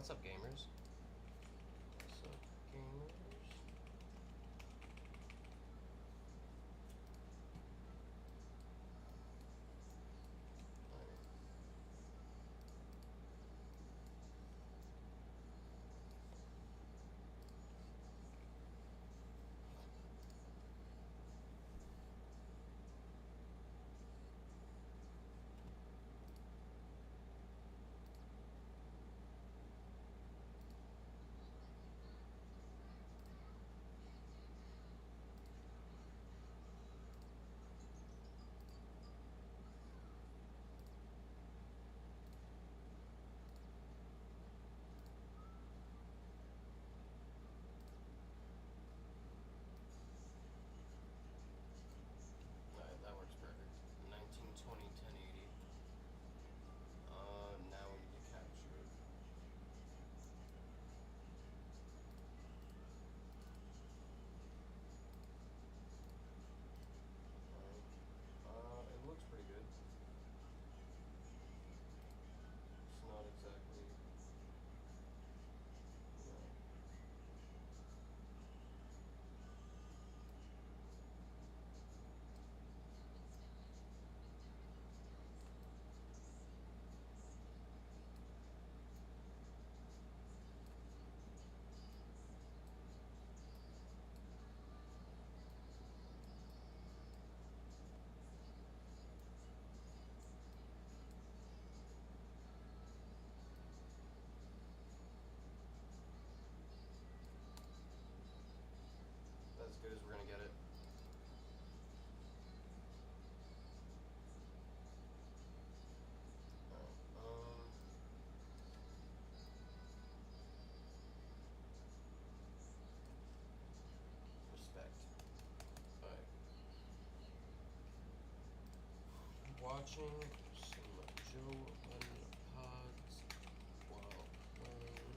What's up, gamers? What's up, gamers? That works perfect. 1920 1080. Now we need to capture it. It looks pretty good. It's not exactly. As good as we're gonna get it. Respect. Alright. Watching some Joe Pods while playing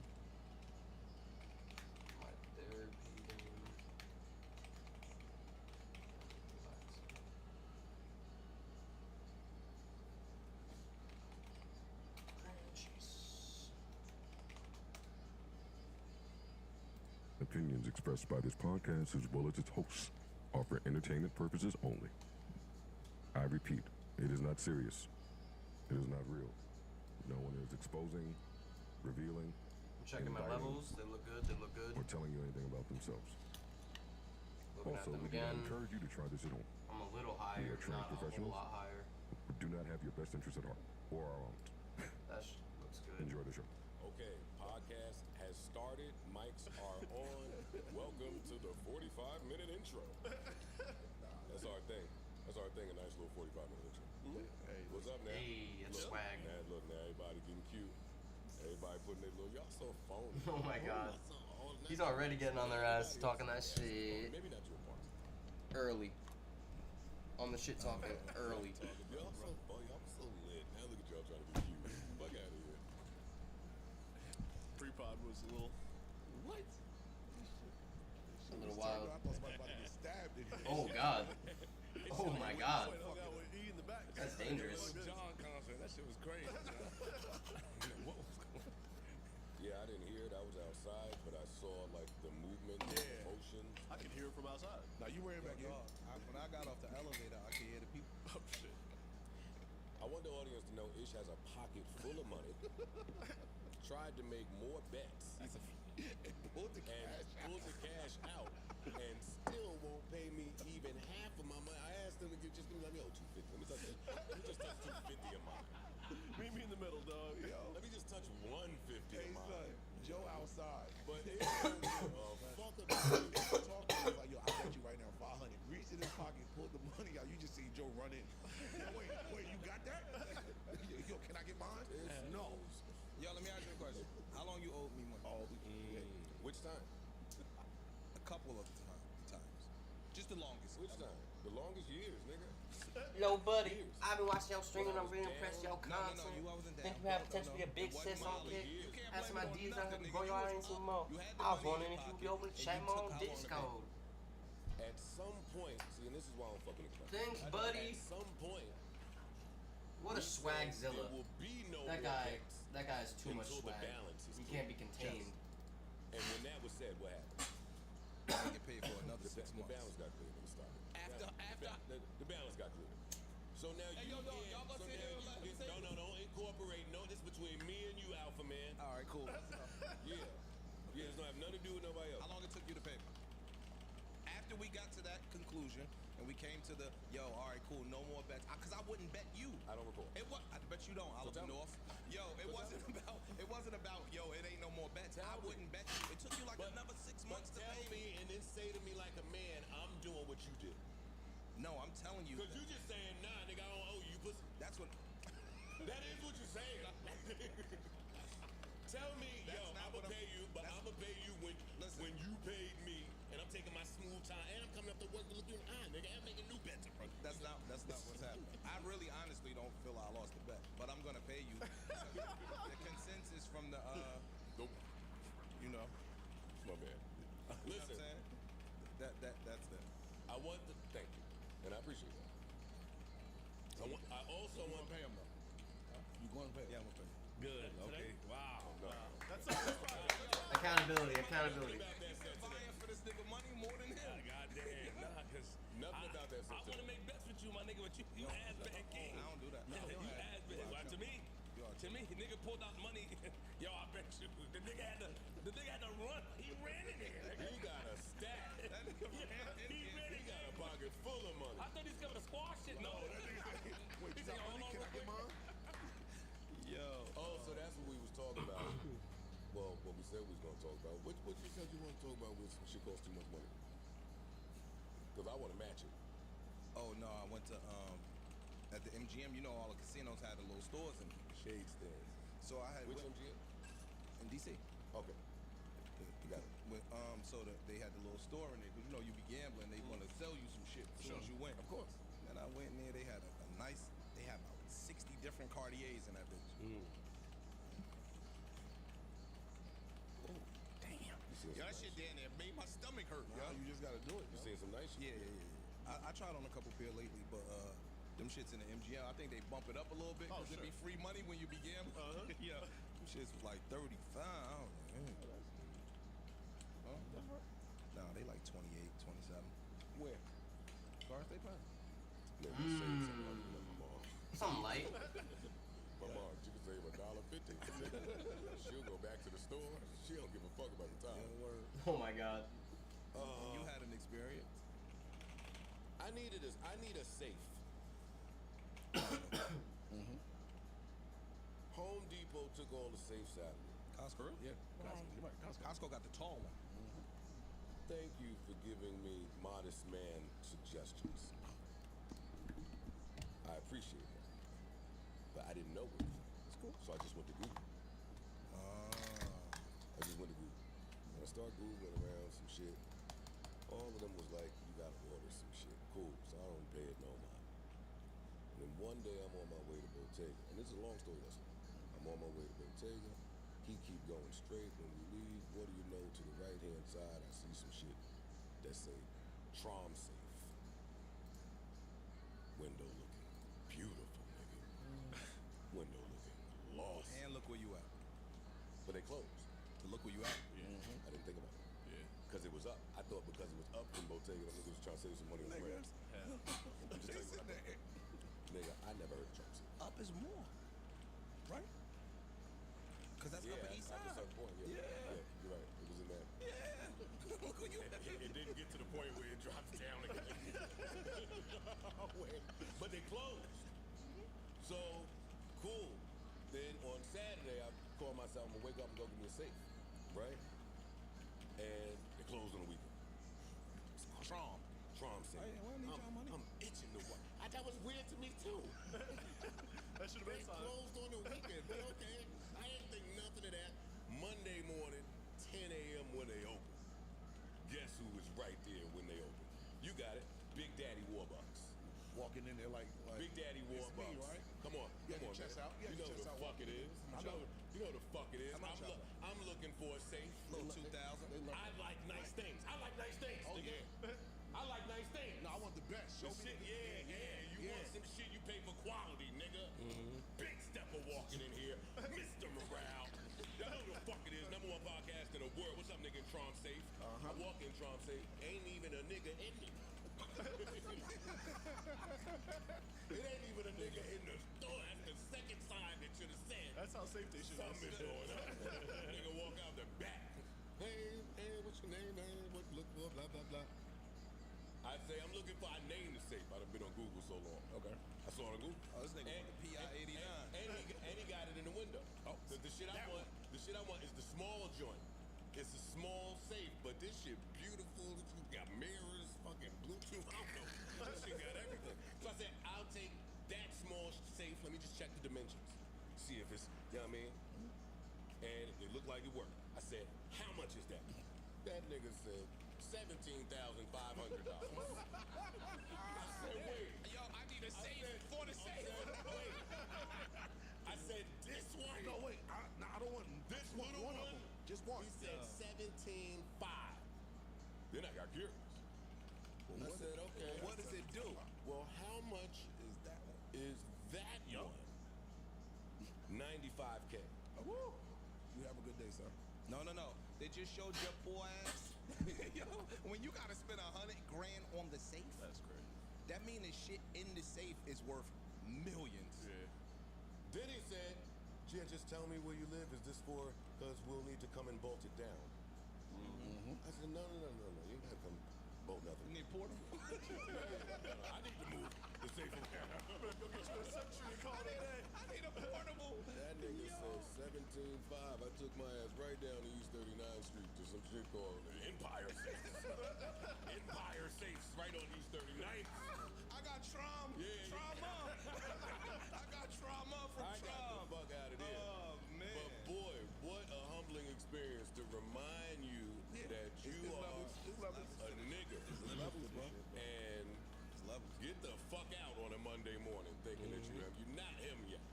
my therapy game. Opinions expressed by this podcast as well as its hosts are for entertainment purposes only. I repeat, it is not serious. It is not real. No one is exposing, revealing, I'm checking my levels. They look good. They look good. or telling you anything about themselves. Looking Also, at them we do not again. encourage you to try this at home. I'm a little We higher, are trained not a whole professionals. lot higher. We do not have your best interests at heart, or our own. That looks good. Enjoy the show. Okay, podcast has started. Mics are on. Welcome to the 45-minute intro. That's our thing. That's our thing, a nice little 45-minute intro. Hey, what's up now? Hey, it's swag. Now, look, now everybody getting cute. Everybody putting their little, y'all so phony. Oh my god. He's already getting on their ass, talking that shit. Maybe not your part. Early. On the shit talking early. Y'all so funny. Y'all so lit. Now look at y'all trying to be cute. Fuck out of here. Pre-pod was a little. What? A little wild. I thought somebody about to get stabbed in here. Oh god. Oh my god. Hung out with E in the back. That's dangerous. John concert. That shit was crazy. What was going on? Yeah, I didn't hear it. I was outside, but I saw like the movement, the Yeah. motion. I can hear it from outside. Now you wearing back in? When I got off the elevator, I could hear the people. Oh shit. I want the audience to know Ish has a pocket full of money. Tried to make more bets. And pulled the And cash pulls the cash out and still won't pay me even half of my money. I asked them to just give me, let me owe 250. Let me just touch 250 of mine. Meet me in the middle, dog. Yo. Let me just touch 150 Hey of mine. son, Joe outside. But it don't give a fuck about Talking, he was like, yo, I bet you right now 500. Reached in his pocket, pulled the money out. You just see Joe run in. Wait, you got that? Yo, can I get mine? No. Yo, let me ask you a question. How long you owed me money? Oh, Which time? A couple of times. Just the longest. Which time? The longest years, nigga. Yo, buddy, I've been watching your stream and I'm really impressed with your No, content. you wasn't down. Think you have potential to be a big It wasn't sis on my kick? years. You can't Have some blame it on ideas on nothing, him, nigga. grow You your was audience some up. more. You had the I was money in wondering your if you'd be pocket, open to and check you my took own how long to pay. Discord. At some point, see, and this is why I'm fucking excited. Thanks, buddy. At some point, What a there swagzilla. will be no That more guy, bets that guy has too much until the swag. balance is You clear. can't be contained. And when that was said, what happened? I get paid for another 6 The months. balance got cleared. Let me stop it. The balance got cleared. So now Hey, you yo, dog, y'all gonna sit here and let him say no, don't incorporate. No, this between me and you, Alpha Man. All right, cool. Yeah. Yeah, this don't have nothing to do with nobody else. How long it took you to pay me? After we got to that conclusion and we came to the, yo, all right, cool, no more bets. Because I wouldn't bet you. I don't recall. It was. I bet you don't. I'll tell me. north. Yo, it wasn't about. Yo, it ain't no more bets. I wouldn't bet you. It took you like another 6 months to tell pay me and then say to me like a man, I'm doing what you did. No, I'm telling you. Because you just saying, nah, nigga, I don't owe you, pussy. That's what. That is what you're saying. Tell me, That's yo, not I'm what gonna pay you, but that's- I'm gonna pay you when you paid me, and I'm taking my smooth time, and I'm coming up to work to look you in the eye, nigga, and making new bets in front of you. That's not what's happening. I really honestly don't feel I lost the bet, but I'm gonna pay you. The consensus from the Nope. you know, My bad. you know what I'm Listen, saying? That's it. I want to thank you, and I appreciate that. I also You want gonna pay him though? You going to pay him? Yeah, I'm gonna pay you. Good. Okay. Wow. No. That's all. Accountability. about that set today. Buying for this nigga money more than him. Goddamn. Nah, cause Nothing about that set I want to today. make bets with you, my nigga, but you ass bad king. I don't do that. No, you ass bad. Well, to me, nigga pulled out money. Yo, I bet you. The nigga had to run. He ran in there. He got a stack. That nigga ran in He there. ran He in got there. a pocket full of money. I thought he was coming to squash shit. No, that nigga. Wait, you got money? Can I get mine? Yo. Oh, so that's what we was talking about. Well, what we said we was gonna talk about. What you said you want to talk about was some shit costs too much money. Because I want to match it. Oh no, I went to at the MGM. You know, all the casinos had the little stores in them. Shade stands. So I had Which went MGM? in DC. Okay. You got it. So they had the little store in there because you know you be gambling. They want to sell you some shit as soon as you win. Of course. And I went in there. They had a nice. They had about 60 different Cartiers in that bitch. Oh damn! You seen Yo, some that shit down there made my stomach hurt. Nah, Yo. you just gotta do it. You yo. seen some nice shit? Yeah. I tried on a couple pair lately, but them shits in the MGM, I think they bump it up a little bit because it be free money when you be gambling. Yeah. Them shits was like 35. I don't know. Huh? Nah, they like 28, 27. Where? Garth, they probably. Let me say something other than my mom. Something light. My mom, she can save $1.50. She'll go back to the store. She don't give a fuck about the time. Word. Oh my god. You had an experience? I need a safe. Home Depot took all the safes out of it. Costco? Yeah. You're right. Costco got the tall one. Thank you for giving me modest man suggestions. I appreciate that. But I didn't know it. It's cool. So I just went to Google. I just went to Google. And I started Googling around some shit. All of them was like, you gotta order some shit. Cool. So I don't pay it no mind. And then one day I'm on my way to Bottega. And this is a long story, that's all. I'm on my way to Bottega. He keep going straight. When we leave, what do you know? To the right-hand side, I see some shit that say Trom safe. Window looking beautiful, nigga. Window looking lost. And look where you at. But they closed. To look where you at. I didn't think about it. Yeah. Because it was up. I thought because it was up in Bottega, them niggas was trying to save some money on the rent. I'm just telling you what I thought. Nigga, I never heard of Trump safe. Up is more. Right? Because that's Yeah, Upper East at a Side. certain point, yeah. You're right. It was in there. Yeah. Look where you at. It didn't get to the point where it drops down again. But they closed. So, cool. Then on Saturday, I called myself, I'm gonna wake up and go get me a safe. Right? And it closed on the weekend. Trom safe. Hey, why need y'all money? I'm itching to watch. That was weird to me too. That should have They been signed. closed on the weekend, but okay. I ain't think nothing of that. Monday morning, 10 a.m. when they open. Guess who was right there when they opened? You got it. Big Daddy Warbucks. Walking in there like Big Daddy it's Warbucks. me, right? Come on. You Come got on, your chest man. out. You got You your know chest the out fuck it is. How much You know the fuck it is. How much y'all got? I'm looking for a safe. Little 2,000. I like nice things. I like nice things. Oh, nigga. yeah. I like nice things. No, I want the best. Show The me shit, the You want some shit, you pay for quality, nigga. Big stepper walking in here. Mr. Morale. Y'all know who the fuck it is. in the world. What's up, nigga in Tron Safe? I walk in Tron Safe. Ain't even a nigga in it. It ain't even a nigga in the store. That's the second sign that should have said. That's how safe they should have. Something is going on. Nigga walk out the back. Hey, what's your name, man? What look for? Blah, blah, blah. I say, I'm looking for, I named the safe. I've been on Google so long. Okay. I saw it on Google. Oh, this nigga want the PI-89. And he got it in the window. Oh, the shit I want, is the small joint. It's a small safe, but this shit beautiful. You got mirrors, fucking Bluetooth. I don't know. This shit got everything. So I said, I'll take that small safe. Let me just check the dimensions. See if it's, you know what I mean? And it looked like it worked. I said, how much is that? That nigga said, $17,500. I said, wait. Yo, I need a safe for the safe. Wait. I said, this one? No, wait. I don't want This one little of one? them. Just one. He said 17.5. Then I got curious. I said, okay. What does it do? Well, how much Is that one? is that one? 95K. Woo. You have a good day, sir. No. They just showed your poor ass. Yo, when you gotta spend $100 grand on the safe, That's crazy. that mean the shit in the safe is worth millions. Yeah. Then he said, Jen, just tell me where you live. Is this for, because we'll need to come and bolt it down. I said, no. You ain't got to come bolt nothing. You need portable? I need to move the safe around. Go get you a century call today. I need a portable. That nigga said 17.5. I took my ass right down to East 39th Street to some shit called Empire Safes. Empire Safes right on East 39th. I got trauma. Yeah. Trauma. I got trauma from I got the trauma. fuck out of there. Oh, man. But boy, what a humbling experience to remind you that you are a nigga. It's levels, bro. And get the fuck out on a Monday morning thinking that you're not him yet.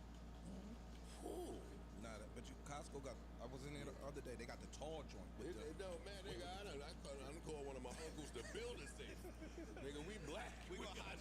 Whew. Nah, but Costco got, I was in there the other day, they got the tall joint. With the, No, man, nigga, I done called one of my uncles to build a safe. Nigga, we black. we gonna hide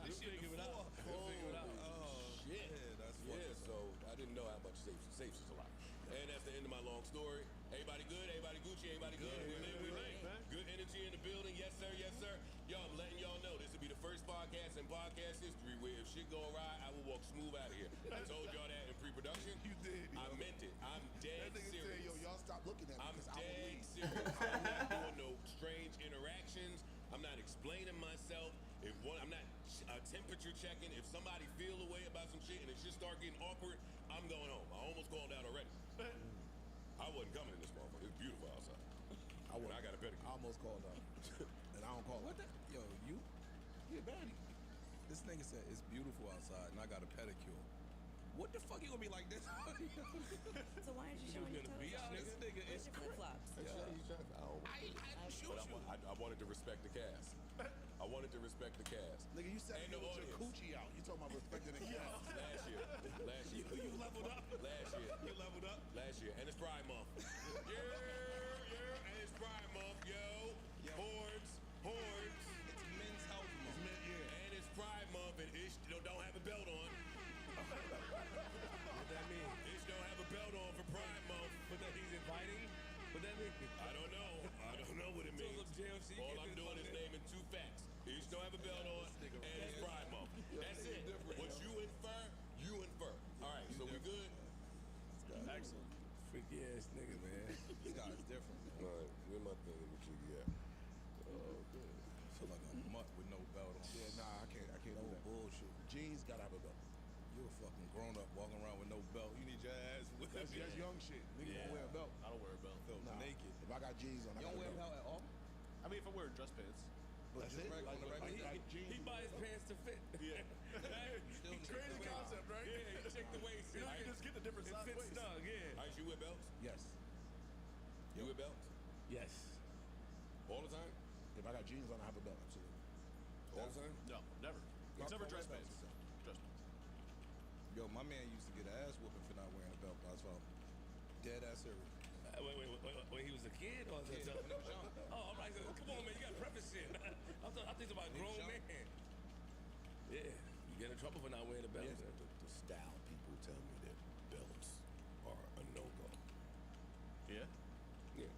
this shit figure it out. before. We'll figure it out. Oh, Shit. yeah, that's Yeah, so I didn't know how much safes is a lot. And that's the end of my long story. Everybody good? Everybody Gucci? Everybody good? We live. Good energy in the building. Yes, sir. Yes, sir. Yo, I'm letting y'all know this will be the first podcast in podcast history where if shit go awry, I will walk smooth out of here. I told y'all that in pre-production. You did. I meant it. I'm dead That nigga serious. said, yo, y'all stop looking at me I'm because I will dead leave. serious. I'm not doing no strange interactions. I'm not explaining myself. I'm not temperature checking. If somebody feel a way about some shit and it just start getting awkward, I'm going home. I almost called out already. I wasn't coming in this motherfucker. It's beautiful outside. I got a pedicure. I almost called out. And I don't call What out. the? Yo, you? Yeah, baddie. This nigga said it's beautiful outside and I got a pedicure. What the fuck you gonna be like this? So why aren't you showing your toes? Yo, this nigga is Where's your flip-flops? I shoot you. I wanted to respect the cast. I wanted to respect the cast. Nigga, you said Ain't you no with your audience. coochie out. You talking about respecting the cast. Last year. You leveled up. Last year. You leveled up. Last year. And it's Pride Month. Yeah. And it's Pride Month, yo. Hordes. It's Men's Health Month. And it's Pride Month, and Ish don't have a belt on. What that mean? Ish don't have a belt on for Pride Month. But that he's inviting? What that mean? I don't know. I don't know what it So means. look, JMC, All get I'm this doing is fucking- naming two facts. Ish don't have a belt on, and it's Pride Month. That's it. What you infer, you infer. All right, so we good? Excellent. Freaky ass nigga, man. This guy's different, man. All right, where my thing with you at? Oh, good. I feel like a mutt with no belt on. Yeah, nah, I can't do No that. bullshit. Jeans gotta have a belt. You a fucking grown up walking around with no belt. You need your ass whipped. That's young shit. Niggas don't wear a belt. I don't wear a belt. Felt Nah. naked. If I got jeans on, I You got don't wear a belt. belt at all? I mean, if I'm wearing dress pants. But That's just it? regular, on the regular. Like jeans. He buy his pants to fit. Yeah. Still need Crazy the weight. concept, right? Yeah, you check the waist. You know, you just get the different It size fits waist. snug, yeah. All right, you wear belts? Yes. You wear belts? Yes. All the time? If I got jeans on, I have a belt. Absolutely. All the time? No, never. Except for dress pants. Dress pants. Yo, my man used to get an ass whooping for not wearing a belt. That's why I'm dead ass serious. When he was a kid or Yeah, when he was young. Oh, I'm like, come on, man, you got to preface shit. I think about He was grown young. man. Yeah, you get in trouble for not wearing a belt. Yes, the style people tell me that belts are a no-go. Yeah? Yeah.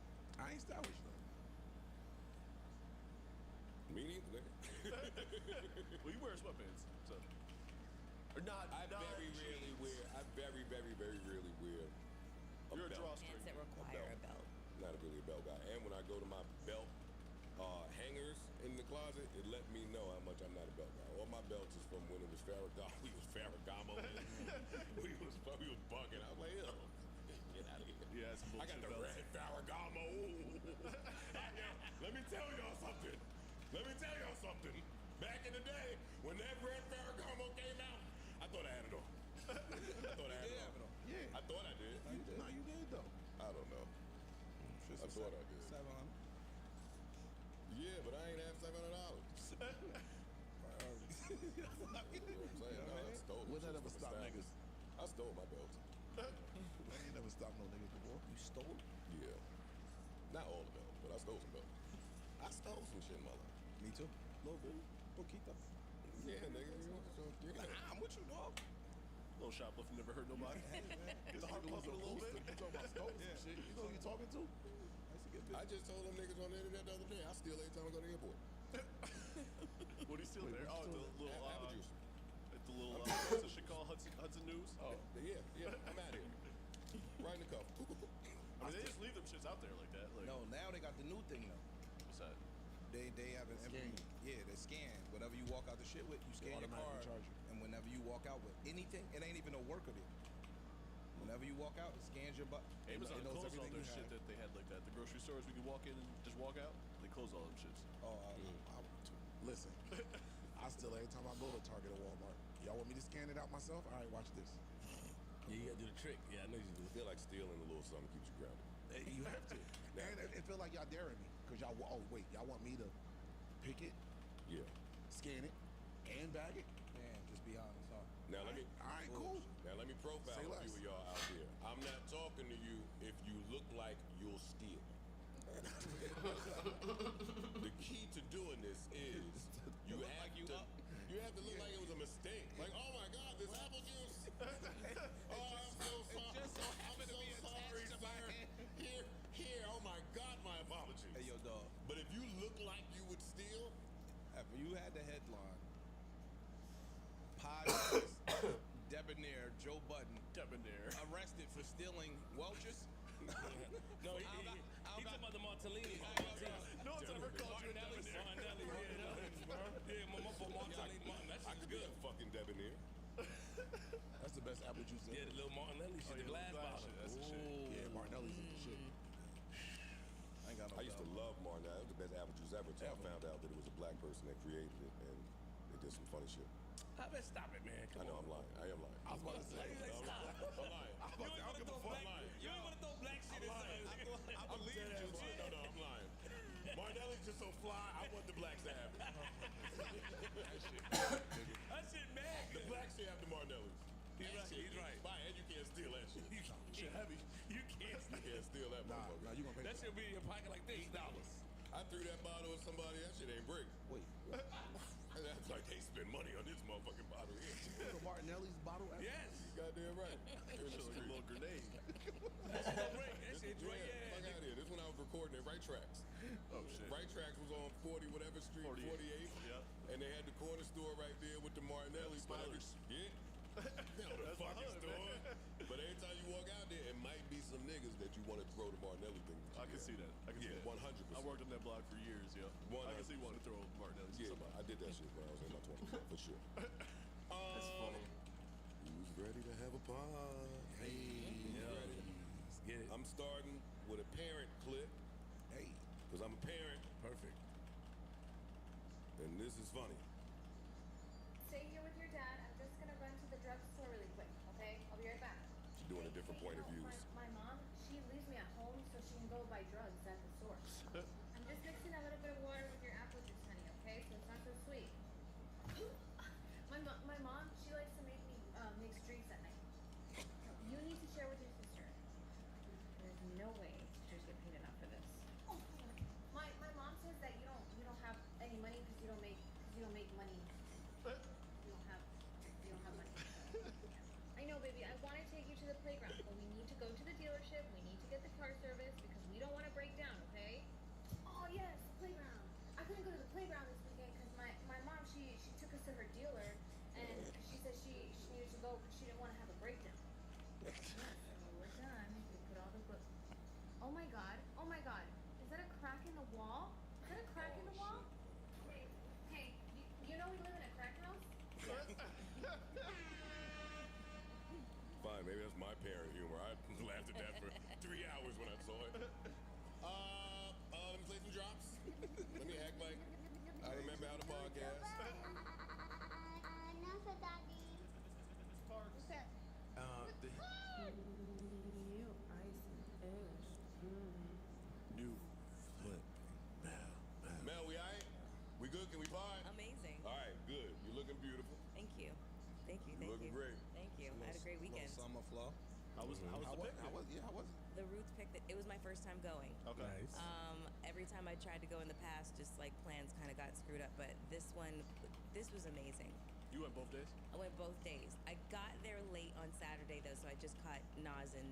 I ain't stylish though. Me neither, nigga. Well, you wear sweatpants, so. Or not. I very rarely wear. I very rarely wear. You're a belt. drawstring. Pants that require a belt. Not really a belt guy. And when I go to my belt hangers in the closet, it let me know how much I'm not a belt guy. All my belts is from when it was Farragamo. We was Farragamo. we was bugging. I was like, yo, get out of here. Yeah, some I got bullshit the belts. red Farragamo. Let me tell y'all something. Back in the day, when that red Farragamo came out, I thought I had it on. Yeah. I thought I did. No, you did though. I don't know. I thought I did. 700. Yeah, but I ain't have $700. Priorities. You know what I'm saying? No, I stole it. Would that ever stop niggas? I stole my belts. You never stopped no niggas before. You stole? Yeah. Not all the belts, but I stole some belts. I stole some shit in my life. Me too. Little bit. Poquito. Yeah, nigga. You know, so, yeah. I'm with you, dog. Little shoplifting never hurt nobody. Get the heart pumping a little bit. You talking about stolen some shit? You know who you talking to? That's a good bit. I just told them niggas on the internet the other day, I steal every time I go to the airport. What are you stealing there? Oh, the little Apple juice. the little what's the shit called? Hudson News. Oh, yeah. I'm out here. Right in the cuff. I mean, they just leave them shits out there like that. Like, No, now they got the new thing though. what's that? They have an Scan. Yeah, they scan. Whatever you walk out the shit with, you scan your automatically card. charge you. And whenever you walk out with anything, it ain't even no worker there. Whenever you walk out, it scans your butt. Amazon It knows closed all everything their you shit have. that they had like that. The grocery stores we could walk in and just walk out. They closed all them shits. Oh, Listen, I still every time I go to Target or Walmart. Y'all want me to scan it out myself? All right, watch this. Yeah, you gotta do the trick. Yeah, I know you do. I feel like stealing a little something keeps you grounded. You have to. And it feel like y'all daring me. Cause y'all, oh wait, y'all want me to pick it, Yeah. scan it, and bag it? man, just be honest, huh? Now let me All right, cool. now let me profile Say a less. few of y'all out there. I'm not talking to you if you look like you'll steal. The key to doing this is you look have like you to up. you have to look like it was a mistake. Like, oh my God, this apple juice. Oh, I'm so sorry. just so happened to be sorry, attached to my sir. hand. Here. Oh my God, my apologies. Hey, yo, dog. But if you look like you would steal, If you had the headline, podcast debonair Joe Budden Debonair. arrested for stealing Welch's. No, he talking about the Martellini. No one's ever called you a Martinelli, debonair. yeah, my Martinelli. That's I could be a fucking debonair. That's the best apple juice Yeah, ever. the little Martinelli shit, Oh, the yeah, glass the glass bottle. shit, that's the shit. Yeah, Martinelli's is the shit. I ain't got no I used to doubt. love Martin. That was the best apple juice ever until I found out that it was a black person that created it and they did some funny shit. I bet stop it, man. I know I'm lying. I am lying. I was about to say. Stop. I'm lying. You ain't wanna throw black. You ain't wanna throw black shit inside. I believe you. No, I'm lying. Martinelli's just so fly. I want the blacks to have it. That shit mad. The blacks should have the Martinellis. He's right. Buy it, you can't steal that shit. You Shit heavy. You can't. can't steal that Nah, motherfucker. you gonna pay That for shit be in your pocket like this. $8. I threw that bottle at somebody. That shit ain't break. Wait, That's like they spend money on this motherfucking bottle here. the Martinelli's bottle? Yes. Goddamn right. In the Shit like a street. little grenade. That shit don't break. That shit break. Yeah, fuck out of here. This when I was recording at Right Tracks. Oh shit. Right Tracks was on 40 whatever street, 48. 48. Yeah. And they had the corner store right there with the Martinellis. But every, Smilers. yeah. Hell, the That's my fucking hood, store. man. But every time you walk out there, it might be some niggas that you want to throw the Martinelli thing. I can see that. I can see Yeah, that. 100%. I worked on that block for years, yo. I can see you want to throw Martinelli. Yeah, I did that shit when I was in my 20s, for sure. That's funny. Who's ready to have a pod? Yeah. Let's get it. I'm starting with a parent clip, Hey, because I'm a parent, Perfect. and this is funny. Stay here with your dad. I'm just gonna run to the drugstore really quick, okay? I'll be right back. She's doing a different point of views. My mom, she leaves me at home so she can go buy drugs at the store. I'm just mixing a little bit of water with your apple juice, honey, okay? So it's not so sweet. My mom, she likes to make me mix drinks at night. You need to share with your sister. There's no way sisters get paid enough for this. My mom says that you don't have any money because you don't make money. You don't have money. I know, baby. I want to take you to the playground, but we need to go to the dealership. We need to get the car service because we don't want to break down, okay? this to her dealer, and she said she needed to go because she didn't want to have a breakdown. Yes, and when we're done, we put all the book. Oh my god! Oh my god! Is that a crack in the wall? Is that a crack in the wall? Hey, you know we live in a crack house? Fine, maybe that's my parent humor. I laughed at that for 3 hours when I saw it. Let me play some drops. Let me act like I remember how to podcast. Nasa, Daddy. What's that? New ice and ish. New flip. Mel, we alright? We good? Can we pod? Amazing. All right, good. You're looking beautiful. Thank you. Thank you. You're Thank looking you. great. Thank you. I had a great weekend. Summer flow. How was the picnic? How was it? The Roots picked it. It was my first time going. Okay. Nice. Every time I tried to go in the past, just like plans kind of got screwed up. But this was amazing. You went both days? I went both days. I got there late on Saturday though, so I just caught Nas and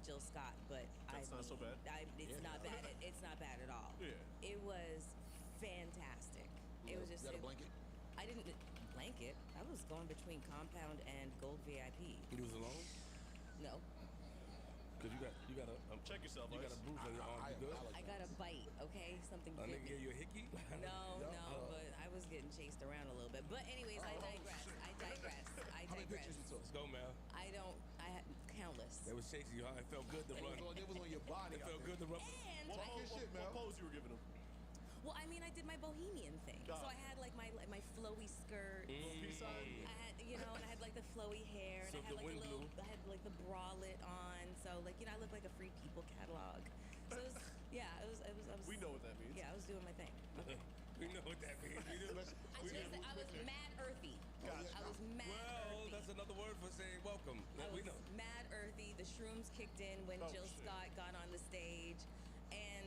Jill Scott. But That's not so bad. It's not bad. It's not bad at all. Yeah. It was fantastic. It was just. You got a blanket? I didn't blanket. I was going between Compound and Gold VIP. You was alone? No, Cause you got a Check yourself, You got a Ice. bruise on your arm. You good? I got a bite. Okay, something A bit nigga me. gave you a hickey? No, but I was getting chased around a little bit. But anyways, I digress. How many pictures you took? Let's go, Mel. I had countless. They was chasing you hard. It felt good to run. It was on your body. It felt good to run. And What Mel. pose you were giving him? well, I mean, I did my bohemian thing. So I had like my flowy skirt. Peace sign? I had, and I had like the flowy hair, and So I had the like wind blew. I had like the bralette on. So like, I looked like a Free People catalog. So it was, yeah, I was. We know what that means. Yeah, I was doing my thing. We know what that means. We do. I was mad earthy. Gotcha. I was mad Well, earthy. that's another word for saying welcome. I We was know. mad earthy. The shrooms kicked in when Oh, Jill shit. Scott got on the stage, and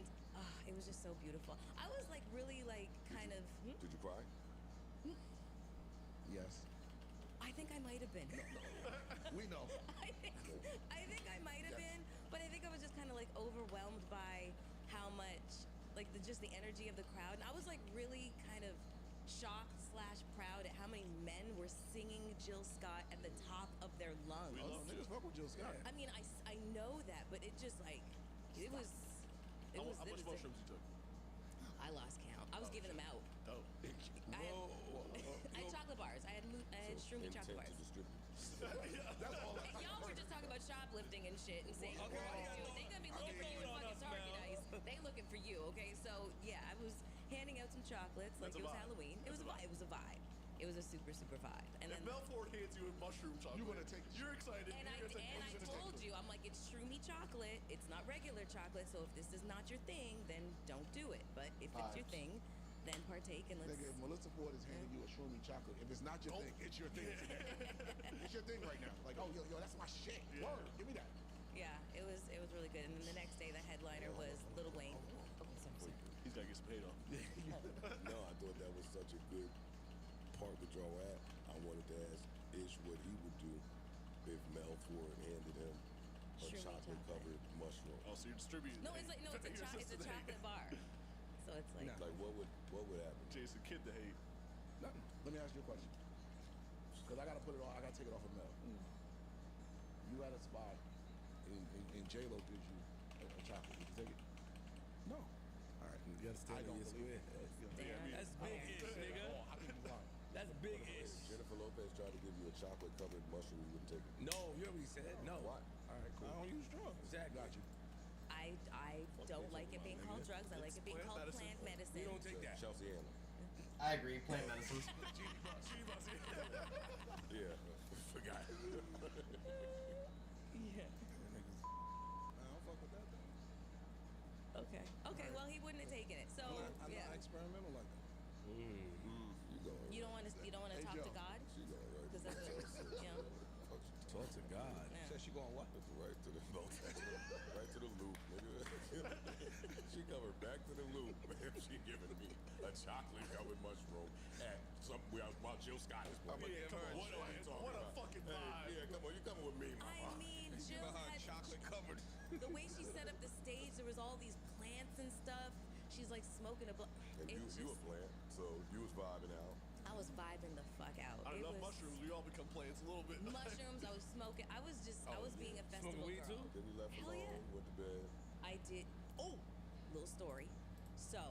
it was just so beautiful. I was like really like kind of. Did you cry? Yes. I think I might have been. We know. I think I might have been, but I think I was just kind of like overwhelmed by how much, like just the energy of the crowd. And I was like really kind of shocked / proud at how many men were singing Jill Scott at the top of their lungs. Oh, niggas fuck with Jill Scott. I mean, I know that, but it just like it was. It How was. much mushrooms you took? I lost count. I was giving them out. Dope. I had chocolate bars. I had shroomy Intent chocolate to bars. distribute. That's all I Y'all were just talking about shoplifting and shit and saying, Okay, they gonna be looking for you in fucking Target Ice. They looking for you, okay? So yeah, I was handing out some chocolates like That's a it was vibe. Halloween. It was a vibe. It was a vibe. It was a super vibe. And If then Belfort hands you a mushroom chocolate, You gonna take it. You're excited. and I You're gonna take it. told you, I'm like, it's shroomy chocolate. It's not regular chocolate. So if this is not your thing, then don't do it. But if it's your Vibes. thing, then partake and let's. Nigga, if Melissa Ford is handing you a shroomy chocolate, if it's not your thing, it's your thing today. It's your thing right now. Like, oh, yo, that's my shit. Yeah. Word, give me that. Yeah, it was really good. And then the next day, the headliner was Lil Wayne. Okay, sorry. He's gotta get some paid off. No, I thought that was such a good part that y'all were at. I wanted to ask Ish what he would do if Mel Ford handed him a Shroomy chocolate-covered mushroom. Oh, so you're distributing. No, it's a chocolate bar. So it's like. Like, what would happen? Jason, kid to hate. Nothing. Let me ask you a question. Because I got to put it on, I got to take it off of Mel. You had a spot and J-Lo gives you a chocolate. Would you take it? No. All right. You gotta stay I in don't your believe square. Damn. That's big-ish, nigga. Oh, how can you lie? That's big-ish. If Jennifer Lopez tried to give you a chocolate-covered mushroom, you wouldn't take it. No, you already said no. Why? All right, cool. I don't use drugs. Exactly. Got you. I don't like it being called drugs. I like it being plant called medicine. plant medicine. We don't take that. Chelsea Handler. I agree. Plant medicine. Yeah, forgot. Yeah. I don't fuck with that though. Okay. Well, he wouldn't have taken it. So I'm yeah. not experimental like that. You going You don't want to Hey, talk Joe. to God She going right. because that's Talk to God. Yeah. Said she going what? Right to the right to the loop, nigga. She covered back to the loop, man. She giving me a chocolate covered mushroom at while Jill Scott is playing. Yeah, Come on, what what are you talking a about? fucking Hey, vibe. yeah, come on, you coming with me, I mama. mean, Give Jill her had chocolate covered. the way she set up the stage. There was all these plants and stuff. She's like smoking a blunt. And It you was a just- plant, so you was vibing out. I was vibing the fuck out. On It enough was mushrooms, we all become plants a little bit. mushrooms. I was smoking. I was being a festival Smoking weed girl. too? Then you left Hell alone, yeah. went to bed. I did. Oh, little story. So,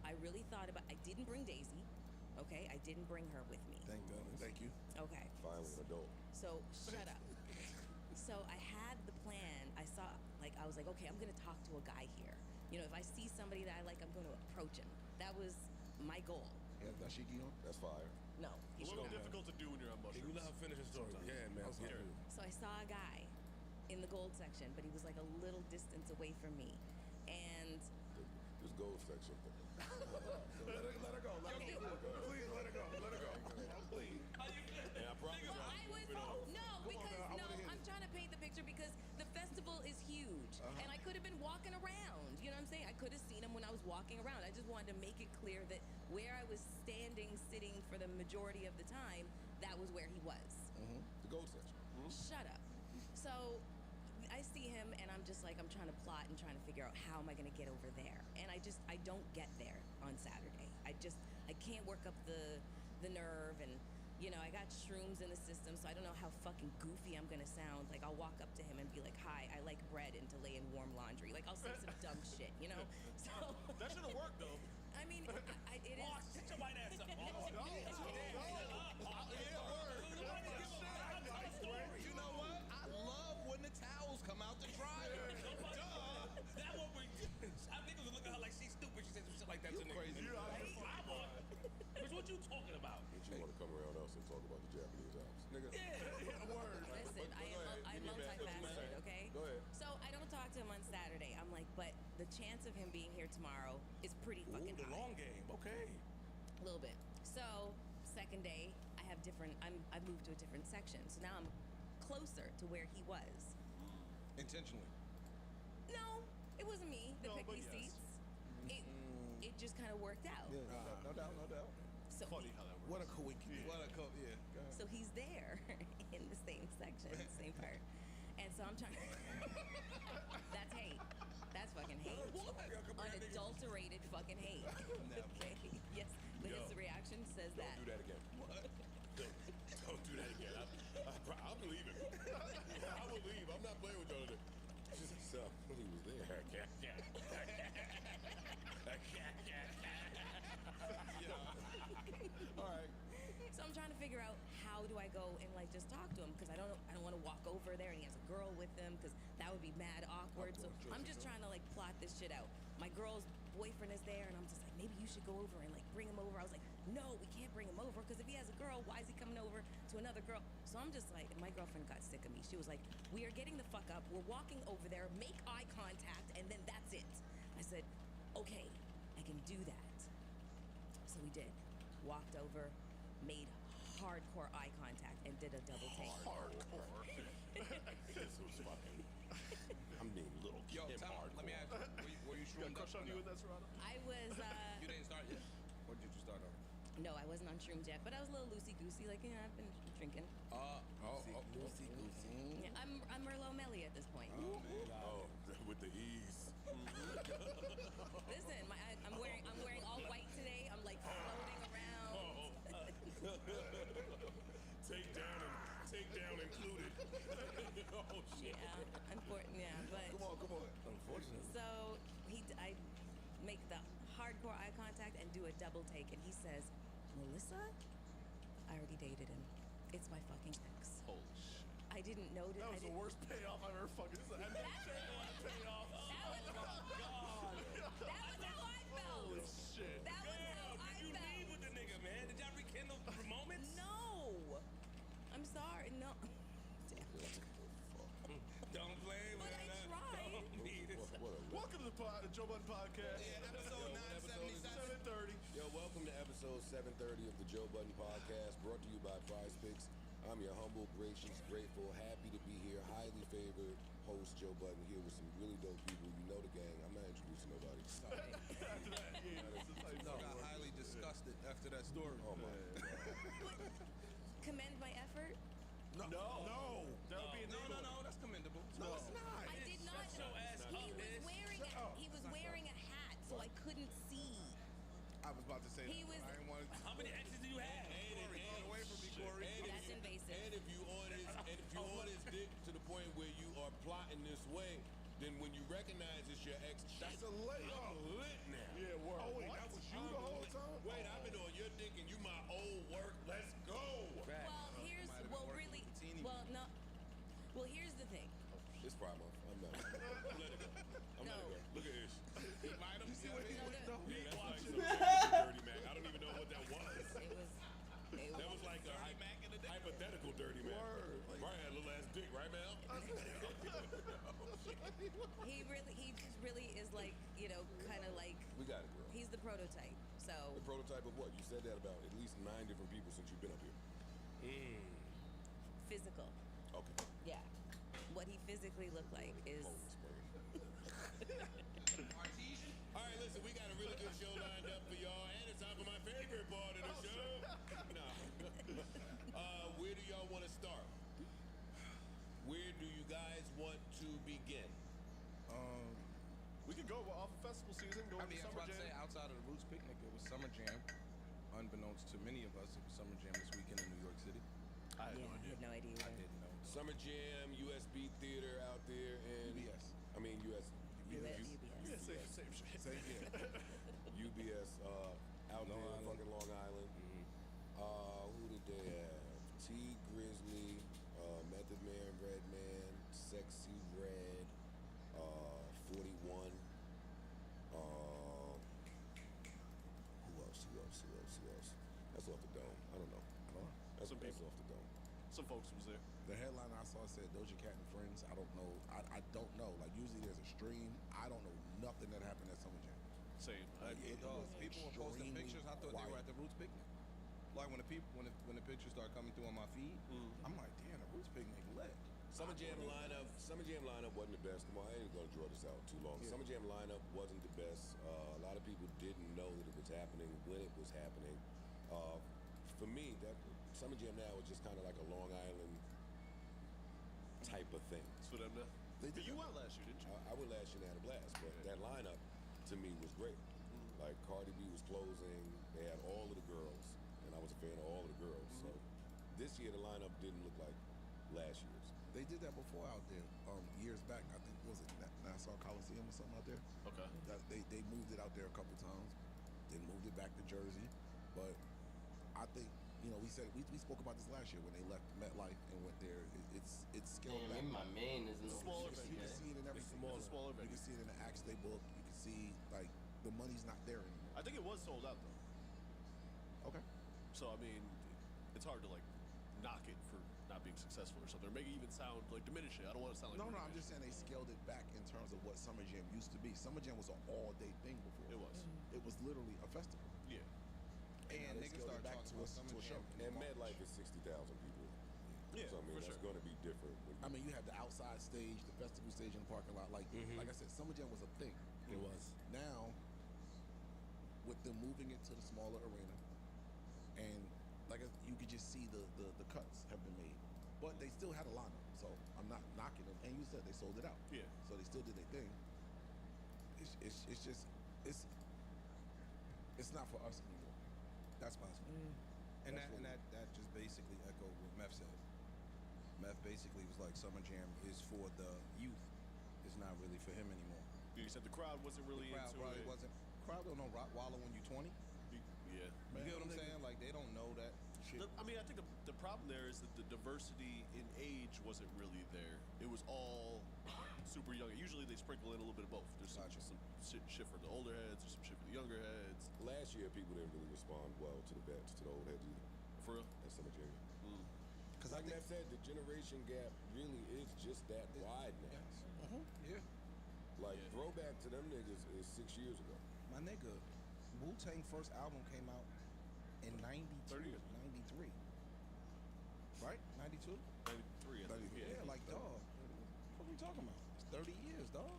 I really thought about. I didn't bring Daisy. Okay, I didn't bring her with me. Thank goodness. Thank you. Okay. Finally an adult. So shut up. So I had the plan. I was like, okay, I'm gonna talk to a guy here. You know, if I see somebody that I like, I'm gonna approach him. That was my goal. Yeah, dashiki on? That's fire. No, A he should little not. difficult to do when you're on Can mushrooms. you let her finish her story? Yeah, man. Okay. So I saw a guy in the gold section, but he was like a little distance away from me, and This gold section. Let her go. Let her Okay. go. Please let her go. Let her go. Please. And I promise you, well, I was moving on. no, because now, I no, wanna hear I'm this. trying to paint the picture because the festival is huge, and I could have been walking around. You know what I'm saying? I could have seen him when I was walking around. I just wanted to make it clear that where I was standing, sitting for the majority of the time, that was where he was. The gold section. Shut up. So I see him and I'm just like, I'm trying to plot and trying to figure out how am I going to get over there. And I don't get there on Saturday. I can't work up the nerve, and you know, I got shrooms in the system, so I don't know how fucking goofy I'm going to sound. Like, I'll walk up to him and be like, hi, I like bread and to lay in warm laundry. Like, I'll say some dumb shit, you know? So That should have worked though. I mean, it is. Oh, shut your white ass up. You know what? I love when the towels come out the dryer. That one we I niggas would look at her like she's stupid. She said some shit like that to niggas. crazy. You're out of Bitch, what you talking about? But you want to come around us and talk about the Japanese house. Nigga. word. Listen, I'm multifaceted, okay? Go ahead. So I don't talk to him on Saturday. I'm like, but the chance of him being here tomorrow is pretty Ooh, fucking the high. long game. Okay. A little bit. So second day, I've moved to a different section. So now I'm closer to where he was. Intentionally. No, it wasn't me that No, picked but these yes. seats. It just kind of worked out. Yeah, no doubt, no doubt. So Funny how that works. What a coincidence. What a cup, yeah. Go ahead. So he's there in the same section, same part. And so I'm trying to. That's hate. That's fucking hate. Unadulterated fucking hate. Never. Okay. Yes. But his reaction says Don't that. do that again. Don't do that again. I believe it. I will leave. I'm not playing with y'all today. So, he was there. All right. So I'm trying to figure out how do I go and like just talk to him because I don't want to walk over there and he has a girl with him because that would be mad awkward. So I'm just trying to like plot this shit out. My girl's boyfriend is there and I'm just like, maybe you should go over and like bring him over. I was like, no, we can't bring him over because if he has a girl, why is he coming over to another girl? So I'm just like, my girlfriend got sick of me. She was like, we are getting the fuck up. We're walking over there, make eye contact, and then that's it. I said, okay, I can do that. So we did. Walked over, made hardcore eye contact, and did a double take. This was fucking. I'm being little Yo, kid time out. Let me ask you. Were you Got a shroomed up? crush on or you no? in that, Serrano? I was, You didn't start yet? Or did you start already? no, I wasn't on shrooms yet, but I was a little loosey-goosey, like, you know, I've been drinking. Goosey. Yeah, I'm Merlot Melly at this point. Oh, with the ease. Listen, I'm wearing all white today. I'm like floating around. Take down included. Oh shit. Yeah, important. Yeah, but Come on. Unfortunately. so I make the hardcore eye contact and do a double take, and he says, "Melissa, I already dated him. It's my fucking ex." Holy shit. I didn't notice. That was the worst payoff I've ever fucking seen. I never said the last payoff. That was how I felt. Holy shit. That was how I Did you felt. leave with the nigga, man? Did y'all rekindle the moments? No, I'm sorry. No. Damn. Don't play But with I her. tried. Don't need it. What a Welcome to the Joe Budden Podcast. Yeah, episode 977. 7:30. Yo, welcome to episode 730 of the Joe Budden Podcast, brought to you by Prize Picks. I'm your humble, gracious, grateful, happy to be here, highly favored host Joe Budden here with some really dope people. You know the gang. I'm not introducing nobody. After that, yeah, this is how you I got work. highly disgusted after that story. Oh my God. Commend my effort. No. That would be No, illegal. that's commendable. No, it's not. I did not. Shut your ass up, bitch. He was wearing a hat, so I couldn't see. I was about to say He that. was- I didn't want to. How many exes do you have? story. That's invasive. And if you on his dick to the point where you are plotting this way, then when you recognize it's your ex, That's a layup. I'm lit now. Yeah, word. Oh, wait, that was you the whole time? Wait, I've been on your dick and you my old work. Let's go. Here's the thing. It's Pride Month. I'm not. I'm letting it go. I'm letting it go. Look at this. He might have seen it. Yeah, that's like some dirty Mac. I don't even know what that was. That was like a hypothetical dirty Mac. Brian had a little ass dick, right, Mel? He just really is like, kind of like. We got it, girl. He's the prototype. So. The prototype of what? You said that about at least 9 different people since you've been up here. Physical. Okay. Yeah. What he physically looked like is. Artesian? All right, listen, we got a really good show lined up for y'all, and it's time for my favorite part of the show. Where do y'all want to start? Where do you guys want to begin? We could go off of festival season, go into I was Summer about to say, Jam. outside of the Roots Picnic, it was Summer Jam. Unbeknownst to many of us, it was Summer Jam this weekend in New York City. I had Yeah, no I idea. had no idea I either. didn't know. Summer Jam, USB Theater out there, and UBS. I mean US. UBS. Yeah, same shit. Same here. UBS out Long there in Island. fucking Long Island. Who did they have? T Grizzly, Method Man, Redman, Sexy Red, 41. Who else? That's off the dome. I don't know. That's Some that's people. off the dome. Some folks was there. The headline I saw said Doja Cat and Friends. I don't know. I don't know. Like, usually there's a stream. I don't know nothing that happened at Summer Jam. Same. It Dog, was people were posting extremely pictures. I thought they were quiet. at the Roots Picnic. Like when the pictures start coming through on my feed, I'm like, damn, the Roots Picnic lit. Summer Jam lineup wasn't the best. Come on, I ain't gonna draw this out too long. Yeah. Summer Jam lineup wasn't the best. A lot of people didn't know that it was happening when it was happening. For me, that Summer Jam now is just kind of like a Long Island type of thing. It's for them now. They But did you that. went last year, didn't you? I went last year and had a blast, but that lineup to me was great. Like Cardi B was closing, they had all of the girls, and I was a fan of all of the girls. So this year the lineup didn't look like last year's. They did that before out there. Years back, I think, was it Nassau Coliseum or something out there? Okay. They moved it out there a couple times, then moved it back to Jersey. But I think, we spoke about this last year when they left MetLife and went there. It's scaled back. Damn, maybe my main is in the Smaller You venue. can see it in everything. It's a smaller You venue. can see it in the acts they book. You can see, like, the money's not there anymore. I think it was sold out though. Okay. So I mean, it's hard to like knock it for not being successful or something, or make it even sound like diminishing. I don't want to sound like No, we're I'm just saying they scaled it back in terms of what Summer Jam used to be. Summer Jam was an all-day thing before. It was. It was literally a festival. Yeah. And And they niggas scaled start it back talking to about a Summer show. Jam. And MetLife is 60,000 people. Yeah, So I mean, for that's sure. going to be different. I mean, you had the outside stage, the festival stage in the parking lot. Like I said, Summer Jam was a thing. It was. Now, with them moving it to the smaller arena, and you could just see the cuts have been made, but they still had a lineup. So I'm not knocking them. And you said they sold it out. Yeah. So they still did their thing. It's just it's not for us anymore. That's possible. And that just basically echoed what Meth said. Meth basically was like, Summer Jam is for the youth. It's not really for him anymore. You said the crowd wasn't really The crowd into probably it. wasn't. Crowd don't know Rottweiler when you're 20. Yeah. You get what I'm saying? Like they don't know that shit. I mean, I think the problem there is that the diversity in age wasn't really there. It was all super young. Usually they sprinkle in a little bit of both. There's Gotcha. some shit for the older heads, there's some shit for the younger heads. Last year, people didn't really respond well to the vets, to the old heads either. For real? At Summer Jam. Because Like Matt said, the generation gap really is just that wide now. Yeah. Like, Yeah. throwback to them niggas is 6 years ago. My nigga, Wu-Tang first album came out in 92, 30 years. 93. Right? 92? 93, I think. Yeah, like, dog. What are we talking about? It's 30 years, dog.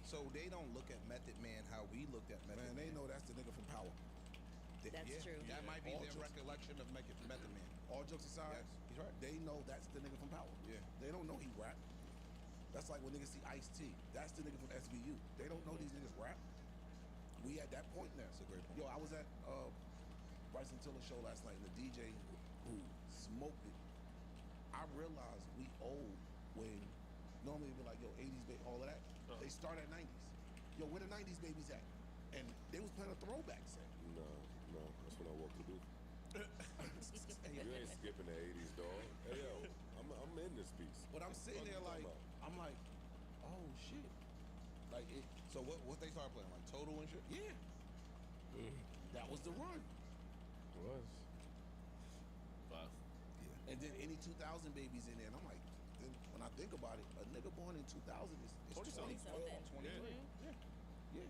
So they don't look at Method Man how we looked at Method man, Man. they know that's the nigga from Power. That's true. That might be All their jokes- recollection of Method Man. All jokes aside, Yes, he's right. they know that's the nigga from Power. Yeah. They don't know he rap. That's like when niggas see Ice-T. That's the nigga from SVU. They don't know these niggas rap. We at that point now. That's a great point. Yo, I was at Bryson Tiller's show last night, and the DJ who smoked it. I realized we old when normally it'd be like, yo, 80s, all of that. They start at 90s. Yo, where the 90s babies at? And they was playing a throwback set. No, that's when I walked the booth. Hey, You ain't skipping the 80s, dog. Hey, yo, I'm in this piece. but I'm sitting there like, I'm like, oh shit. Like it. So what they started playing, like Total and shit? Yeah. That was the run. Was. Wow. And then any 2000 babies in there, and I'm like, then when I think about it, a nigga born in 2000 is 20-something. 23. Yeah.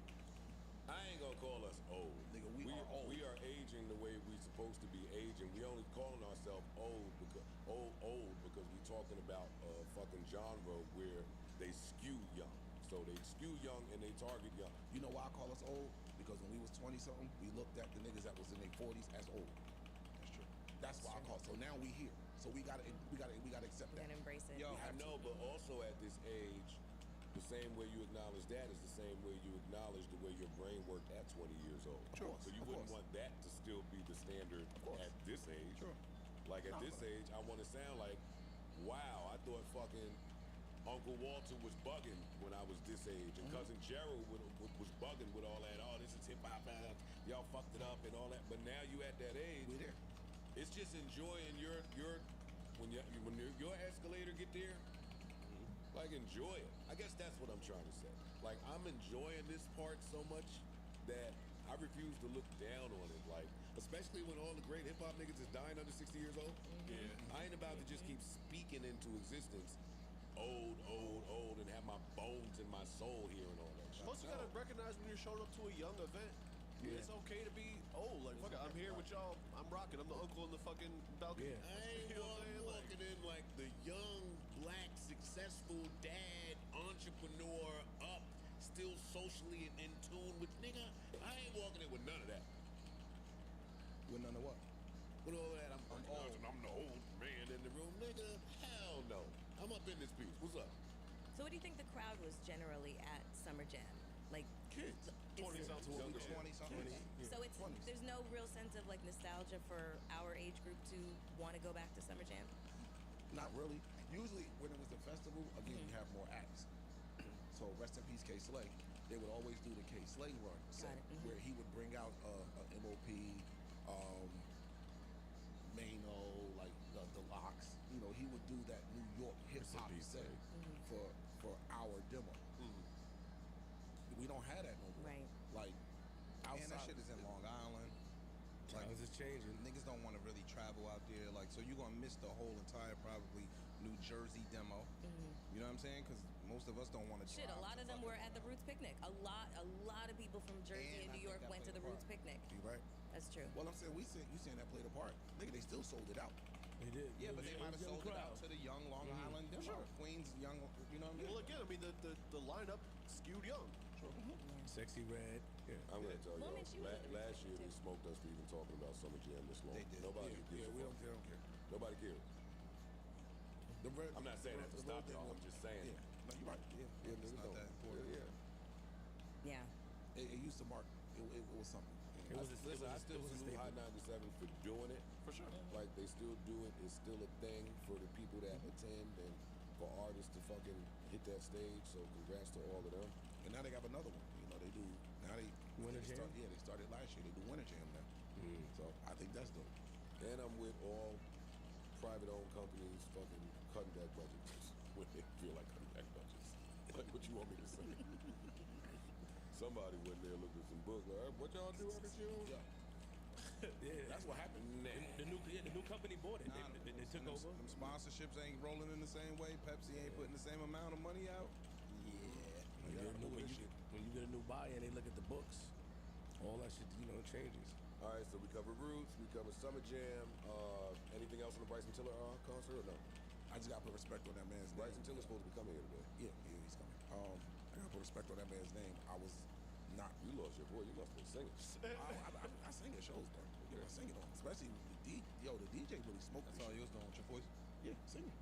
I ain't gonna call us old. Nigga, we are old. We are aging the way we supposed to be aging. We only calling ourselves old because we talking about a fucking genre where they skew young. So they skew young and they target young. You know why I call us old? Because when we was 20-something, we looked at the niggas that was in their 40s as old. That's true. That's why I call it. So now we here. So we gotta accept We that. gotta embrace it. Yo, I know, but also at this age, the same way you acknowledge that is the same way you acknowledge the way your brain worked at 20 years old. Sure. So you wouldn't want that to still be the standard at this age. Sure. Like at this age, I want to sound like, wow, I thought fucking Uncle Walter was bugging when I was this age, and Cousin Gerald was bugging with all that. Oh, this is hip hop, y'all fucked it up and all that. But now you at that age, We there. it's just enjoying when your escalator get there. Like, enjoy it. I guess that's what I'm trying to say. Like, I'm enjoying this part so much that I refuse to look down on it. Like, especially when all the great hip hop niggas is dying under 60 years old. Yeah. I ain't about to just keep speaking into existence old, and have my bones and my soul here and all that shit. Plus, you gotta recognize when you're showing up to a young event. Yeah. It's okay to be old. Like, fuck it, I'm here with y'all. I'm rocking. I'm the uncle in the fucking balcony. Yeah. I ain't You know what I'm saying? Like, walking in like the young, black, successful dad, entrepreneur, up, still socially in tune with nigga. I ain't walking in with none of that. With none of what? With all that, I'm old. I'm the old man in the room, nigga. Hell no. I'm up in this piece. What's up? So what do you think the crowd was generally at Summer Jam? Like Kids. 20-something. Younger 20-something. So it's 20s. there's no real sense of like nostalgia for our age group to want to go back to Summer Jam. Not really. Usually, when it was a festival, again, you have more acts. So rest in peace, K Slay. They would always do the K Slay run set, it, where he would bring out a MOP, Mano, like the Locks. You know, he would do that New York hip hop set for our demo. We don't have that no more. Right. Like And outside. that shit is in Long Island. Like, Times is changing. niggas don't want to really travel out there. Like, so you're gonna miss the whole entire probably New Jersey demo. You know what I'm saying? Because most of us don't want to. Shit, a lot of them were at the Roots picnic. A lot of people from Jersey and And I New think York that went to played the a Roots part. picnic. You right? That's true. Well, I'm saying you saying that played a part. Nigga, they still sold it out. They did. Yeah, but they It might was have young sold it crowd. out to the young Long Island demo. Queens, young. You know what I mean? well, again, I mean, the lineup skewed young. Sexy Red. Yeah. I'm gonna tell Well, I y'all. mean, she was in the Last picture, year they too. smoked us for even talking about Summer Jam this long. They did. Nobody gives a we fuck. don't care. Nobody cares. I'm not saying that to stop y'all. I'm just saying. Yeah, no, you're right. Yeah, Yeah, It's niggas not don't. that important. Yeah. Yeah. It used to mark. It was something. Listen, I still salute Hot 97 for doing it. For sure. Like, they still do it. It's still a thing for the people that attend and for artists to fucking hit that stage. So congrats to all of them. And now they got another one. You know, they do. Now they Winter they Jam? They started last year. They do Winter Jam now. So I think that's dope. And I'm with all private-owned companies fucking cutting back budgets when they feel like cutting back budgets. Like, what you want me to say? Somebody went there, looked at some books, like, what y'all do every June? Yeah, Yeah. that's what happened. The new company bought it. They took over. Them sponsorships ain't rolling in the same way. Pepsi ain't putting the same amount of money out. When you get a new buyer and they look at the books, all that shit, changes. All right, so we covered Roots, we covered Summer Jam. Anything else on the Bryson Tiller concert or no? I just gotta put respect on that man's Bryson name. Tiller's supposed to be coming here today. Yeah, he's coming. I gotta put respect on that man's name. I was not. You lost your boy. You must have been singing. I sing at shows though. You know, I sing it on, especially the DJ really smoked. That's all you was doing with your voice. Yeah, singing.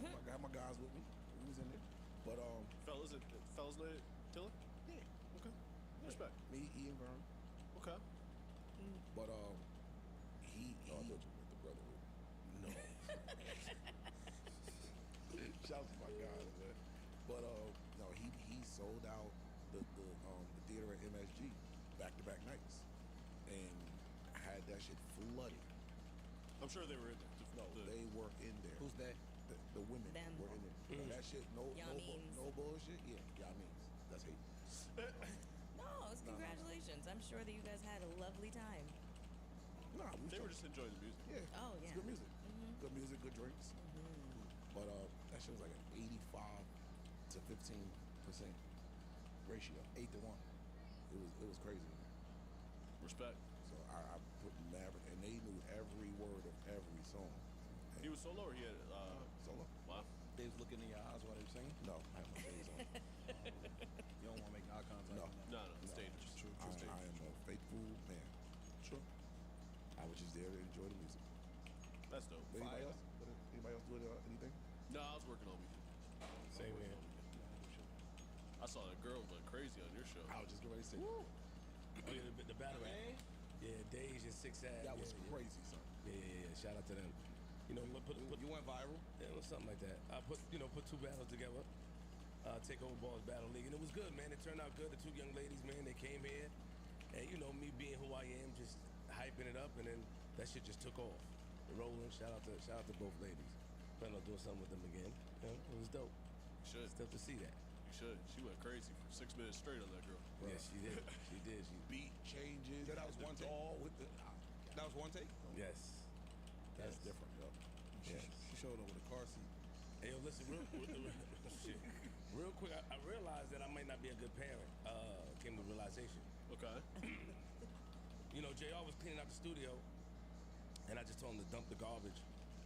I got my guys with me. We was in there, but Fellas named Tiller? yeah, Okay. Respect. me, Ian Vern, Okay. but he Oh, I thought you meant the brother. Shout out to my guys, man. But no, he sold out the theater at MSG back-to-back nights, and had that shit flooded. I'm sure they were in there. No, they were in there. Who's they? The women Them. were in there. That shit, no bullshit. Yeah, y'all means. That's hate. No, it's congratulations. I'm sure that you guys had a lovely time. Nah, They were just enjoying the music. Yeah. Oh, It's yeah. good music. Good music, good drinks. But that shit was like an 85 to 15% ratio, 8-1. It was crazy. Respect. So I put Maverick, and they knew every word of every song. He was solo or he had Solo? Wow. They was looking in your eyes while they were singing? No, I have my shades on. You don't want to make eye contact. No. on that. No, it's dangerous. True, I true. am a faithful man. True. I was just there to enjoy the music. That's dope. Anybody Fire. else? Anybody else doing anything? No, I was working all weekend. Same here. I saw that girl went crazy on your show. I was just getting ready to say Oh yeah, the battle rap. Yeah, Dej and 6 Ad. that was yeah. crazy, son. Yeah. Shout out to them. You know, put You went viral? yeah, it was something like that. I put 2 battles together. Takeover Balls Battle League, and it was good, man. It turned out good. The 2 young ladies, man, they came here, and me being who I am, just hyping it up, and then that shit just took off. Rolling. Shout out to both ladies. Plan on doing something with them again. It was dope. You should. It's dope to see that. You should. She went crazy for 6 minutes straight on that girl. Yes, she did. She did. Beat changes. That was one take? All with the. That was one take? Yes. That's different, yo. Yes. She showed up with a car seat. Hey, yo, listen, shit. Real quick, I realized that I might not be a good parent. Came to realization. Okay. JR was cleaning out the studio, and I just told him to dump the garbage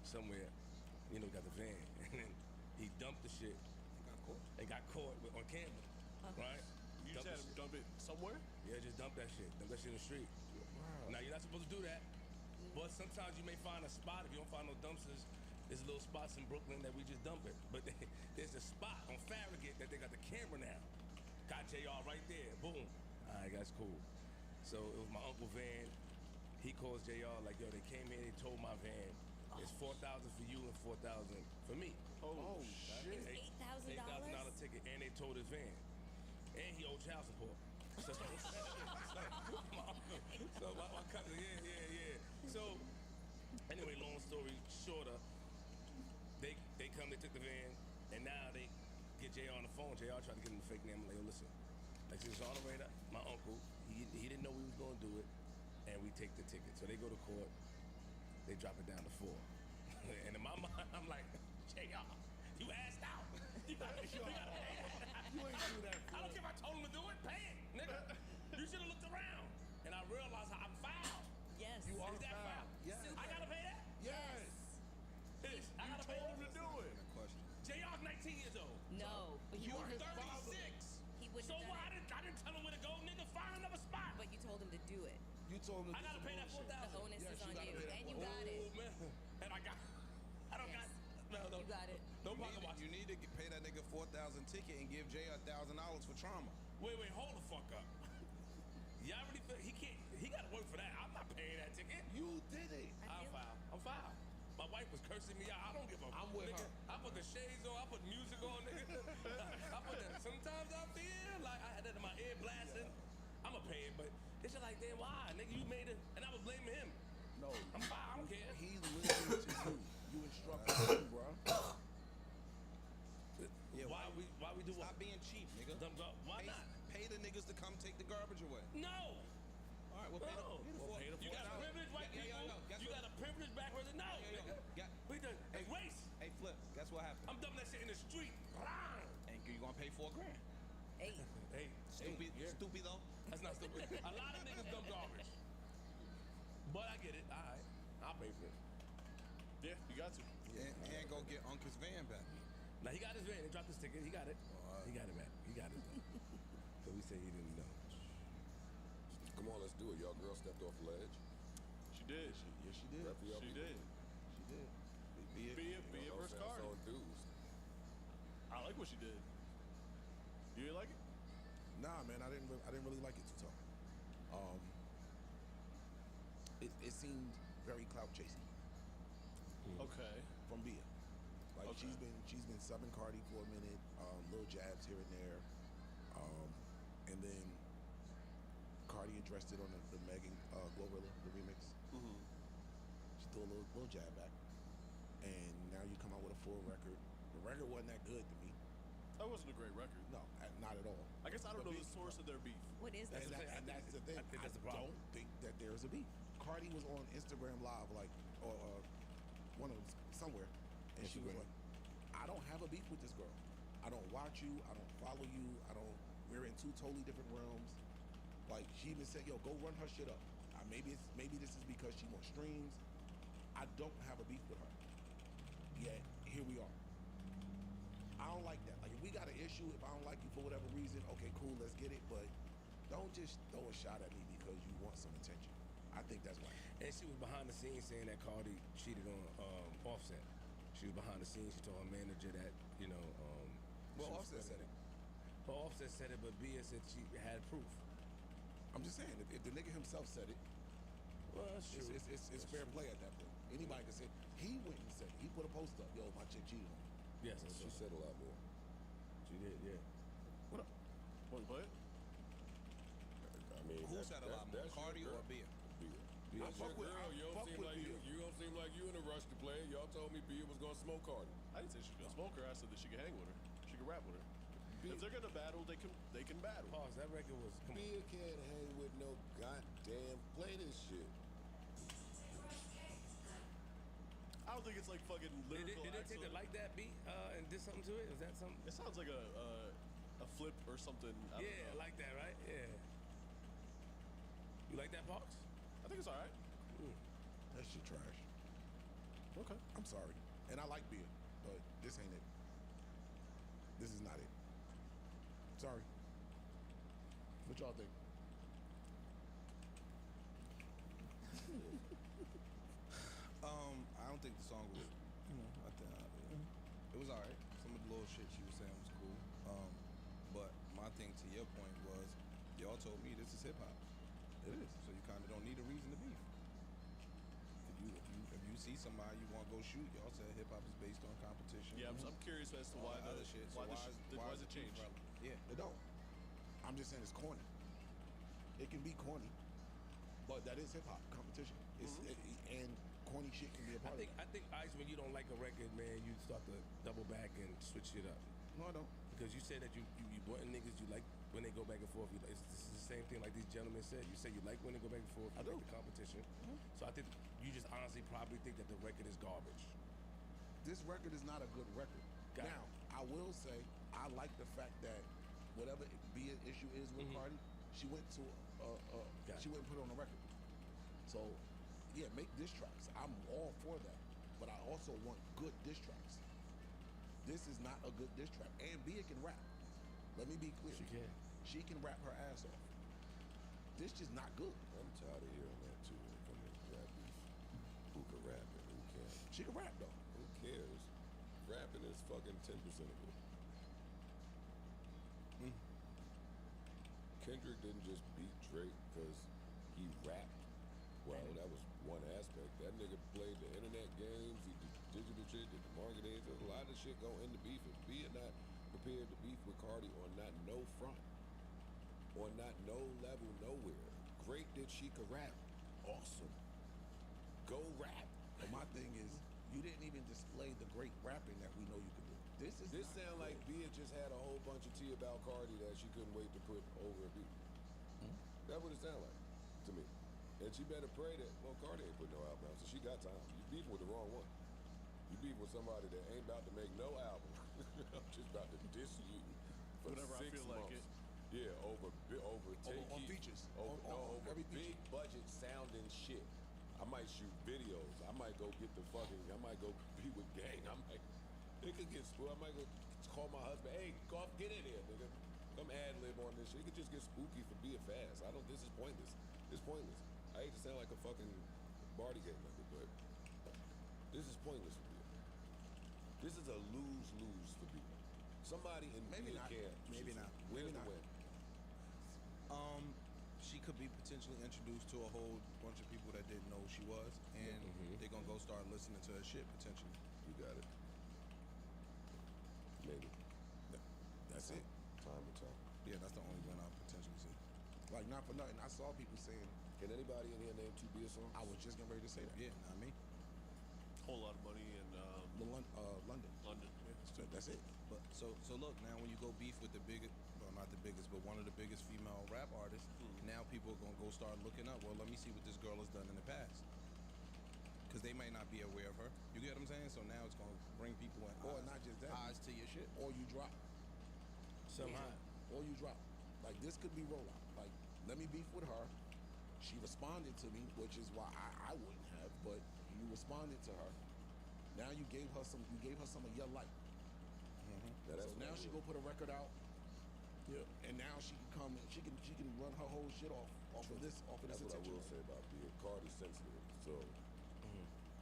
somewhere. He got the van, and then he dumped the shit and got caught on camera, right? You just Dump had the him dump it somewhere? Yeah, just dump that shit. Dump that shit in the street. Wow. Now, you're not supposed to do that, but sometimes you may find a spot. If you don't find no dumpsters, there's little spots in Brooklyn that we just dump it. But there's a spot on Farragut that they got the camera now. Got JR right there. Boom. All right, that's cool. So it was my Uncle Van. He calls JR like, yo, they came here, they told my van, it's $4,000 for you and $4,000 for me. Oh, shit. It was $8,000? $8,000 ticket, and they towed his van. And he owed child support. So, my cousin, yeah. So, anyway, long story shorter, they come, they took the van, and now they get JR on the phone. JR tried to give him a fake name. I'm like, yo, listen, like, since it's on the radar, my uncle, he didn't know we was going to do it, and we take the ticket. So they go to court, they drop it down to 4. And in my mind, I'm like, JR, you asked out. You gotta pay that. You ain't do that. I don't care if I told him to do it. Pay it, nigga. You should have looked around. And I realized I'm foul. Yes. You are Is that foul? Yes. I gotta pay that? Yes. I gotta pay him to do it. Good question. JR's 19 years old. No, but You are his 36. father. he wouldn't So have why done it. I didn't tell him where to go, nigga? Find another spot. But you told him to do it. You told him to I do gotta some pay that bullshit. 4,000. The onus Yes, is you on gotta you, pay that and you $4,000. got it. Oh, man. And I don't got. No. You got it. No pocket watch. You need to pay that nigga $4,000 ticket and give Jay $1,000 for trauma. Wait, hold the fuck up. Y'all really feel he can't? He gotta work for that. I'm not paying that ticket. You did it. I'm foul. My wife was cursing me out. I don't give a. I'm with nigga. her. I put the shades on. I put music on, nigga. I put that. Sometimes I feel like I had that in my ear blasting. I'ma pay it, but it's just like, damn, why, nigga? You made it, and I was blaming him. No. I'm foul. I don't care. He listened to you. You instructed him, bro. Yeah, Why we do Stop what? being cheap, nigga. Why Pay- not? Pay the niggas to come take the garbage away. No. All right, well, pay No. the You got a privileged white people. Guess You what? got a privileged black person. No, nigga. We done. It's race. Hey, Flip, guess what happened? I'm dumping that shit in the street. And you gonna pay $4 grand. Hey, Stupid, yeah. stupid though. That's not stupid. A lot of niggas dump garbage. But I get it. All right. I'll pay for it. Yeah, you got to. And go get Uncle's van back. Now, he got his van. He dropped his ticket. He got it. He got it back. He got it. But we say he didn't know. Come on, let's do it. Y'all girl stepped off the ledge. She did. Yes, she did. Rep for y'all She people. did. She did. Be it You know what versus I'm saying? Cardi. So enthused. I like what she did. You didn't like it? Nah, man, I didn't really like it too tough. It seemed very clout chasing Okay. from Bia. Like Okay. she's been subbing Cardi for a minute, little jabs here and there, and then Cardi addressed it on the Megan Glorilla, the remix. Mm-hmm. She threw a little jab back, and now you come out with a full record. The record wasn't that good to me. That wasn't a great record. No, not at all. I guess I don't know the source of their beef. What is And, that? that's the thing. I think that's the problem. don't think that there's a beef. Cardi was on Instagram Live, like, or one of them, somewhere, and she was Instagram. like, I don't have a beef with this girl. I don't watch you. I don't follow you. We're in two totally different realms. Like, she even said, yo, go run her shit up. Maybe this is because she wants streams. I don't have a beef with her. Yet, here we are. I don't like that. Like, if we got an issue, if I don't like you for whatever reason, okay, cool, let's get it. But don't just throw a shot at me because you want some attention. I think that's right. And she was behind the scenes saying that Cardi cheated on Offset. She was behind the scenes. She told her manager that, Well, Offset said it. But Offset said it, but Bia said she had proof. I'm just saying, if the nigga himself said it, Well, that's true. it's fair play at that point. Anybody can say, he went and said it. He put a post up, yo, my chick cheated on me. Yes, She said a lot more. she did, yeah. What up? Want to play it? I mean, Who said a lot more, that's Cardi your or girl. Bia? Bia. That's fuck your with- girl. I You don't fuck seem with like Bia. you don't seem like you in a rush to play. Y'all told me Bia was gonna smoke Cardi. I didn't say she could smoke her. I said that she could hang with her. She could rap with her. If they're gonna battle, they can battle. Pause, that record was, come on. Bia can't hang with no goddamn play this shit. I don't think it's like fucking Did lyrical. they take it like that beat and did something to it? Was that something? It sounds like a flip or something. I don't Yeah, know. like that, right? Yeah. You like that, Pause? I think it's all right. That shit trash. Okay. I'm sorry. And I like beer, but this ain't it. This is not it. Sorry. What y'all think? I don't think the song was, I think it was alright. Some of the little shit she was saying was cool. But my thing to your point was, y'all told me this is hip hop. It is. So you kind of don't need a reason to beef. If you see somebody you want to go shoot, y'all said hip hop is based on competition. Yeah, I'm curious as to all why that the other shit. why, So why does it change? relevant? Yeah. It don't. I'm just saying it's corny. It can be corny, but that is hip hop competition. And corny shit can be a part of it. I think Ice, when you don't like a record, man, you start to double back and switch it up. No, I don't. Because you said that you want niggas, you like when they go back and forth. This is the same thing like these gentlemen said. You say you like when they go back and forth. You I do. like the competition. So I think you just honestly probably think that the record is garbage. This record is not a good record. Got it. Now, I will say I like the fact that whatever be an issue is with Cardi, she went to Got she it. went and put it on the record. So yeah, make diss tracks. I'm all for that. But I also want good diss tracks. This is not a good diss track. And Bia can rap. Let me be clear. She can. She can rap her ass off. This just not good. I'm tired of hearing that too when it comes to rap beef. Who can rap and who can't? She can rap though. Who cares? Rapping is fucking 10% of it. Kendrick didn't just beat Drake because he rapped. Well, that was one aspect. That nigga played the internet games, he did digital shit, did the marketing. There's a lot of shit go into beef. If Bia not prepared to beef with Cardi on not no front, on not no level nowhere. Great that she could rap. Awesome. Go rap. But my thing is, you didn't even display the great rapping that we know you can do. This This not sound like good. Bia just had a whole bunch of tea about Cardi that she couldn't wait to put over a beat. That's what it sound like to me. And she better pray that, well, Cardi ain't put no album out, so she got time. You beef with the wrong one. You beef with somebody that ain't about to make no album. I'm just about to diss you for Whenever I 6 feel like months. it. Yeah, over take on Keith. features. Over, On over every big feature. budget sounding shit. I might shoot videos. I might go get the fucking. I might go be with gang. I might. It could get spooky. I might go call my husband. Hey, go off, get in here, nigga. Come ad lib on this shit. It could just get spooky for being fast. I don't. This is pointless. It's pointless. I hate to sound like a fucking Barty game member, but this is pointless for me. This is a lose-lose for me. Somebody in Maybe Bia not. camp. Maybe just not. Where's Maybe the not. win? She could be potentially introduced to a whole bunch of people that didn't know who she was, and they're gonna go start listening to her shit potentially. You got it. Yeah, that's the only one I potentially see. Like, not for nothing. I saw people saying, Can anybody in here name 2 beer songs? I was just getting ready to say that. Yeah, not me. Whole lot of money in London. London. Yeah. That's it. But so look, now when you go beef with the biggest, well, not the biggest, but one of the biggest female rap artists, now people are gonna go start looking up. Well, let me see what this girl has done in the past, because they might not be aware of her. You get what I'm saying? So now it's gonna bring people in. Or not just that. Eyes to your shit. Or you drop. Somehow. Or you drop. Like, this could be rollout. Like, let me beef with her. She responded to me, which is why I wouldn't have, but you responded to her. Now you gave her some of your life. Now, So that's now what she I go will. put a record out. Yeah. And now she can come and she can run her whole shit off of this That's what I attention. will say about being Cardi's sensitive. So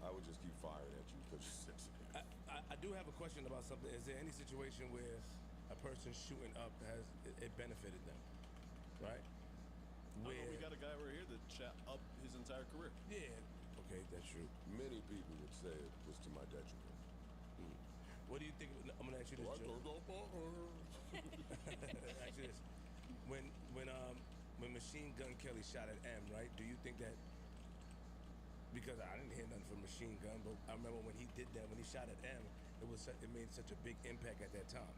I would just keep firing at you because you're sensitive. I do have a question about something. Is there any situation where a person shooting up has it benefited them? Right? I know we got a guy right here that shot up his entire career. Yeah. Okay, that's true. Many people would say it was to my detriment. What do you think? I'm gonna ask you this, Joe. Ask you this. When Machine Gun Kelly shot at M, right? Do you think that? Because I didn't hear nothing from Machine Gun, but I remember when he did that, when he shot at M, it made such a big impact at that time.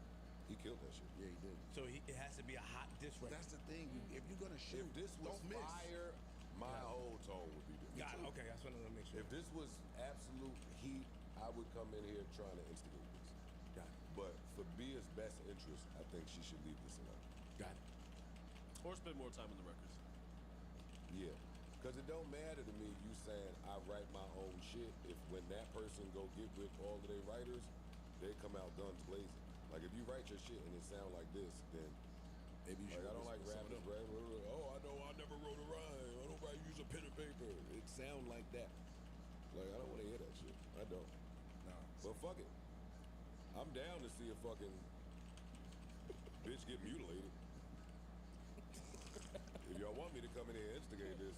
He killed that shit. Yeah, he did. So it has to be a hot diss record. That's the thing. If you're gonna shoot, If this was don't miss. fire, my whole tone would be different. God, okay, that's what I want to make sure. If this was absolute heat, I would come in here trying to instigate this. Got it. But for Bia's best interest, I think she should leave this alone. Got it. Or spend more time in the records. Yeah. Because it don't matter to me you saying I write my own shit if when that person go get with all of their writers, they come out guns blazing. Like if you write your shit and it sound like this, then Maybe you like, should. I don't like rappers, right? Oh, I know I never wrote a rhyme. I don't write use a pen and paper. It sound like that. Like I don't want to hear that shit. I don't. Nah. But fuck it. I'm down to see a fucking bitch get mutilated. If y'all want me to come in here and instigate this,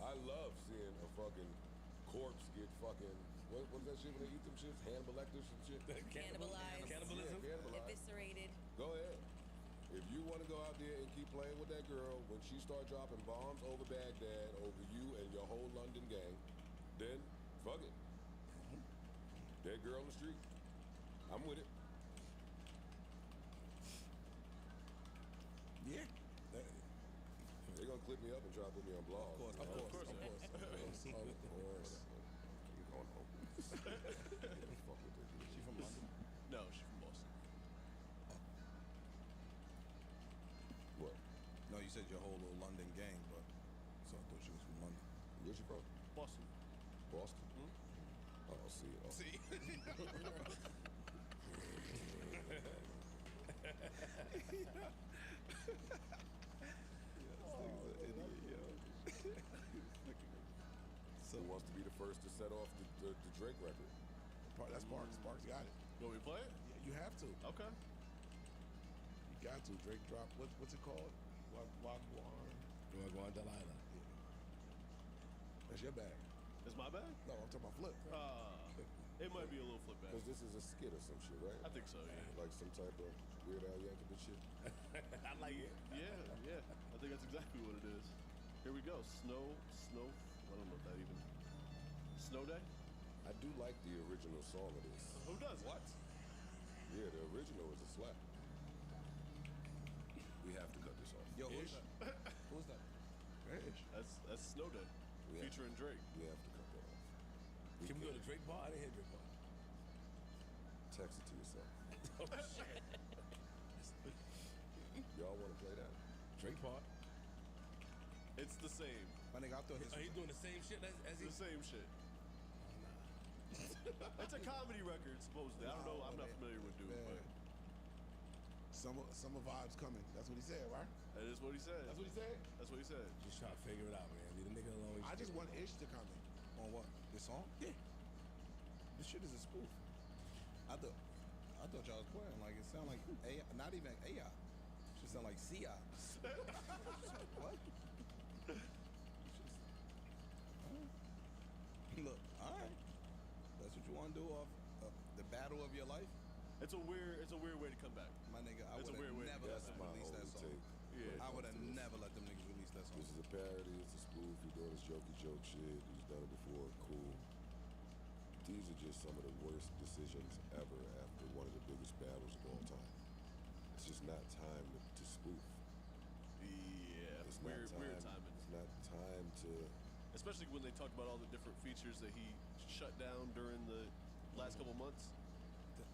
I love seeing a fucking corpse get fucking what's that shit when they eat them shits? Hannibal Lecter some shit? Cannibalized. Cannibalism? Yeah, cannibalized. Eviscerated. Go ahead. If you want to go out there and keep playing with that girl, when she start dropping bombs over Baghdad, over you and your whole London gang, then fuck it. That girl in the street, I'm with it. Yeah. They're gonna clip me up and try to put me on blog. Of course. You going home. Fuck with this. She from London? No, she's from Boston. What? No, you said your whole little London gang, but so I thought she was from London. Where's she from? Boston. Boston. Oh, see it. See? Who wants to be the first to set off the Drake record? That's Sparks. Sparks got it. Will we play it? Yeah, you have to. Okay. You got to. Drake drop. What's it called? Wagwan. Wagwan Delilah. That's your bag. Is my bag? No, I'm talking about Flip. It might be a little flip back. Because this is a skit or some shit, right? I think so, yeah. Like some type of Weird Al Yankovic shit. I like it. Yeah. I think that's exactly what it is. Here we go. Snow. I don't know if that even. Snow Day? I do like the original song of this. Who does? What? Yeah, the original is a slap. We have to cut this off. Yo, who's that? Who's that? That's Snow Day. Yeah. Featuring Drake. We have to cut that off. Can we go to Drake Bar? I didn't hear Drake Bar. Text it to yourself. Oh, shit. Y'all want to play that? Drake Bar? It's the same. My nigga, I thought this Are was you doing the same shit as It's he? the same shit. It's a comedy record, supposedly. I don't know. I'm not familiar with Duke, but Summer vibes coming. That's what he said, right? that is what he said. That's what he said. That's what he said. Just trying to figure it out, man. Leave the nigga alone. I just want Ish to come in. on what? This song? Yeah. This shit is a spoof. I thought y'all was playing like it sound like AI, not even AI. It should sound like CI. What? Look, all right. That's what you want to do off the battle of your life? It's a weird way to come back. My nigga, I It's a would weird way have to never go let That's them my release that only song. take. Yeah. I would have never let them niggas release that song. This is a parody. It's a spoof. He's doing his jokey joke shit. He's done it before. Cool. These are just some of the worst decisions ever after one of the biggest battles of all time. It's just not time to spoof. Yeah, It's weird not time. timing. It's not time to. Especially when they talk about all the different features that he shut down during the last couple months.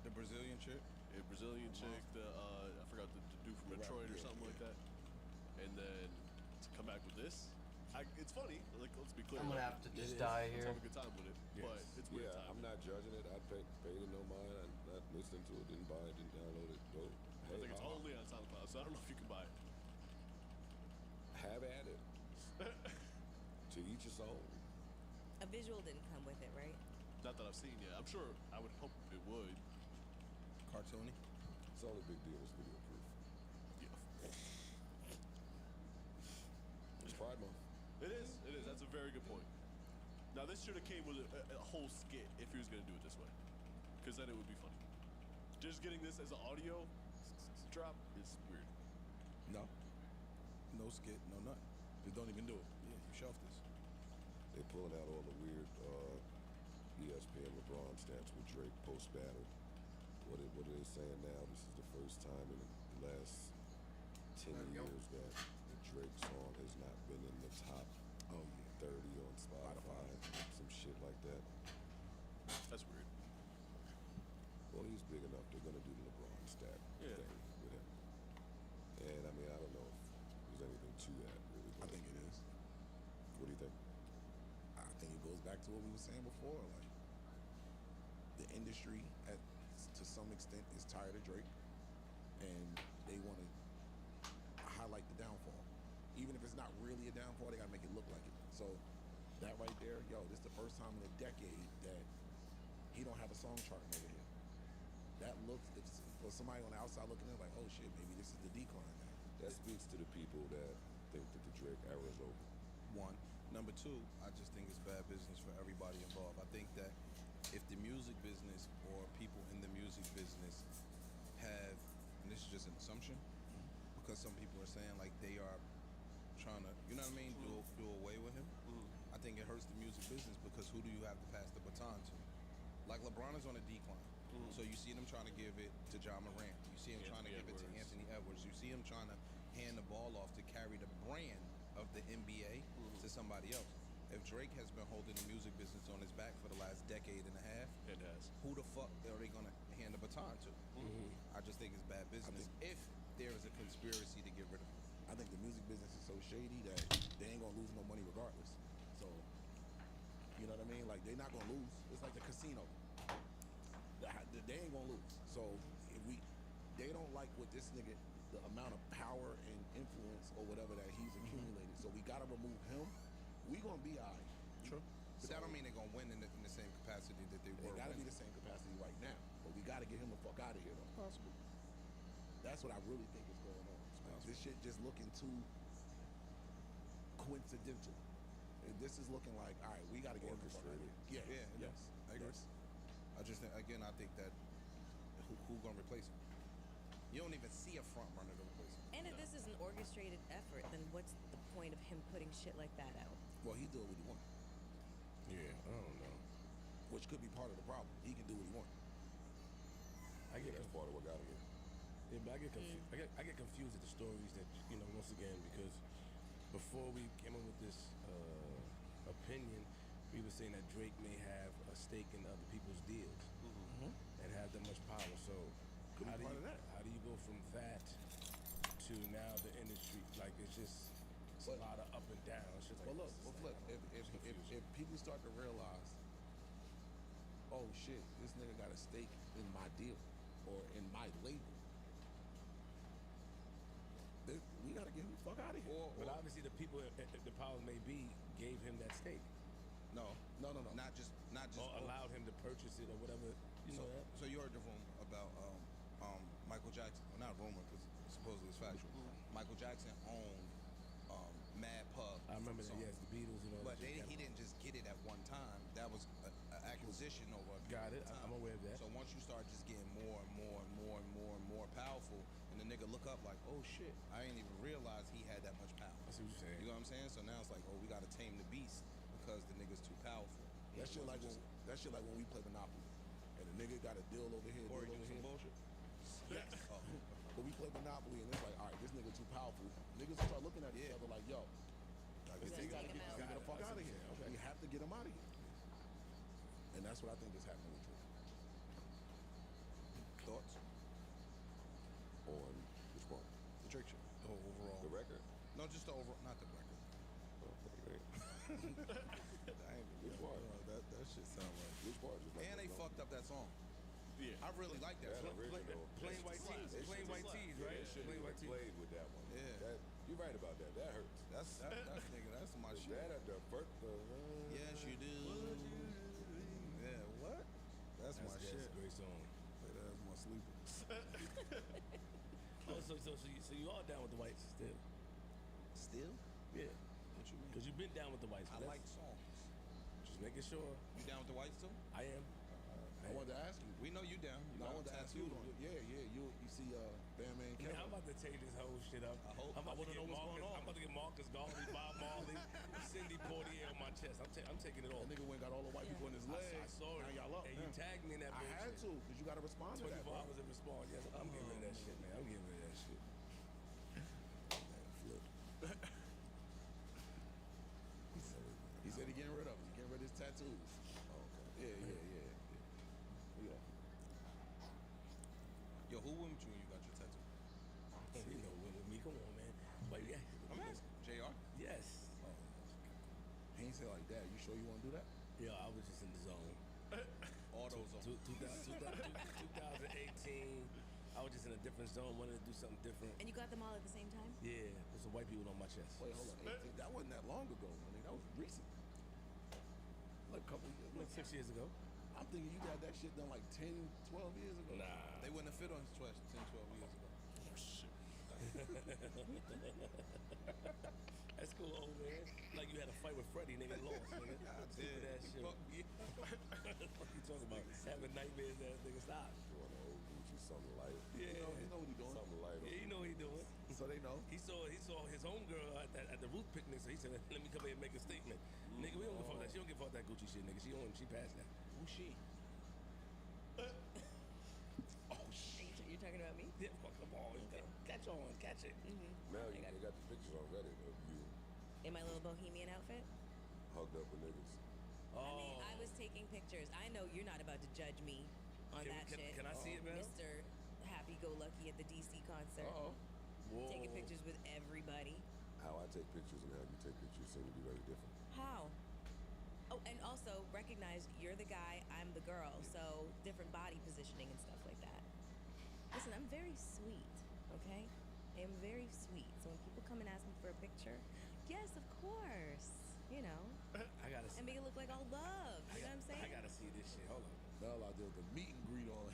The Brazilian chick. A Brazilian chick, I forgot the dude from The Detroit rap- or yeah, something like yeah. that. And then to come back with this, it's funny. Like, let's be clear. I'm gonna like, have to just it is- die Let's here. have a good time with it, but it's weird Yeah, timing. I'm not judging it. I paid it no mind. I'm not listening to it. Didn't buy it. Didn't download it. Dope. I think it's only on SoundCloud, so I don't know if you can buy it. Have at it. To each his own. A visual didn't come with it, right? Not that I've seen yet. I'm sure. I would hope it would. Cartoony. It's the only big deal is video proof. Yeah. It's Pride Month. It is. It is. That's a very good point. Now, this should have came with a whole skit if he was going to do it this way. Because then it would be funny. Just getting this as an audio drop is weird. No. No skit, no nothing. Just don't even do it. Yeah, you shelf this. They're pulling out all the weird ESPN LeBron stats with Drake post battle. What are they saying now? This is the first time in the last 10 years that the Drake song has not been in the top 30 on Spotify. Some shit like that. That's weird. Well, he's big enough. They're gonna do the LeBron stat Yeah. thing with him. And I mean, I don't know if there's anything to that really. I think it is. What do you think? I think it goes back to what we were saying before. Like, the industry, to some extent, is tired of Drake, and they want to highlight the downfall. Even if it's not really a downfall, they gotta make it look like it. So that right there, yo, this is the first time in a decade that he don't have a song charting over here. That looks, for somebody on the outside looking in, like, oh shit, maybe this is the decline now. That speaks to the people that think that the Drake era is over. One. Number two, I just think it's bad business for everybody involved. I think that if the music business or people in the music business have, and this is just an assumption, because some people are saying like they are trying to, you know what I mean, do away with him. I think it hurts the music business because who do you have to pass the baton to? Like LeBron is on a decline. So you see them trying to give it to John Morant. You see him trying to give it to Anthony Edwards. You see him trying to hand the ball off to carry the brand of the NBA to somebody else. If Drake has been holding the music business on his back for the last decade and a half, It has. who the fuck are they gonna hand the baton to? I just think it's bad business. If there is a conspiracy to get rid of him. I think the music business is so shady that they ain't gonna lose no money regardless. So, you know what I mean? Like, they're not gonna lose. It's like the casino. They ain't gonna lose. So if they don't like what this nigga, the amount of power and influence or whatever that he's accumulated. So we gotta remove him. We gonna be alright. True. But that don't mean they're gonna win in the same capacity that they They were. gotta be winning. the same capacity right now. But we gotta get him the fuck out of here though. Possible. That's what I really think is going on. This shit just looking too coincidental. And this is looking like, all right, we got to get him the fuck out of here. Yeah, Yes. I agree. Yes. I just think, again, I think that who gonna replace him? You don't even see a front runner to replace him. And if this is an orchestrated effort, then what's the point of him putting shit like that out? Well, he do what he want, Yeah, I don't know. which could be part of the problem. He can do what he want. I get That's part of what got him here. Yeah, but I get confused. I get confused at the stories that once again, because before we came up with this opinion, we were saying that Drake may have a stake in other people's deals and have that much power. So Could be part of that. how do you go from that to now the industry? Like, it's just a lot of up and down. It's just like, Well, look, flip. If people start to realize, oh shit, this nigga got a stake in my deal or in my label, we gotta get him the fuck out of here. But obviously, the people, the powers may be, gave him that stake No, No. not just. or allowed him to purchase it or whatever. You know that? So you heard the rumor about Michael Jackson? Well, not rumor because supposedly it's factual. Michael Jackson owned Mad Pub. I remember that. song. Yes, the Beatles and all But that. he didn't just get it at one time. That was an It was position over a Got period it. of time. I'm aware of that. So once you start just getting more and more and more and more and more powerful, and the nigga look up like, oh shit, I ain't even realize he had that much power. I see what you're saying. You know what I'm saying? So now it's like, oh, we gotta tame the beast because the nigga's too powerful. That shit like when we play Monopoly, and the nigga got a deal over here, Or deal over some here. bullshit. Yes. But we play Monopoly, and it's like, all right, this nigga too powerful. Niggas start looking at each Yeah. other like, yo, this gotta nigga gotta take him get out. the fuck I see out of what here. you're saying. We have to get him out of here. And that's what I think is happening with Drew. Thoughts? On which part? The Drake shit. Oh, overall. The record? No, just the overall, not the record. Which part? That shit sound like. Which part? Just like And they the fucked up that song. Yeah. I really like that That song. original. Plain white tees. Plain white tees, Yeah, right? they shouldn't Plain even white tees. played with that one. Yeah. That, you're right about that. That hurts. That's nigga, that's my shit. That at the first. Yes, you do. Yeah, what? That's my That's shit. a great song. That's my sleeper. Oh, so you all down with the whites still? Still? Yeah. What you mean? Because you've been down with the whites. I That's- like songs. Just making sure. You down with the whites too? I am. I wanted to ask you. We know you down. You I got wanted to ask you. tattooed on you. Yeah. You see, Bandman Man, Kevin. I'm about to take this whole shit up. I hope- I'm I about to wanna get know what's Marcus. going on. I'm about to get Marcus Garvey, Bob Marley, Cindy Portier on my chest. I'm taking it all. That nigga went and got all the white people in his legs. I saw it. Now y'all up. And you now. tagged me in that I bullshit. had to, because you got to respond to that, 24 bro. hours in response. Yes, I'm getting rid of that shit, man. I'm getting rid of that shit. Man, flip. He said he getting rid of it. He getting rid of his tattoos. Oh, okay. Yeah. Yo, who went with you when you got your tattoo? You know, with me, come on, man. But yeah, I'm asking. JR? yes. He ain't say like that. You sure you want to do that? Yeah, I was just in the zone. AutoZone. 2018, I was just in a different zone, wanted to do something different. And you got them all at the same time? Yeah, there's some white people on my chest. Wait, hold on. 18. That wasn't that long ago. I mean, that was recent. Like a couple years. Like 6 years ago. I'm thinking you got that shit done like 10, 12 years ago. Nah. They wouldn't have fit on his chest 10, 12 years ago. Oh, shit. That's cool, old man. Like you had a fight with Freddie, nigga, lost, nigga. Stupid ass shit. Fuck you. What you talking about? Having nightmares, ass nigga, stop. You want to old Gucci something light. Yeah. You know what he doing. Something light. Yeah, you know what he doing. So they know. He saw his homegirl at the Ruth picnic, so he said, "Let me come here and make a statement." Nigga, we don't give a fuck that. She don't give a fuck that Gucci shit, nigga. She passed that. Who's she? Oh, shit. You're talking about me? Yeah, fuck them all. Catch on, catch it. Now they got the pictures on Reddit of you In my little bohemian outfit? hugged up with niggas. Oh. I mean, I was taking pictures. I know you're not about to judge me on that shit. Can I see it, man? Mr. Happy-Go-Lucky at the DC concert. Uh-oh. Whoa. Taking pictures with everybody. How I take pictures and how you take pictures seem to be very different. How? Oh, and also recognize you're the guy, I'm the girl, so different body positioning and stuff like that. Listen, I'm very sweet, okay? I am very sweet. So when people come and ask me for a picture, yes, of course. You know, I gotta see. and make it look like all love. You know what I'm saying? I gotta see this shit. Hold on. Mel out there with the meet and greet on.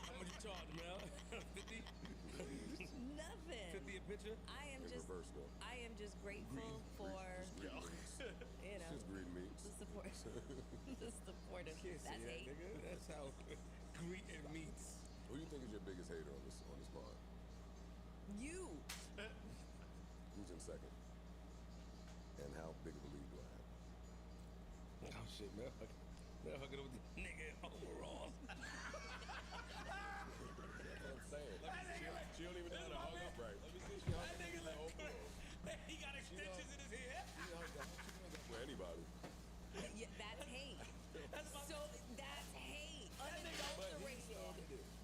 How much you charge, Mel? 50? Nothing. 50 a picture? I am In just reverse though. I am just grateful for you know Just green meats. the support the supportive. Can't say That's that, hate. nigga. That's how greet and meets. Who do you think is your biggest hater on this pod? You. Who's in second? And how big of a lead do I have? Oh shit, Mel. Mel hooking up with the nigga in overalls. That's what I'm saying. She don't even know how to hug up right. Let me see if she That nigga look crazy. He got extensions in his hair. for anybody. Yeah, that's hate. That's my So that's hate. Unadulterated.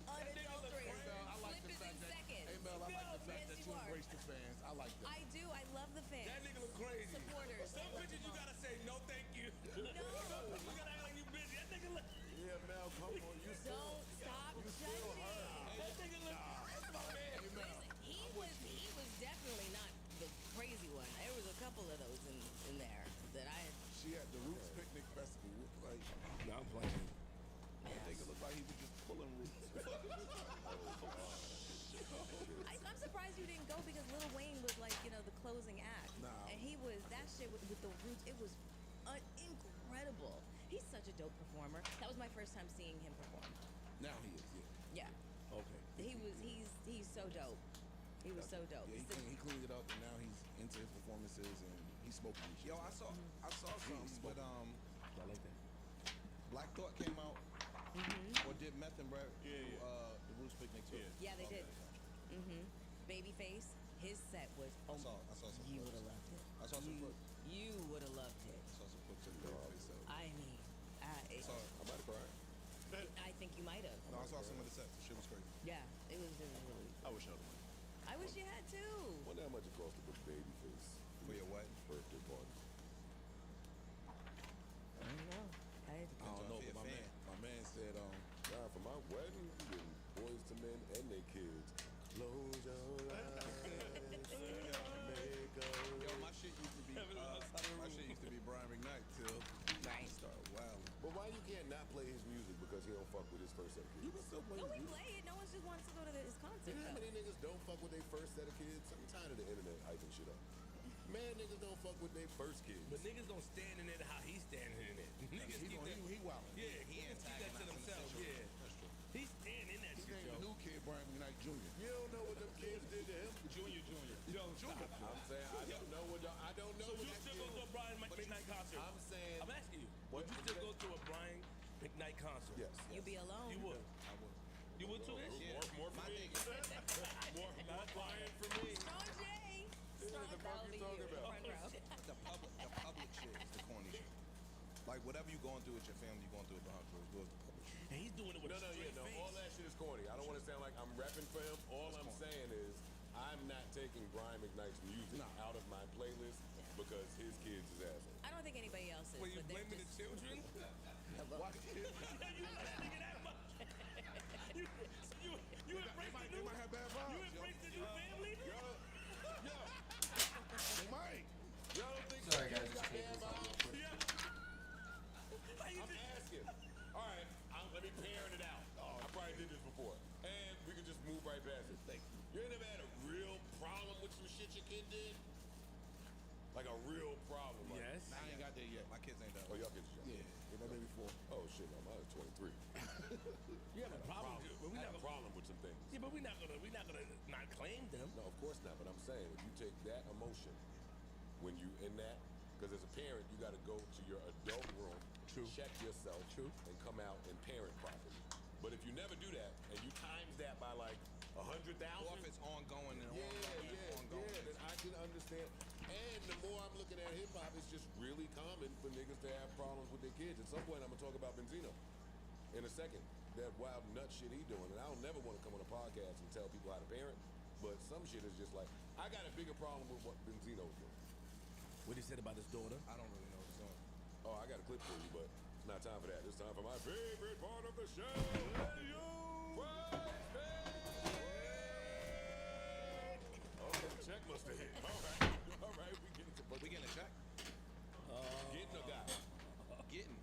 Unadulterated. I like Flip the is fact in that. second. Hey, Mel, I like the fact Yes, that you you are. embrace the fans. I like that. I do. I love the fans. That nigga look crazy. Supporters. Some bitches you gotta say no thank you. No. You gotta act like you busy. That nigga look. Yeah, Mel, come on. You Don't stop judging. That nigga look. That's my man. Listen, he was definitely not the crazy one. There was a couple of those in there that I had. She at the Roots Picnic Festival. Like, No, I'm playing. nigga looked like he was just pulling roots. I'm surprised you didn't go because Lil Wayne was like, you know, the closing act. Nah. And he was, that shit with the roots, it was incredible. He's such a dope performer. That was my first time seeing him perform. Now he is, yeah. Yeah. Okay. He's so dope. He was so dope. Yeah, he cleaned it up, and now he's into his performances, and he's smoking these shit. Yo, I saw something, but I like that. Black Thought came out or did Meth and Brad Yeah, yeah. the Roots Picnic too. Yeah, they did. Babyface, his set was. Oh, I saw some you clips. would have loved it. I saw some clips. You would have loved it. I saw some clips of the Babyface set. I mean, I might have cried. I think you might have. No, I saw some of the sets. The shit was crazy. Yeah, it was really. I wish I would have. I wish you had too. Wonder how much it cost to put Babyface For your what? birthday party. I don't know. I don't know, but my man said, God, for my wedding, you getting Boys to Men and their kids. Close your eyes, make a Yo, my shit used to be Brian McKnight till Right. he started wilding. But why you can't not play his music because he don't fuck with his first set of kids? you can still play No, his we music. play it. No one just wants to go to his concert. You know how though. many niggas don't fuck with their first set of kids? I'm tired of the internet hyping shit up. Man, niggas don't fuck with their first kids. But niggas don't stand in it how he's standing in it. Niggas keep that. He wildin'. Yeah, he keep that to themselves. Yeah. That's true. He's standing in that He shit, named yo. the new kid Brian McKnight Jr. You don't know what them kids did to him. Junior. Yo, stop. I'm saying I don't know what y'all. I don't know So what you that still go kid- to a Brian McKnight concert? I'm saying. I'm asking you. What? Would you still go to a Brian McKnight concert? Yes. You be alone. You would. I would. You would too? Yeah. More for My me. thing is, More Brian for me. Strong J. Strong the fuck you talking about? Front row. the public shit is the corny shit. Like whatever you going through with your family, you going through it behind closed doors. The public shit. And he's doing it with No, a straight face. all that shit is corny. I don't want to sound like I'm repping for him. All I'm saying is I'm not taking Brian McKnight's music out of my playlist because his kids is asshole. I don't think anybody else is. Were you but they're blaming the just- children? Why? You nigga that much. You embrace the They new. might have bad vibes. You embrace the new family. They might. Y'all don't think Sorry, guys, kids just got take bad this off real vibes? quick. How you I'm just? asking. All right, let me parent it out. I probably did this before. And we can just move right past it. Thank you. You ain't never had a real problem with some shit your kid did? Like a real problem. Like, Yes. I ain't got there yet. My kids ain't done. Oh, y'all kids is young. Yeah, my baby 4. Oh, shit, no, mine is 23. You have a problem. But we I not have a problem with some things. Yeah, but we're not gonna not claim them. No, of course not. But I'm saying if you take that emotion when you in that, because as a parent you got to go to your adult room, check yourself, and come out and parent properly. But if you never do that and you times that by like 100,000, Or if it's ongoing and ongoing. then I can understand. And the more I'm looking at hip hop, it's just really common for niggas to have problems with their kids. At some point, I'm gonna talk about Benzino in a second. That wild nut shit he doing, and I don't never want to come on a podcast and tell people how to parent. But some shit is just like I got a bigger problem with what Benzino's doing. What he said about his daughter? I don't really know what's going on. Oh, I got a clip for you, but it's not time for that. It's time for my favorite part of the show. Hey, yo! Okay, the check must have hit. All right, we getting a check. Getting or got? Getting.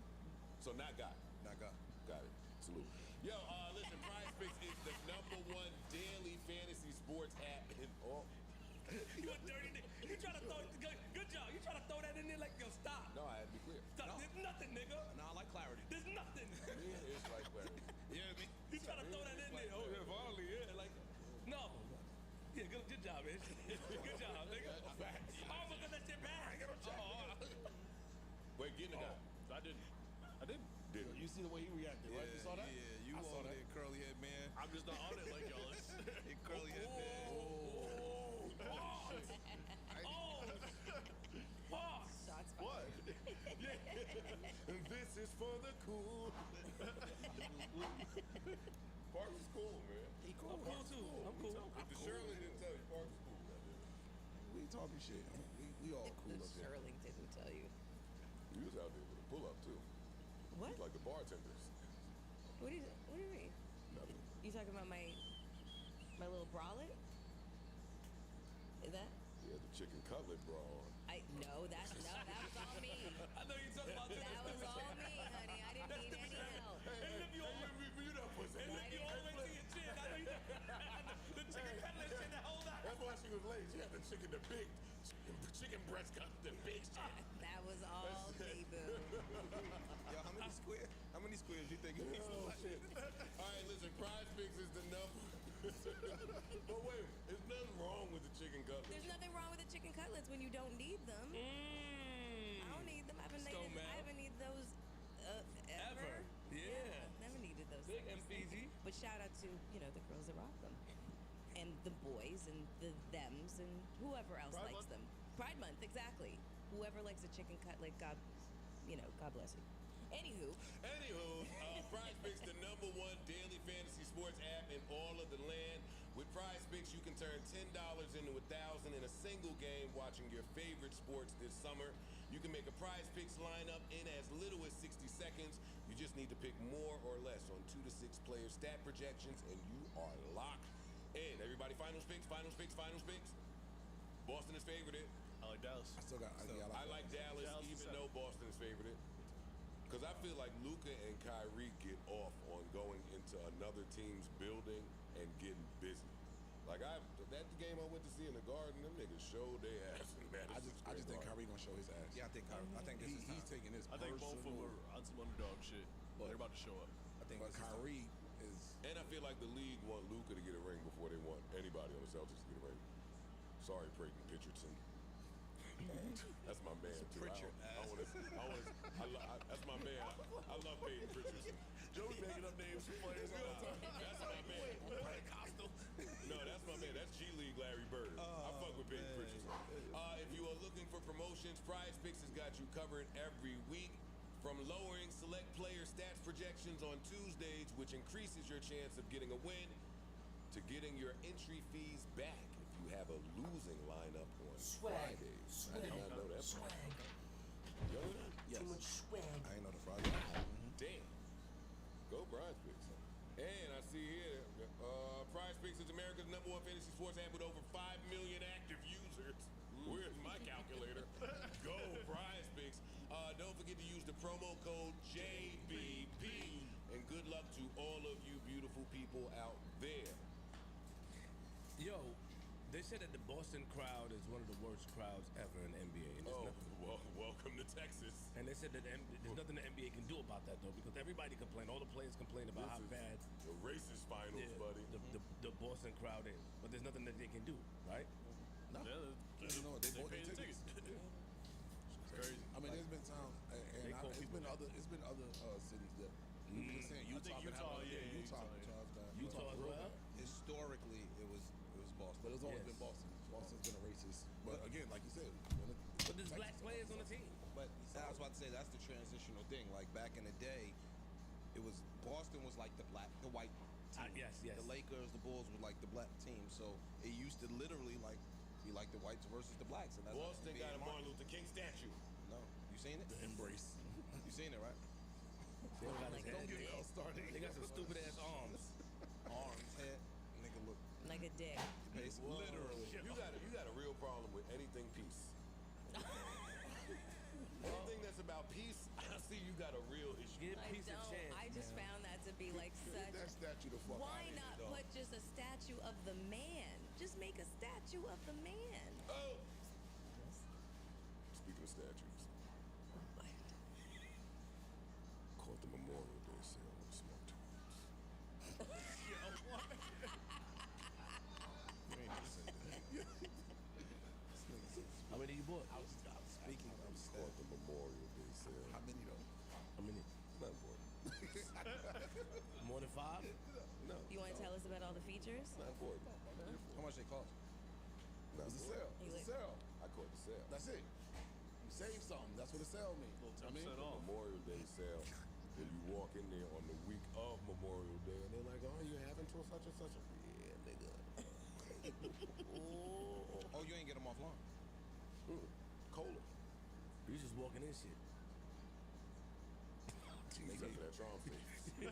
So not got. Not got. Got it. Salute. Yo, listen, Prize Picks is the #1 daily fantasy sports app in all. You a dirty nigga. You try to throw good job. You try to throw that in there like yo stop. No, I had to be clear. Stop. There's nothing, nigga. No, I like clarity. There's nothing. Me and it's like clarity. You know what I mean? You try to throw that in there. Oh yeah, finally, yeah. Like, no. Yeah, good job, man. Good job, nigga. Oh, because that shit bad. Wait, getting a guy. I didn't. Didn't. You see the way he reacted, right? You saw that? Yeah, you I saw over that. there, curly head man. I'm just not on it like y'all is. Hey, curly head man. Shots fired. What? And this is for the cool. Parks is cool, man. He cool. I'm cool too. I'm cool. If the Shirley didn't tell you, Parks is cool, man. We talking shit. We all cool The up here. Sterling didn't tell you. He was out there with a pull-up, too. What? Like the bartenders. What do you mean? Nothing. You talking about my little bralette? Is that? Yeah, the chicken cutlet bra on. No, that was all me. I know you talking about That was all me, honey. I didn't need any help. And lift you all the way to your chin. I know you. The chicken cutlet shit that hold out. That's why she was late. She had the chicken the big. chicken breast got the big shit. That was all Debu. Yo, how many squares you think it is? Oh, shit. All right, listen, Prize Picks is the number. But wait, there's nothing wrong with the chicken cutlets. There's nothing wrong with the chicken cutlets when you don't need them. I don't need them. I haven't needed those ever. Yeah. Never needed those. Big things. MPG. But shout out to, the girls that rock them. And the boys and the thems and whoever else Pride likes Month? them. Pride Month, exactly. Whoever likes a chicken cutlet, God bless you. Anywho, Prize Picks, the #1 daily fantasy sports app in all of the land. With Prize Picks, you can turn $10 into $1,000 in a single game watching your favorite sports this summer. You can make a Prize Picks lineup in as little as 60 seconds. You just need to pick more or less on 2 to 6 player stat projections, and you are locked in. Everybody, finals picks. Boston is favored. I like Dallas. I like Dallas, Dallas is even seven. though Boston is favored. Because I feel like Luka and Kyrie get off on going into another team's building and getting busy. Like that game I went to see in the Garden, them niggas showed their ass in Madison I just think Square Kyrie gonna show his ass. Yeah, I think this is He's taking this I think both of them personal. are on some underdog shit. They're about to show up. I think But this is Kyrie is. And I feel like the league want Luka to get a ring before they want anybody on the Celtics to get a ring. Sorry, Peyton Richardson. That's my man too. Pritchard, That's my man. I love Peyton Richardson. Joey making up names for players all the time. That's my man. No, that's my man. That's G League Larry Bird. I fuck with Peyton Richardson. If you are looking for promotions, Prize Picks has got you covered every week. From lowering select player stats projections on Tuesdays, which increases your chance of getting a win, to getting your entry fees back if you have a losing lineup on Fridays. I did not know that. Swag. You know that? Too much swag. I ain't know the Friday. Damn. Go Prize Picks. And I see here, Prize Picks is America's #1 fantasy sports app with over 5 million active users. Where's my calculator? Go Prize Picks. Don't forget to use the promo code JBP. And good luck to all of you beautiful people out there. Yo, they said that the Boston crowd is one of the worst crowds ever in the NBA. And there's nothing, Welcome to Texas. and they said that there's nothing the NBA can do about that, though, because everybody complained. All the players complain about how This is bad the racist finals, buddy. the Boston crowd is. But there's nothing that they can do, right? No. Yeah, They bought pay the the tickets. tickets. It's crazy. I mean, there's been times, it's been other cities that we were saying Utah. think been having- Utah, Utah's been Utah as well. Historically, it was Boston. But it's always Yes. been Boston. Boston's been a racist. But again, like you said, But there's black players on the team. But I was about to say that's the transitional thing. Like back in the day, it was Boston was like the white team. Yes. The Lakers, the Bulls were like the black team. So it used to literally be like the whites versus the blacks. And that's how Boston NBA got a market. Martin Luther King statue. No, you seen it? the embrace. You seen it, right? They don't got his Like head. Don't get me all started. They got some stupid ass arms. Arms, head, nigga look. like a dick. Literally. You got a real problem with anything peace. Anything that's about peace, I see you got a real issue. Give I peace a don't. chance. I just man. found that to be like Get that such. statue the fuck Why out of not here, put just a statue of the man? Just make a statue of the man. Oh! Speaking of statues, caught the Memorial Day sale on Smart Times. How many you bought? I was speaking. I was Caught the Memorial Day sale. How many though? How many? Not important. More than 5? No. You want to tell us about all the features? Not important. How much they cost? Not It's a important. sale. It's a sale. I caught the sale. That's it. You save something. That's what a sale means. Little I mean, 10% off. Memorial Day sale. When you walk in there on the week of Memorial Day, and they're like, "Oh, you have until such and such." Yeah, nigga. Oh, you ain't get them offline. Cola. You just walking in shit. Except for that Trump face. You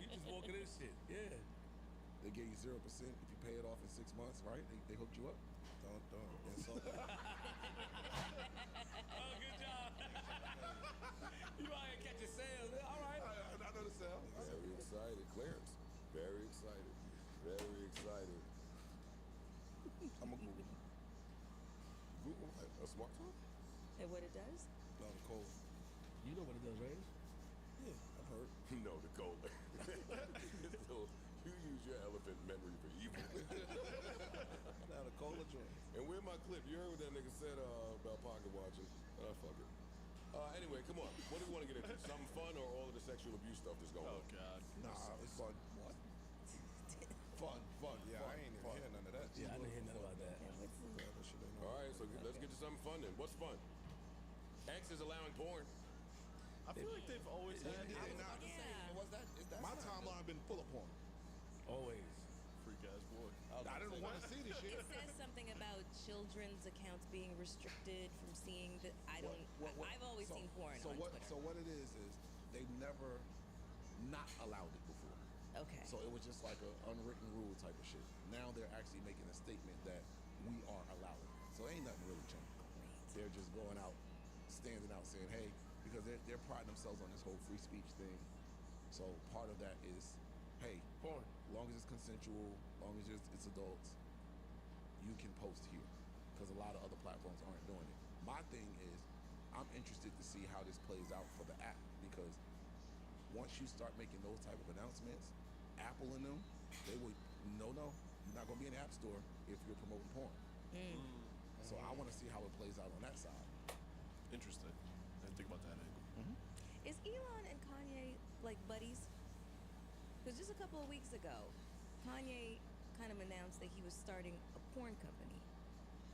just walking in shit. Yeah. they gave you 0% if you pay it off in 6 months, right? They hooked you up. Don't insult me. Oh, good job. You out here catching sales. All right. I know the sale. Very excited, Clarence. Very excited. Very excited. I'm a Google. A smartphone? And what it does? No, the cold. You know what it does, right? Yeah, I've heard. No, the cold. So, you use your elephant memory for evil. Now the cola joint. And where my clip? You heard what that nigga said about pocket watching? Fuck it. Anyway, come on. What do we want to get into? Something fun or all of the sexual abuse stuff that's going Oh on? God. Nah, it's fun. What? Fun. Yeah, I ain't even hear none of that. Yeah, I didn't hear nothing about that. Yeah, what's the- Yeah, that shit ain't All right, so let's get to something fun then. What's fun? X is allowing porn. I feel like they've always had Yeah. Was that? Is that My timeline been full of porn. Always. freak ass boy. I didn't want to see this shit. It says something about children's accounts being restricted from seeing the. I don't. I've always seen porn on Twitter. So what it is they've never not allowed it before. Okay. So it was just like an unwritten rule type of shit. Now they're actually making a statement that we are allowing it. So ain't nothing really changed. They're just going out, standing out, saying, hey, because they're priding themselves on this whole free speech thing. So part of that is, hey, Porn. long as it's consensual, long as it's adults, you can post here. Because a lot of other platforms aren't doing it. My thing is, I'm interested to see how this plays out for the app, because once you start making those type of announcements, Apple and them, they would, no, you're not going to be in the App Store if you're promoting porn. So I want to see how it plays out on that side. Interesting. I didn't think about that angle. Is Elon and Kanye like buddies? Because just a couple of weeks ago, Kanye kind of announced that he was starting a porn company.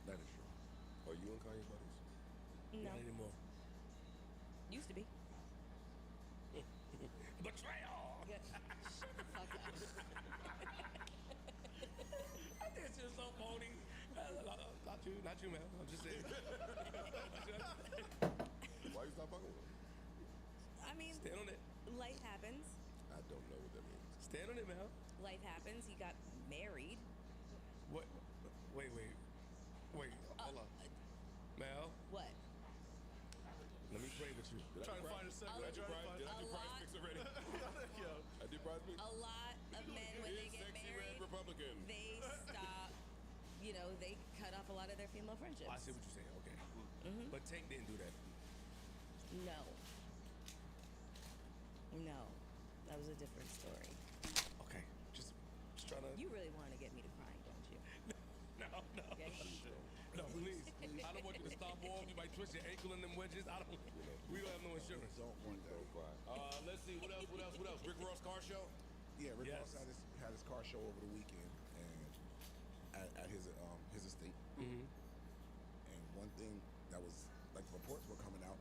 That is true. Are you and Kanye buddies? No, Not anymore. used to be. Betrayal! Yeah. Shut the fuck up. I think it's just so phony. Not you, man. I'm just saying. Why you stop fucking with him? I mean, Stand on it. life happens. I don't know what that means. Stand on it, Mel. Life happens. He got married. What? Wait. Hold on. Mel, What? let me pray with you. Trying to find a second. Did I do prize lot- picks already? Yo. I did prize picks? A lot of men, when they Big get sexy married, red Republican. they stop. They cut off a lot of their female friendships. I see what you're saying. Okay. But Tank didn't do that. No. That was a different story. Okay. Just trying to. You really want to get me to crying, don't you? No. Yeah, you do. No, please. I don't want you to stop off. You might twist your ankle in them wedges. I don't. We don't have no insurance. Don't want that. Don't cry. Let's see. What else? Rick Ross car show? Yeah, Rick Yes. Ross had his car show over the weekend, and at his estate. Mm-hmm. And one thing that was, like, reports were coming out,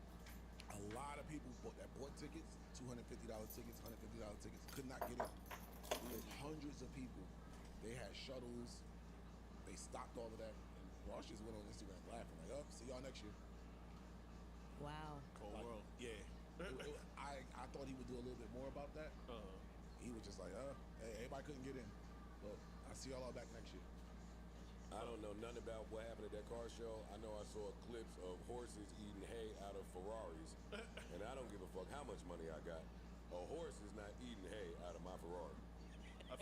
a lot of people that bought tickets, $250 tickets, $150 tickets, could not get in. There was hundreds of people. They had shuttles. They stopped all of that. And Ross just went on Instagram laughing, like, oh, see y'all next year. Wow. Cold Like, world. Yeah. I thought he would do a little bit more about that. He was just like, hey, everybody couldn't get in. But I'll see y'all back next year. I don't know nothing about what happened at that car show. I know I saw clips of horses eating hay out of Ferraris, and I don't give a fuck how much money I got. A horse is not eating hay out of my Ferrari.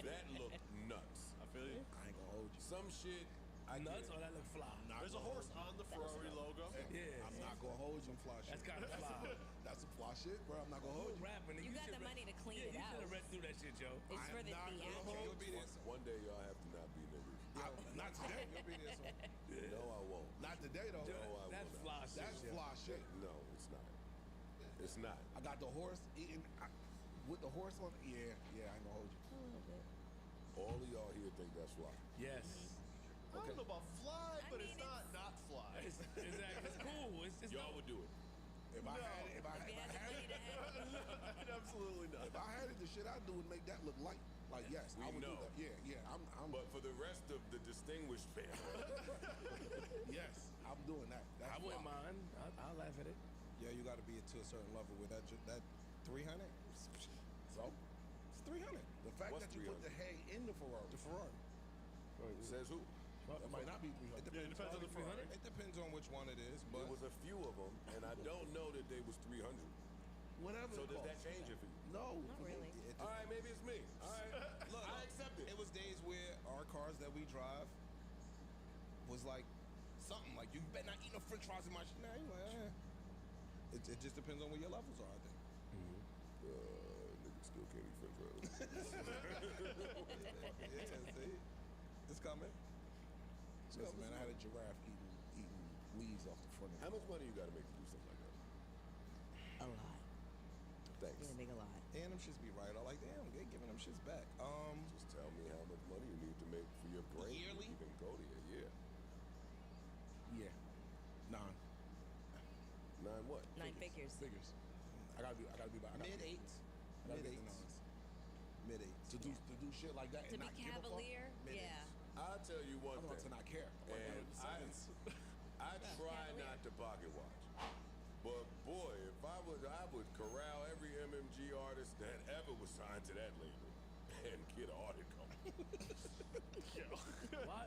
That looked nuts. I feel you. I ain't gonna hold you. Some shit. Nuts or that look fly? There's a horse on the Ferrari logo. Yeah. I'm not gonna hold you on fly shit. That's kind of fly. That's some fly shit, bro. I'm not gonna hold you. Rapping. You got the money to clean it You out. should have read through that shit, Joe. It's I for am the not gonna theatrics. hold you. One day y'all have to not be niggas. Not today. You'll be there soon. No, I won't. Not today though. No, I That's will fly not. shit. That's yeah. fly shit. No, it's not. It's not. I got the horse eating with the horse on. Yeah, I ain't gonna hold you. A little bit. All of y'all here think that's fly. Yes. I don't know about fly, I but mean, it's not fly. It's exactly. It's cool. It's Y'all would do it. If I had it, If you had the money to have Absolutely not. if I had it, the shit I'd do would make that look light. Like, yes, I We would know. do that. Yeah. I'm But for the rest of the distinguished family, yes, I'm doing that. That's I wouldn't fly. mind. I'll laugh at it. Yeah, you got to be to a certain level with that 300. So, it's 300. The fact What's that you put 300? the hay in the Ferrari. The Ferrari. says who? That might not be 300. Yeah, it depends on the Ferrari. It depends on which one it is, but There was a few of them, and I don't know that they was 300. Whatever. So it does that costs. change it for you? No. Not really. All right, maybe it's me. All right, look, I accept it. It was days where our cars that we drive was like something like you better not eat no French albatross in my shit. Now you like, it just depends on where your levels are, I think. Niggas still can't eat french fries. Yeah, see? It's coming. Listen, man, I had a giraffe eating leaves off the front of How much money you gotta make to do something like that? A lot. Thanks. You're gonna make a lot. And them shits be right. I'm like, damn, they giving them shits back. Just tell me how much money you need to make for your brain Yearly? to even go there. Yeah. Yeah. 9 9 what? 9 figures. figures. I gotta be about Mid eights. I gotta Mid be the eights. nines. Mid eights. To do shit like that To and be not give a fuck. cavalier, Minutes. yeah. I'll tell you one I'm about to thing. not care. And I try Cavalier. not to pocket watch. But boy, if I would corral every MMG artist that ever was signed to that label and get an audit company. Why?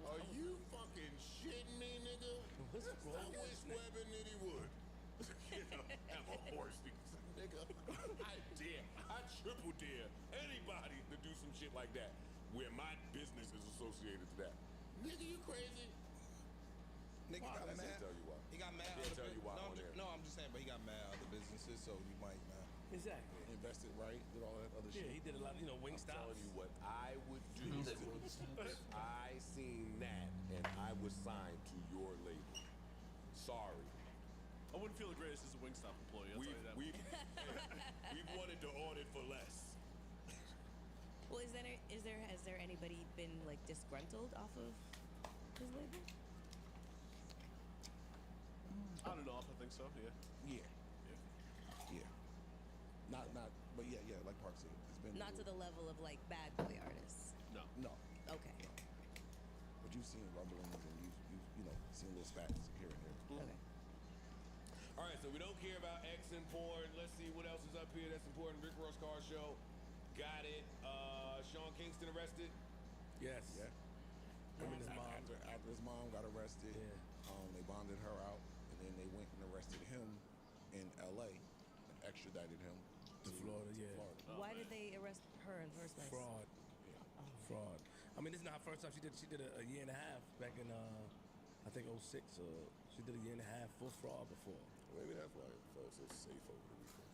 Are you fucking shitting me, nigga? What's wrong I with wish this nigga? Webb and Nitty would. Have a horse, nigga. I triple dare anybody to do some shit like that where my business is associated to that. Nigga, you crazy? Nigga Wow, got that's mad. it, tell you why. He got mad. Can't tell you why no, on air. no, I'm just saying, but he got mad other businesses, so you might Exactly. Invested right, did all that other Yeah, shit. he did a lot of, wing I'm stops. telling you what I would do if I seen that and I was signed to your label. Sorry. I wouldn't feel the greatest as a Wingstop employee. I'll tell you that. We've wanted to audit for less. Well, has there anybody been like disgruntled off of his label? On and off, I think so. Yeah. Yeah. Not, but yeah, like Park said, it's been Not to the level of like bad boy artists. No. No, Okay. but you've seen rumblings and you've seen little spats here and there. Okay. All right, so we don't care about X and porn. Let's see what else is up here that's important. Rick Ross Car Show. Got it. Sean Kingston arrested. Yes. Yeah. Him and his mom. After his mom got arrested, Yeah. they bonded her out, and then they went and arrested him in L.A. and extradited him To Florida, yeah. Florida. Why did they arrest her in the first place? Fraud. Fraud. I mean, this is not her first time. She did a year and a half back in I think 06. She did a year and a half for fraud before. Maybe that's why it felt so safe over the weekend.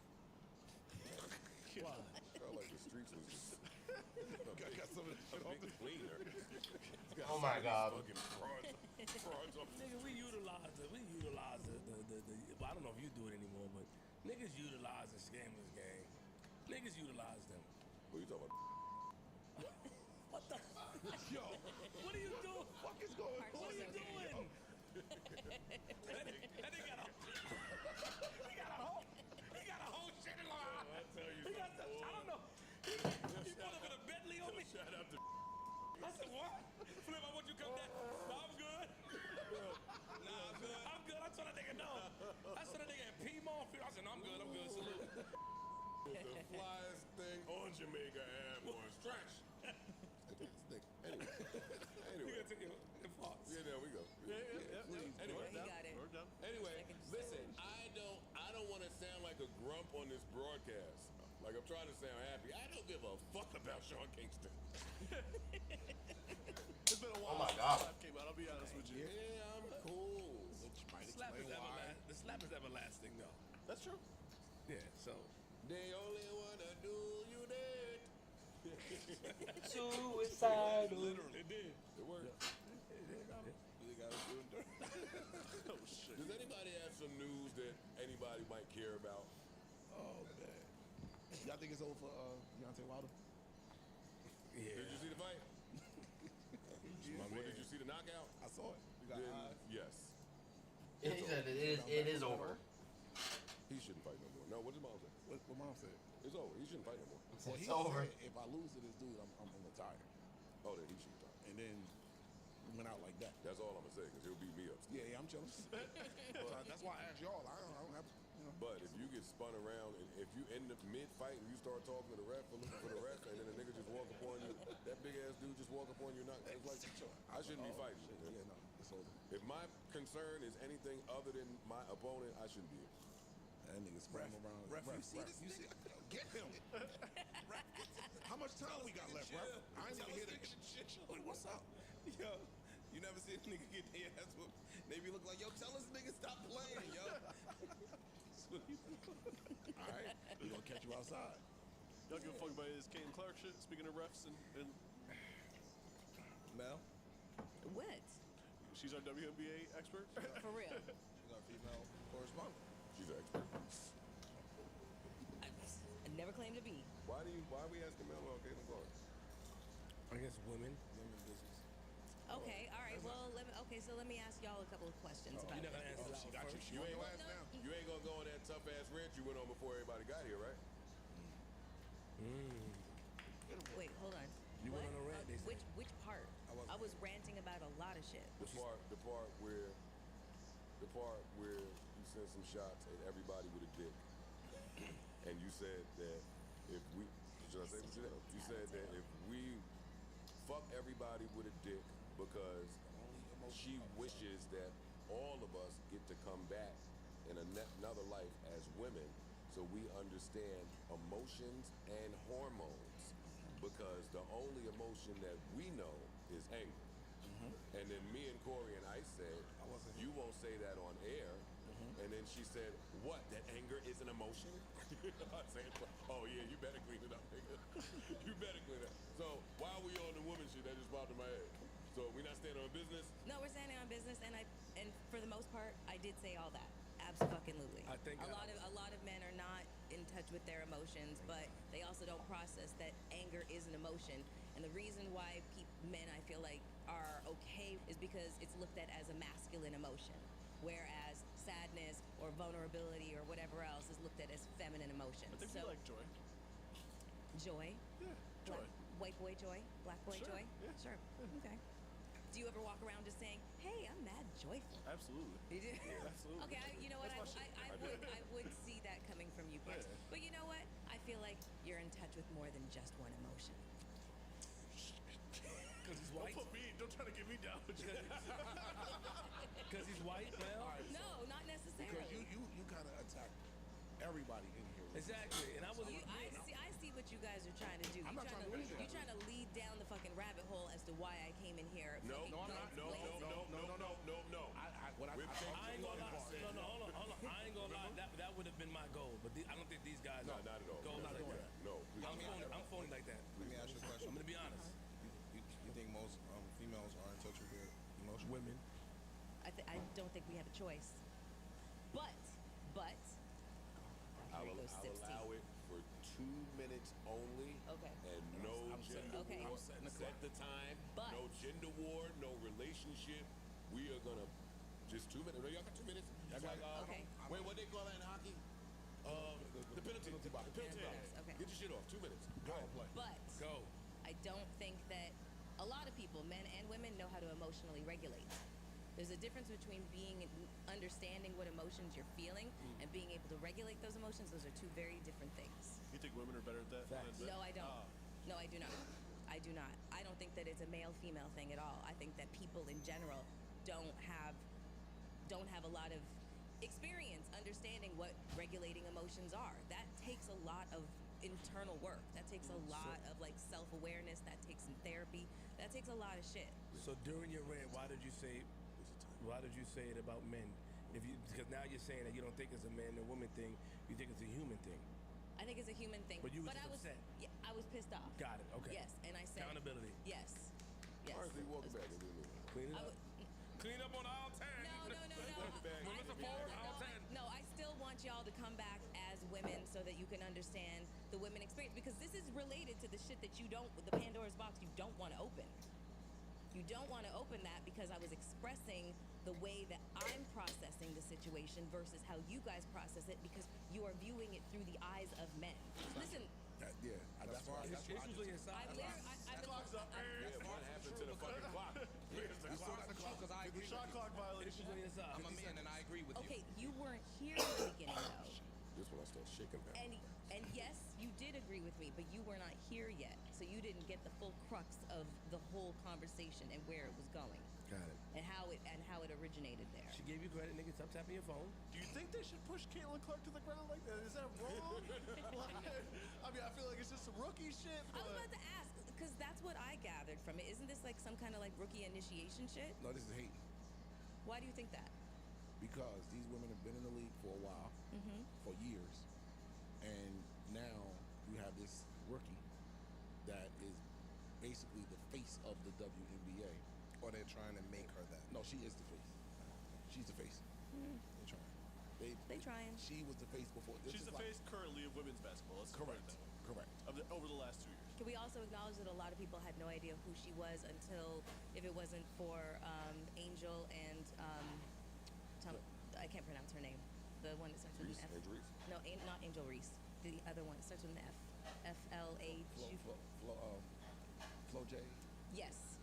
Why? Felt like the streets was just Got some of that shit a off bit cleaner. Oh my God. Fucking frauds off. Nigga, we utilize the well, I don't know if you do it anymore, but niggas utilize the scammers game. Niggas utilize them. What are you talking about? What the? Yo, What are you doing? fuck is going on? What are you doing? That nigga got a whole shit in line. I tell you He got something, some, I boy. don't know. He pulled up in a Bentley on me. Shout out to I said, what? Flip, I want you to come down. No, I'm good. Nah, I'm good. I'm good. I told that nigga no. I saw that nigga at Piedmont. I said, no, I'm good. Salute. the flyest thing on Jamaica Airborne. Stretch. Anyway. You gotta take your thoughts. Yeah, there we go. Anyway, He got it. Word down. Anyway, Second listen, stage. I don't want to sound like a grump on this broadcast. Like I'm trying to sound happy. I don't give a fuck about Sean Kingston. It's been a while my since God. the slap came out. I'll be honest with you. Yeah, I'm cool. Which might Slap explain is why. the slap is everlasting, though. That's true. Yeah, so. They only wanna do you dead. Suicidal. It did. It worked. They got us doing dirt. Oh shit. Does anybody have some news that anybody might care about? Oh man. Y'all think it's over for Deontay Wilder? Yeah. Did you see the fight? Did you see the knockout? I saw it. You got Then, eyes. yes. He said it is over. He shouldn't fight no more. No, what did mom say? What mom said? It's over. He shouldn't fight no more. Well, It's he over. said, if I lose to this dude, I'm gonna retire. Oh, then he should retire. And then we went out like that. That's all I'm gonna say, because he'll beat me up. Yeah, I'm jealous. That's why I asked y'all. I don't have, But if you get spun around and if you end up mid-fight and you start talking to the ref or looking for the ref and then a nigga just walk upon you, that big ass dude just walk upon you, it's like, I shouldn't be fighting. Shit, yeah, no, it's over. If my concern is anything other than my opponent, I shouldn't be here. That nigga sprang around. Ref, you see this nigga? Get him. How much time we got left, ref? I ain't even hear that. Wait, what's up? Yo, you never see a nigga get their ass whooped. They be looking like, yo, tell us nigga All right, we're gonna catch you outside. Y'all give a fuck about this Caitlin Clark shit? Speaking of refs and Mel, What? she's our WNBA expert. For real? she's our female correspondent. She's an expert. I never claimed to be. Why are we asking Mel about Caitlin Clark? I guess women. Women business. Okay, all right. Well, so let me ask y'all a couple of questions about You're not it. gonna answer that She one got you. first. She You on ain't your gonna ass now. you ain't gonna go on that tough ass rant you went on before everybody got here, right? Wait, hold on. You What? went on a rant, they said. Which part? I was ranting about a lot of shit. The part where you sent some shots at everybody with a dick, and you said that if we should I say what you said? You said that if we fuck everybody with a dick because she wishes that all of us get to come back in another life as women, so we understand emotions and hormones, because the only emotion that we know is anger. And then me and Corey and Ice said, you won't say that on air. And then she said, what, that anger is an emotion? I said, oh yeah, you better clean it up, nigga. You better clean it up. So why are we on the woman shit? That just popped in my head. So we not standing on business? No, we're standing on business, and for the most part, I did say all that. Absolutely. I think a lot of men are not in touch with their emotions, but they also don't process that anger is an emotion. And the reason why men, I feel like, are okay is because it's looked at as a masculine emotion, whereas sadness or vulnerability or whatever else is looked at as feminine emotion. I think we like joy. Joy? Yeah, joy. White boy joy? Black boy Sure, joy? yeah. Sure. Okay. Do you ever walk around just saying, "Hey, I'm mad joyful"? Absolutely. You do? Yeah, absolutely. Okay, you know what? That's my shit. I would see that coming from you, Chris. Yeah. But you know what? I feel like you're in touch with more than just one emotion. Because he's Don't white. don't try to get me down. Because he's white, Mel. No, not Because necessarily. you kind of attack everybody in here. Exactly. And I was. I see what you guys are trying to do. I'm not trying to lead You're trying to lead down the fucking rabbit hole as to why I came in here. No, fucking I'm not. guns blazing. No. I ain't gonna lie. No, hold on. I ain't gonna lie. That would have been my goal, but I don't think these guys. No, not at all. Go not Not like doing that. that. No, please. I'm phony like that. Let me ask you a question. I'm gonna be honest. You think most females are in touch with their emotions? Women. I don't think we have a choice. But I'll here goes Sip's allow tea. it for 2 minutes only. Okay. And no gender Okay. war. I'm setting the Set clock. the time. But- No gender war. No relationship. We are gonna just 2 minutes. No, y'all got 2 minutes. It's like Okay. wait, what they call that in hockey? The penalty box. The penalty box. Okay. Get your shit off. 2 minutes. Go ahead, play. But Go. I don't think that a lot of people, men and women, know how to emotionally regulate. There's a difference between understanding what emotions you're feeling and being able to regulate those emotions. Those are two very different things. You think women are better at that? Facts. than men? No, I don't. Ah. No, I do not. I do not. I don't think that it's a male-female thing at all. I think that people in general don't have a lot of experience understanding what regulating emotions are. That takes a lot of internal work. That takes a lot of like self-awareness. That takes some therapy. That takes a lot of shit. So during your rant, why did you say it about men? Because now you're saying that you don't think it's a man or woman thing. You think it's a human thing. I think it's a human thing. But you was I was upset. Yeah, I was pissed off. Got it. Okay. Yes, and I said Accountability. Yes. Yes. All right, so you welcome back. Clean it I up. would- Clean up on aisle 10. Welcome back. Melissa Ford, aisle 10. No, I still want y'all to come back as women so that you can understand the women experience, because this is related to the shit that the Pandora's box you don't want to open. You don't want to open that because I was expressing the way that I'm processing the situation versus how you guys process it, because you are viewing it through the eyes of men. Listen, That's why. It's usually inside. I've Clock's up. Yeah, what happened to the fucking clock? We started the clock because I agree Shot with clock you. violation. Usually inside. I'm a man and I agree with you. Okay, you weren't here in the beginning though. This when I start shaking back. And yes, you did agree with me, but you were not here yet, so you didn't get the full crux of the whole conversation and where it was going Got it. and how it originated there. She gave you credit, nigga. Stop tapping your phone. Do you think they should push Caitlin Clark to the ground like that? Is that wrong? I mean, I feel like it's just some rookie shit. I was But about to ask, because that's what I gathered from it. Isn't this like some kind of like rookie initiation shit? No, this is hate. Why do you think that? Because these women have been in the league for a while, for for years, and now you have this rookie that is basically the face of the WNBA. Or they're trying to make her that. No, she is the face. She's the face. They're trying. They trying. She was the face before. This She's is the face currently of women's basketball. Let's put it that way. Correct. Over the last 2 years. Can we also acknowledge that a lot of people had no idea who she was until, if it wasn't for Angel and I can't pronounce her name. The one that starts with an F. Angel Reese? No, not Angel Reese. The other one starts with an F. FLH. Flo J. Yes.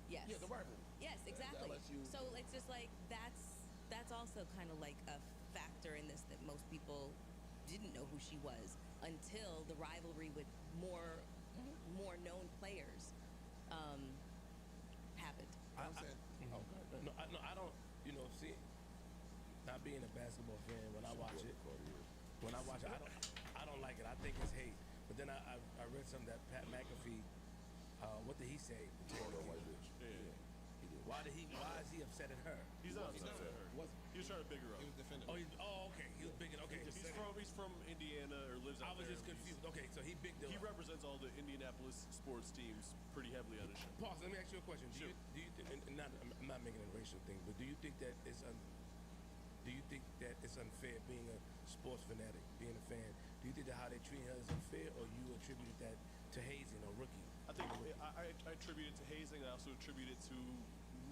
Yes. Yeah, the rival. Yes, exactly. LSU. So it's just like that's also kind of like a factor in this, that most people didn't know who she was until the rivalry with more known players happened. I'm saying. No, I don't. You know, see, not being a basketball fan, when I watch it, I don't like it. I think it's hate. But then I read something that Pat McAfee. What did he say? White bitch. Yeah. He did. Why is he upset at her? He's not upset at her. He was trying to big her up. He was defending. Okay. He was big. Okay. He's from Indiana or lives out I was there. just confused. Okay, so he big deal. He represents all the Indianapolis sports teams pretty heavily on his show. Pause. Let me ask you a question. Sure. Do you think, and not, I'm not making it a racial thing, but do you think that it's unfair being a sports fanatic, being a fan? Do you think that how they treat her is unfair, or you attributed that to hazing or rookie? I think I attribute it to hazing. I also attribute it to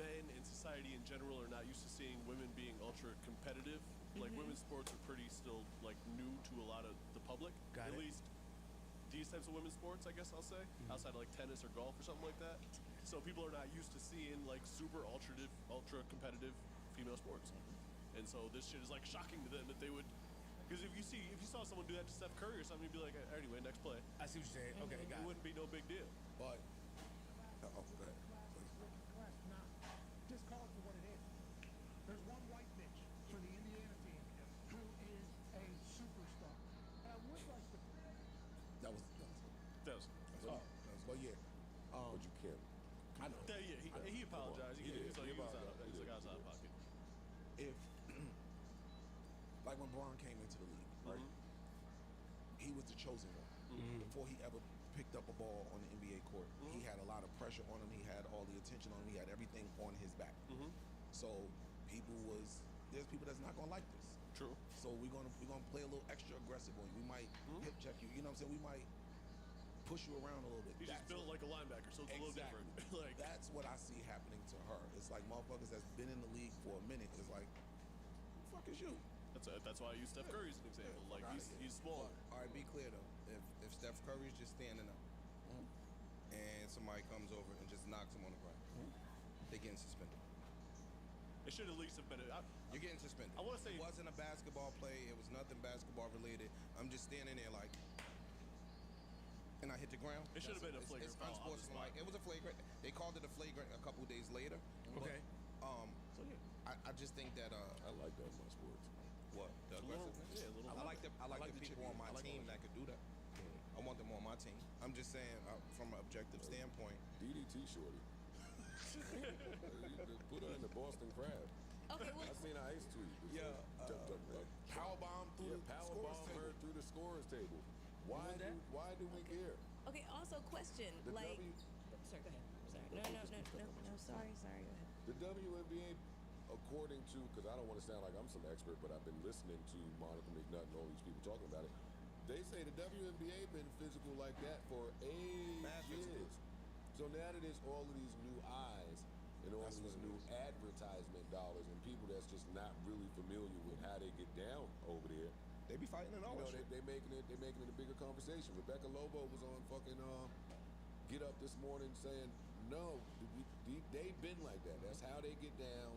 men in society in general are not used to seeing women being ultra competitive. Like women's sports are pretty still like new to a lot of the public. Got At it. least these types of women's sports, I guess I'll say, outside of like tennis or golf or something like that. So people are not used to seeing like super ultra competitive female sports. And so this shit is like shocking to them that they would. Because if you saw someone do that to Steph Curry or something, you'd be like, anyway, next play. I see what you're saying. Okay, got It wouldn't be no big deal. But go ahead. Now, just call it for what it is. There's one white bitch for the Indiana team who is a superstar. And I would like to. That was. But yeah. But you can't. I know. He apologized. He was like, I was out of pocket. If like when Braun came into the league, right? He was the chosen one. Before he ever picked up a ball on the NBA court, he had a lot of pressure on him. He had all the attention on him. He had everything on his back. So there's people that's not gonna like this. True. So we're gonna play a little extra aggressive on you. We might hip check you. You know what I'm saying? We might push you around a little bit. He's just built like a linebacker, so it's a little different. Like that's what I see happening to her. It's like motherfuckers that's been in the league for a minute. It's like, who the fuck is you? That's why I use Steph Curry as an example. Like he's smaller. All right, be clear though. If Steph Curry's just standing up and somebody comes over and just knocks him on the ground, they're getting suspended. It should at least have been. You're getting suspended. I want to say it wasn't a basketball play. It was nothing basketball related. I'm just standing there like, and I hit the ground. It should have been a flagrant It's foul on the unsportsmanlike. spot. It was a flagrant. They called it a flagrant a couple days later. Okay. So yeah. I just think that I like that in my sports. what the aggressiveness. a little. I like the people on my team that could do that. I want them on my team. I'm just saying from an objective standpoint. DDT shorty. Put her in the Boston Crab. Okay, well, I seen an ice tweet. Powerbomb through the powerbomb scorers her table. through the scorers table. Why do we care? okay. Also, question The like. W- Sorry, go ahead. Sorry. No. Sorry. Go ahead. The WNBA, according to, because I don't want to sound like I'm some expert, but I've been listening to Monica McNutt and all these people talking about it. They say the WNBA been physical like that for ages. So now that there's all of these new eyes and all of these new advertisement dollars and people that's just not really familiar with how they get down over there, They be fighting and all you know, that shit. they're making it a bigger conversation. Rebecca Lobo was on fucking Get Up this morning saying, no, they've been like that. That's how they get down.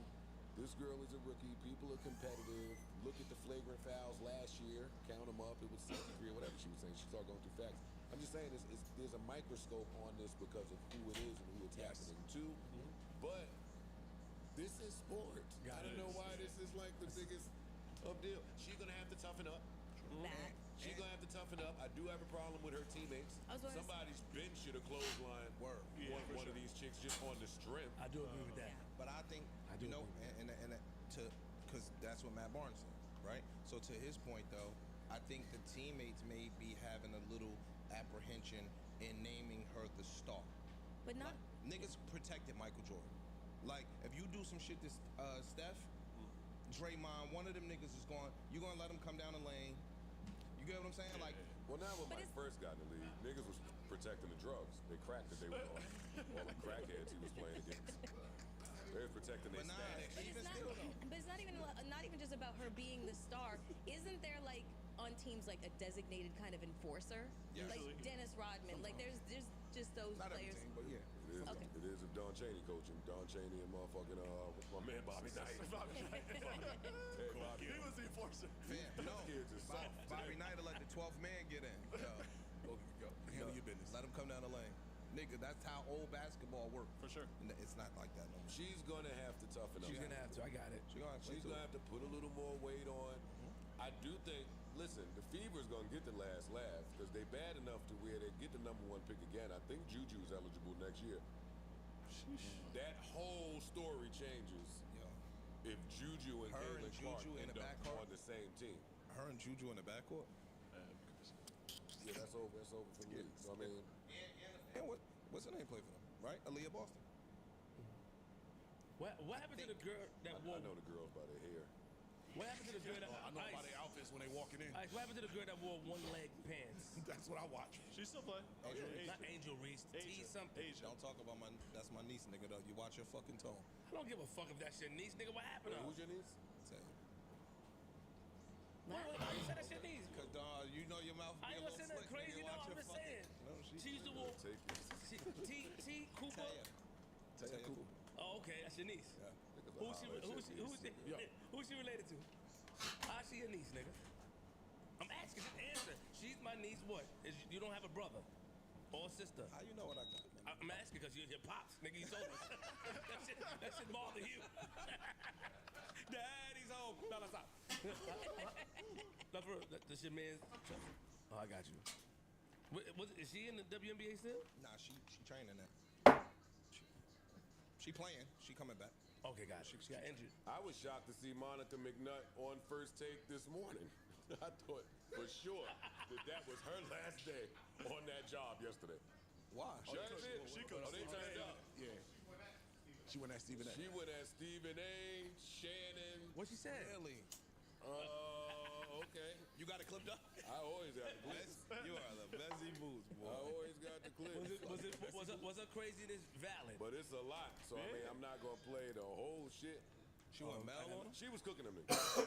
This girl is a rookie. People are competitive. Look at the flagrant fouls last year. Count them up. It was 63 or whatever she was saying. She started going through facts. I'm just saying there's a microscope on this because of who it is and who it's happening to. But this is sports. I don't know why this is like the biggest of deal. She's going to have to toughen up. That. She's going to have to toughen up. I do have a problem with her teammates. Somebody's bench should have clothesline one of these chicks just on the strength. I do agree with that. But I think I do you know, agree with and because that's what Matt Barnes said, right? So to his point, though, I think the teammates may be having a little apprehension in naming her the star. But not. Niggas protected Michael Jordan. Like, if you do some shit to Steph, Draymond, one of them niggas is going, you gonna let him come down the lane. You get what I'm saying? Like, well, now when Mike first got in the league, niggas was protecting the drugs. They cracked that they were on. All the crackheads he was playing against. They was protecting their status. But it's not even just about her being the star. Isn't there like on teams like a designated kind of enforcer? Yes. Like Dennis Rodman. Like there's just those Not every players. team, but yeah. It is if Don Chaney coaching. Don Chaney and motherfucking my man Bobby Knight. Hey, Bobby. He was the enforcer. Fam, no. Kids is soft. Bobby Knight will let the 12th man get in. Yo, handle your business. Let him come down the lane. Nigga, that's how old basketball works. For sure. It's not like that no more. She's gonna have to toughen up. She's gonna have to. I got it. She's gonna have to put a little more weight on. I do think. Listen, the Fever's gonna get the last laugh because they bad enough to where they get the #1 pick again. I think Juju's eligible next year. That whole story changes if Juju and Caitlin Clark end up on the same team. Her and Juju in the backcourt? Yeah, that's over. That's over for me. So I mean, and what's her name play for them? Right, Aaliyah Boston. What happened to the girl that wore? I know the girls by their hair. What happened to the girl that? I know by their outfits when they walking in. What happened to the girl that wore one-leg pants? That's what I watch. She's still playing. Not Angel Reese. T something. Don't talk about that's my niece, nigga. Though you watch your fucking tone. I don't give a fuck if that's your niece, nigga. What happened to her? Who's your niece? Tell you. Why you say that's your niece? Cause you know your mouth. I ain't gonna say nothing crazy. No, I'm just saying. She used to walk. T Cooper. Taya Cooper. Oh, okay, that's your niece. Yeah. Who's she related to? How's she your niece, nigga? I'm asking, just answer. She's my niece. What? You don't have a brother or a sister? How you know what I got? I'm asking because you're your pops, nigga. You told us. that shit bother you. Daddy's home. No, that's not. That's your man's. Oh, I got you. Is she in the WNBA still? Nah, she training that. She playing. She coming back. Okay, got it. She got injured. I was shocked to see Monica McNutt on First Take this morning. I thought for sure that was her last day on that job yesterday. Why? She turned up. Yeah. She went at Stephen A. She went at Stephen A. Shannon. What she said? Really? Okay. You got it clipped up? I always got the clips. You are the Bessie Boots, boy. I always got the clips. Was her craziness valid? But it's a lot, so I mean, I'm not gonna play the whole shit. She went Mel on her? She was cooking them. Was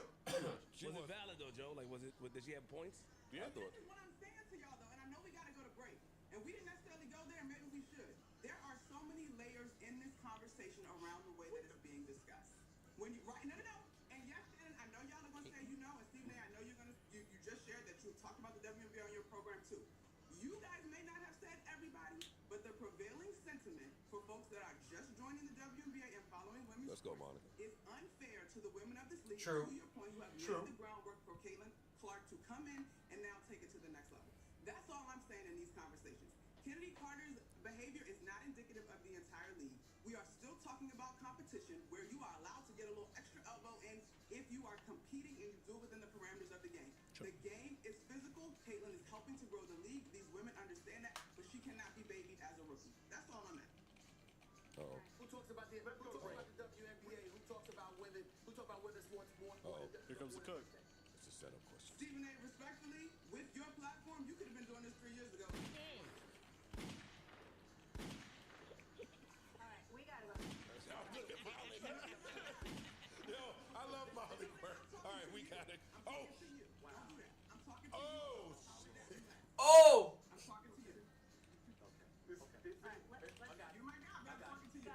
it valid though, Joe? Like, did she have points? Yeah, I thought. This is what I'm saying to y'all though, and I know we gotta go to break, and we didn't necessarily go there. Maybe we should. There are so many layers in this conversation around the way that it's being discussed. When you no, and yes, Shannon, I know y'all are gonna say and Stephen A, I know you just shared that you talked about the WNBA on your program too. You guys may not have said everybody, but the prevailing sentiment for folks that are just joining the WNBA and following women's Let's go, Monica. is unfair to the women of this league. True. To your point, who have laid the groundwork for Caitlin Clark to come in and now take it to the next level. That's all I'm saying in these conversations. Kennedy Carter's behavior is not indicative of the entire league. We are still talking about competition where you are allowed to get a little extra elbow in if you are competing and you do it within the parameters of the game. Sure. The game is physical. Caitlin is helping to grow the league. These women understand that, but she cannot be babied as a rookie. That's all I'm at. Uh-oh. Who talks about the WNBA? Who talks about women? Who talks about women's sports more important? Here comes the cook. It's a setup question. Stephen A, respectfully, with your platform, you could have been doing this 3 years ago. Alright, we gotta go. Yo, I love Molly Burke. All right, we got it. Oh! To you. Don't do that. I'm talking to Oh! you. Oh! I'm talking to you. Alright, let's You my guy, but I'm talking to you.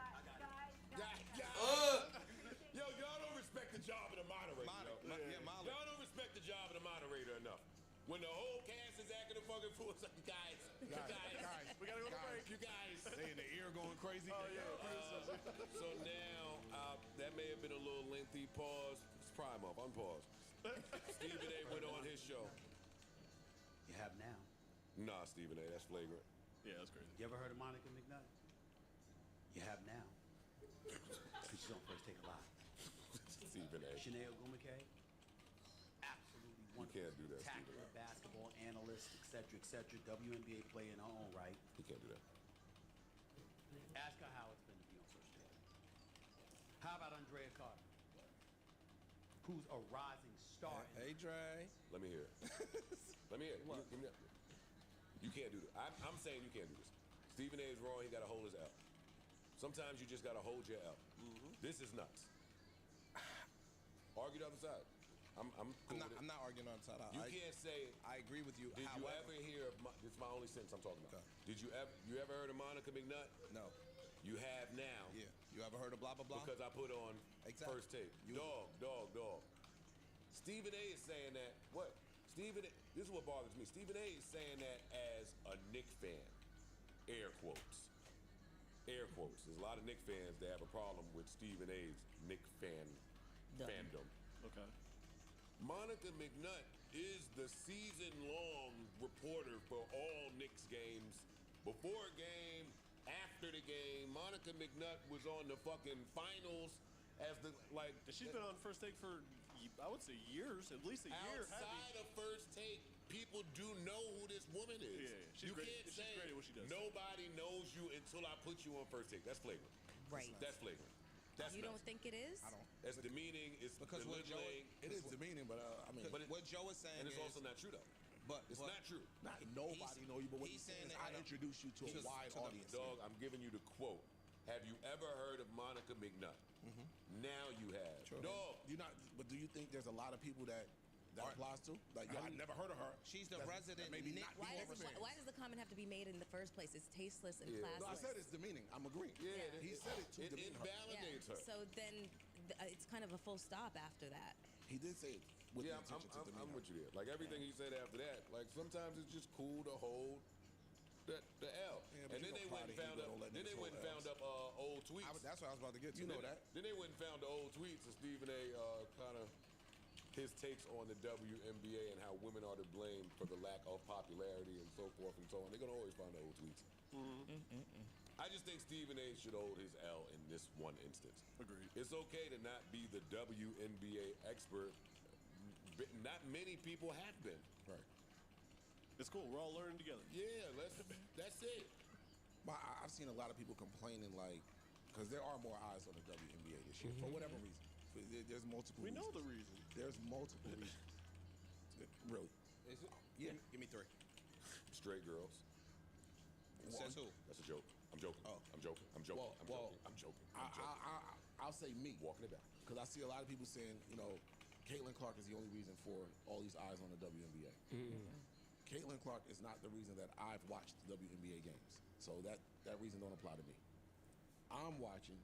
Yo, y'all don't respect the job of the moderator. Molly. Y'all don't respect the job of the moderator enough. When the whole cast is acting a fucking fool, it's like, you guys, we gotta go to break. you guys. They in the ear going crazy. Oh yeah. So now, that may have been a little lengthy pause. It's Prime off, unpause. Stephen A went on his show. You have now. Nah, Stephen A, that's flagrant. Yeah, that's crazy. You ever heard of Monica McNutt? You have now. She's on First Take a Lot. Stephen A. Chanel Gumake. can't do that, tactical basketball analyst, etc., WNBA player in her own right. He can't do that. Ask her how it's been to be on First Take. How about Andrea Carter, who's a rising star? Hey, Dre. Let me hear it. Let me hear it. Give me that. You can't do this. I'm saying you can't do this. Stephen A is wrong. He got to hold his L. Sometimes you just got to hold your L. This is nuts. Argue the other side. I'm cool with it. I'm not arguing on the side. You can't say. I agree with you. Did you ever hear of? This is my only sentence I'm talking about. Did you ever heard of Monica McNutt? No. You have now. Yeah. You ever heard of blah blah blah? Because I put on First Take. Dog. Stephen A is saying that. What? This is what bothers me. Stephen A is saying that as a Knick fan. Air quotes. Air quotes. There's a lot of Knick fans that have a problem with Stephen A's Knick fandom. Okay. Monica McNutt is the season-long reporter for all Knicks games. Before a game, after the game, Monica McNutt was on the fucking finals as the She's been on First Take for, I would say, years, at least a year. Outside of First Take, people do know who this woman is. Yeah. She's great. She's great at what she does. Nobody knows you until I put you on First Take. That's flagrant. Right. That's flagrant. That's You nuts. don't think it is? I don't. That's demeaning. It's Because what Joe, belittling. It is demeaning, but I mean, what Joe is saying And it's is, also not true, though. but It's not true. not nobody know you, but what he's he's saying is saying I that- introduce you to a Just wide to the audience. Dog, I'm giving you the quote. Have you ever heard of Monica McNutt? Now you have. Sure. Dog. You not, but do you think there's a lot of people that applies to? Like, yo, I never heard of her. She's the That's- resident that maybe Knick not be fans. Why does the comment have to be made in the first place? It's tasteless and Yeah. classless. No, I said it's demeaning. I'm agreeing. Yeah, He said it to It demean her. invalidates her. So then it's kind of a full stop after that. He did say it with Yeah, the intention to demean I'm her. with you there. Like everything he said after that, like sometimes it's just cool to hold the L. Yeah, but And you then know they went and Friday, found you up. don't let Then they niggas went and hold found up old tweets. that's what I was about to get to. You know that. Then they went and found the old tweets of Stephen A. Kind of his takes on the WNBA and how women are to blame for the lack of popularity and so forth and so on. They're gonna always find the old tweets. I just think Stephen A. should hold his L in this one instance. Agreed. It's okay to not be the WNBA expert. Not many people have been. Right. It's cool. We're all learning together. Yeah, that's it. But I've seen a lot of people complaining, like, because there are more eyes on the WNBA this year for whatever reason. There's multiple. We know reasons. the reason. There's multiple reasons. Really. Is it? Yeah. Give me 3. Straight girls. Says who? That's a joke. I'm joking. Oh. I'm joking. I'm joking. Well, I'm well, joking. I'm joking. I'll say me. Walking it back. Because I see a lot of people saying, you know, Caitlin Clark is the only reason for all these eyes on the WNBA. Caitlin Clark is not the reason that I've watched the WNBA games. So that reason don't apply to me. I'm watching.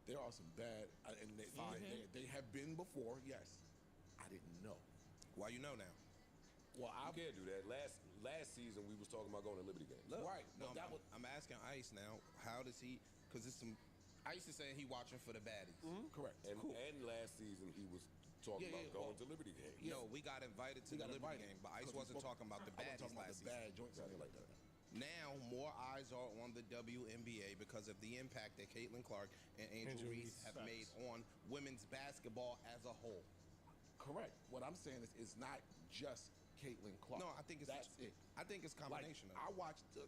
There are some bad, and they have been before, yes. I didn't know. Why you know now? Well, You can't do that. Last season we was talking about going to Liberty games. Right. No, But that was, I'm asking Ice now. How does he? Because it's some. Ice is saying he watching for the baddies. correct. And, Cool. and last season he was talking Yeah, about yeah, going well, to Liberty games. No, we got invited to We the got Liberty invited. game, but Ice Because we wasn't spoke- talking about the I wasn't baddies talking about last the season. bad joints, something like that. Now more eyes are on the WNBA because of the impact that Caitlin Clark and Angel Reese have made on women's basketball as a whole. Correct. What I'm saying is it's not just Caitlin Clark. No, I think it's that's it. I think it's a Like, combination I of it. watched the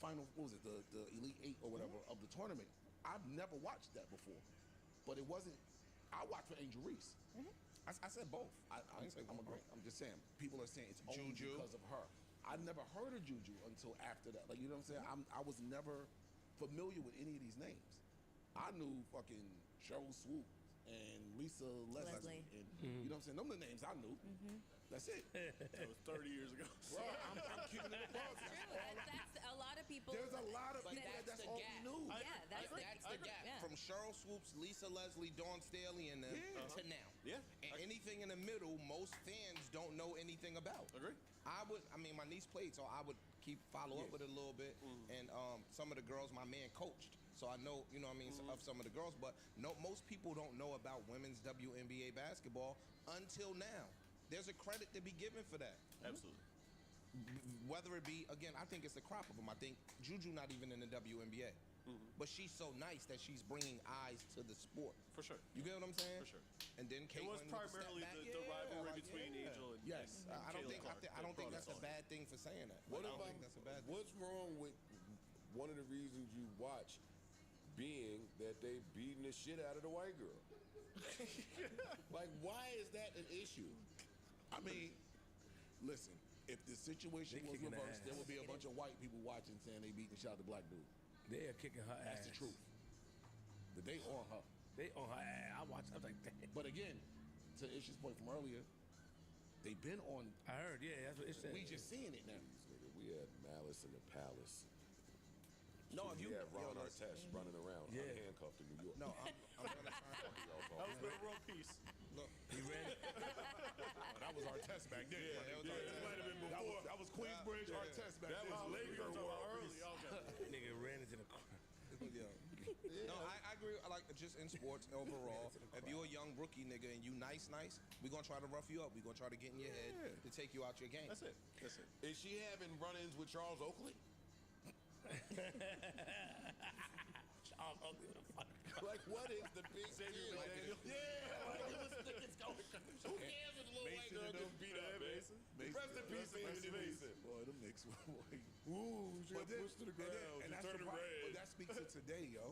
final, what was it, the Elite Eight or whatever of the tournament. I've never watched that before, but it wasn't. I watched for Angel Reese. I said both. I didn't say I'm one. agreeing. I'm just saying people are saying it's only Juju. because of her. I never heard of Juju until after that. Like, you know what I'm saying? I was never familiar with any of these names. I knew fucking Cheryl Swoop and Lisa Leslie. And, you know what I'm saying? Them the names I knew. That's it. That was 30 years ago. Bro, I'm keeping it above. That's true. That's a lot of people. There's a lot of But people that's that's the all gap. we knew. Yeah, that's the gap yeah. from Cheryl Swoops, Lisa Leslie, Dawn Staley, and them to now. Yeah. And anything in the middle, most fans don't know anything about. Agree. I mean, my niece played, so I would follow up with it a little bit. And some of the girls my man coached, so I know, you know what I mean, of some of the girls. But no, most people don't know about women's WNBA basketball until now. There's a credit to be given for that. Absolutely. Whether it be, again, I think it's the crop of them. I think Juju not even in the WNBA. but she's so nice that she's bringing eyes to the sport. For sure. You get what I'm saying? For sure. And then It Caitlyn was primarily the rivalry between Angel and yes. and I don't Caitlyn think Clark I don't that think brought that's us a on. bad thing for saying that. What I don't about think that's a bad thing. what's wrong with one of the reasons you watch being that they beating the shit out of the white girl? Like, why is that an issue? I mean, listen, if the situation They was kicking reversed, ass. there would be a bunch of white people watching saying they beating the shit out of the black dude. They are kicking her ass. That's the truth. But they on her. They on her ass. I watched. I was like, damn. But again, to Ish's point from earlier, they've been on. I heard. Yeah, that's what it said. We just seeing it now. Nigga, we had Malice in the Palace. No, if you had Ron yo, Artest running around handcuffed in New York. No, I'm gonna That was the world peace. look. He ran. That was our test back then. Yeah, that was our test. might have been before. That was Queensbridge, our test back That then. was later early. Okay. Nigga ran into the crowd. Yeah. No, I agree. I like just in sports overall. If you're a young rookie nigga and you nice, we gonna try to rough you up. We gonna try to get in your head to take you out your game. That's it. That's it. Is she having run-ins with Charles Oakley? Charles Oakley, what the fuck? Like, what is the big deal? Like, like, this nigga's going. Who cares if the little white girl gets beat up, man? Rest in peace, Mason. Boy, them Knicks. Ooh, she got But then- pushed to the and ground. then- and She that's turned the problem. red. But that speaks to today, yo.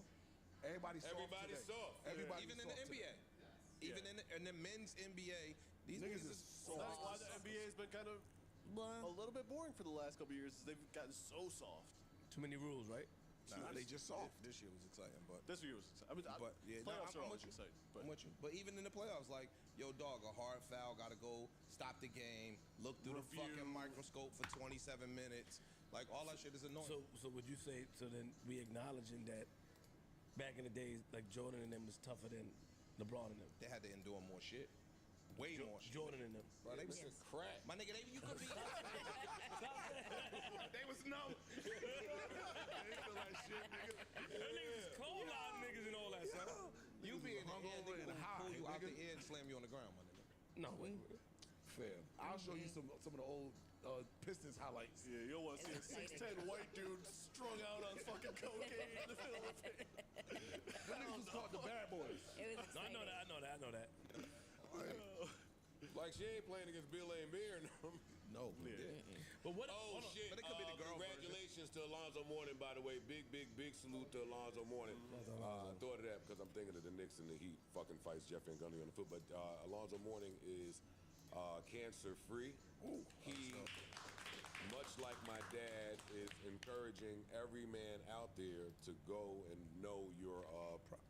Everybody's soft Everybody's today. soft. Everybody's Even in the soft NBA. today. Even in the men's NBA, these Niggas niggas is is soft. That's why the NBA has been kind of a little bit boring for the last couple of years. Is they've gotten so soft. Too many rules, right? Nah, they just soft. This year was exciting, but This year was exciting. I mean, but yeah, no, playoffs are I'm always with you. exciting. But I'm with you. But even in the playoffs, like, yo, dog, a hard foul, gotta go stop the game, look through the Review. fucking microscope for 27 minutes. Like, all that shit is annoying. So would you say? So then we acknowledging that back in the days, like Jordan and them was tougher than LeBron and them. They had to endure more shit. Way more shit. Jordan and them. Bro, they was crack. My nigga, you could be. They was numb. They feel like shit, nigga. Them niggas is cold line niggas and all that stuff. You be in the air, hungover nigga, and will high, pull you out nigga. the air and slam you on the ground, my nigga. No, wait. Fair. I'll show you some of the old Pistons highlights. yeah, you'll want to see a 6'10" white dude strung out on fucking cocaine in the middle of it. Them niggas was called the bad boys. It was No, I know that. I know that. Like, she ain't playing against Bill and Beer. No, But what? Oh, hold on. shit. But it could be the girl Congratulations to Alonzo Mourning, by the way. Big salute to Alonzo Mourning. I thought of that because I'm thinking of the Knicks and the Heat fucking fights Jeffrey and Gundy on the foot. But Alonzo Mourning is cancer-free. He, much like my dad, is encouraging every man out there to go and know your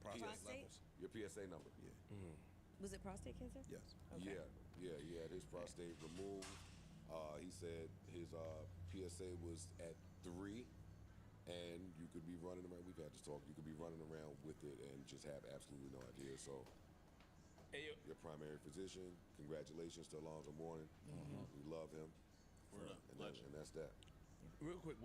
Prostate? your PSA number. Was it prostate cancer? Yes. Okay. Yeah, he had his prostate removed. He said his PSA was at 3, and you could be running around. We've had this talk. You could be running around with it and just have absolutely no idea. So, Hey, yo, your primary physician, congratulations to Alonzo Mourning. We love him. And that's that. real quick,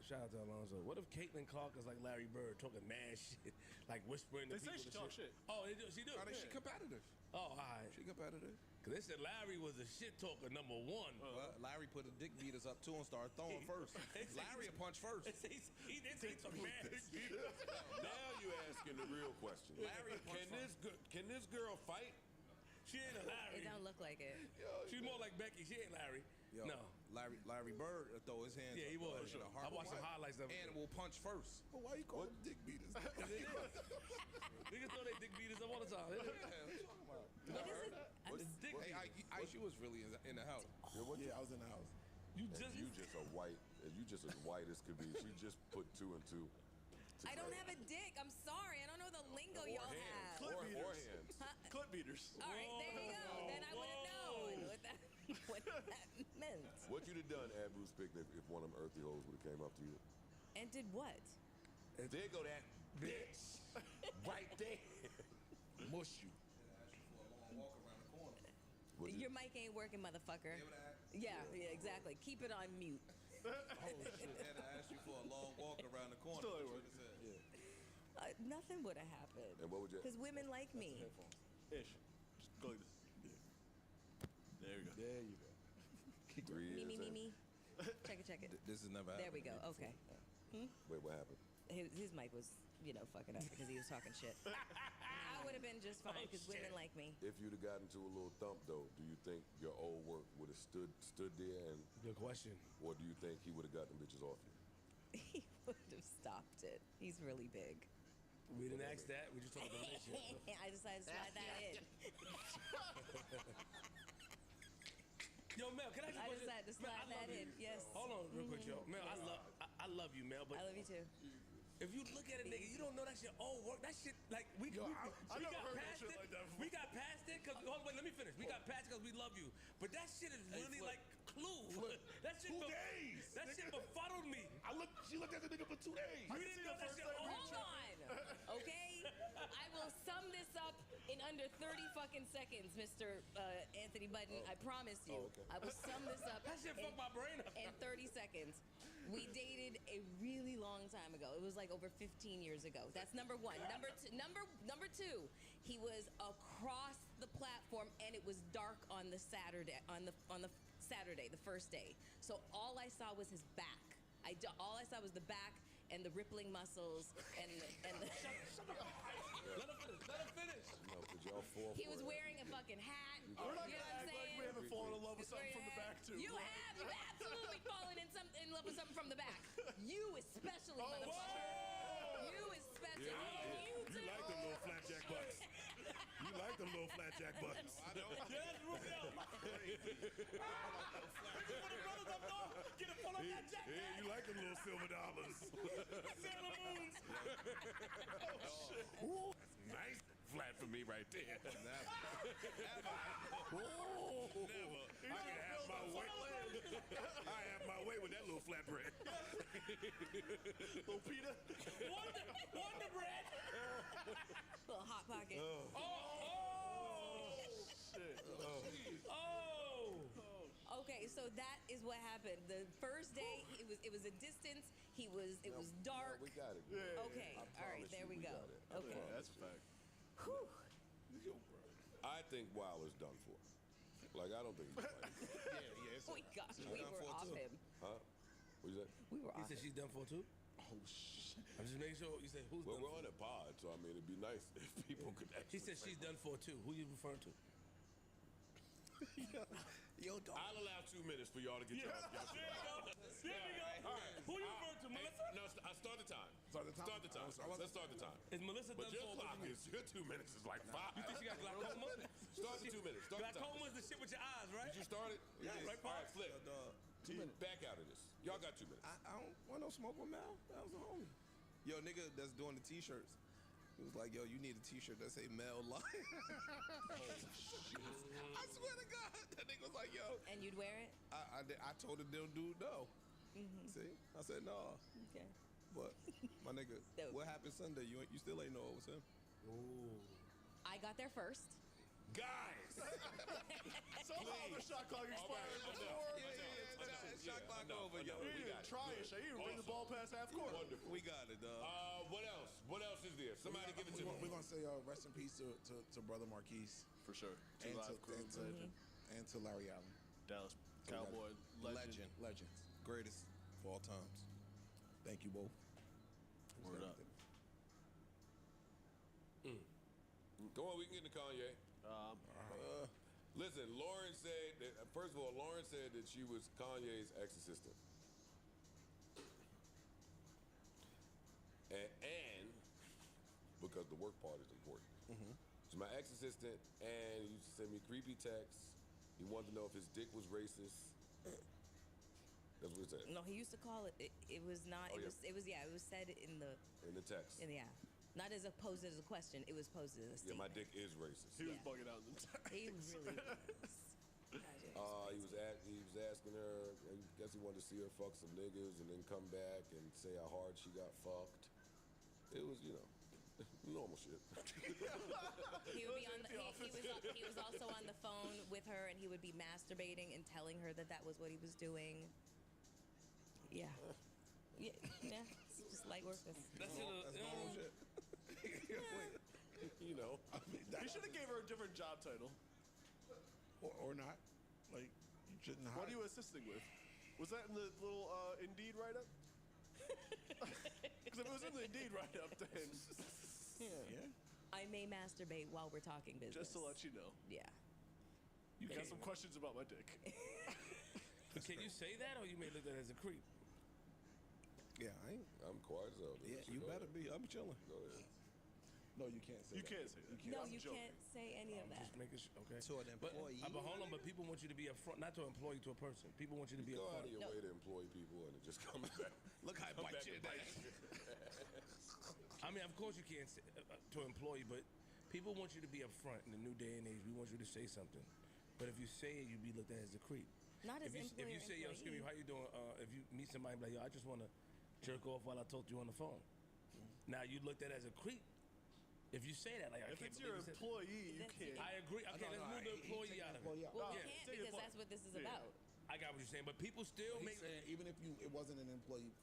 shout out to Alonzo. What if Caitlyn Clark is like Larry Bird, talking mad shit, like whispering to They say people? she talk shit. Oh, they do. She do. She competitive. Oh, all right. She competitive. Cause they said Larry was a shit talker #1. Well, Larry put the dick beaters up too and started throwing first. Larry a punch first. He did say some mad shit. Now you asking the real question. Larry, can this girl fight? She ain't a Larry. It don't look like it. She's more like Becky. She ain't Larry. Yo, No. Larry Bird throw his hands. Yeah, he up, was. in a I heartbeat. watched some highlights of it. And will punch first. But why you call them dick beaters? Cause it is. Niggas throw they dick beaters up all the time. What is it? Dick Hey, beaters. she was really in the house. Yeah, I was in the house. You And just. you just a white, and you just as white as could be. She just put 2 and 2. I don't have a dick. I'm sorry. I don't know the lingo y'all have. Clip Or beaters. hands. Clip beaters. All right, there you go. Then I would have known what that meant. What you'd have done at Bruce Picnic if one of them earthy hoes would have came up to you? And did what? There go that bitch. Right there. Mush you. What'd Your mic ain't working, motherfucker. Yeah, exactly. Keep it on mute. Had to ask you for a long walk around the corner. Still ain't That's what working. it said. Nothing would have happened. And what would you? Because women like me. Ish. Just go like this. There you go. There you go. 3 years in. Me. Check it. This has never happened. There we go. Okay. Wait, what happened? his mic was, fucking up because he was talking shit. I would have been just fine because women like me. If you'd have gotten into a little thump, though, do you think your old work would have stood there? And good question. Or do you think he would have got them bitches off you? He would have stopped it. He's really big. We didn't ask that. We just talked about that shit. I decided to slide that in. Yo, Mel, can I just... I decided to slide that in, yes. Hold on real quick, yo. Mel, I love you, Mel, but... I love you too. If you look at a nigga, you don't know that shit old work. That shit, like, we got past it. We got past it because... Hold on, wait, let me finish. We got past it because we love you. But that shit is really like Clue. That shit... 2 days. That shit befuddled me. She looked at the nigga for 2 days. You didn't know that shit old. Hold on, okay? I will sum this up in under 30 fucking seconds, Mr. Anthony Button. I promise you. Oh, okay. I will sum this up. That shit fucked my brain up. In 30 seconds. We dated a really long time ago. It was like over 15 years ago. That's number one. Number two, he was across the platform and it was dark on the Saturday, on the Saturday, the first day. So all I saw was his back. All I saw was the back and the rippling muscles and the Shut up. Let him finish. No, could y'all fall He for was it? wearing a fucking hat. We're not You know gonna what I'm act like saying? we haven't fallen in love with something from the back too. You've absolutely fallen in love with something from the back. You especially, motherfucker. You especially. You too. You like them little flapjack butts. You like them little flapjack butts. I don't. Yes, Rufio. Get a pull up that jack. Yeah, you like them little silver dollars. Sailor Moons. Oh, shit. Ooh, that's nice flat for me right there. Never. Never. I can have my way. I have my way with that little flat bread. Little Peter. Wonder bread. Little hot pocket. Shit. Okay, so that is what happened. The first day, it was a distance. It was dark. We got it. Okay, all right, there we go. Okay, That's a fact. Whew. I think Wilder's done for. Like, I don't think he's playing. Oh my gosh, we were off him. Huh? What you say? We were He off. said she's done for too? Oh, shit. I'm just making sure you say who's Well, done we're for. on a pod, so I mean, it'd be nice if people could He actually said she's done for too. Who you referring to? Yo, dog. I'll allow 2 minutes for y'all to get y'all. There you go. There we go. All right. Who you referring to, Melissa? No, I start the time. Start the time? Start the time. Let's start the time. Is Melissa But done your for? clock is, your 2 minutes is like 5. You think she got glaucoma? Start the 2 minutes. Start the time. Glaucoma is the shit with your eyes, right? Did you start it? Yeah. Right, All right, Pops? Flip. 2 minutes. Back out of this. Y'all got 2 minutes. I don't want no smoke with Mal. That was a homie. Yo, nigga that's doing the t-shirts. He was like, yo, you need a t-shirt that say Mel Lion. I swear to God. That nigga was like, yo. And you'd wear it? I told the damn dude no. See? I said no. Okay. But, my nigga, Dope. what happened Sunday? You still ain't know it was him. I got there first. Guys! Somehow the shot clock expired before. Shot clock over, yo. He didn't try it. He didn't bring the ball past half court. Wonderful. We got it, dog. What else? What else is there? Somebody give it to me. We're going to say rest in peace to Brother Marquise. For sure. And Live crew, legend. and to Larry Allen. Dallas Cowboy, legend. Legends. Greatest of all times. Thank you both. Word up. Go on, we can get into Kanye. Listen, Lauren said that, first of all, Lauren said that she was Kanye's ex-assistant. And because the work part is important. She's my ex-assistant, and he used to send me creepy texts. He wanted to know if his dick was racist. That's what he said. No, he used to call it. It was not. Oh, It was said in the text. Not as posed as a question. It was posed as a statement. Yeah, my dick is racist. He was bugging out in the text. He really was. He was asking her. I guess he wanted to see her fuck some niggas and then come back and say how hard she got fucked. It was, normal shit. He would be on he was also on the phone with her, and he would be masturbating and telling her that was what he was doing. Yeah. Yeah. It's just light work. That's normal shit. He should have gave her a different job title. Or not. Like, you shouldn't hide. What are you assisting with? Was that in the little Indeed write-up? Because if it was in the Indeed write-up, then Yeah. I may masturbate while we're talking business. just to let you know, Yeah. you got some questions about my dick. Can you say that, or you may look at it as a creep? Yeah, I'm quiet as hell. Yeah, you better be. I'm chilling. Go ahead. No, you can't say You that. can't say that. No, I'm you joking. can't say any of that. Just making sure. Okay. To an employee. But hold on. But people want you to be upfront, not to employ you to a person. People want you to be Go out upfront. of your way to employ people, and it just comes back. Look how I Come bite back you and in bite I mean, of course you can't say, to employ you, but people want you to be upfront in the new day and age. We want you to say something. But if you say it, you be looked at as a creep. Not as If you employer, say, yo, excuse me, how you doing? If you meet somebody, like, yo, I just want to jerk off while I talk to you on the phone. Now you looked at as a creep. If you say that, like, I If can't it's your believe you said that. employee, you can't. I agree. Okay, let's move the employee out of it. Employee out. Well, we Yeah. can't Say because employ- that's what this is Yeah. about. I got what you're saying, but people still He's make. saying even if it wasn't an employee,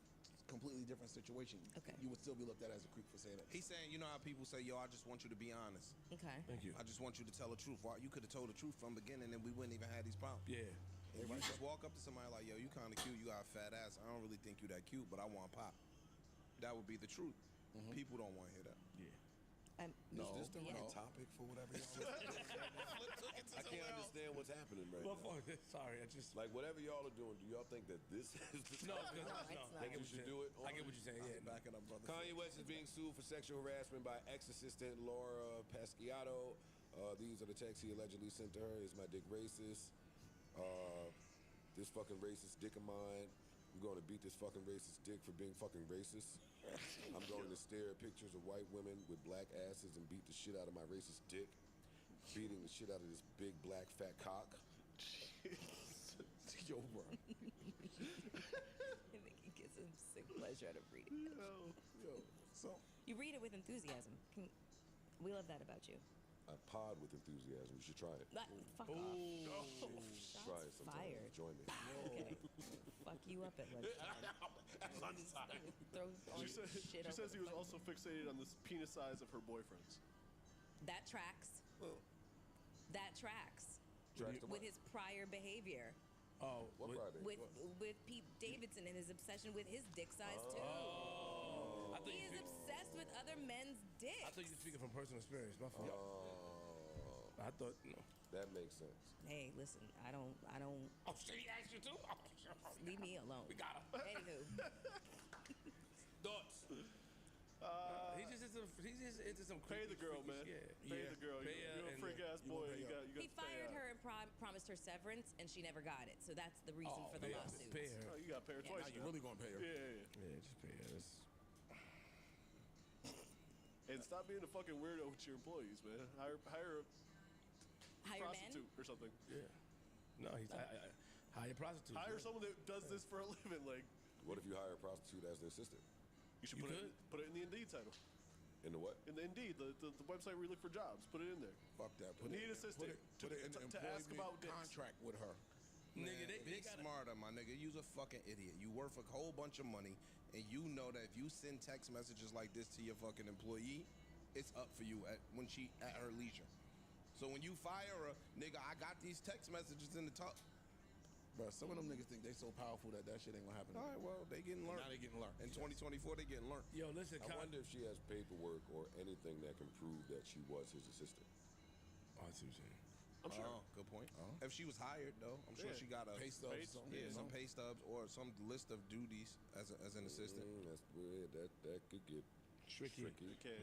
completely different situation, Okay. you would still be looked at as a creep for saying that. He's saying, you know how people say, yo, I just want you to be honest. Okay. Thank you. I just want you to tell the truth. Well, you could have told the truth from the beginning and we wouldn't even have these problems. Yeah. If you just walk up to somebody like, yo, you kind of cute, you got a fat ass. I don't really think you that cute, but I want pop. That would be the truth. People don't want to hear that. No, Is this the right no. topic for whatever y'all I can't understand what's happening right Well, now. sorry, I just. Like, whatever y'all are doing, do y'all think that this is the No, topic? no, it's not. I get You what should you're do saying. it. I get what you're saying. Yeah. Back it up, brother. Kanye West is being sued for sexual harassment by ex-assistant Laura Pasquiato. These are the texts he allegedly sent to her. Is my dick racist? This fucking racist dick of mine. I'm going to beat this fucking racist dick for being fucking racist. I'm going to stare at pictures of white women with black asses and beat the shit out of my racist dick. Beating the shit out of this big black fat cock. Yo, bro. I think he gets a sick pleasure out of reading it. Yo, so You read it with enthusiasm. We love that about you. I pod with enthusiasm. You should try it. Fuck off. Shots Shots try it sometime. fired. Join me. Okay. Fuck you up at lunchtime. Throw all She, your shit she over says the he was fucking- also fixated on this penis size of her boyfriend's. That tracks. That tracks. Tracks to With what? his prior behavior. Oh, What Friday? With Pete Davidson and his obsession with his dick size too. I thought He you is obsessed with other men's dicks. I thought you were speaking from personal experience. My fault. I thought no. That makes sense. Hey, listen, I don't. Oh shit, he asked you too. Oh, Leave me alone. we got him. Anywho, Thoughts? He's just into some Pay creepy, the girl, freaky man. shit. Pay the girl. Pay her You're a and- freak ass boy. You got he to pay fired her. her and promised her severance, and she never got it. So that's the reason for the pay her. lawsuit. Pay her. Oh, you got to pay her Yeah. twice. now now. you're really gonna pay her. Yeah. Yeah, just pay her. And stop being a fucking weirdo with your employees, man. Hire a Hire prostitute men. or something. Yeah. No, he's hire prostitutes. Hire yeah. someone that does this for a living. Like, What if you hire a prostitute as the assistant? you should You put it in the Indeed title. In the what? In the Indeed, the website where you look for jobs. Put it in there. Fuck that. Put Need it, assistant Put it in the to ask employment about dicks. contract with her. Nigga, Man, they be gotta- smarter, my nigga. You's a fucking idiot. You worth a whole bunch of money, and you know that if you send text messages like this to your fucking employee, it's up for you when she at her leisure. So when you fire her, nigga, I got these text messages in the top. Bro, some of them niggas think they so powerful that shit ain't gonna happen. All right, well, they getting learned. Now they getting learned. In 2024, they getting learned. Yo, listen, I wonder if she has paperwork or anything that can prove that she was his assistant. Oh, I see what you're saying. I'm sure. Oh, good point. If she was hired, though, I'm sure Yeah. she got a Pay stubs or something. yeah, you some know? pay stubs or some list of duties as an assistant. That's weird. That could get Tricky. You can.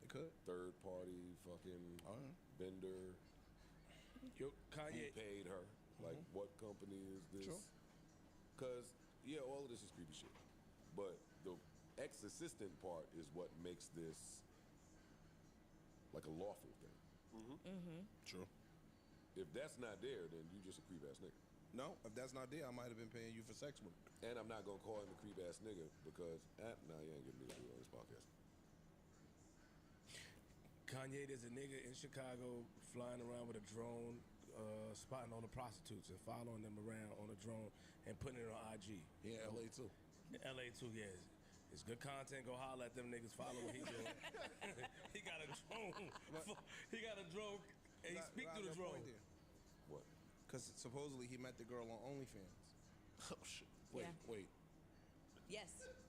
It could. Third party fucking vendor. Yo, Who Kanye. paid her? Like, what company is this? True. Because, yeah, all of this is creepy shit. But the ex-assistant part is what makes this like a lawful thing. True. If that's not there, then you just a creep ass nigga. No, if that's not there, I might have been paying you for sex work. And I'm not gonna call him a creep ass nigga because nah, you ain't getting me to do it on this podcast. Kanye, there's a nigga in Chicago flying around with a drone, spotting all the prostitutes and following them around on a drone and putting it on IG. Yeah, LA too. LA too, yeah. It's good content. Go holler at them niggas. Follow what he doing. He got a drone. He got a drone, and he speak through the drone. What? Because supposedly he met the girl on OnlyFans. Oh shit. Wait, Yeah. wait. Yes.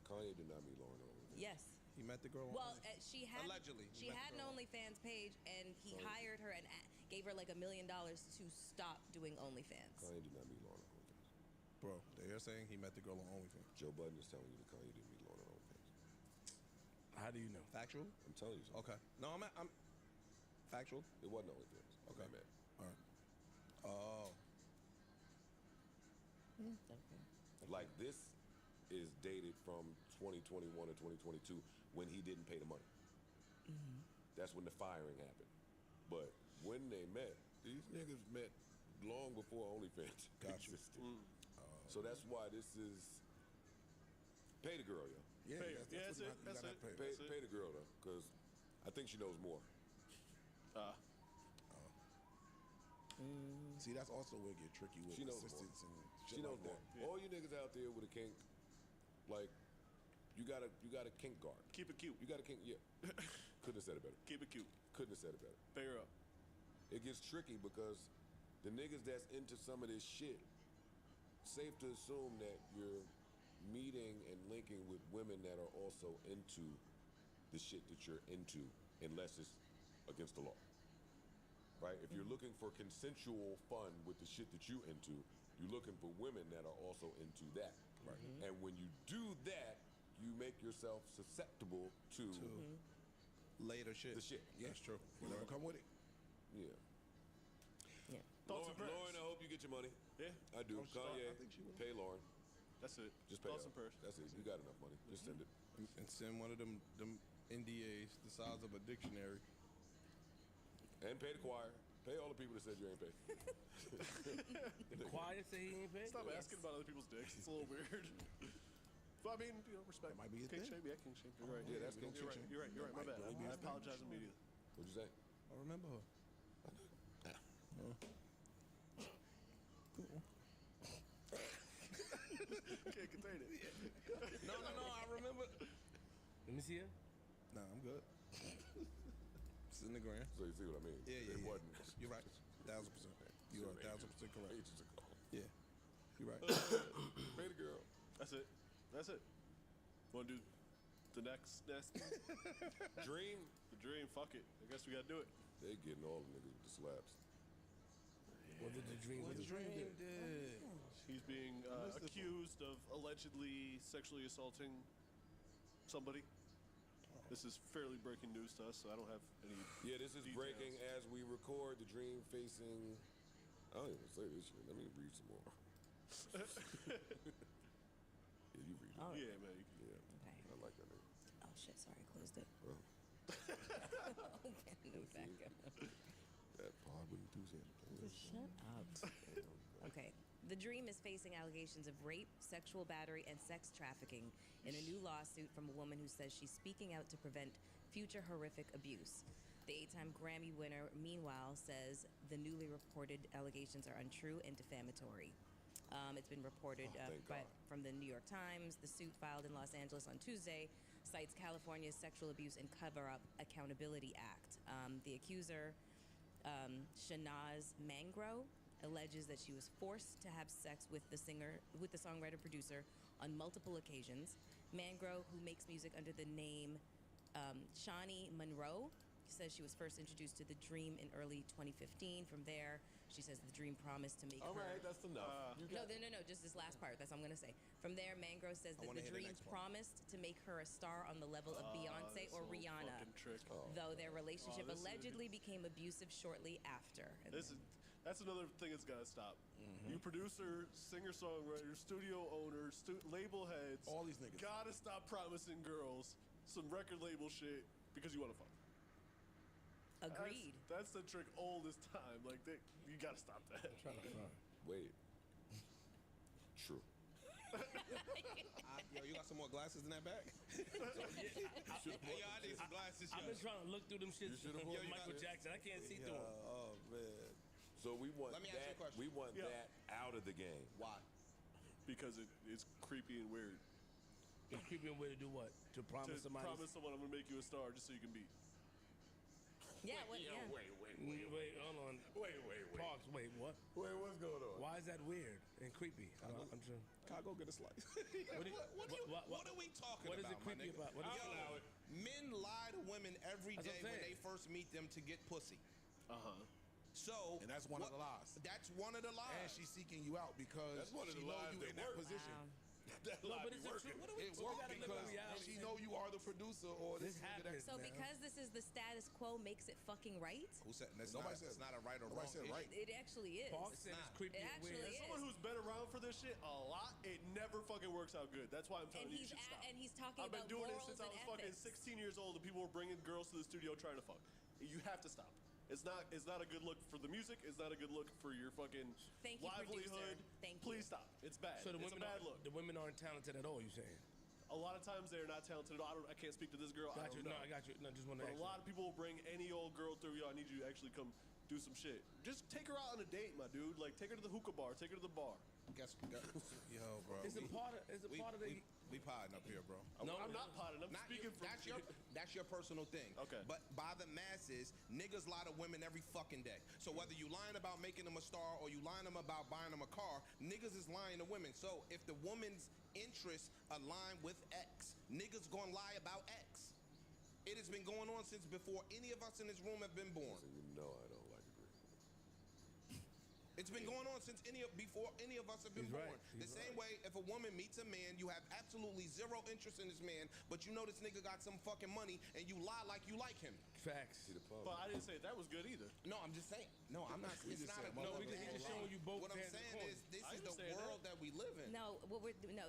Kanye did not meet Lauren on OnlyFans. Yes. He met the girl. Well, on she had allegedly. She had an OnlyFans page, and he hired her and gave her like $1 million to stop doing OnlyFans. Kanye did not meet Lauren on OnlyFans. Bro, they're saying he met the girl on OnlyFans. Joe Budden is telling you that Kanye didn't meet Lauren on OnlyFans. How do you know? Factual? I'm telling you something. Okay. No, I'm factual. It wasn't OnlyFans. Okay. Man. All right. Oh. Okay. Like this is dated from 2021 or 2022 when he didn't pay the money. Mm-hmm. That's when the firing happened. But when they met, these niggas met long before OnlyFans existed. So that's why this is pay the girl, yo. Yeah, Pay her. that's Yeah, what that's it. you gotta That's pay. Pay the girl though, because I think she knows more. See, that's also where it get tricky with She knows assistants and She shit knows like more. that. All you niggas out there with a kink, like you got a kink guard. Keep it cute. You got a kink, yeah. Couldn't have said it better. Keep it cute. Couldn't have said it better. Pay her up. It gets tricky because the niggas that's into some of this shit, safe to assume that you're meeting and linking with women that are also into the shit that you're into, unless it's against the law. Right? If you're looking for consensual fun with the shit that you into, you're looking for women that are also into that. Right. And when you do that, you make yourself susceptible to later shit. The shit. Yeah, that's true. Whatever come with it. Yeah. Yeah. Lauren, I hope you get your money. Yeah. I do. Kanye, I think she will. pay Lauren. That's it. Just pay Thoughts her. and prayers. That's it. You got enough money. Just send it. And send one of them NDAs the size of a dictionary. And pay the choir. Pay all the people that said you ain't pay. The choir say he ain't paid? Stop asking about other people's dicks. It's a little weird. But I mean, respect. That might be his King thing. shame. Yeah, king shame. You're right. Yeah, that's king You're shame. right. You're right. You're right. My bad. Might be I his thing. apologize immediately. What'd you say? I remember her. Can't contain it. No, I remember. Let me see her. Nah, I'm good. It's in the gram. So you see what I mean? Yeah. It wasn't. You're right. 1,000%. You are 1,000% correct. Ages ago. Yeah. You're right. Pay the girl. That's it. That's it. Want to do the next Dream. The dream. Fuck it. I guess we gotta do it. They getting all the niggas with the slaps. What did the dream do? He's being accused of allegedly sexually assaulting somebody. This is fairly breaking news to us, so I don't have any. Yeah, this is details. breaking as we record. The dream facing. I don't even say this shit. Let me read some more. Yeah, you read it. Oh. Yeah, man. Yeah, Okay. I like that nigga. Oh shit! Sorry, I closed it. Well, Okay, no, back up. that pod with enthusiasm. Shut up. Okay. The Dream is facing allegations of rape, sexual battery, and sex trafficking in a new lawsuit from a woman who says she's speaking out to prevent future horrific abuse. The 8-time Grammy winner, meanwhile, says the newly reported allegations are untrue and defamatory. It's been reported from the New York Times. The suit filed in Los Angeles on Tuesday cites California's Sexual Abuse and Cover-Up Accountability Act. The accuser, Shanaz Mangro, alleges that she was forced to have sex with the songwriter-producer on multiple occasions. Mangro, who makes music under the name Shawnee Monroe, says she was first introduced to the Dream in early 2015. From there, she says the Dream promised to make her... All right, that's enough. No, just this last part. That's what I'm going to say. From there, Mangro says that the Dream promised to make her a star on the level of Beyonce or Rihanna, though their relationship allegedly became abusive shortly after. And That's another thing that's got to stop. You producer, singer-songwriter, studio owner, label heads, All these niggas. gotta stop promising girls some record label shit because you want to fuck. Agreed. That's the trick old as time. Like, you gotta stop that. Wait. True. Yo, you got some more glasses in that bag? Hey, yo, I need some glasses. I've been trying to look through them shits. Yo, Michael Jackson. I can't see through them. Oh, man. So we want Let me ask you a that. question. We want that out of the game. Why? Because it's creepy and weird. It's creepy way to do what? To promise somebody? Promise someone I'm gonna make you a star just so you can be. Yeah, what? Yo, Yeah. wait, Wait, hold on. Wait. Parks, wait, what? Wait, what's going on? Why Why is that weird and creepy? I'm sure. Can I go get a slice? What are we talking what is about? it creepy about? What is Yo, men lie to women every That's day what I'm when saying. they first meet them to get pussy. So, And that's one of the lies. That's one of the lies. And she's seeking you out because That's one of she the know lies you that in that work. position. That No, lie but be is it working. true? What are It we worked gotta live in because reality. she know you are the producer or This this nigga happens. So man. because this is the status quo makes it fucking right? Who said that's Nobody not, said- it's not a right or nobody wrong said issue. right. It actually is. Park said it's not. creepy It and actually weird. is. Someone who's been around for this shit a lot, it never fucking works out good. That's why I'm telling And you, you he's should stop. and he's talking I've been about doing it morals since I and was fucking ethics. 16 years old, and people were bringing girls to the studio trying to fuck. You have to stop. It's not a good look for the music. It's not a good look for your fucking Thank you, livelihood. producer. Thank Please you. stop. It's bad. So the it's women, a bad look. the women aren't talented at all. You saying? A lot of times they're not talented at all. I can't speak to this girl. I Got you. don't know. No, I got you. No, just want to. But a lot of people will bring any old girl through. Yo, I need you to actually come do some shit. Just take her out on a date, my dude. Like, take her to the hookah bar. Take her to the bar. Yo, bro. It's a part of. It's a part of the. We potting up here, bro. No, I'm not potting. I'm Not speaking you, from that's your personal thing. Okay. But by the masses, niggas lie to women every fucking day. So whether you lying about making them a star or you lying them about buying them a car, niggas is lying to women. So if the woman's interests align with X, niggas gonna lie about X. It has been going on since before any of us in this room have been born. So you know I don't like agreeing with it. It's been going on since before any of us have been He's born. right. The He's same way, if a woman meets a man, you have absolutely zero interest in this man, but you know this nigga got some fucking money, and you lie like you like him. Facts. See the pub. But I didn't say that was good either. No, I'm just saying. No, I'm not. We It's just not said a No, we motherfucker. just showing you both What I'm hands of the saying coin. is, this I is the understand world that we live in. No,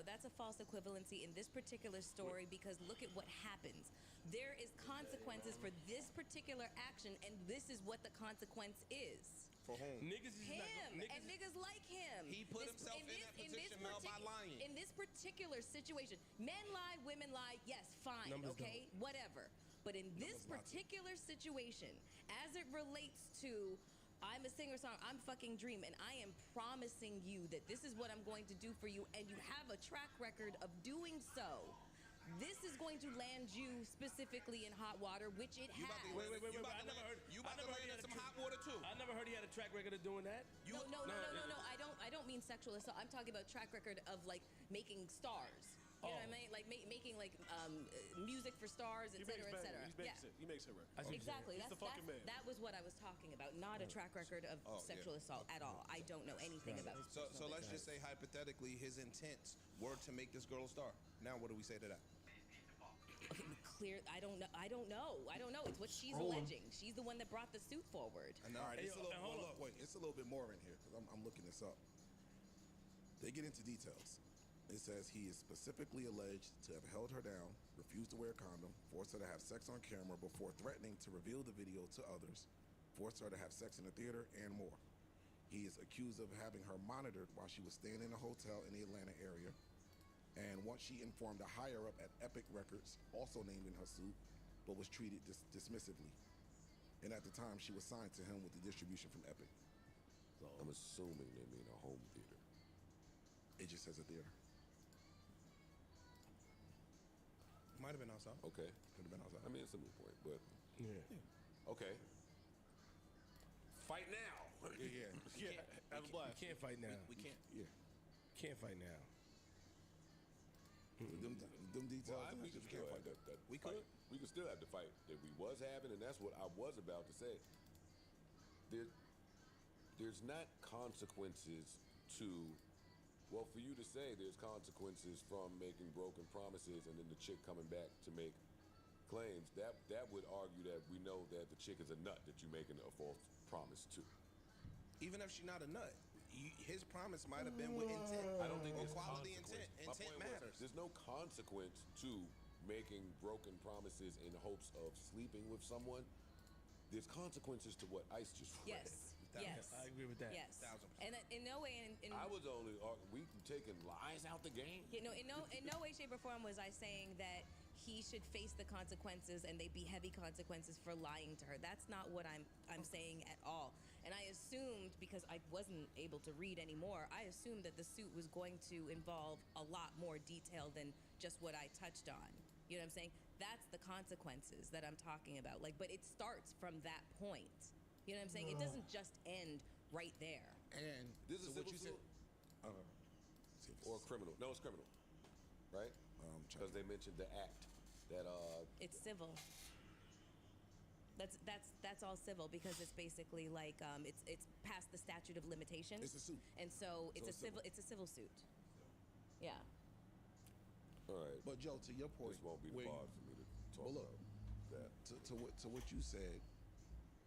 that's a false equivalency in this particular story because look at what happens. There is consequences for this particular action, and this is what the consequence is. For whom? Niggas is Him not. Niggas and niggas like him. He put himself in that position, Mel, by lying. In this particular situation, men lie, women lie. Yes, fine, Numbers okay, whatever. But in this Numbers lie too. particular situation, as it relates to, I'm a singer-songwriter, I'm fucking Dream, and I am promising you that this is what I'm going to do for you, and you have a track record of doing so. This is going to land you specifically in hot water, which it You about has. to Wait, wait, wait, You wait. about I to never land- heard. You I about to never land heard he in had some a hot water too. I never heard he had a track record of doing that. No. I don't mean sexual assault. I'm talking about track record of like making stars. You know what I mean? Like making like music for stars, He et makes cetera, et bangers. cetera. He makes it. He makes it right. I see what you're saying. Exactly. He's the fucking man. That was what I was talking about. Not a track record of sexual assault at all. I don't know anything about his So personal let's just say hypothetically, his intents were to make this girl a star. Now, what do we say to that? Okay, clear. I don't know. It's what she's alleging. She's the one that brought the suit forward. All right, it's a little, hold well, on. look, wait, it's a little bit more in here because I'm looking this up. They get into details. It says he is specifically alleged to have held her down, refused to wear a condom, forced her to have sex on camera before threatening to reveal the video to others, forced her to have sex in the theater, and more. He is accused of having her monitored while she was staying in a hotel in the Atlanta area. And once she informed a higher up at Epic Records, also named in her suit, but was treated dismissively. And at the time, she was signed to him with the distribution from Epic. So I'm assuming they mean a home theater. it just says a theater. Might have been outside. Okay. Could have been outside. I mean, it's a moot point, but Yeah. okay. Fight now. Yeah. Yeah, have a You blast. can't fight now. We can't. Yeah. Can't fight now. Them details. Well, we you could can't still fight have that. we could. We could still have the fight that we was having, and that's what I was about to say. There's not consequences to, well, for you to say there's consequences from making broken promises and then the chick coming back to make claims, that would argue that we know that the chick is a nut that you're making a false promise to. Even if she's not a nut, his promise might have been with intent. I don't think or there's quality consequence. intent. My Intent point was, matters. there's no consequence to making broken promises in hopes of sleeping with someone. There's consequences to what Ice just read. Yes. Yes. I agree with that. Yes. 1000%. And in no way, I was only we taking lies out the game. in no way, shape, or form was I saying that he should face the consequences and they be heavy consequences for lying to her. That's not what I'm saying at all. And I assumed, because I wasn't able to read anymore, I assumed that the suit was going to involve a lot more detail than just what I touched on. You know what I'm saying? That's the consequences that I'm talking about. Like, but it starts from that point. You know what I'm saying? It doesn't just end right there. And This is so what civil you said. suit? criminal. No, it's criminal, right? Because they mentioned the act that It's civil. That's all civil because it's basically like it's past the statute of limitations. It's a suit. And so it's So a civil suit. Yeah. All right. But Joe, to your point, This won't be the where you- pod for me to talk But look, about that. to what you said,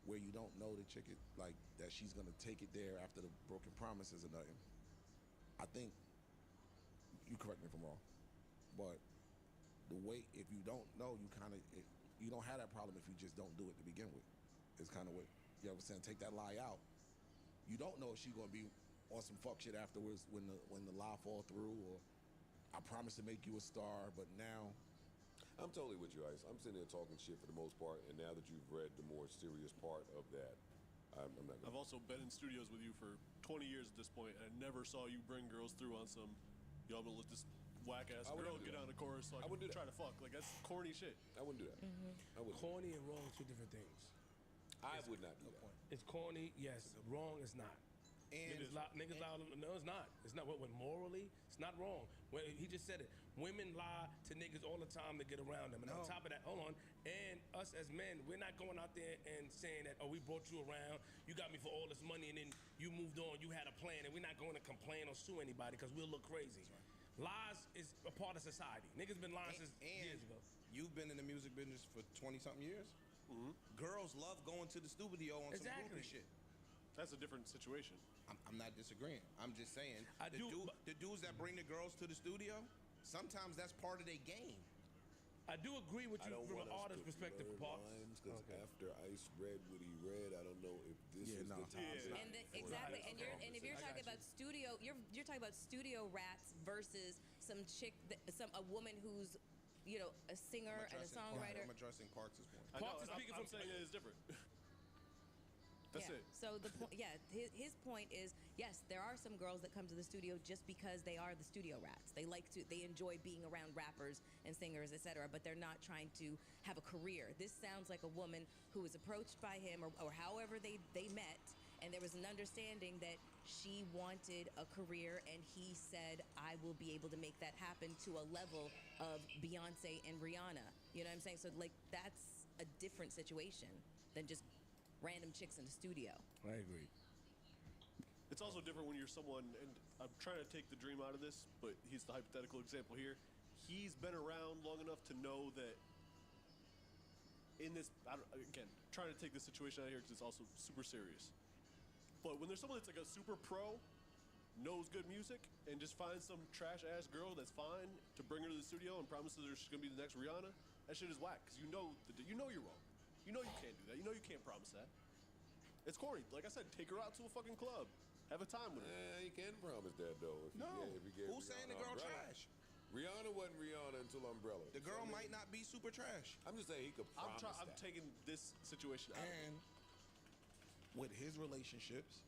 where you don't know the chick, like that she's gonna take it there after the broken promises or nothing. I think you correct me if I'm wrong, but the way if you don't know, you don't have that problem if you just don't do it to begin with. It's kind of what you know what I'm saying. Take that lie out. You don't know if she's gonna be on some fuck shit afterwards when the lie fall through, or I promise to make you a star, but now. I'm totally with you, Ice. I'm sitting there talking shit for the most part, and now that you've read the more serious part of that, I'm not gonna... I've also been in studios with you for 20 years at this point, and I never saw you bring girls through on some, I'm gonna let this whack-ass girl get on the chorus so I can try to fuck. Like, that's corny shit. I wouldn't do that. I wouldn't. Corny and wrong are two different things. I would not do that. It's corny, yes. Wrong is not. And niggas lie. No, it's not. It's not. What morally, it's not wrong. He just said it. Women lie to niggas all the time to get around them. And on top of that, hold on. And us as men, we're not going out there and saying that, oh, we brought you around, you got me for all this money, and then you moved on, you had a plan, and we're not going to complain or sue anybody because we'll look crazy. Lies is a part of society. Niggas been lying since years ago. You've been in the music business for 20-something years. Mm-hmm. Girls love going to the studio on some groupie shit. That's a different situation. I'm not disagreeing. I'm just saying the dudes that bring the girls to the studio, sometimes that's part of their game. I do agree with you from an artist perspective, Parks. Because after Ice read what he read, I don't know if this is the time. Exactly. And if you're talking about studio, you're talking about studio rats versus some chick, a woman who's a singer and a songwriter. I'm addressing Parks' point. Parks is speaking from saying it is different. That's it. So his point is, yes, there are some girls that come to the studio just because they are the studio rats. They enjoy being around rappers and singers, etc., but they're not trying to have a career. This sounds like a woman who was approached by him or however they met, and there was an understanding that she wanted a career, and he said, I will be able to make that happen to a level of Beyonce and Rihanna. You know what I'm saying? So, like, that's a different situation than just random chicks in the studio. I agree. It's also different when you're someone, and I'm trying to take the dream out of this, but he's the hypothetical example here. He's been around long enough to know that in this, again, trying to take this situation out of here because it's also super serious. But when there's someone that's like a super pro, knows good music, and just finds some trash-ass girl that's fine to bring her to the studio and promises her she's going to be the next Rihanna, that shit is whack, because you know you're wrong. You know you can't do that. You know you can't promise that. It's corny. Like I said, take her out to a fucking club. Have a time with her. You can promise that, though. Who's saying the girl trash? Rihanna wasn't Rihanna until Umbrella. The girl might not be super trash. I'm just saying he could promise I'm taking this situation out. And with his relationships,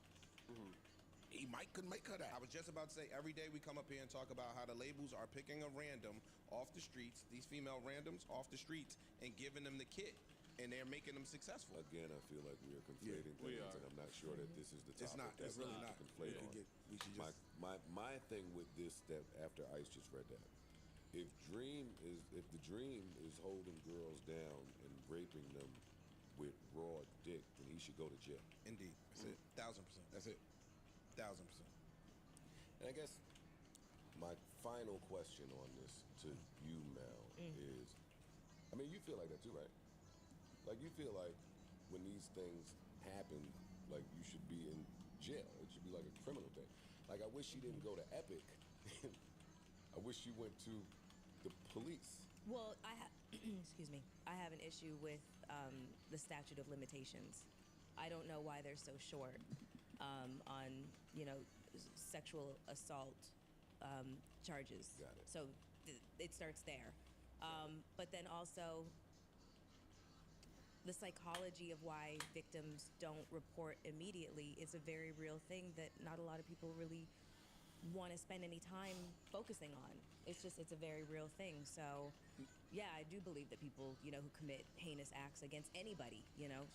he could make her that. I was just about to say, every day we come up here and talk about how the labels are picking a random off the streets, these female randoms off the streets, and giving them the kit. And they're making them successful. Again, I feel like we are conflating things, and I'm not sure that this is the topic. It's not. It's really not. Conflate on. My thing with this, that after Ice just read that, if the dream is holding girls down and raping them with raw dick, then he should go to jail. Indeed, that's it. 1,000%. That's it. 1,000%. And I guess my final question on this to you, Mel, is, I mean, you feel like that too, right? Like, you feel like when these things happen, like, you should be in jail. It should be like a criminal thing. Like, I wish she didn't go to Epic. I wish she went to the police. Well, excuse me. I have an issue with the statute of limitations. I don't know why they're so short on, sexual assault charges. Got it. So it starts there. But then also, the psychology of why victims don't report immediately is a very real thing that not a lot of people really want to spend any time focusing on. It's a very real thing. So, yeah, I do believe that people, who commit heinous acts against anybody,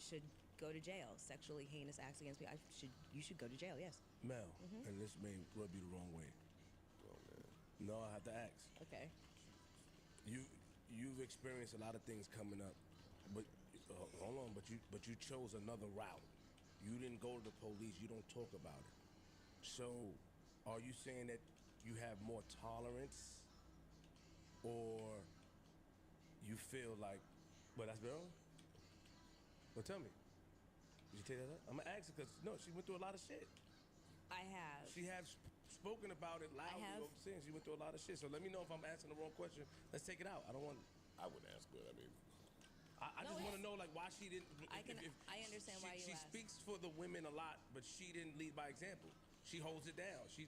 should go to jail. Sexually heinous acts against people, you should go to jail, yes. Mel, and this may rub you the wrong way. Oh, man. No, I have to ask. Okay. You've experienced a lot of things coming up, but hold on. But you chose another route. You didn't go to the police. You don't talk about it. So, are you saying that you have more tolerance, or you feel like, well, that's Beryl? Well, tell me. Did you take that up? I'm gonna ask her because no, she went through a lot of shit. I have. She has spoken about it loudly overseas. She went through a lot of shit. So let me know if I'm asking the wrong question. Let's take it out. I don't want. I would ask, but I mean, I just want to know like why she didn't. I understand why you She asked. speaks for the women a lot, but she didn't lead by example. She holds it down. See,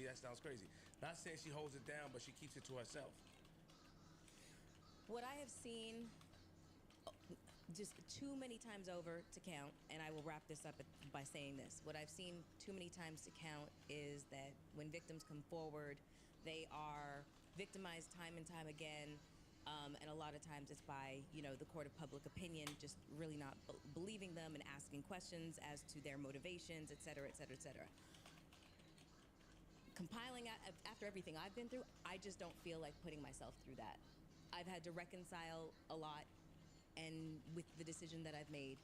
that sounds crazy. Not saying she holds it down, but she keeps it to herself. What I have seen just too many times over to count, and I will wrap this up by saying this. What I've seen too many times to count is that when victims come forward, they are victimized time and time again, and a lot of times it's by, the court of public opinion just really not believing them and asking questions as to their motivations, et cetera, et cetera, et cetera. Compiling after everything I've been through, I just don't feel like putting myself through that. I've had to reconcile a lot and with the decision that I've made,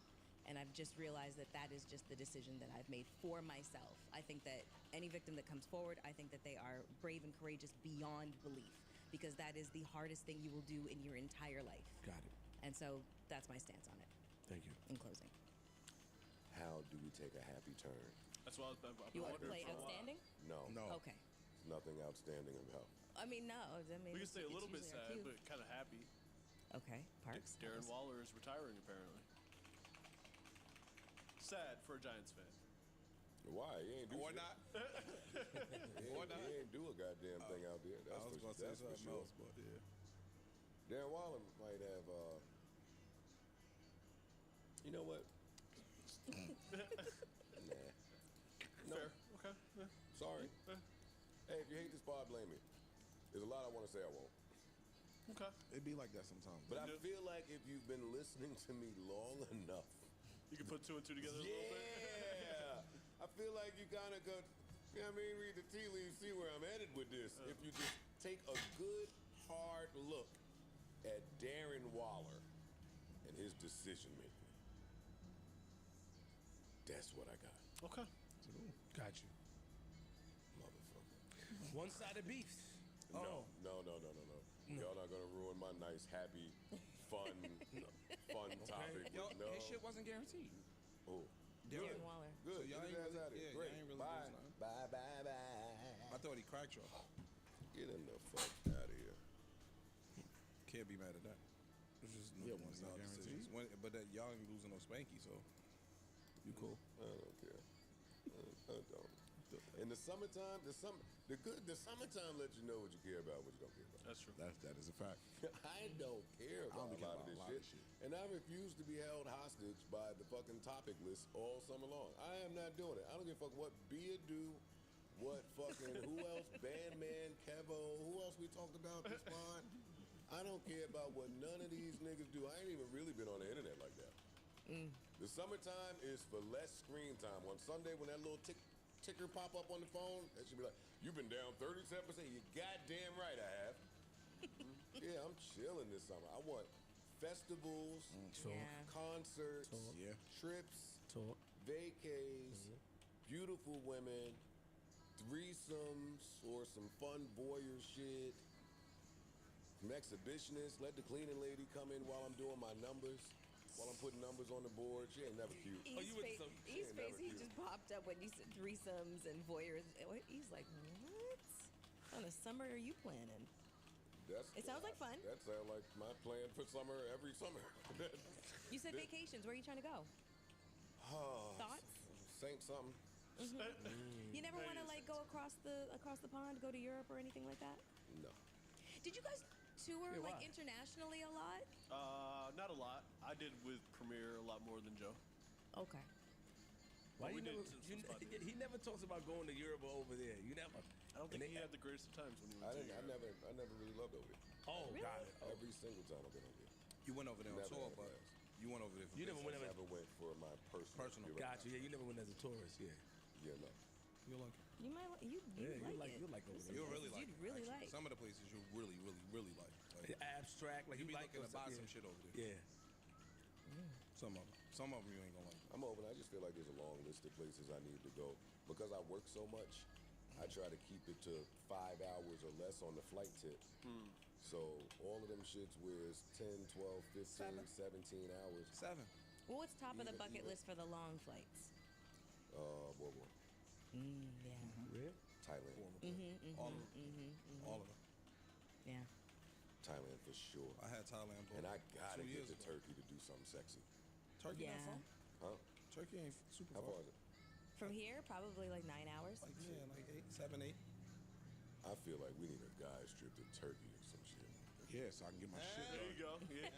and I've just realized that that is just the decision that I've made for myself. I think that any victim that comes forward, I think that they are brave and courageous beyond belief, because that is the hardest thing you will do in your entire life. Got it. And so that's my stance on it. Thank you. In closing. how do we take a happy turn? That's what I've You want to play outstanding? No. Okay. There's nothing outstanding about. I mean, no. I mean, We can stay a it's little bit usually our sad, cue. but kind of happy. Okay, Parks. Darren Waller is retiring, apparently. Sad for a Giants fan. Why? He ain't do Or shit. not. He ain't do a goddamn thing out there. I was going to say something sure. else, but yeah. Darren Waller might have, you know what? Nah. No. Fair. Okay. Yeah. Sorry. Hey, if you hate this pod, blame me. There's a lot I want to say I won't. Okay. It'd be like that sometimes. But I feel like if you've been listening to me long enough, you can put two and two together a little bit. Yeah. I feel like you kind of go, you know what I mean, read the tea leaves, see where I'm headed with this. If you just take a good, hard look at Darren Waller and his decision making. That's what I got. Okay. Got you. Motherfucker. One-sided beef. No. Y'all not gonna ruin my nice, happy, fun topic. Yo, no. his shit wasn't guaranteed. Oh. Darren Waller. Good. So y'all Get ain't his ass really, out of here. yeah, Great. y'all ain't really Bye. doing nothing. Bye, bye, bye. I thought he cracked y'all. Get him the fuck out of here. Can't be mad at that. It's just Yeah, no one-sided guarantees. But that y'all ain't losing no spanky, so you cool. I don't care. I don't. In the summertime, the summertime lets you know what you care about, what you don't care about. That's true. That is a fact. I don't care about don't a care lot of about this a lot of shit. And I refuse to be held hostage by the fucking topic list all summer long. I am not doing it. I don't give a fuck what Bia do, what fucking, who else, Bandman, Kevo, who else we talked about this pod. I don't care about what none of these niggas do. I ain't even really been on the internet like that. The summertime is for less screen time. On Sunday, when that little ticker pop up on the phone, that should be like, you've been down 37%. You goddamn right I have. Yeah, I'm chilling this summer. I want festivals, concerts, trips, vacays, beautiful women, threesomes, or some fun voyeur shit. Some exhibitionists. Let the cleaning lady come in while I'm doing my numbers. While I'm putting numbers on the board. She ain't never cute. His face, he just popped up when you said threesomes and voyeurs. He's like, what kind of summer are you planning? It sounds like fun. That sounds like my plan for summer every summer. You said vacations. Where are you trying to go? Thoughts? Saint something. You never want to like go across the pond, go to Europe or anything like that? No. Did you guys tour Yeah, like why? internationally a lot? Not a lot. I did with Premiere a lot more than Joe. Okay. Why we you did never, some spot dates. he never talks about going to Europe or over there. You never. I don't think he had the greatest of times when he went to Europe. I never really loved over there. Oh, Really? got it. Oh. Every single time I've been over there. You went over there on Never tour, had a but blast. you went over there for You never business. went I never went for my personal. Personal. You're right. Got you. Yeah, you never went as a tourist. Yeah. Yeah, no. You're lucky. You might like you like it. You like over there. You'll really like You'd it. really actually. like. Some of the places you'll really, really, really like. Abstract, like you you be like looking to buy yeah. some shit over there. Yeah. Some of them you ain't gonna like. I'm open. I just feel like there's a long list of places I need to go. Because I work so much, I try to keep it to 5 hours or less on the flight tip. So all of them shits where it's 10, 12, 15, 17 hours. 7. Well, what's top of the Even- bucket even- list for the long flights? World War. Yeah. Really? Thailand. All of them. All of them. Yeah. Thailand for sure. I had Thailand booked And I gotta 2 get years to ago. Turkey to do something sexy. Turkey Yeah. not far? Huh? Turkey ain't super How far is it? From here, probably like 9 hours. Like 7, 8. I feel like we need a guy's trip to Turkey or some shit. Yeah, so I can get my shit There done. you go. Yeah.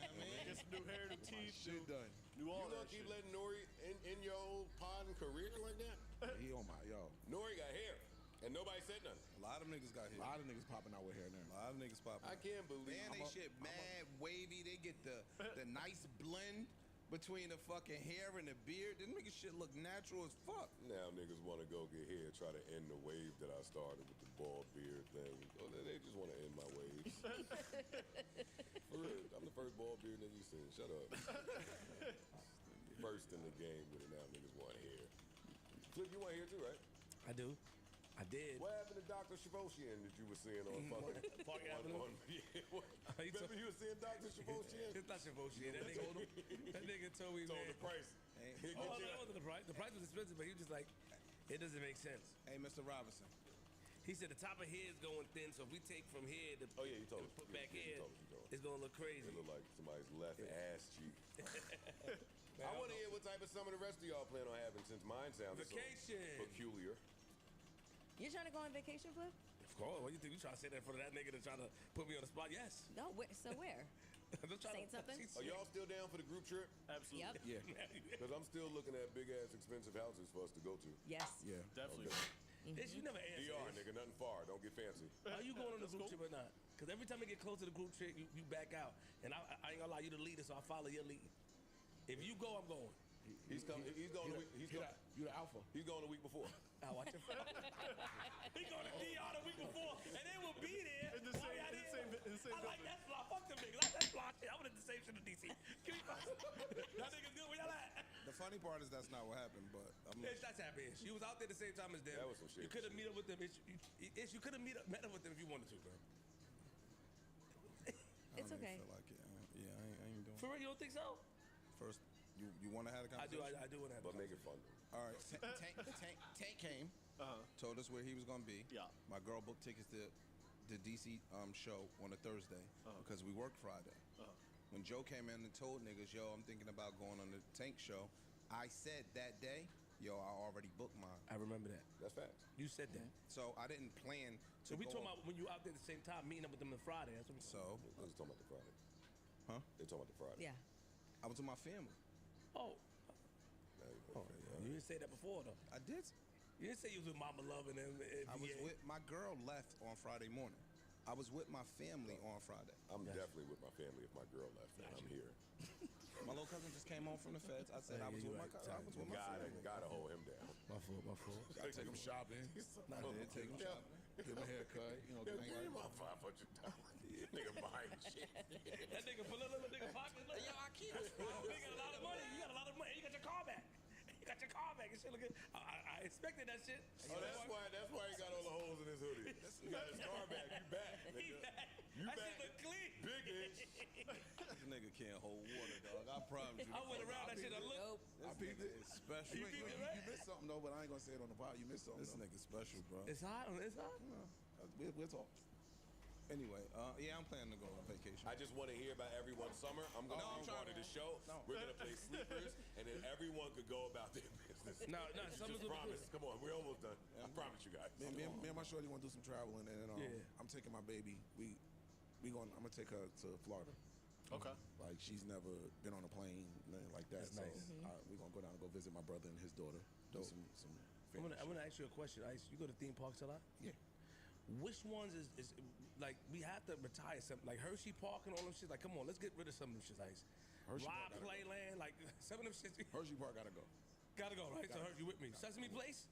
Get some new hair, new teeth, Shit done. new all You that gonna keep shit. letting Nori in your old pod and career like that? He on my Nori got hair, and nobody said nothing. A lot of niggas got A hit. lot of niggas popping out with hair now. A lot of niggas popping. I can't believe Man, they shit mad wavy. They get the nice blend between the fucking hair and the beard. This nigga shit look natural as fuck. Now niggas want to go get hair, try to end the wave that I started with the bald beard thing. Oh, they just want to end my waves. For real, I'm the first bald beard nigga you seen. Shut up. First in the game with it. Now niggas want hair. Flip, you want hair too, right? I do. I did. What happened to Dr. Shavoshian that you were seeing on fucking Park Avenue? yeah, what? Remember you were seeing Dr. Shavoshian? It's not Shavoshian. That nigga told me, Told man. the price. Oh, that wasn't the price. The price was expensive, but he was just like, it doesn't make sense. Hey, Mr. Robinson. He said the top of here is going thin, so if we take from here to Oh yeah, you told us. put Yeah, back yeah, here, you told us. it's gonna look crazy. It looked like somebody's left ass cheek. I want to hear what type of summer the rest of y'all plan on having, since mine sounds Vacation. so peculiar. You're trying to go on vacation, Flip? Of course. What do you think? You trying to say that in front of that nigga to try to put me on the spot? Yes. No. So where? I'm just trying Saying something? Are y'all still down for the group trip? Absolutely. Yep. Yeah. Because I'm still looking at big ass expensive houses for us to go to. Yes. Yeah. Definitely. Ish, you never answer. DR, Ish. nigga, nothing far. Don't get fancy. Are you going on the That's group cool. trip or not? Because every time we get close to the group trip, you back out. And I ain't gonna lie, you the leader, so I follow your lead. If you go, I'm going. He's coming. He's going. You the alpha. He's going the week before. I watch him. He going to DR the week before, and they will be there. In the same- while y'all in the there. same- in the same I like building. that fly. Fuck them niggas. I like that fly shit. I would have the same shit in DC. Give me five. Y'all niggas good? Where y'all at? The funny part is that's not what happened, but I'm Ish, that's happy. Ish. You was out there the same time as them. That was some shit. You could have meet up with them. Ish, you could have met up with them if you wanted to, bro. It's don't even okay. feel like it. Yeah, I ain't doing. For real, you don't think so? First, you want to have a I do. conversation? I do want to have. But a make it fun. All right, Tank came, told us where he was gonna be. Yeah. My girl booked tickets to the DC show on a Thursday because we worked Friday. When Joe came in and told niggas, yo, I'm thinking about going on the Tank show, I said that day, yo, I already booked mine. I remember that. That's facts. You said that. So I didn't plan to So we go talking about when you out there at the same time, meeting up with them on Friday. That's what we So, I was talking about the Friday. Huh? They're talking about the Friday. Yeah. I was with my family. Oh. Now you Oh, you didn't say that before, though. I did. You didn't say you was with Mama Love and them. I was with my girl left on Friday morning. I was with my family on Friday. I'm definitely with my family if my girl left and I'm here. My little cousin just came home from the feds. I said I was with my family. Gotta hold him down. My fault. I take him shopping. I did take him shopping. Give him a haircut. You know, Give things me like my $500. Nigga buying shit. That nigga pull up in nigga pocket. Look, yo, I keep it. You got a lot of money. You got a lot of money. You got your car back. You got your car back. And shit looking. I expected that shit. Oh, that's why he got all the holes in his hoodie. You got his car back. You back, nigga. He back. You That back. shit look clean. Big itch. This nigga can't hold water, dog. I promise you. I went around that shit. I looked. This nigga is special. You peeped it, right? You missed something though, but I ain't gonna say it on the pod. You missed something. This though. nigga special, bro. It's hot. It's hot. We'll talk. Anyway, yeah, I'm planning to go on vacation. I just want to hear about everyone's summer. I'm going to be part of the show. No. We're going to play sleepers, and then everyone could go about their business. No, summer's Just gonna be promise. good. Come on, we're almost done. I promise you guys. Me and my shorty want to do some traveling, and I'm taking my baby. I'm gonna take her to Florida. Okay. Like she's never been on a plane, nothing like that. That's so nice. we're gonna go down and go visit my brother and his daughter. Do some I'm family gonna ask you a question. Ice, you go to theme parks a lot? Yeah. Which ones is like we have to retire something like Hershey Park and all them shit? Like, come on, let's get rid of some of them shit. Ice. Hershey Rob Park gotta Playland, like some of them shit. Hershey Park gotta go. Gotta go, right? So Gotta Hershey, you with me? Sesame Place?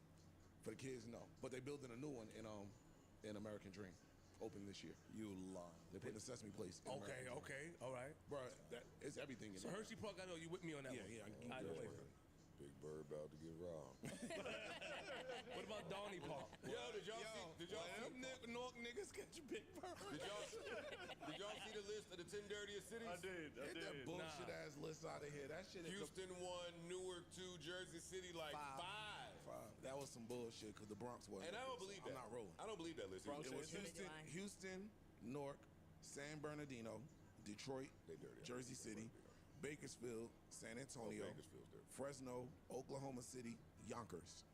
For the kids, no. But they building a new one in American Dream, opening this year. You lie. They put the Sesame Place. In Okay, American okay, all right. Bro, that it's everything in So there. Hershey Park, I know you with me on that Yeah, one. yeah, I can I get know that it. one. Big Bird about to get robbed. What about Donnie Park? Yo, did y'all see? Newark niggas catch a big bird. Did y'all see the list of the 10 dirtiest cities? I did. Get that bullshit ass list out of here. That shit is Houston 1, Newark 2, Jersey City like 5. That was some bullshit because the Bronx was. And I don't believe that. I'm not rolling. I don't believe that list. It was Houston, Newark, San Bernardino, Detroit, Jersey City, Bakersfield, San Antonio, Bakersfield's dirty. Fresno, Oklahoma City, Yonkers.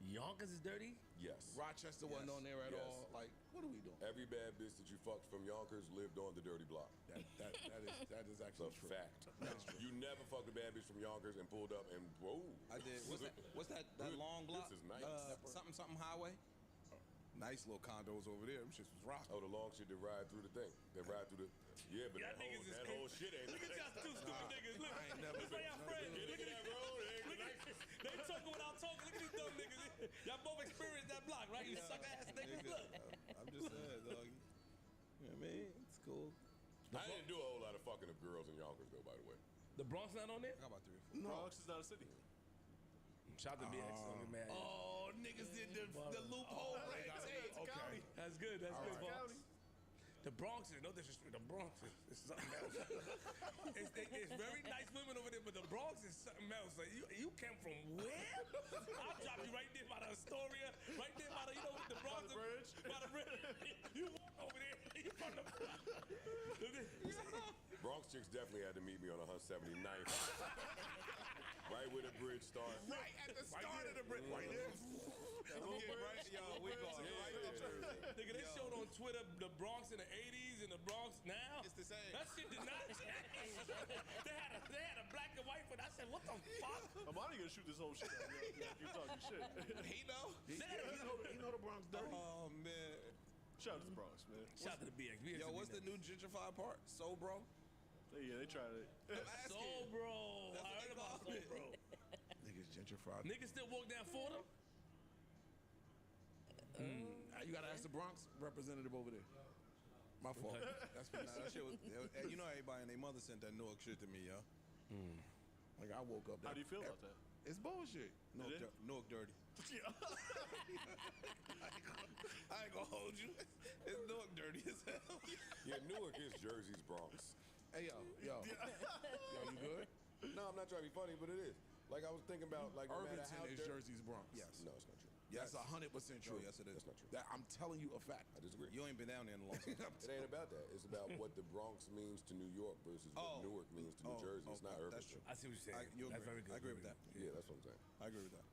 Yonkers is dirty? Yes. Rochester wasn't on there at Yes. all. Like, what are we doing? Every bad bitch that you fucked from Yonkers lived on the dirty block. That is actually It's a true. fact. You never fucked a bad bitch from Yonkers and pulled up and whoa. I did. What's that long block? This is nice. Something highway. Nice little condos over there. Them shits was rocking. Oh, the long shit that ride through the thing. That ride through the. Yeah, but Y'all that niggas is whole crazy. shit ain't. Look at y'all two stupid niggas. Look. I ain't never Look at y'all friends. Get Look in at that road. Look at they talking without talking. Look at these dumb niggas. Y'all both experienced that block, right? You suck ass niggas. Look. I'm just saying, dog. You know what I mean? It's cool. I didn't do a whole lot of fucking of girls in Yonkers though, by the way. The Bronx not on there? I got about 3 or 4. No. Bronx is not a city. Shout out to BX. Man. Oh, niggas did the loophole right there. Okay. That's good. That's good, right. Bronx. The Bronx is no disrespect. The Bronx is something else. it's very nice women over there, but the Bronx is something else. Like you came from where? I'll drop you right there by the Astoria, right there by the the Bronx bridge. By the bridge. You walk over there. You from the Bronx chicks definitely had to meet me on 179th. Right where the bridge starts. Right at the start of the bridge. Right there. We going right there. Nigga, they showed on Twitter the Bronx in the 80s and the Bronx now. It's the same. That shit did not change. they had a black and white one. I said, what the fuck? Amani gonna shoot this whole shit out. You talking shit. He know. He know the Bronx dirty. Oh man. Shout out to the Bronx, man. Shout out to the BX. Yo, what's the new gentrified part? Soul Bro? Yeah, they tried it. Soul Bro. That's I what heard they about call Soul it. Bro. Niggas gentrified. Niggas still walk down Fordham? You gotta ask the Bronx representative over there. My fault. That shit was. You know, everybody and their mother sent that Newark shit to me, yo. Like I woke up. How do you feel about that? It's bullshit. Newark dirty. I ain't gonna hold you. It's Newark dirty as hell. Yeah, Newark is Jersey's Bronx. Hey yo, you good? No, I'm not trying to be funny, but it is. Like I was thinking about, like no matter Irvington how is Jersey's Bronx. Yes. No, it's not true. That's 100% true. Yes, it is. That's not true. That I'm telling you a fact. I disagree. You ain't been down there in a long time. It ain't about that. It's about what the Bronx means to New York versus what Newark means to New Jersey. It's not That's Irvington. true. I see what you're saying. You That's agree. very good. I agree with that. Yeah, that's what I'm saying. I agree with that.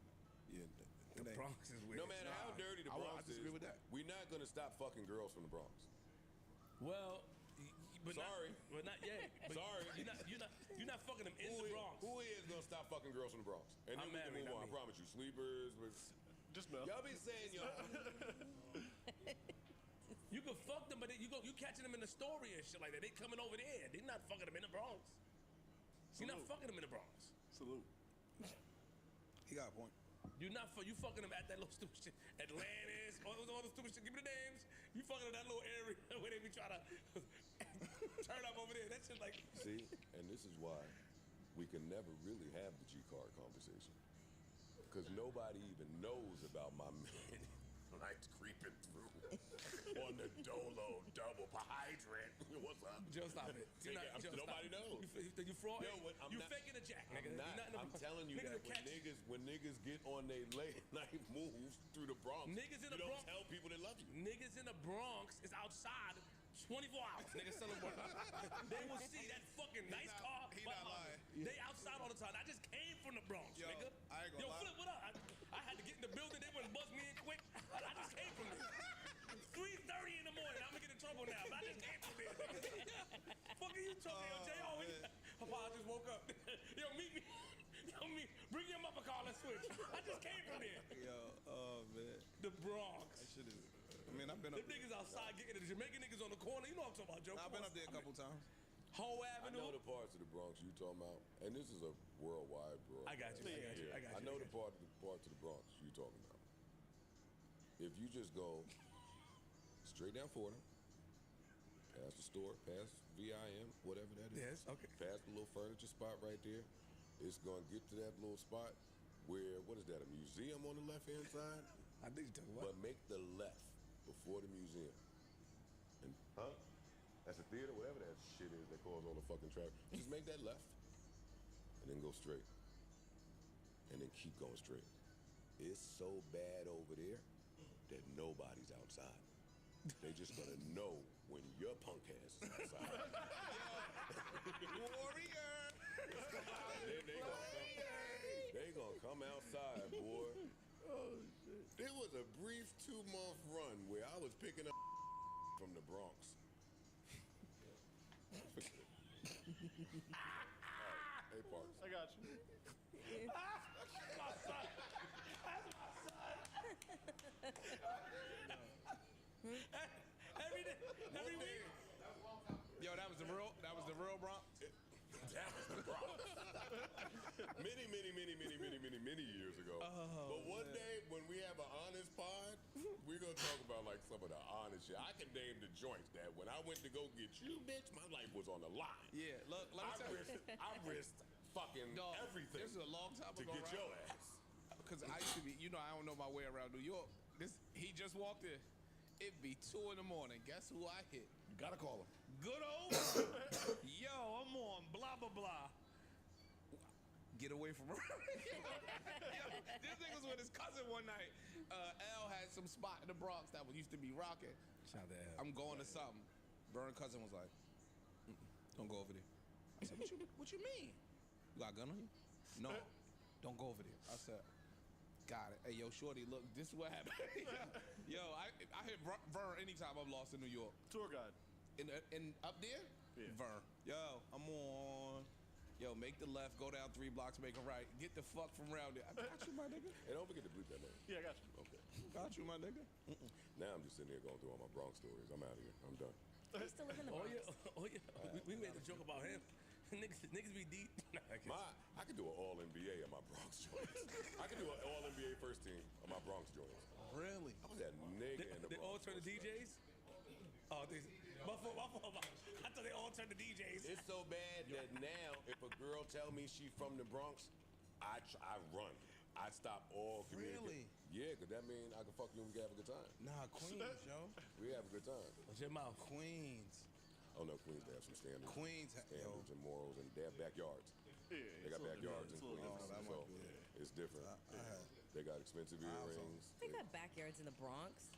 Yeah. The Bronx is weird. No matter how dirty the Bronx I disagree is, with that. we're not gonna stop fucking girls from the Bronx. Well, but Sorry. But not yet. But Sorry. You're not fucking them in the Bronx. Who is gonna stop fucking girls from the Bronx? And then I'm we can married, move on. not I me. promise you. Sleepers. Just Mel. Y'all be saying y'all. You can fuck them, but you catching them in the story and shit like that. They coming over there. They're not fucking them in the Bronx. You're not fucking them in the Bronx. Salute. He got a point. You fucking them at that little stupid shit. Atlantis, all the stupid shit. Give me the names. You fucking in that little area where they be trying to turn up over there. That shit like. See, and this is why we can never really have the G card conversation. Because nobody even knows about my man lights creeping through on the Dolo double hydrant. What's up? Joe, stop it. Nobody knows. You fraud. Yo, You faking a jack, nigga. I'm telling you that when niggas get on their late night moves through the Bronx, Niggas in the you Bronx don't tell people they love you. Niggas in the Bronx is outside 24 hours. Niggas selling work. They will see that fucking nice car. He not lying. They outside all the time. I just came from the Bronx, Yo, nigga. I ain't gonna lie. Flip, what up? I had to get in the building. They wouldn't buzz me in quick. I just came from there. 3:30 in the morning. I'm gonna get in trouble now, but I just came from there. Fuck are you talking, yo, J.O.? Papa, I just woke up. Yo, meet me. Bring your mother car, let's switch. I just came from there. Yo, oh man. The Bronx. That shit is. I mean, I've been up Them niggas outside getting the Jamaican niggas on the corner. You know what I'm talking about, Joe. I've been up there a couple times. Hoe I Avenue. know the parts of the Bronx you talking about, and this is a worldwide, bro. I got you. I know the parts of the Bronx you talking about. if you just go straight down Fordham, past the store, past VIM, whatever that is. Yes, okay. Past the little furniture spot right there. It's gonna get to that little spot where, what is that, a museum on the left-hand side? I think you're talking about. But make the left before the museum. And, that's a theater, whatever that shit is that cause all the fucking traffic. Just make that left and then go straight. And then keep going straight. It's so bad over there that nobody's outside. They just gonna know when your punk ass is outside. Warrior! They gonna come outside, boy. Oh, shit. There was a brief 2-month run where I was picking up from the Bronx. Right. Hey, Parks. I got you. That's my son. That's my son. every week. Yo, that was the real Bronx? That was the Bronx. many years ago. But one day, when we have an honest pod, we're going to talk about, like, some of the honest shit. I can name the joints that when I went to go get you, bitch, my life was on the line. Yeah, look, let me tell you. I risked fucking everything. This is a long time to ago, get right? your ass. Because I used to be, I don't know my way around New York. He just walked in. It'd be 2 in the morning. Guess who I hit? You gotta call him. Good old. Yo, I'm on blah, blah, blah. Get away from her. Yo, this nigga was with his cousin one night. L had some spot in the Bronx that used to be rocking. Shout out to L. I'm going to something. Burn cousin was like, don't go over there. I said, what you mean? You got a gun on you? No, don't go over there. I said, got it. Hey, yo, shorty, look, this is what happened. Yo, I hit Vern anytime I'm lost in New York. Tour guide. In up there? Yeah. Vern. Yo, I'm on. Yo, make the left, go down 3 blocks, make a right. Get the fuck from around there. I got you, my nigga. Hey, don't forget to bleep that name. Yeah, I got you. Okay. Got you, my nigga. Now I'm just sitting here going through all my Bronx stories. I'm out of here. I'm done. I used to live in the Oh Bronx. yeah, oh yeah. We made a joke about him. niggas be deep. I could do an all NBA of my Bronx joints. I could do an all NBA first team of my Bronx joints. Really? I was that nigga in the They all Bronx. turn to DJs? Oh, my fault. I thought they all turned to DJs. It's so bad that now, if a girl tell me she from the Bronx, I run. I stop all communication. Really? Yeah, because that means I can fuck you and we can have a good time. Nah, Queens, yo. We have a good time. What's your mouth? Queens. Oh no, Queens, they have some standards. Standards and morals, and they have backyards. Yeah, They got backyards in Queens, that so might be it. it's different. They got expensive earrings. They got backyards in the Bronx.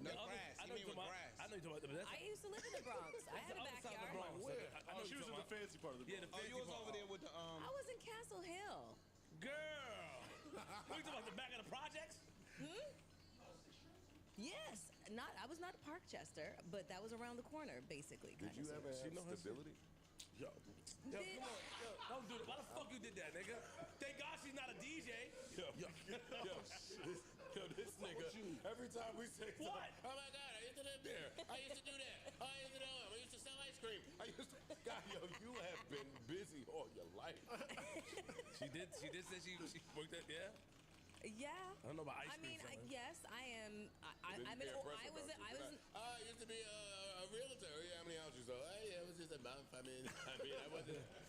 No The other- grass. I You know mean you're with talking grass? about. I know you're talking about. But that's I used to live in the Bronx. I had a the other side of the backyard. Bronx. Where? I know She you're was in the talking about. fancy part of the Yeah, Bronx. the Oh, fancy you was part. over there with the I was in Castle Hill. Girl. What you talking about? The back of the projects? Yes, I was not Parkchester, but that was around the corner, basically. Did you ever have stability? Yo, come on. Yo, don't do that. Why the fuck you did that, nigga? Thank God she's not a DJ. This nigga, every time we say something, What? oh my God, I used to live there. I used to do that. I used to do it. I used to sell ice cream. God, yo, you have been busy all your life. She did say she worked at, yeah? Yeah. I don't know about ice I cream. mean, yes, I am. Then I you mean, can't press I was. about I you. was. You're not, I used to be a realtor. Yeah, how many houses you sold? Yeah, it was just a month. I mean, it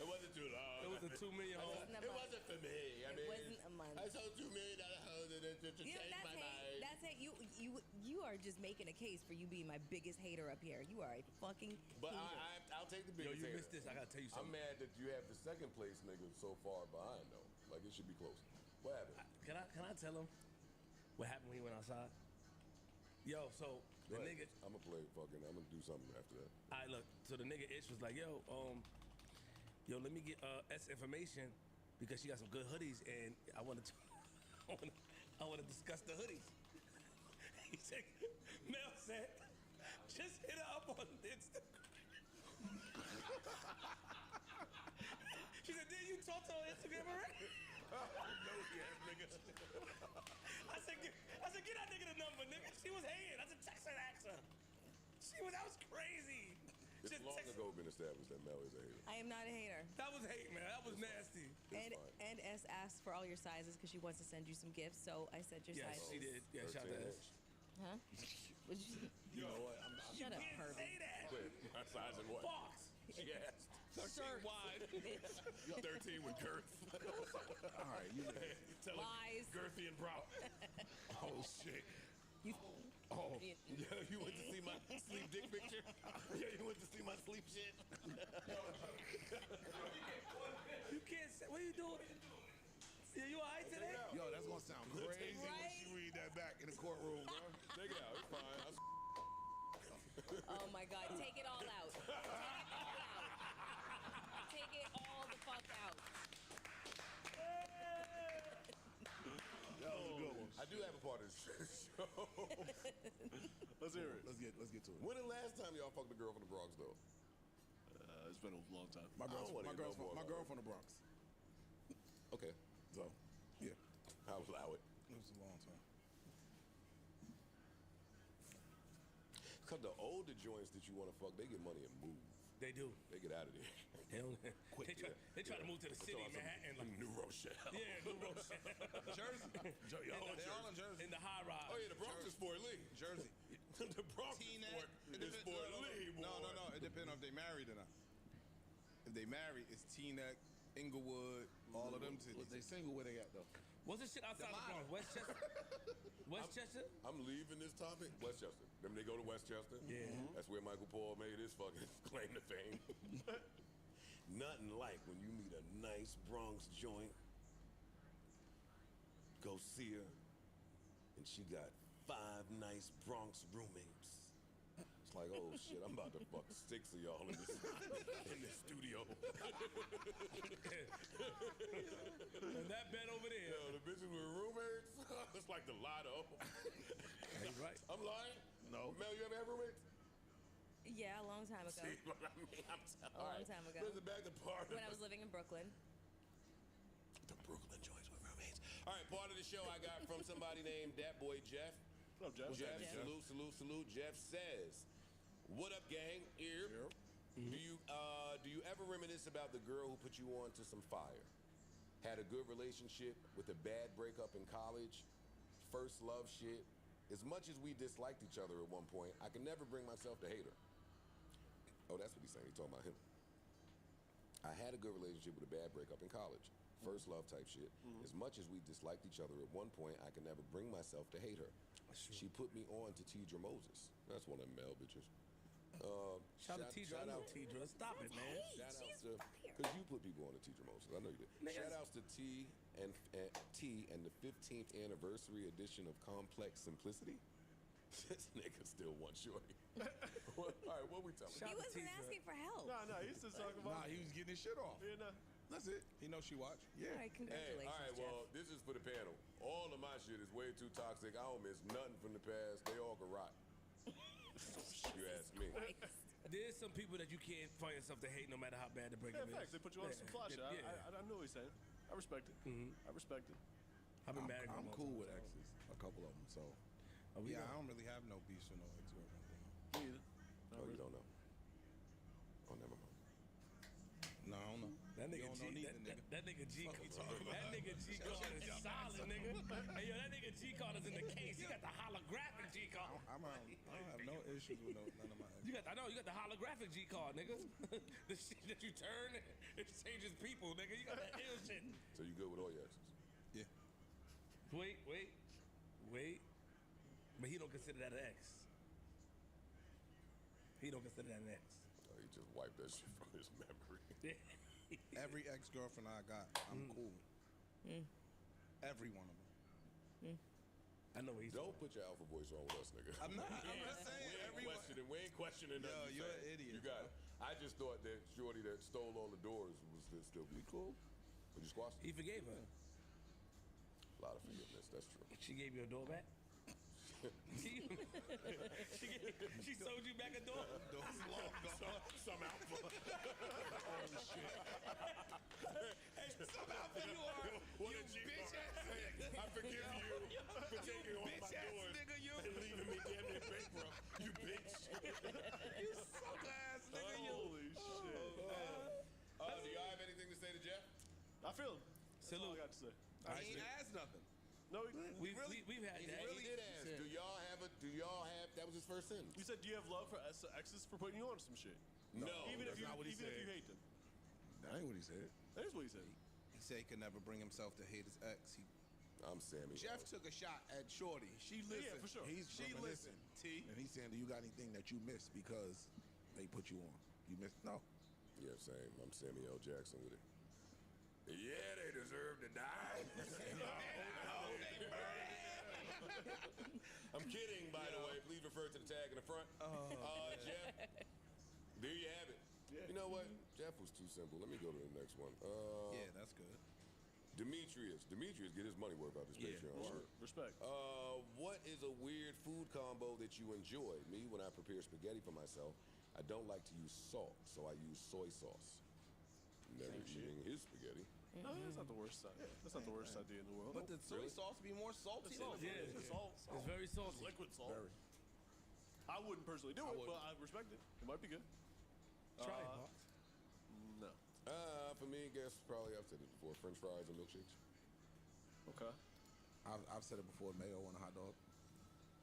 wasn't too long. It was a $2 million home. It wasn't for me. I mean, wasn't a month. I sold $2 million house and to change my mind. That's it. You are just making a case for you being my biggest hater up here. You are a fucking But hater. I'll take the Yo, biggest you hater. missed this. I gotta tell you I'm something. mad that you have the second place nigga so far behind though. Like it should be close. What happened? Can I tell him what happened when he went outside? Yo, so the Go nigga. ahead. I'm gonna play fucking. I'm gonna do something after that. I look. So the nigga Ish was like, yo, let me get S information because she got some good hoodies and I want to discuss the hoodies. He said, Mel said, just hit her up on Instagram. She said, did you talk to her on Instagram already? No, yeah, nigga. I said, get that nigga the number, nigga. She was hating. I said, text her and ask her. That was crazy. It's Just long text- ago been established that Mel is a hater. I am not a hater. That was hate, man. That was nasty. And S asked for all your sizes because she wants to send you some gifts. So I said your Yes, sizes. she did. Yeah, shout Huh? Would you? You know what? Shut up, Can't Herbie. say that. Wait, my size and what? Fox. She asked. 13 wide. 13 with girth. All right, you Tell her Lies. girthy and brown. Oh shit. You, Oh, yeah, you went to see my sleep dick picture? Yeah, you went to see my sleep shit? You can't say. What are you doing? Yeah, you alright today? Yo, that's gonna sound crazy when Right? she read that back in the courtroom, bro. Take it out. It's fine. oh my God! Take it all out. Take it all the fuck out. That was a good one. I do have a part of this show. Let's hear it. Let's get to it. When the last time y'all fucked a girl from the Bronx, though? It's been a long time. My girl wanna hear no more my about girl it. from the Bronx. Okay. So, yeah, I'll allow it. it was a long time. Because the older joints that you want to fuck, they get money and move. They do. They get out of there. They, don't, Quick, they try to move to the city, Manhattan. Like, New Rochelle. yeah, New Rochelle. Jersey. Yo, They all in Jersey. In the high rise. Oh, yeah, the Bronx is Fort Lee. Jersey. The Bronx is Fort Lee, boy. No. It depends on if they married or not. If they married, it's Teaneck, Inglewood, all of them cities. They single where they at though. What's this shit outside the Bronx? Westchester? Westchester? I'm leaving this topic. Westchester. Then they go to Westchester. Yeah. That's where Michael Paul made his fucking claim to fame. Nothing like when you meet a nice Bronx joint, go see her, and she got 5 nice Bronx roommates. It's like, oh shit, I'm about to fuck 6 of y'all in this studio. And that bed over there. Yo, the bitches with roommates, it's like the lotto. He's right. I'm lying? No. Mel, you ever have roommates? Yeah, a long time ago. See what I mean? I'm A long time ago. Listen back to part When I was living in Brooklyn. The Brooklyn joints with roommates. All right, part of the show I got from somebody named that boy Jeff. What up, Jeff? Jeff, salute. Jeff says, "What up, gang? Here. Do you ever reminisce about the girl who put you on to some fire? Had a good relationship with a bad breakup in college, first love shit. As much as we disliked each other at one point, I could never bring myself to hate her." Oh, that's what he's saying. He's talking about him. I had a good relationship with a bad breakup in college. First love type shit. As much as we disliked each other at one point, I could never bring myself to hate her. She put me on to Tidra Moses. That's one of them male bitches. Shout out Tidra. I know Tidra. Stop it, man. Shout outs to, because you put people on to Tidra Moses. I know you did. Shout outs to T and the 15th anniversary edition of Complex Simplicity. This nigga still wants shorty. All right, what we talking He about? wasn't asking for help. No, he's just talking about. Nah, he was getting his shit off. Yeah, nah. That's it. He knows she watch. Yeah. All right, congratulations, All right, Jeff. well, this is for the panel. All of my shit is way too toxic. I don't miss nothing from the past. They all can rot. You ask me. There's some people that you can't find yourself to hate no matter how bad the breakup Yeah, facts. is. They put you on some fly shit. Yeah. I know what he's saying. I respect it. I respect it. I've been married for a I'm long cool time, with so. exes, a couple of them. So We Yeah, don't- I don't really have no beefs with no ex-girlfriend. Me either. Oh, you don't know? Oh, never mind. No, I don't know. That nigga You don't know G, neither, nigga. that nigga G, Fuck you talking that nigga G card is solid, nigga. Hey yo, that nigga G card is in the case. He got the holographic G card. I don't have no issues with none of my ex. You got, I know you got the holographic G card, nigga. The shit that you turn, it changes people, nigga. You got that ill shit. So you good with all your exes? Yeah. Wait. But he don't consider that an ex. He don't consider that an ex. Oh, he just wiped that shit from his memory. Every ex-girlfriend I got, I'm cool with. Every one of them. I know what he's Don't put your alpha voice on with us, nigga. I'm not. I'm just saying. We ain't questioning Yo, nothing. you're saying. an idiot, You got it. I just thought that Shorty that stole all the doors was still be cool. But you squashed He it. forgave her. A lot of forgiveness. That's true. She gave you a door back? she sold you back a door? Doors long gone. Some alpha. Oh, shit. Hey, some alpha you are. What You a G bitch card. ass nigga. I forgive you for taking all my doors nigga, you. and leaving me damn near bankrupt. You bitch. You suck ass nigga, you. Holy shit. Do y'all have anything to say to Jeff? I feel him. That's all I got to say. He ain't asked nothing. No, We've had that. He did ask, do y'all have a do y'all have? That was his first sentence. You said, do you have love for exes for putting you on some shit? No, even if that's you not what he even if said. you hate them. That ain't what he said. That is what he said. He said he could never bring himself to hate his ex. I'm Sammy. Jeff took a shot at Shorty. She listened. Yeah, for sure. She listened. T. And he's saying, do you got anything that you missed because they put you on? You missed? No. Yeah, same. I'm Samuel L. Jackson with it. Yeah, they deserve to die. I'm kidding, by the way. Please refer to the tag in the front. Jeff, there you have it. Yeah. You know what? Jeff was too simple. Let me go to the next one. Yeah, that's good. Demetrius, get his money worth out this Patreon. Sure. Respect. What is a weird food combo that you enjoy? Me, when I prepare spaghetti for myself, I don't like to use salt, so I use soy sauce. Never eating his spaghetti. No, that's not the worst side. That's not the worst idea in the world. But the soy sauce be more salty than the Yeah, it's salt. It's very salty. Liquid salt. Very. I wouldn't personally do it, but I respect it. It might be good. Try it, Pops. No. For me, I guess probably I've said it before, French fries and milkshakes. Okay. I've said it before, mayo on a hot dog.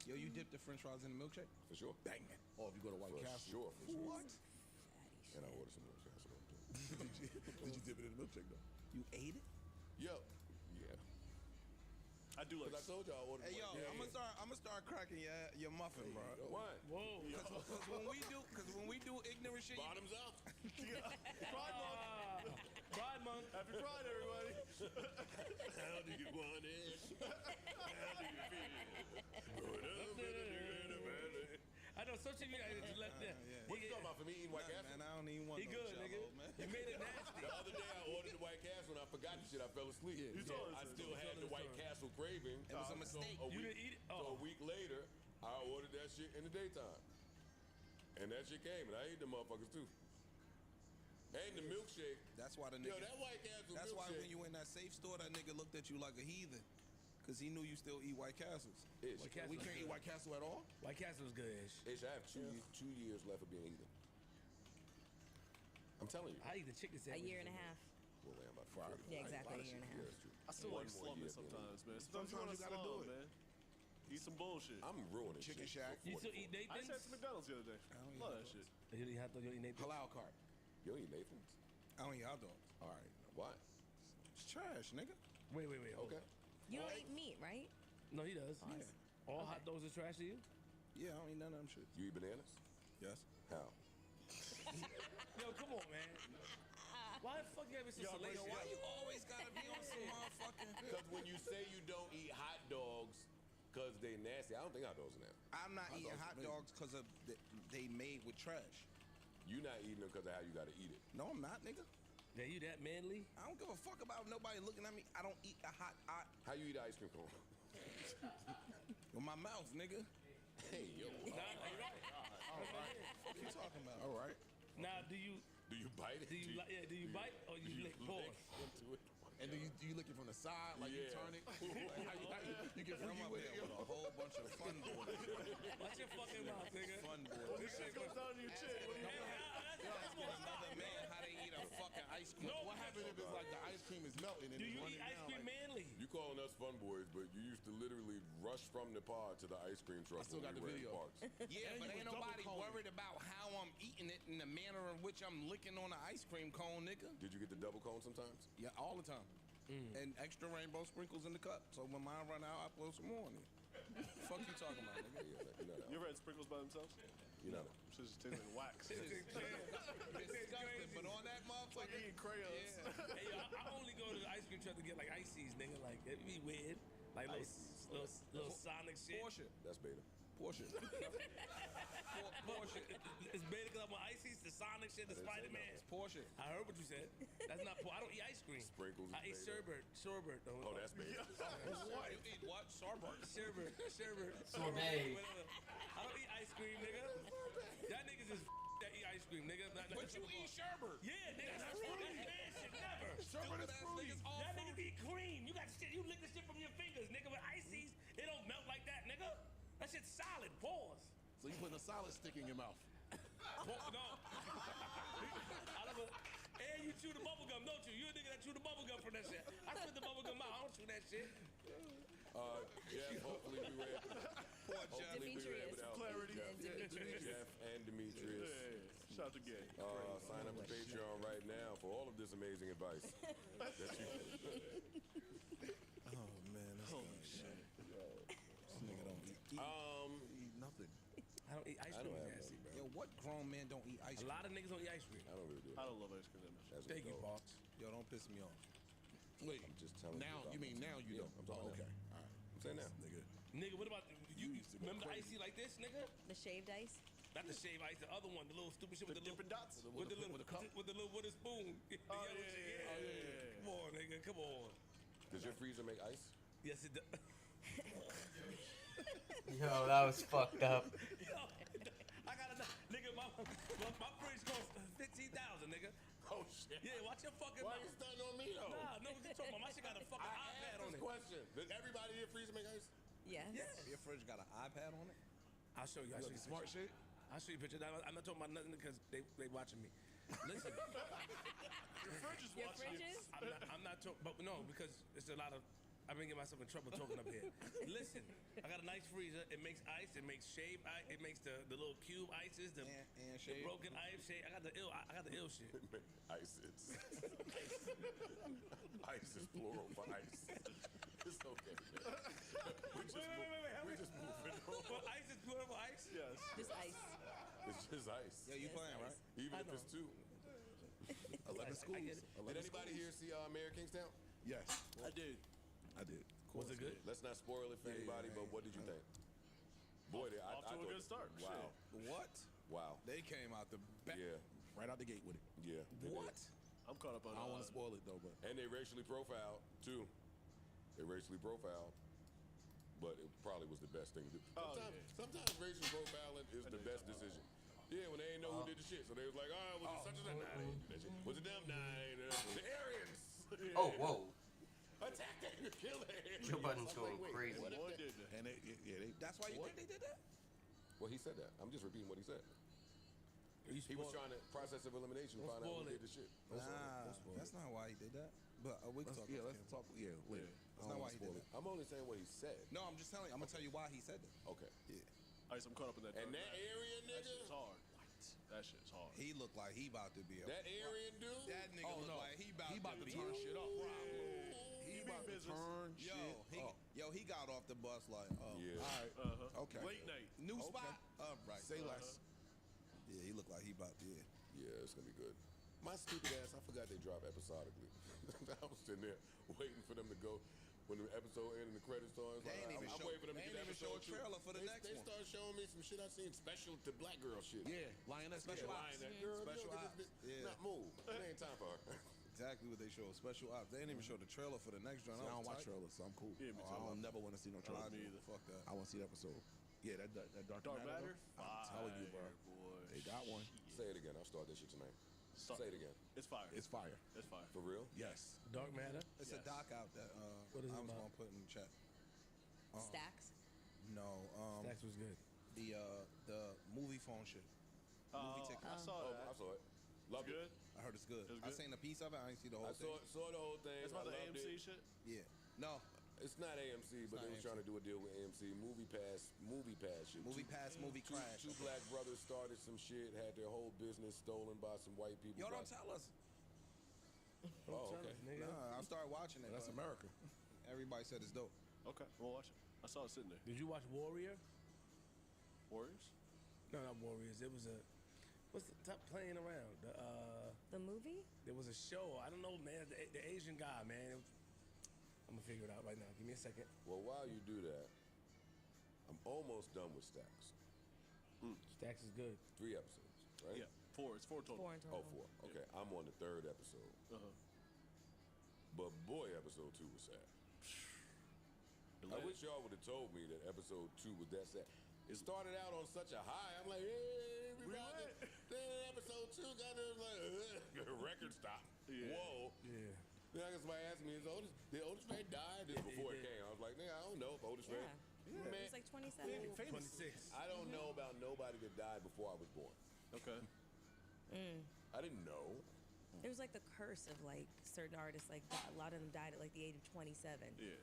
Yo, you dip the French fries in the milkshake? For sure. Bang it. Or if you go to White For Castle. sure, for sure. What? And I order some White Castle. Did you dip it in the milkshake though? You ate it? Yo, yeah. I do like. Because I told y'all I ordered. Hey, yo, White Castle. I'm gonna start cracking your muffin, bro. Why? Whoa. Because when we do ignorant shit, Bottoms up. Pride Month. Pride Month. Happy Pride, everybody. How do you want it? How do you feel? I know some shit you left there. What you talking about for me eating White Castle? man, I don't even want He no good, nigga. Jell-O, man. You made it nasty. The other day I ordered the White Castle and I forgot the shit. I fell asleep. You told us I that. still had the White Castle craving. It was a mistake. You didn't eat it? So Oh. a week later, I ordered that shit in the daytime. And that shit came, and I ate the motherfuckers too. And the milkshake. That's why the Yo, nigga. that White Castle That's why milkshake. when you in that safe store, that nigga looked at you like a heathen, cause he knew you still eat White Castles. Ish. White Castle We was can't good. eat White Castle at all? White Castle was good ish. Ish, I have 2 years left of being heathen. I'm telling you. I eat the chicken A sandwich. year and a half. Well, I'm about to Friday. Yeah, exactly, a year and a half. Yeah, that's true. I still One like more slumming year being sometimes, man. Sometimes you you gotta do it. man. Eat some bullshit. I'm ruining Chicken shit Shack. for You still 44. eat I just had Nathan's? some McDonald's the other day. don't Love eat that shit. You eat hot dog, you eat Nathan's? Halal cart. You don't eat Nathan's? I don't eat hot dogs. All right. Why? It's trash, nigga. Wait, hold Okay. on. You don't eat meat, right? No, he does. Yeah. All hot dogs are trash to you? Yeah, I don't eat none of them shit. You eat bananas? Yes. How? Yo, come on, man. Why the fuck you have so salacious? Why you always gotta be on some motherfucking? Because when you say you don't eat hot dogs because they nasty, I don't think hot dogs are nasty. I'm not eating dogs hot are dogs because of they made with trash. You not eating them because of how you got to eat it. No, I'm not, nigga. Yeah, you that manly? I don't give a fuck about nobody looking at me. I don't eat a hot How you eat ice cream cone? with my mouth, nigga. Hey, yo. Nah, you're right. What you talking about? All right. Now, do you bite it? do you bite or you lick? Pause. into it? And do you lick it from the side, like you Yeah. turn it? You get I'm freaky up with there it? with a whole bunch of fun boys. Watch your fucking mouth, nigga. Fun boys. This shit goes down to your chin. What do you mean? Asking another man how they eat a fucking ice cream. No, What happens if it's like the ice cream is melting and Do it's you running eat ice down? cream Like, manly? You calling us fun boys, but you used to literally rush from the pod to the ice cream truck. I still when got we the were in video. Parks. Yeah, And but you ain't was nobody double coning. worried about how I'm eating it and the manner in which I'm licking on the ice cream cone, nigga. Did you get the double cone sometimes? Yeah, all the time. And extra rainbow sprinkles in the cup. So when mine run out, I put some more in it. Fuck you talking about, nigga? You're not out. You ever had sprinkles by themselves? You're not out. Shit just tastes like wax. Disgusting, but on that motherfucker, Eating crayons. yeah. Hey, yo, I only go to the ice cream truck to get like ices, nigga. Like it'd be weird, like little Sonic shit. Porsche. That's beta. Porsche. Porsche. It's better because I'm on ices, the Sonic shit, the Spider Man. It's Porsche. I heard what you said. That's not. I don't eat ice cream. Sprinkles I eat is beta. sherbet. Oh, that's beta. What? You eat what? Starbucks. Sherbet. Sorbet. I don't eat ice cream, nigga. Y'all niggas is that eat ice cream, nigga. But you eat sherbet. Yeah, nigga. That's fruity. Man, shit, never. Sherbet is fruity. Y'all niggas eat cream. You got shit. You lick the shit from your fingers, nigga. With ices, it don't melt like that, nigga. That shit's solid. Pause. So you putting a solid stick in your mouth. No. And you chew the bubble gum, don't you? You a nigga that chew the bubble gum from that shit. I spit the bubble gum out. I don't chew that shit. Jeff, hopefully we were able to, Poor Jeff. hopefully we were Demetrius. Shout out to Gay. Sign up for Patreon right now for all of this amazing advice. that you Oh man, that's shit. Yo, this nigga don't eat nothing. I don't eat ice I cream. don't have Nasty, bro. Yo, what grown man don't eat ice A cream? lot of niggas don't eat ice cream. I don't really do it. I don't love ice cream that much. As an Thank you, adult. Pops. Yo, don't piss me off. Wait, I'm just telling now about you mean my now time. you Yeah, don't? I'm talking okay. now. All right. I'm saying now. Nigga. Nigga, what about you used to go remember the crazy. icy like this, nigga? The shaved ice. Not the shave ice, the other one, the little stupid shit with the little Dippin' Dots? with the little with the cup? with the little wooden spoon. The Oh, yellow yeah, shit, yeah, yeah. Come on, nigga, come on. Does your freezer make ice? Yes, it does. Yo, that was fucked up. Yo, I got a nigga. My fridge costs 15,000, nigga. Oh shit. Yeah, watch your fucking Why mouth. you stunting on me though? Nah, no, what you talking about? My shit got a fucking I iPad asked on this it. question. Does everybody in your freezer make ice? Yes. Your fridge got an iPad on it? I'll show you. I'll show you Smart picture. shit? I'll show you a picture. I'm not talking about nothing because they watching me. Listen, Your fridge is Your watching fridges? I'm not talking, but no, because it's a lot of. I've been getting myself in trouble talking up here. Listen, I got a nice freezer. It makes ice. It makes shave ice. It makes the little cube ices. The And the shave. broken ice shade. I got the ill. I got the ill shit. ISIS. Ice is plural for ice. It's okay, man. We just moving on. Well, ice is plural for ice. Yes. Just ice. It's just ice. Yeah, you playing, right? Even I if it's two. 11 schools. get it. 11 Did anybody schools. here see Mayor of Kingstown? Yes. I did. I did. Was it good? Let's not spoil it for Yeah, anybody, yeah, but what did you think? Boy, I Off to a thought- good start. Wow. What? Wow. They came out the back. Yeah. Right out the gate with it. Yeah. they What? did. I'm caught up on. I don't want to spoil it though, but And they racially profiled too. They racially profiled, but it probably was the best thing to do. Oh, Sometimes racial profiling is the best decision. Yeah, when they ain't know who did the shit, so they was like, "Oh, was it such and such? Nah, they didn't do that shit. Was it them? Nah, they ain't do that. The Aryans. Oh, whoa. Attack them, kill them. Joe Budden's I'm like, going wait, crazy. what if Boy, they- did they? and they That's why you think they did that? Well, he said that. I'm just repeating what he said. He was trying to process of elimination, Don't find out who spoil did it. the shit. Nah, that's not why he did that. But we can talk. let's talk. Yeah, later. That's not why he did that. I'm only saying what he said. No, I'm just telling you. I'm gonna tell you why he said that. Okay. Yeah. Ice, I'm caught up in that. And dark that matter. Aryan That nigga, shit's hard. That shit's hard. He looked like he about to be a. that Aryan dude. That nigga Oh, looked no. like he about He about to be turn shit up. He He about to business. turn Yo, shit up. he got off the bus like, oh, Yeah. All right. Uh-huh. Okay. Late night. new Okay. spot. Right. Say less. Yeah, he looked like he about to. Yeah. Yeah, it's gonna be good. My stupid ass, I forgot they drop episodically. I was sitting there waiting for them to go. When the episode ended and the credits started, They ain't even I'm show- waiting for them they to ain't get even show a episode 2. trailer for the next They one. started showing me some shit I seen special to black girl shit. Yeah, Lioness Special yeah. ops. Lying that girl, Special you don't ops. get this Yeah. bitch- Not move. It ain't time for her. Exactly what they show. Special ops. They didn't even show the trailer for the next joint. See, I was don't watch tight. trailers, so I'm cool. Yeah, me Oh, too. I don't never want to see no don't trailer. me either. Fuck that. I want to see the episode. Yeah, that Dark Dark Matter? though, I'm telling you, bro. Boy. They got one. Say it again. I'll start this shit tonight. Say it again. It's fire. It's fire. It's fire. For real? Yes. Dark Matter. It's a doc out that What is it I was about? gonna put in the chat. Stacks. No, Stacks was good. the movie phone shit. Movie ticket. I saw Oh, that. I saw it. Loved Good. it. I heard it's good. It was I good? seen a piece of it. I didn't see the whole I thing. saw the whole thing. It's about I the loved AMC it. shit. Yeah. No. It's not AMC, but not they was AMC. trying to do a deal with AMC. Movie Pass shit. Movie pass, movie Two crash. black brothers started some shit, had their whole business stolen by some white people. Yo, don't By- tell us. Oh, okay. Nah, I started watching it. That's but America. Everybody said it's dope. Okay, we'll watch it. I saw it sitting there. Did you watch Warrior? Warriors? No, not Warriors. It was a. What's the top playing around? The movie? There was a show. I don't know, man. The Asian guy, man. I'm gonna figure it out right now. Give me a second. Well, while you do that, I'm almost done with Stacks. Stacks is good. 3 episodes, right? Yeah, 4. It's 4 total. 4 in total. Oh, 4. Okay, I'm on the 3rd episode. Uh-huh. But boy, episode 2 was sad. I wish y'all would have told me that episode 2 was that sad. It started out on such a high. I'm like, hey, everybody. Then episode 2 got there like, record stop. Yeah. Whoa. Yeah. Then I got somebody asking me, did Otis Ray die? This before it came. I was like, nigga, I don't know if Otis Ray. Yeah. Man, It was like 27. 26. I don't know about nobody that died before I was born. Okay. I didn't know. There was like the curse of like certain artists, like a lot of them died at like the age of 27. Yeah.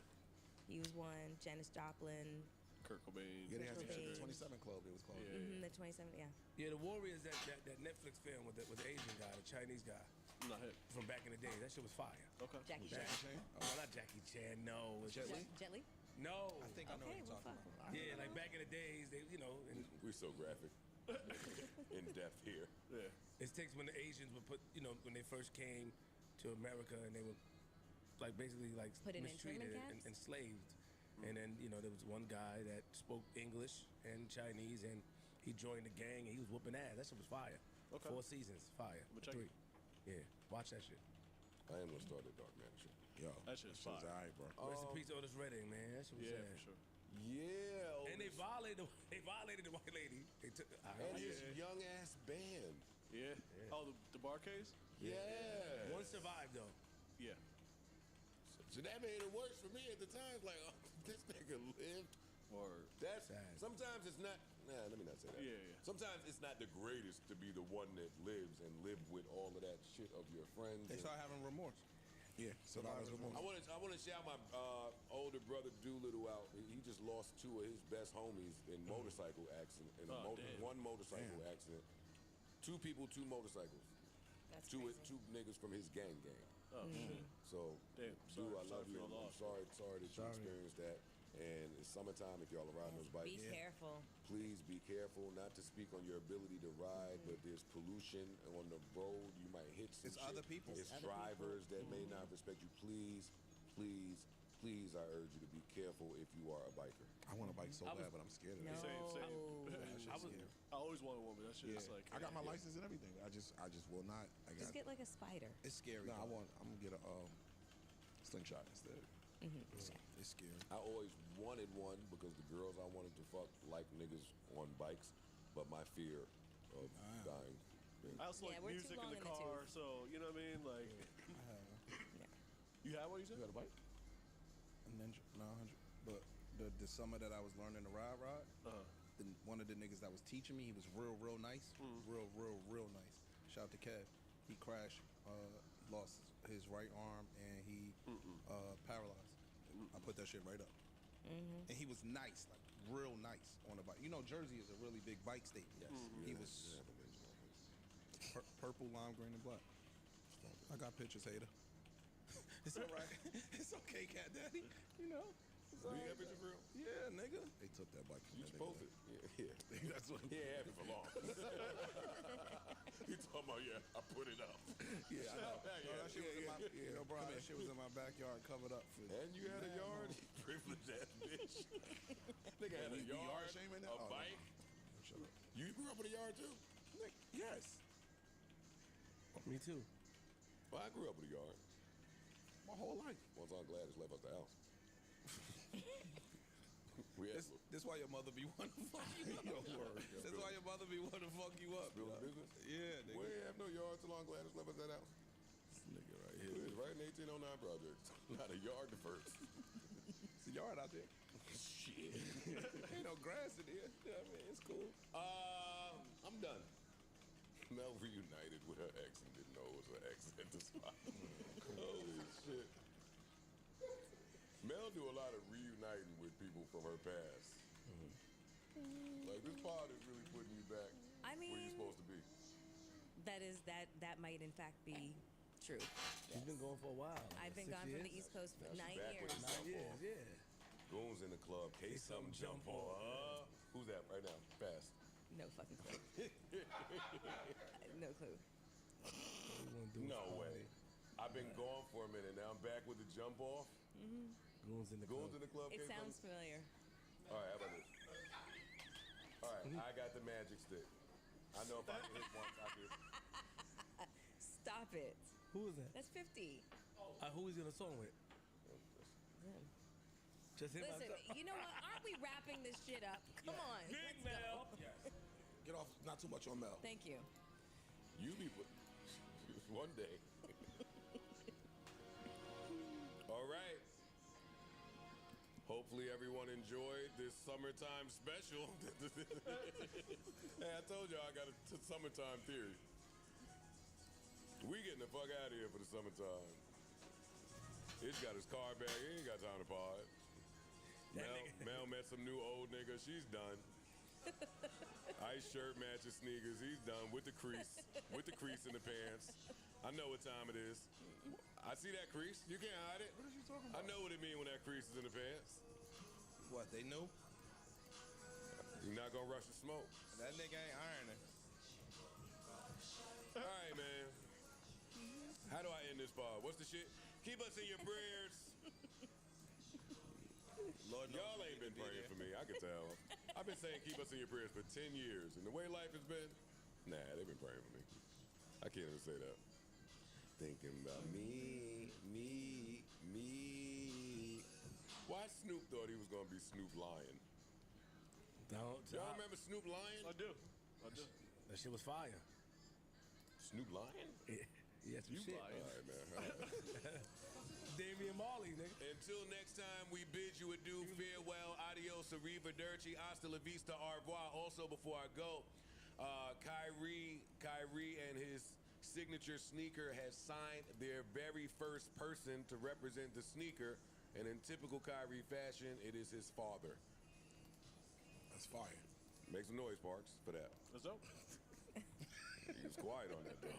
He was one. Janis Joplin. Kurt Cobain. Yeah, they had some shit Cobain. at 27 Club, it was called. The 27, yeah. Yeah, the Warriors, that Netflix film with the Asian guy, the Chinese guy. Not hit. From back in the day. That shit was fire. Okay. Jackie Chan? Chan? Oh, not Jackie Chan, no. It's Jet Li? Jet Li? No. I think I know what you're talking about. Yeah, like back in the days, they, you know. And We're so graphic. In depth here. Yeah. it takes when the Asians would put, you know, when they first came to America and they were like basically like Put in mistreated internment and enslaved. And then, you know, there was one guy that spoke English and Chinese and he joined the gang and he was whooping ass. That shit was fire. Okay. 4 seasons, fire. I'ma check 3. Yeah, watch that shit. I am gonna start that Dark Matter shit. Yo, That shit's fire. alright, bro. Rest in peace, Otis Redding, man. That shit was Yeah, sad. for sure. Yeah. And they violated the white lady. They took. And his young ass band. Yeah. Oh, the bar case? Yeah. One survived though. Yeah. So that made it worse for me at the time. Like, oh, this nigga lived. Or That's sad. Sometimes it's not. Nah, let me not say that. Yeah, yeah. Sometimes it's not the greatest to be the one that lives and live with all of that shit of your friends. They and- start having remorse. Yeah, survivor's remorse. I want to shout my older brother Doolittle out. He just lost 2 of his best homies in motorcycle accident. In a Oh, damn. one motorcycle accident. 2 people, 2 motorcycles. That's Two crazy. niggas from his gang. Oh, shit. So, Damn. Dude, I Sorry love for you. your I'm loss. sorry that you experienced that. And it's summertime. If y'all are riding those bikes, Be careful. please be careful. Not to speak on your ability to ride, but there's pollution on the road. You might hit some It's shit. other people. It's Other drivers that may not respect you. Please, please, please, I urge you to be careful if you are a biker. I want a bike so I was- bad, but I'm scared of No. it. Same. That shit's I was- scary. I always wanted one, but that shit Yeah, is like. I got my license and everything. I just will not. I got. Just get like a spider. It's scary. No, I'm gonna get a slingshot instead. It's scary. I always wanted one because the girls I wanted to fuck like niggas on bikes, but my fear of dying. I also Yeah, like we're too music long in the in the car, tooth. so you know what I mean. Like, you have what you said? You got a bike? A Ninja, 900. But the summer that I was learning to ride, one of the niggas that was teaching me, he was real nice. Real nice. Shout out to Kev. He crashed, lost his right arm, and he paralyzed. I put that shit right up. And he was nice, like real nice on the bike. You know, Jersey is a really big bike state. Yes. He was purple, lime green, and black. I got pictures, hater. It's all right. It's okay, Cat Daddy. You know. Do you have pictures real? Yeah, nigga. They took that bike from You that supposed nigga. to. Yeah. That's what. He ain't had it for long. He talking about, yeah, I put it up. Yeah, I know. No, that shit was in my, yo, bro, that shit was in my backyard, covered up. For And you had a yard? Privileged ass bitch. Nigga had a You yard, yard shaming now? a Oh, no. bike. Shut up. You grew up with a yard too? Yes. Me too. Well, I grew up with a yard. My whole life. Once Aunt Gladys left us the house. We had This why your mother be wanting to fuck you up. This why your mother be wanting to fuck you up. Spill the business? Yeah, nigga. We ain't have no yard till Aunt Gladys left us that house. This nigga right It here. was right in the 1809 project. Not a yard the first. It's a yard out there. Shit. Ain't no grass in here. You know what I mean? It's cool. I'm done. Mel reunited with her ex and didn't know it was her ex at the spot. Holy shit. Mel do a lot of reuniting with people from her past. Like, this pod is really putting you back I where you're mean, supposed to be. that might in fact be true. He's been going for a while. I've been 6 gone from years? the East Coast for Now 9 she back with years. it. 9 years, yeah. Goons in the club, case something jump on. Who's that right now? Fast. No fucking clue. No clue. No way. I've been gone for a minute. Now I'm back with the jump off. Goons in the Goons club. in the club. It case sounds something? familiar. All right, how about this? All right, I got the magic stick. I know if I can hit once, I can. Stop it. Who is that? That's 50. Who is he on a song with? Him. Just him. Listen, you know what? Aren't we wrapping this shit up? Come on. Big let's Mel. go. Get off. Not too much on Mel. Thank you. You be put. One day. All right. Hopefully everyone enjoyed this summertime special. Hey, I told y'all I got a summertime theory. We getting the fuck out of here for the summertime. He's got his car back. He ain't got time to pod. Mel met some new old nigga. She's done. Ice shirt matches sneakers. He's done with the crease in the pants. I know what time it is. I see that crease. You can't hide it. What are you talking about? I know what it means when that crease is in the pants. What, they knew? You're not gonna rush the smoke. That nigga ain't ironing. All right, man. How do I end this pod? What's the shit? Keep us in your prayers. Lord knows Y'all ain't been praying for me, I can tell. I've been saying keep us in your prayers for 10 years. And the way life has been, nah, they've been praying for me. I can't even say that. Thinking about me. Why Snoop thought he was gonna be Snoop Lion? Y'all remember Snoop Lion? I do. That shit was fire. Snoop Lion? Yeah, some shit. All right, man. All right. Damian Marley, nigga. Until next time, we bid you adieu, farewell, adios, arrivederci, hasta la vista, au revoir. Also, before I go, Kyrie and his signature sneaker has signed their very first person to represent the sneaker, and in typical Kyrie fashion, it is his father. That's fire. Make some noise, Parks, for that. That's dope. He was quiet on that, though.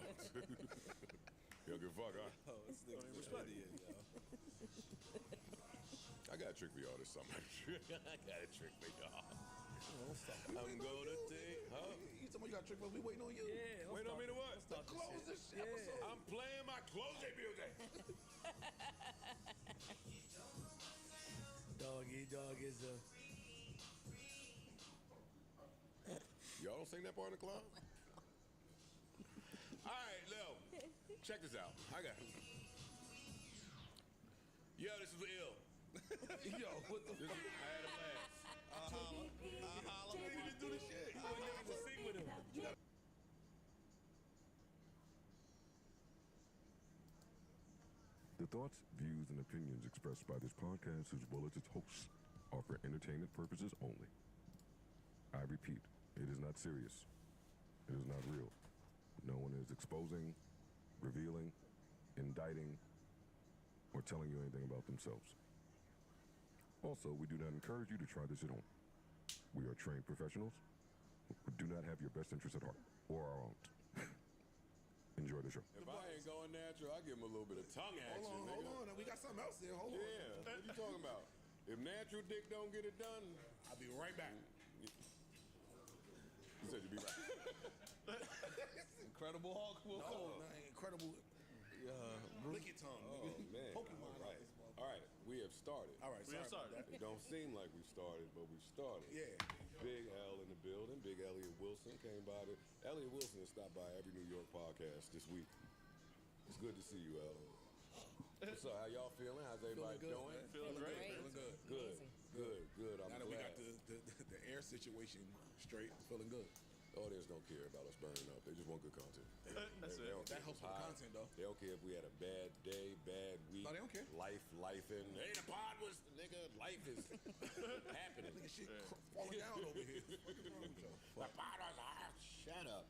You don't give a fuck, huh? Oh, this nigga's respect. I got a trick for y'all this summer. I got a trick for y'all. I'm gonna take, huh? You told me you got a trick for us. We waiting on you. Yeah, Wait on me to what? To close this episode. I'm playing my closing music. Dog is a... Y'all don't sing that part in the club? All right, Lil, check this out. I got it. Yo, this is ill. Yo, what the fuck? I had a blast. You didn't even do the shit. You wasn't able to sing with him. The thoughts, views, and opinions expressed by this podcast as well as its hosts are for entertainment purposes only. I repeat, it is not serious. It is not real. No one is exposing, revealing, indicting, or telling you anything about themselves. Also, we do not encourage you to try this at home. We are trained professionals who do not have your best interests at heart, or our own. Enjoy the show. If I ain't going natural, I give him a little bit of tongue action. Hold on. We got something else there. Hold on. Yeah, what you talking about? If natural dick don't get it done, I'll be right back. You said you'd be right. Incredible Hulk will call. Incredible. Lick your tongue. Oh, man. Pokemon. All right, we have started. All right, We have sorry started. about that. It don't seem like we've started, but we've started. Yeah. Big L in the building. Big Elliot Wilson came by. Elliot Wilson has stopped by every New York podcast this week. It's good to see you, El. What's up? How y'all feeling? How's everybody Feeling good, doing? man. Feeling great. Feeling good. Good. I'm Now that glad. we got the air situation straight, feeling good. Audience don't care about us burning up. They just want good content. That's They it. don't care That if helps it's with the hot. content, though. They don't care if we had a bad day, bad week. No, they don't care. Life and hey, the pod was nigga. Life is happening. Nigga, shit falling down over here. What is wrong with y'all? The pod was hot. Shut up.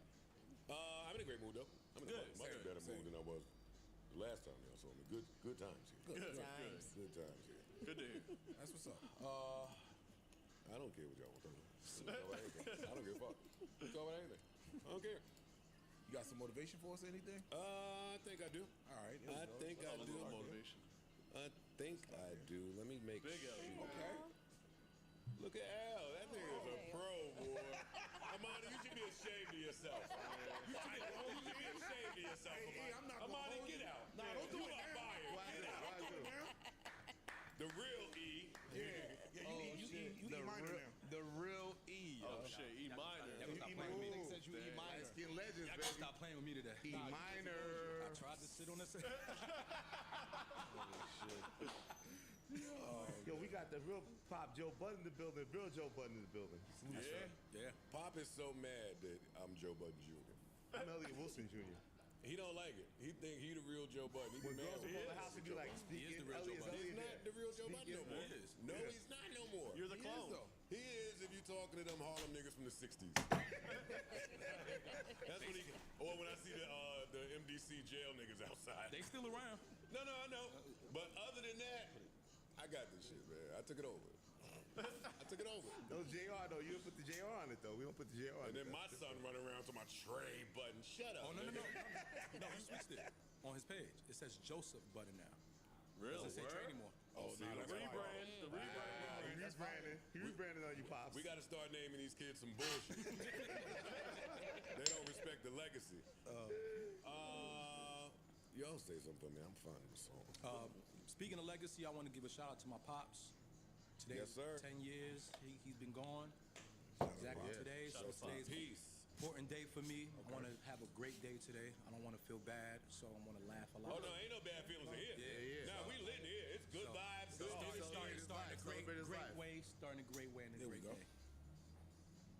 I'm in a great mood though. I'm in a much better mood than I was the last time y'all saw me. Good times here. Good times. Good times here. Good to hear. That's what's up. I don't care what y'all want to talk about. Talk about anything. I don't give a fuck. Talk about anything. I don't care. You got some motivation for us or anything? I think I do. All right. I think I do. Motivation. I think I do. Let me make Big L. sure. Okay. Look at Al. That nigga's a pro, boy. Amani, you should be ashamed of yourself. You should be ashamed of yourself, Hey, I'm not gonna Amani, hold get you. out. Nah, don't do You it are now. fired. Get out. The real E. Yeah, you E minor now. The real E. Oh shit, E minor. Stop playing with me. Nigga said you E minor. Skin legends, Y'all baby. gotta stop playing with me today. E minor. I tried to sit on this. Yo, we got the real Pop Joe Budden in the building. Real Joe Budden in the building. Yeah. Pop is so mad that I'm Joe Budden Jr. I'm Elliot Wilson Jr. He don't like it. He think he the real Joe Budden. He When be mad girls when come he over the house and be like, He is speaking, the real Joe Elliot's Budden. He's Elliot. not the real Joe Budden no more. He is. No, he's not no more. You're the clone. He is if you're talking to them Harlem niggas from the 60s. That's when he. Or when I see the MDC jail niggas outside. They still around. No, I know. But other than that, I got this shit, man. I took it over. I took it over. No JR though. You don't put the JR on it though. We don't put the JR on And it. then my son run around to my Trey button. Shut up. Oh, no, nigga. no, we switched it. On his page, it says Joseph Button now. Really? Doesn't say Trey anymore. Oh, see, The that's rebrand. The He rebrand. rebranded on you, pops. We got to start naming these kids some bullshit. They don't respect the legacy. Y'all say something for me. I'm fine with the song. Speaking of legacy, I want to give a shout out to my pops. Today, Yes, sir. 10 years he's been gone. Exactly today. So today's Peace. important day for me. I want to have a great day today. I don't want to feel bad, so I want to laugh a lot. Oh, no, ain't no bad feelings in here. Yeah. Nah, we lit in here. It's good vibes. Good Starting a great life. way. Starting a great way and a great day.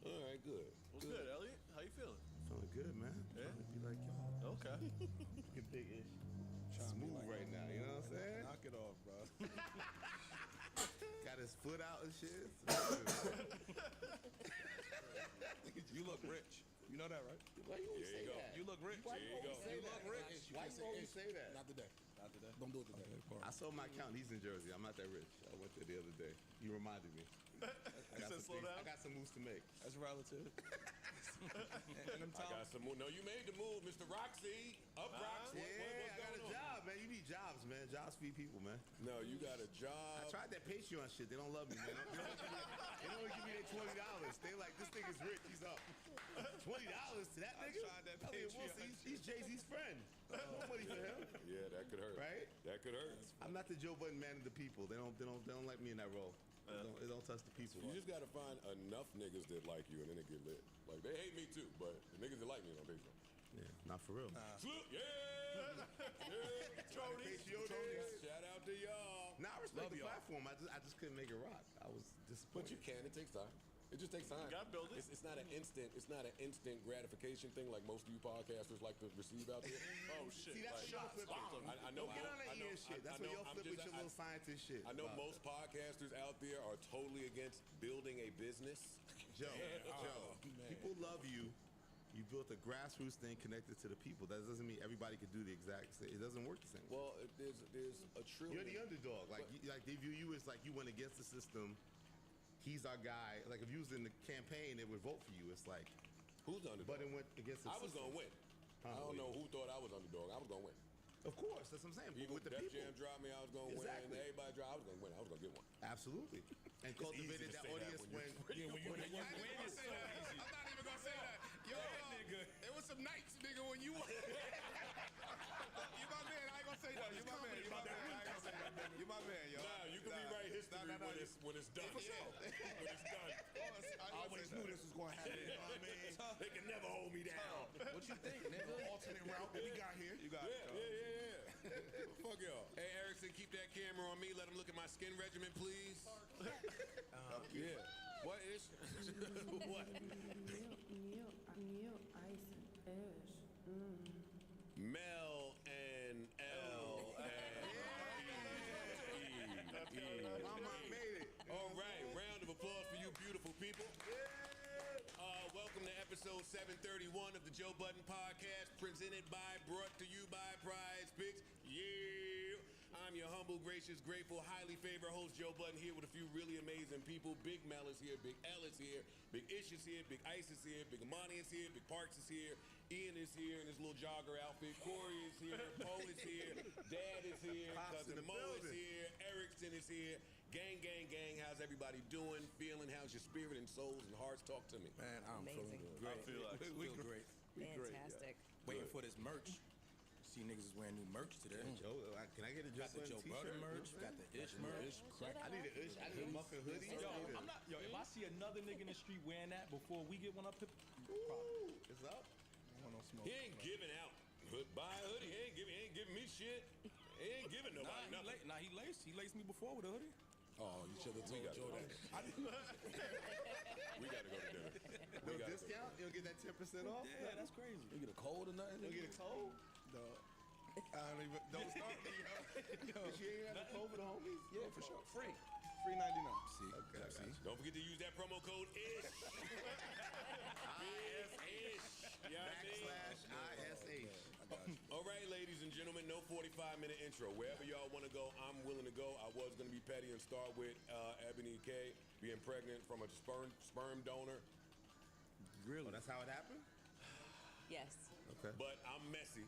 All right, good. What's good, Elliot? How you feeling? Feeling good, man. Yeah? Trying to be like y'all. Okay. Get big-ish. Smooth right now, you know what I'm saying? Knock it off, bro. Got his foot out and shit. You look rich. You know that, right? Why you always There say you go. that? You look rich. There you go. You look rich. Why you always say that? Not today. Not today. Don't do it today. I saw my account. He's in Jersey. I'm not that rich. I went there the other day. You reminded me. He said slow down. I got some moves to make. That's relative. And them I got some move. No, you made the move, Mr. Roxy. Up, Roxy. Yeah, I got a job, man. You need jobs, man. Jobs feed people, man. No, you got a I job. tried that Patreon shit. They don't love me, man. They don't give me their $20. They like, this nigga's rich. He's up. $20 to that nigga? tried that Elliot Patreon Wilson, he's Jay-Z's friend. No money for him. Yeah, that could hurt. Right? That could hurt. I'm not the Joe Budden man of the people. They don't like me in that role. It don't touch the people. You just gotta find enough niggas that like you, and then it get lit. Like they hate me too, but the niggas that like me on Patreon. Yeah, not for real. Salute, yeah. Shout out to y'all. Nah, I respect Love the y'all. platform. I just couldn't make it rock. I was But disappointed. you can. It takes time. It just takes time. gotta build it. It's not an instant. It's not an instant gratification thing like most of you podcasters like to receive out there. Oh shit. See, that's Like, your flip. I know. Don't get on that I know- ear shit. That's I what know- y'all I'm flip just- with your little scientist shit. I know about most podcasters out there are totally against building a business. Joe, people love you. You built a grassroots thing connected to the people. That doesn't mean everybody can do the exact same. It doesn't work the same. Well, there's a trillion. You're the underdog. Like they view you as like you went against the system. He's our guy. Like if you was in the campaign, they would vote for you. It's like Who's the underdog? Budden went against the I was system. gonna win. I don't know who thought I was underdog. I was gonna win. Of course, that's what I'm saying. But Even with the Def people, Jam dropped me, I was gonna Exactly. win. Everybody dropped, I was gonna win. I was gonna get one. absolutely, and It's cultivated easy to that say that audience when you- when When you win, it's so easy. I'm not even gonna say that. Yo, nigga. It was some nights, nigga, when you won. You my man. I ain't gonna say that. You my man. You my man. I ain't gonna say that. You my man, yo. Nah, you can rewrite history when it's done. For sure. When it's done. I always knew this was gonna happen. You know what I mean? They can never hold me down. What you think, nigga? Alternate route that we got here. You got Yeah. Fuck y'all. Hey, Erickson, keep that camera on me. Let him look at my skin regimen, please. Yeah. What is? What? New ice and ish. Mel and L and E. Mama made it. All right, round of applause for you beautiful people. Welcome to episode 731 of the Joe Budden Podcast, brought to you by Prize Picks. Yeah. I'm your humble, gracious, grateful, highly favored host, Joe Budden, here with a few really amazing people. Big Mel is here, Big L is here, Big Ish is here, Big Ice is here, Big Amani is here, Big Parks is here, Ian is here in his little jogger outfit, Corey is here, Poe is here, Dad is here, Pops in Cousin the Mo is building. here, Erickson is here. Gang, gang, gang, how's everybody doing, feeling? How's your spirit and souls and hearts? Talk to me. Man, I'm Amazing. feeling Great. I feel like We great. Fantastic. Waiting for this merch. See niggas is wearing new merch today. Joe, can I get a Joe Got the Joe Budden Budden t-shirt? merch. Got the Ish merch. I need an Ish. I need a muffin hoodie. Yo, I'm not. Yo, if I see another nigga in the street wearing that before we get one up, Ooh, it's up. He ain't giving out. Buy a hoodie. He ain't giving me shit. He ain't giving nobody nothing. He laced me before with a hoodie. Oh, you should have told Joe that. We gotta go to dinner. No discount? You'll get that 10% off? Yeah, that's crazy. You get a cold or nothing? You'll get a cold? Don't start me, yo. But you ain't have a cold for the homies? Yeah, for sure. Free. Free 99. See? Okay, I got you. Don't forget to use that promo code ISH. Big Ish. You know what I mean? /ISH. All right, ladies and gentlemen, no 45-minute intro. Wherever y'all want to go, I'm willing to go. I was going to be petty and start with Ebony K being pregnant from a sperm donor. Really? Oh, that's how it happened? Yes. Okay. But I'm messy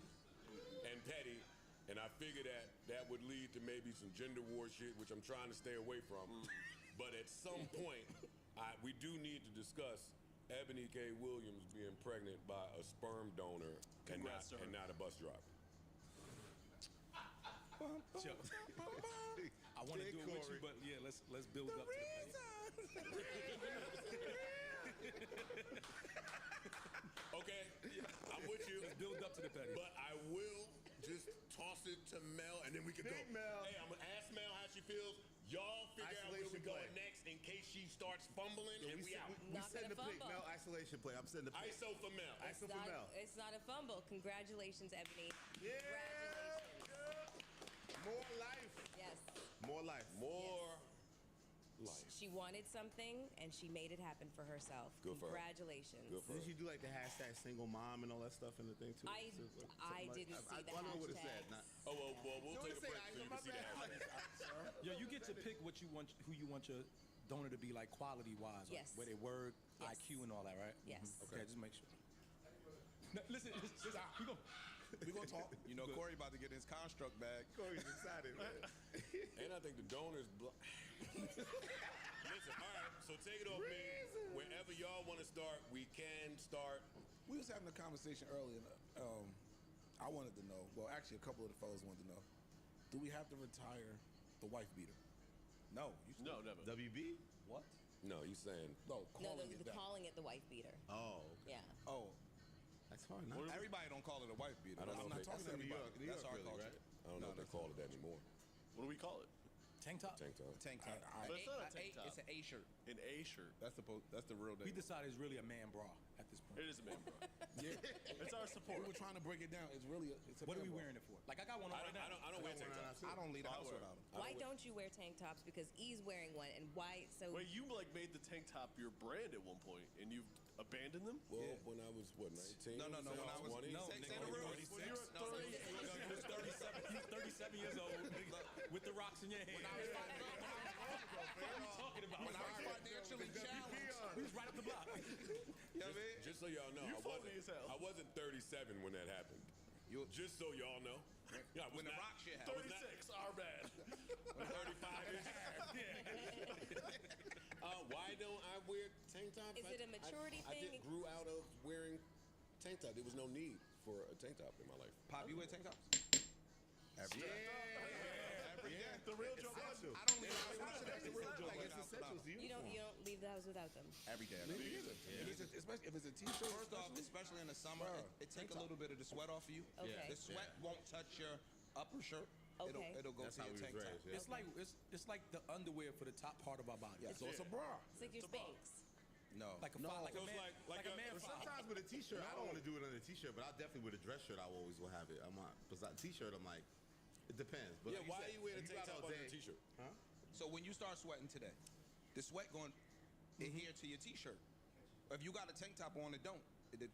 and petty, and I figure that would lead to maybe some gender war shit, which I'm trying to stay away from. But at some point, we do need to discuss Ebony K. Williams being pregnant by a sperm donor and not a bus driver. I want to do it with you, but yeah, let's build up to the Okay, I'm with you. Let's build up to the petty. But I will just toss it to Mel, and then we can go. Mel. Hey, I'm gonna ask Mel how she feels. Y'all figure out where we going next in case she starts fumbling, and we out. We send the pick. Mel, isolation play. I'm sending the pick. ISO for Mel. ISO for Mel. It's not a fumble. Congratulations, Ebony. Yeah. Congratulations. More life. Yes. More life. More life. She wanted something, and she made it happen for herself. Good for her. Congratulations. Good for her. Did she do like the hashtag single mom and all that stuff in the thing too? I didn't see the I don't know what it said. hashtags. Well, we'll take a break so you can see that. Yo, you get to pick what you want, who you want your donor to be, like quality-wise. Yes. Where they work, Yes. IQ, and all that, right? Yes. Okay, just make sure. No, listen, We gonna talk. You know, Corey about to get his construct bag. Corey's excited, man. And I think the donors. Listen, all right. So take it off me. Wherever y'all want to start, we can start. We was having a conversation earlier. I wanted to know. Well, actually, a couple of the fellas wanted to know. Do we have to retire the wife beater? No. No, never. WB? What? No, he's saying. No, calling it that. Calling it the wife beater. Oh. Yeah. Oh. That's hard. Everybody don't call it a wife beater. I don't know I'm not if talking to New everybody. York, That's our really, culture. right? I don't know if they call it that anymore. What do we call it? Tank top? Tank top. Tank top. But it's not a tank top. It's an A shirt. An A shirt. That's the real name. We decided it's really a man bra at this point. It is a man bra. Yeah. It's our support. We were trying to break it down. It's really it's a What are man we bra. wearing it for? Like, I got one on right now. I don't wear tank tops. I don't leave the house without them. Why don't you wear tank tops? Because E's wearing one, and why? So Wait, you like made the tank top your brand at one point, and you've abandoned them? Well, when I was, 19? No. When I was 20? say the real. When you were 30, he was 37 years old with the rocks in your hand. What are you talking about? When I was financially challenged. He was right up the block. You know what I mean? Just so y'all know, You phony as hell. I wasn't 37 when that happened. Just so y'all know. Yeah, When the rock shit happened. 36, our bad. 35-ish. Why don't I wear tank tops? Is it a maturity I thing? grew out of wearing tank top. There was no need for a tank top in my life. Pop, you wear tank tops? Every day. Every day. The real Joe I don't leave the house without them. It's essential. you don't leave the house without them. Every day. Especially if it's a t-shirt. First off, especially in the summer, it take a little bit of the sweat off of you. Okay. The sweat won't touch your upper shirt. Okay. It'll go That's to how your we tank was top. raised, yeah. It's like the underwear for the top part of our body. Yeah, so it's a bra. It's like your Spanx. No. No. Like a So it's man. Like a man. Sometimes with a t-shirt, I don't want to do it on a t-shirt, but I definitely with a dress shirt, I always will have it. I'm not, because a t-shirt, I'm like, it depends. But Yeah, like why said, are you wearing a if tank out top all under a day- t-shirt? Huh? So when you start sweating today, the sweat going adhere to your t-shirt. If you got a tank top on, it don't. The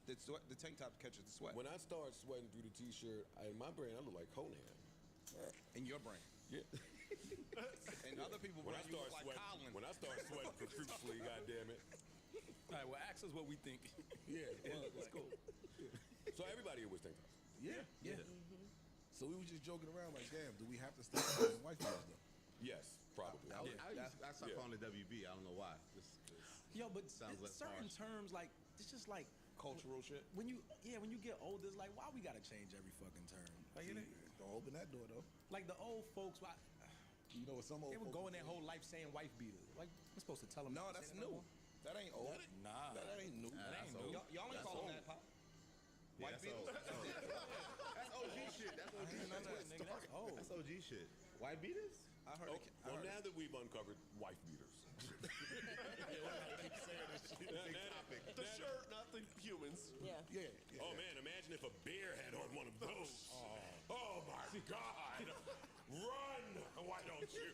tank top catches the sweat. When I start sweating through the t-shirt, in my brain, I look like Conan. In your brain. Yeah. And other people When brain, I you start look like sweating, Colin. when I start sweating profusely, goddammit. All right, well, ask us what we think. Yeah, well, that's cool. So everybody here wears tank tops. Yeah. So we were just joking around like, damn, do we have to stop using wife beaters though? Yes, probably. I stopped calling it WB. I don't know why. Yo, but Sounds less certain harsh. terms, like, it's just like Cultural shit. when you get older, it's like, why we gotta change every fucking term? Like, Don't open that door though. like the old folks, You know what some old they would folks go in would their say? whole life saying wife beater. Like, we're supposed to tell them. No, not to that's say that new. no more? That ain't old. Nah, That ain't new. that ain't new. Y'all ain't That's calling old. that pop. Yeah, Wife that's beaters. old. That's OG shit. That's OG shit. Nigga, that's old. That's OG shit. White beaters? I heard. Well, now that we've uncovered wife beaters. The shirt, not the humans. Yeah. Yeah. Oh man, imagine if a bear had on one of those. Oh my God. Run! Why don't you?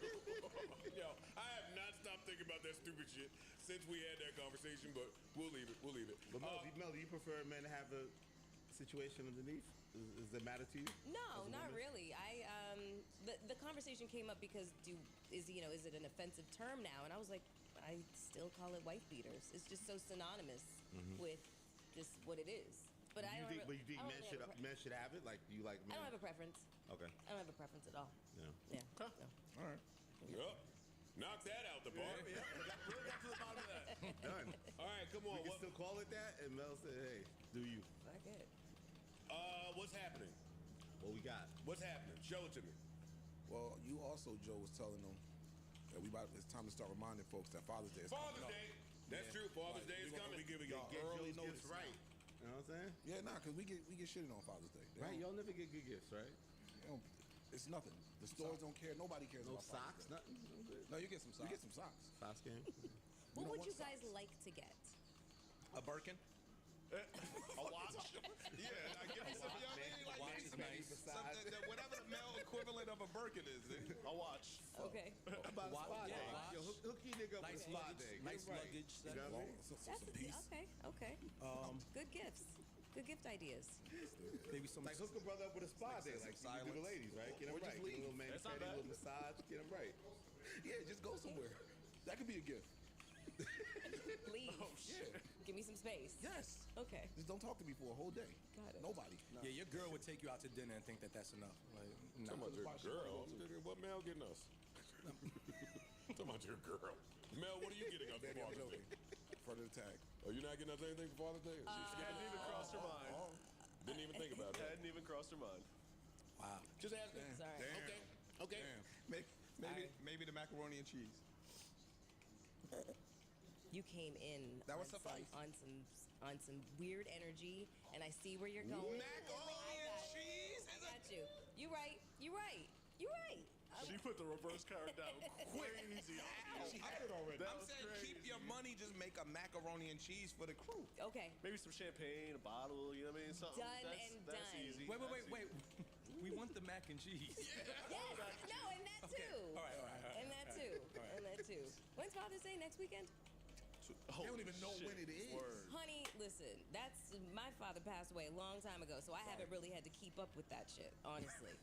Yo, I have not stopped thinking about that stupid shit since we had that conversation, but we'll leave it. But Mel, do you prefer men to have a situation underneath? Does it matter to you? No, as a not woman? really. The conversation came up because is it an offensive term now? And I was like, I still call it wife beaters. It's just so synonymous with just what it is. But I don't. But you think I don't men really should have a men should have it? Like, do you like men? I don't have a preference. Okay. I don't have a preference at all. Yeah. Yeah. No. All right. Yup. Knock that out the park. Yeah, really got to the bottom of that. Done. All right, come on. We can still call it that, and Mel said, "Hey, do you?" Fuck it. What's happening? What we got? What's happening? Show it to me. Well, you also, Joe, was telling them that it's time to start reminding folks that Father's Day is Father's coming up. Day. That's true. Father's Day is coming. We giving y'all Get early Joe's notice. gifts right. You know what I'm saying? Yeah, because we get shitted on Father's Day. They Right. don't- Y'all never get good gifts, right? they don't- It's nothing. The stores don't care. Nobody cares No about Father's socks, Day. nothing. No good. No, you get some socks. You get some socks. Socks game. What don't would want you guys socks. like to get? A Birkin? A watch? Yeah, like, give me some, you know what I mean? Like, watch is nice. Whatever the male equivalent of a Birkin is. A watch. Okay. About Watch, spa day. watch. Yo, hook your nigga up Nice with a spa luggage, day. nice Get it right. luggage You set. know what I mean? That's okay. Good gifts. Good gift ideas. Maybe some Like hook a brother up with a spa day, like you do the ladies, right? Get them Or just right. Get a leave. little mani That's not pedi, bad. little massage. Get them right. Yeah, just go somewhere. That could be a gift. Please. Yeah. Give me some space. Yes. Okay. Just don't talk to me for a whole day. Got it. Nobody. Yeah, your girl would take you out to dinner and think that that's enough. Like, no. Talking about your girl. What Mel getting us? Talking about your girl. Mel, what are you getting us for Baby, I'm Father's Day? joking. Front of the tag. Oh, you're not getting us anything for Father's Day? Hadn't even crossed her mind. Didn't even think about it. Hadn't even crossed her mind. Wow. Just asking. Sorry. Damn. Okay. Damn. Maybe the macaroni and cheese. You came in That on would suffice. on some weird energy, and I see where you're going. Macaroni and cheese? I got you. You right. You right. You right. She put the reverse card down crazy. She had it already. That I'm was saying crazy. keep your money, just make a macaroni and cheese for the crew. Okay. Maybe some champagne, a bottle, you know what I mean? Something. Done that's, and that's done. easy. Wait. That's easy. We want the mac and cheese. Yes. No, and that too. All right. And that too. And that too. When's Father's Day? Next weekend? They don't even know when it is. Word. Honey, listen, that's my father passed away a long time ago, so I haven't really had to keep up with that shit, honestly.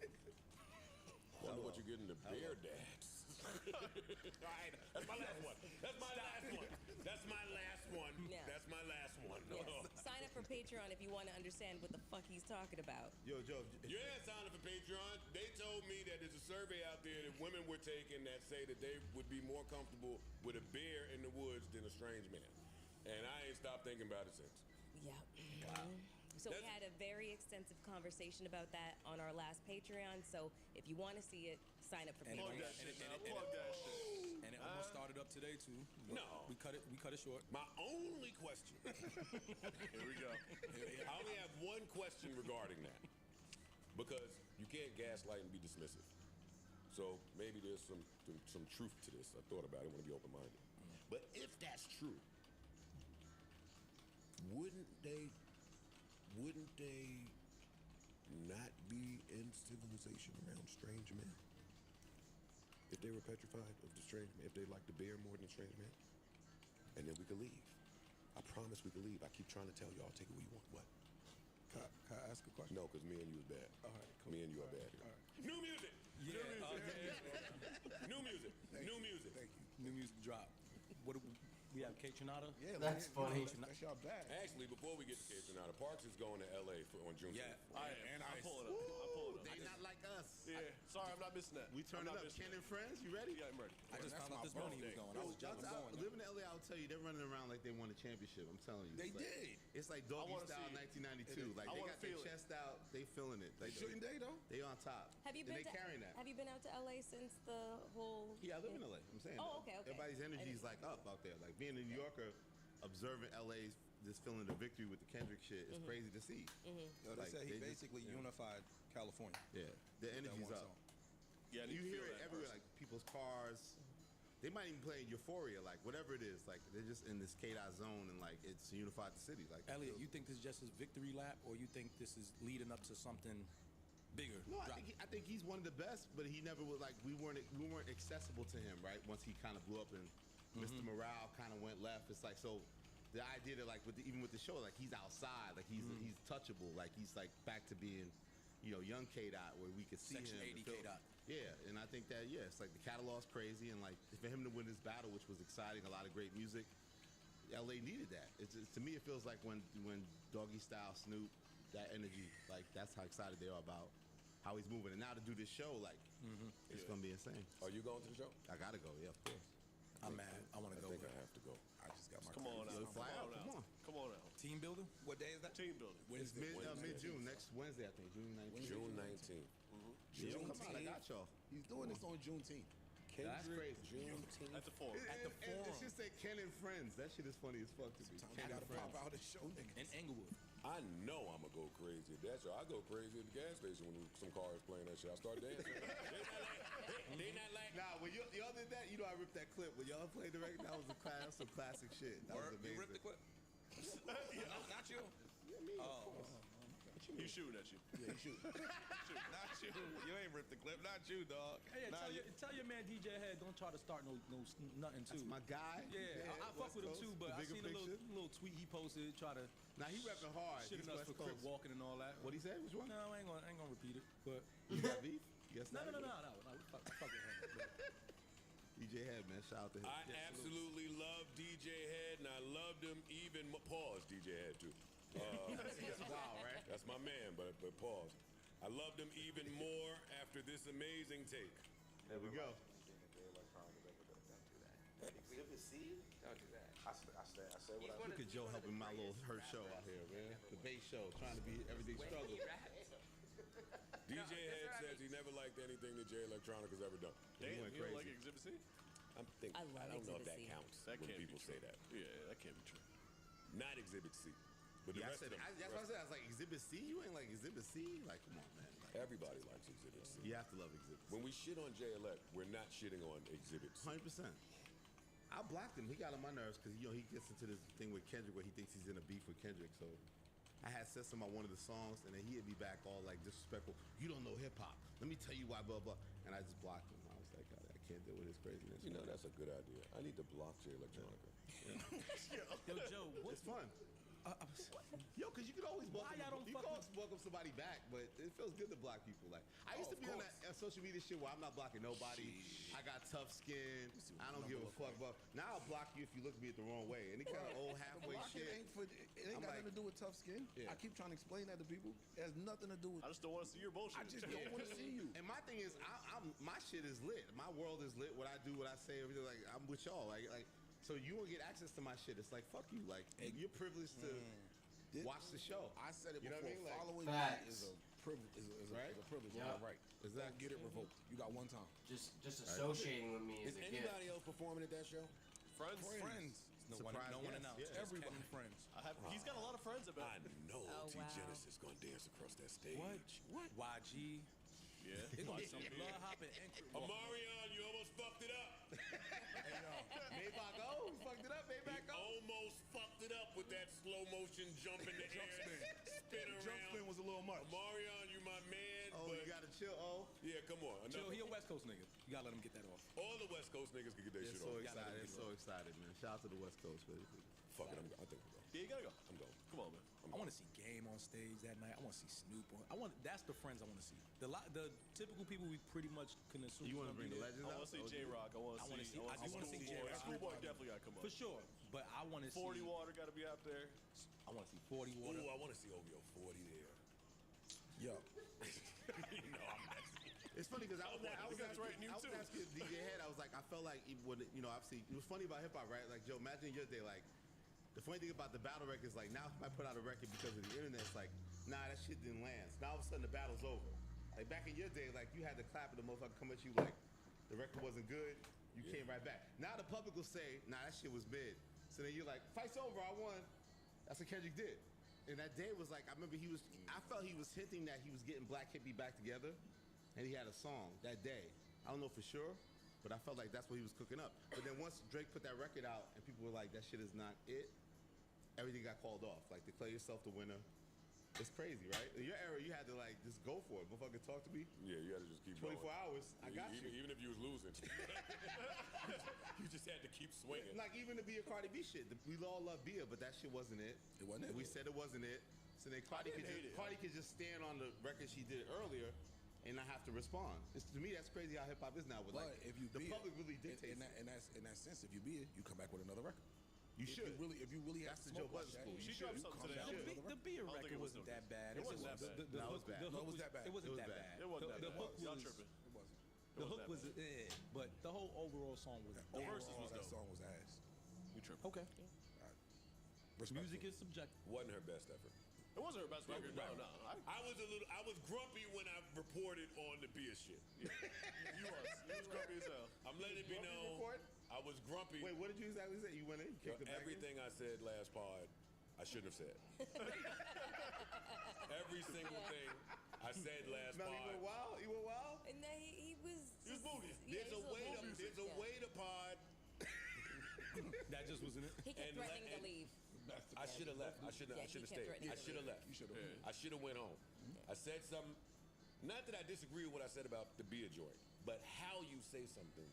Wonder what you're getting to bear dads. All right, that's my last one. That's my last one. That's my last one. Yeah. That's my last one. Yes. Sign up for Patreon if you want to understand what the fuck he's talking about. Yo, Joe. Yeah, sign up for Patreon. They told me that there's a survey out there that women were taking that say that they would be more comfortable with a bear in the woods than a strange man. And I ain't stopped thinking about it since. Yeah. Wow. So we had a very extensive conversation about that on our last Patreon. So if you want to see it, sign up for And Patreon. Plug that shit. And it almost started up today too. No. We cut it short. My only question. Here we go. I only have one question regarding that. Because you can't gaslight and be dismissive. So maybe there's some truth to this. I thought about it. I want to be open-minded. But if that's true, wouldn't they not be in civilization around strange men? If they were petrified of the strange man, if they liked the bear more than the strange man? And then we could leave. I promise we could leave. I keep trying to tell y'all, take it where you want. What? Can I ask a question? No, because me and you is bad. All right, cool. Me and you are bad. All right. New music! Yeah. New music! New music! Thank you. New music drop. What do we have? Kaytranada? Yeah, That's funny. That's y'all bad. Actually, before we get to Kaytranada, Parks is going to LA on June 5th. I am. I'm pulling up. They not like us. Yeah. Sorry, I'm not missing that. We turn it up. Ken and friends, you ready? Yeah, I'm ready. I just found out this morning he was going. I was jealous. Living in LA, I'll tell you, they're running around like they won a championship. I'm telling you. They It's like- did. It's like Doggy wanna Style see it. 1992. Like I they wanna got their feel it. chest out, they feeling it. Like Shooting day though. they on top. Have you And been they to carrying that. Have you been out to LA since the whole? Yeah, I live in LA. I'm saying. Oh, that. okay. Everybody's energy is like up out there. Like being a New Yorker, observing LA's this feeling of victory with the Kendrick shit is crazy to see. Yo, they Like, said he they just- basically yeah. unified California. Yeah, the energy's one up. song. Yeah, I need You to hear feel it that everywhere, person. like people's cars. They might even play Euphoria, like whatever it is. Like they're just in this K-Dot zone, and like it's unified the city. Like Elliot, you think this is just his victory lap, or you think this is leading up to something bigger? No, I think he's one of the best, but he never was like we weren't accessible to him, right? Once he kind of blew up and Mr. Morale kind of went left. It's like so the idea that like even with the show, like he's outside, like he's touchable, like he's like back to being, young K Dot where we could see Section him. 80 K Dot. Yeah, and I think that it's like the catalog's crazy, and like for him to win this battle, which was exciting, a lot of great music. LA needed that. To me, it feels like when Doggy Style, Snoop, that energy, like that's how excited they are about how he's moving. And now to do this show, like it's gonna be insane. Are you going to the show? I gotta go. Yeah, of course. I'm mad. I want to go. I think I have to go. I just got my. Come on out. Fly out. Come on. Come on out. Team building. What day is that? Team building. It's mid-June, next Wednesday, I think. June 19th. June 19th. Yeah, come out. I got y'all. He's doing this on Juneteenth. That's crazy. Juneteenth. At the forum. It should say Ken and Friends. That shit is funny as fuck to me. I gotta pop out a show, nigga. In Englewood. I know I'm gonna go crazy at that show. I go crazy at the gas station when some cars playing that shit. I start dancing. they not like. Nah, when y'all did that, I ripped that clip. When y'all played the record, that was some classic shit. That was amazing. You ripped the clip? Not you. He's shooting at you. Yeah, he's shooting. Not you. You ain't ripped the clip. Not you, dog. Hey, tell your man DJ Head, don't try to start nothing too. That's my guy. Yeah, I fuck with him too, but I seen a little tweet he posted, try to. Now he repping hard. Shitting us for crip walking and all that. What he said? Which one? No, I ain't gonna repeat it. But you got beef? Yes. No. Fuck with him. DJ Head, man. Shout out to him. I absolutely love DJ Head, and I loved him even. Pause, DJ Head too. Wow, right? That's my man, but pause. I loved him even more after this amazing take. There we go. Exhibit C? Don't do that. I said what I Look at Joe helping my little Hurt show out here, man. The bass show, trying to be everything struggle. DJ Head says he never liked anything that Jay Electronica has ever done. Damn, He went you don't crazy. like Exhibit C? I don't know if that counts That when can't people be say true. that. Yeah, that can't be true. Not Exhibit C. But the Yeah, rest of them. that's what I said. I was like, Exhibit C? You ain't like Exhibit C? Like, come on, man. Like, Everybody likes Exhibit C. you have to love Exhibit C. When we shit on Jay Elect, we're not shitting on Exhibit C. 100%. I blocked him. He got on my nerves because he gets into this thing with Kendrick where he thinks he's in a beef with Kendrick. So I had said something about one of the songs, and then he hit me back all like disrespectful. You don't know hip hop. Let me tell you why, blah blah. And I just blocked him. I was like, I can't deal with his craziness. You know, that's a good idea. I need to block Jay Electronica. Yo, Joe, It's fun. Yo, because you can always welcome somebody back, but it feels good to block people. Like I used to be on that social media shit where I'm not blocking nobody. I got tough skin. I don't give a fuck. But now I'll block you if you look at me the wrong way. Any kind of old halfway shit. It ain't got nothing to do with tough skin. Yeah. I keep trying to explain that to people. It has nothing to do with. I just don't want to see your bullshit. I just don't want to see you. And my thing is, my shit is lit. My world is lit. What I do, what I say, everything. Like I'm with y'all. Like so you won't get access to my shit. It's like fuck you. Like you're privileged to. Watch the show. I said it You know before. what I mean? Like, Following you is a privilege. Is a privilege. Yeah. Not a right. Don't get it revoked. You got one time. Just associating with me Is is a gift. anybody else performing at that show? Friends. No one announced. Yeah. Everybody friends. He's got a lot of friends about I know T Genesis gonna dance across that stage. What? YG. Yeah. It's gonna be some blood hopping and Amarion, you almost fucked it up. Maybach, fucked it up. Maybach, Almost fucked it up with that slow motion jump in the air, spin around. Jump spin was a little much. Amarion, you my man. Oh, but you gotta chill. Oh, yeah, come on. Joe, he a West Coast nigga. You gotta let him get that off. All the West Coast niggas can get their they're shit so off. excited. So excited, man. Shout out to the West Coast, baby. Fuck it, I think I'm going. Yeah, you gotta go. I'm going. Come on, man. I want to see Game on stage that night. I want to see Snoop on. That's the friends I want to see. The typical people we pretty much can assume. You want to bring the legends I out? want to see J-Rock. I want to see. I do want to see J-Rock. Schoolboy definitely got to come up. For sure, but I want to see 40 Water got to be out there. I want to see 40 Water. Ooh, I want to see OVO 40 there. Yo. It's funny because I was too. asking DJ Head. I was like, I felt like when obviously it was funny about hip hop, right? Like Joe, imagine your day. Like the funny thing about the battle record is like now if I put out a record because of the internet, it's like nah, that shit didn't land. So now all of a sudden the battle's over. Like back in your day, like you had to clap at the motherfucker come at you like the record wasn't good. You came right back. Now the public will say, nah, that shit was mid. So then you're like, fight's over, I won. That's what Kendrick did. And that day was like, I remember I felt he was hinting that he was getting Black Hippie back together. And he had a song that day. I don't know for sure, but I felt like that's what he was cooking up. But then once Drake put that record out and people were like, that shit is not it, everything got called off. Like, declare yourself the winner. It's crazy, right? In your era, you had to like just go for it. Motherfucker, talk to me. Yeah, you had to just keep 24 going. hours. I got you. Even if you was losing, you just had to keep swinging. Like even to be a Cardi B shit, we all love Bia, but that shit wasn't it. It wasn't it. And we said it wasn't it. So then Cardi could just stand on the record she did earlier and not have to respond. To me, that's crazy how hip hop is now. With But like, if you the public really dictates. in that sense, if you be it, you come back with another record. You should. If you really have That's the smoke Joe like Budden that, school. you She should. dropped You something come today. back with another The record. beer I don't think record it was wasn't no that good. bad. It wasn't that bad. No, it was bad. No, it was that bad. It wasn't It was that bad. bad. It wasn't that The bad. hook Y'all was. tripping. It wasn't. The It hook wasn't was, that but the whole overall song was. The verses was that dope. song was ass. You tripping. Okay. Respectful. Music is subjective. Wasn't her best effort. It wasn't her best record. No. I was grumpy when I reported on the beer shit. You was grumpy as hell. I'm letting it be known. I was grumpy. Wait, what did you exactly say? You went in, kicked it back in? Everything I said last pod, I shouldn't have said. Every single thing I said last No, pod. you went wild. You went wild. And then he was. He was booty. Yeah, There's a way to pod. That just wasn't it. He kept threatening to leave. I should have left. I should have stayed. I should have left. You should have. I should have went home. I said something. Not that I disagree with what I said about the beer joint, but how you say something.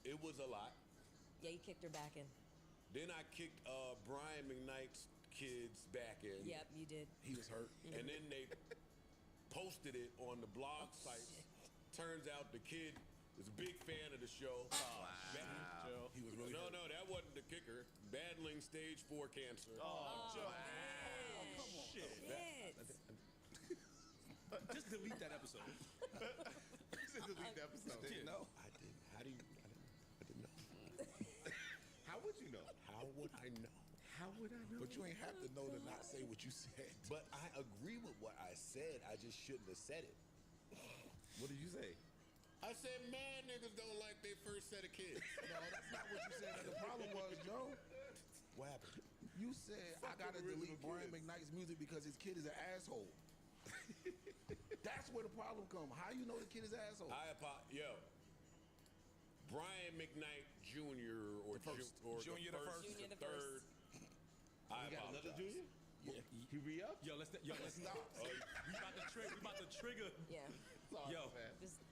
It was a lot. Yeah, you kicked her back in. Then I kicked Brian McKnight's kids back in. Yep, you did. He was hurt. And then they posted it on the blog site. Turns out the kid is a big fan of the show. Joe. He was really hurt. No, that wasn't the kicker. Battling stage 4 cancer. Joe. Come on. Shit. Just delete that episode. Just delete the episode. Didn't know. I didn't. How do you? I didn't know. How would you know? How would I know? How would I know? But you ain't have to know to not say what you said. But I agree with what I said. I just shouldn't have said it. What did you say? I said, man, niggas don't like their first set of kids. No, that's not what you said. The problem was, Joe. What happened? You said I gotta delete Brian McKnight's music because his kid is an asshole. That's where the problem comes. How you know the kid is an asshole? Brian McKnight Jr. or Junior the first. Junior the third. I You got apologize. another junior? Yeah. He re-up? Yo, let's stop. We about to trigger. Yeah. Yo, man. Just,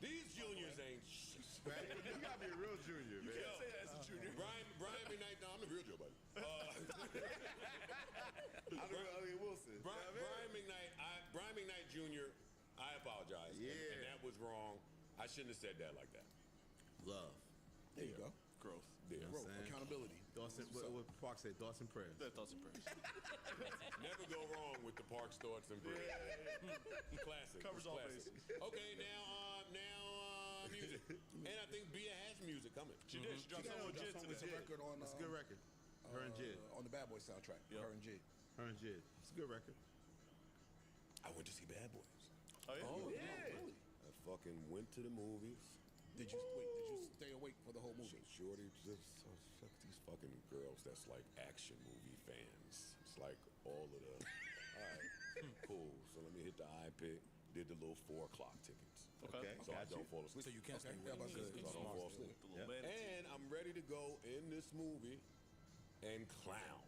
These juniors ain't shit. Man, you gotta be a real junior, man. You can't say that as a junior. Brian McKnight, no, I'm the real Joe Budden. I'm the real Elliot Wilson. Brian McKnight Jr., I apologize. Yeah. And that was wrong. I shouldn't have said that like that. Love. There you go. Growth. Yeah. You know what I'm saying? Accountability. Dawson, what Park said, thoughts and prayers. That thoughts and prayers. Never go wrong with the Parks thoughts and prayers. Classic. Covers It's all classic. Okay, now music. And I think Bia has music coming. She did. She dropped something with Jid It's today. a record on. It's a good record. Her and Jid. On the Bad Boys soundtrack. Yep. Her and Jid. Her and Jid. It's a good record. I went to see Bad Boys. Oh, yeah? Oh, yeah. Really? I fucking went to the movies. Did you stay awake for the whole movie? Shorty, just fuck these fucking girls that's like action movie fans. It's like all of the. All right, cool. So let me hit the iPick. Did the little 4 o'clock tickets. Okay. So I don't fall asleep. so you can't stay Yeah, awake. but good. So I don't fall asleep. The little man. And I'm ready to go in this movie and clown.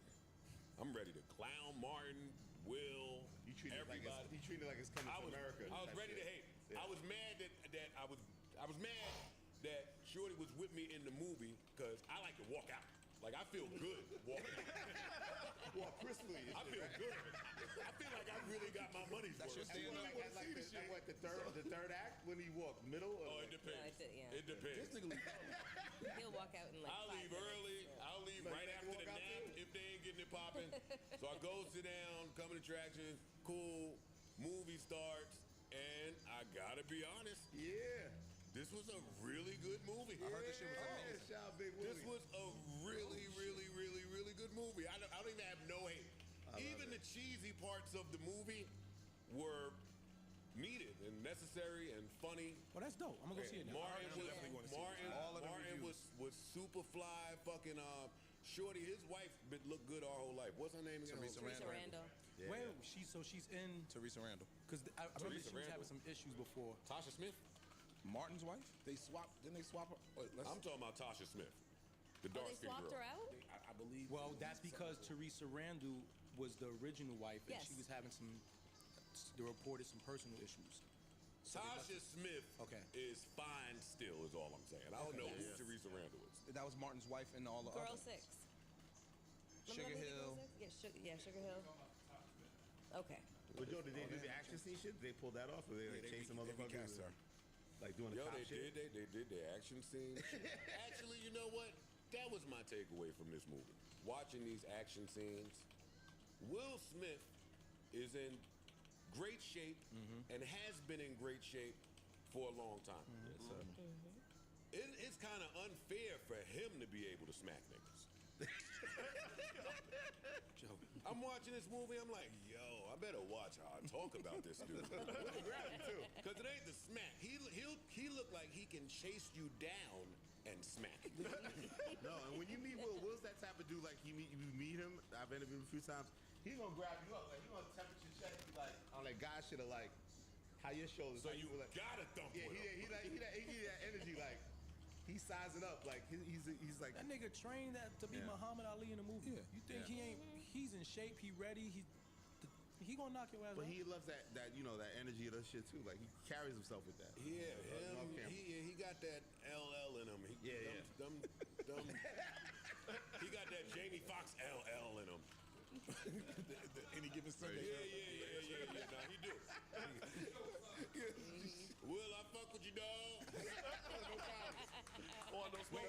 I'm ready to clown Martin, Will, You treat it like everybody. it's coming to America. I was type ready to shit. hate. Yeah. I was mad that I was mad that Shorty was with me in the movie because I like to walk out. Like I feel good walking out. Walk crisply. I feel good. I feel like I really got my money's That's worth. your stand-up. The third act when he walked middle. Or Oh, it depends. No, it's yeah. It depends. This nigga leave early. He'll walk out in like I'll 5 leave minutes. early. I'll leave Like right that after walk the out nap too? if they ain't getting it popping. So I go sit down, come to attractions, cool, movie starts, and I gotta be honest, Yeah. this was a really good movie. I heard this shit was amazing. Shout out Big This Willie. was a really, really, really, really good movie. I don't even have no hate. Even the cheesy parts of the movie were needed and necessary and funny. Well, that's dope. I'm gonna go see it now. Martin was super fly, fucking Shorty. His wife been looked good our whole life. What's her name again? Teresa Teresa Randall. Yeah. Where she's in Teresa Randall. because I remember Teresa she was Randall. having some issues before. Tasha Smith. Martin's wife? They swapped. Didn't they swap her? Wait, I'm talking about Tasha Smith, the Oh, dark they skinned swapped girl. her out? I believe. Well, that's because Teresa Randall was the original wife, and Yes. she was having they reported some personal issues. So they must Tasha have- Smith Okay. is fine still, is all I'm saying. I don't know who Teresa Randall is. That was Martin's wife and all the Girl other. 6. Sugar Remember Hill. Girl 6? Yeah, Sugar Hill. Okay. But Joe, did they do the action scene shit? Did they pull that off, or they like chase some motherfuckers? Like doing the Yo, cop they shit? did. They did their action scenes. Actually, you know what? That was my takeaway from this movie. Watching these action scenes, Will Smith is in great shape and has been in great shape for a long time. Yes, sir. It's kind of unfair for him to be able to smack niggas. I'm watching this movie. I'm like, yo, I better watch how I talk about this dude. Because it ain't the smack. He look like he can chase you down and smack. No, and when you meet Will's that type of dude. Like you meet him. I've interviewed him a few times. He's gonna grab you up. Like he's gonna temperature check you. Like on that guy shit of like how your shoulders. So how you like, gotta thump Yeah, with him. he give you that energy. Like he's sizing up. Like he's like That nigga trained that to be Muhammad Ali in the movie. Yeah. You think he ain't? He's in shape. He ready. He gonna knock your ass But out. he loves that that energy of that shit too. Like he carries himself with that. Yeah, off camera. he got that LL in him. He got that Jamie Foxx LL in him. Any given Sunday. Yeah. Nah, he do. Will I fuck with you, dog? No problem. Oh, no smoke.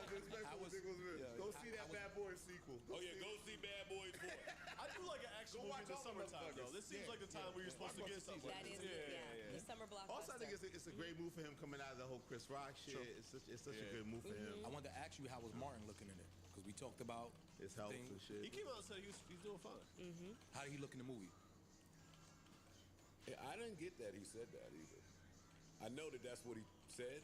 Go see that Bad Boys sequel. Go see Bad Boys 4. I do like an action movie in the summertime, though. This seems like the time where you're supposed to get something like That this. is, the summer blockbuster. Also, I think it's a great move for him coming out of the whole Chris Rock shit. Sure. It's such a good move for him. I wanted to ask you, how was Martin looking in it? Because we talked about His health thing. and shit. He came out and said he's doing fine. How did he look in the movie? Yeah, I didn't get that he said that either. I know that that's what he said,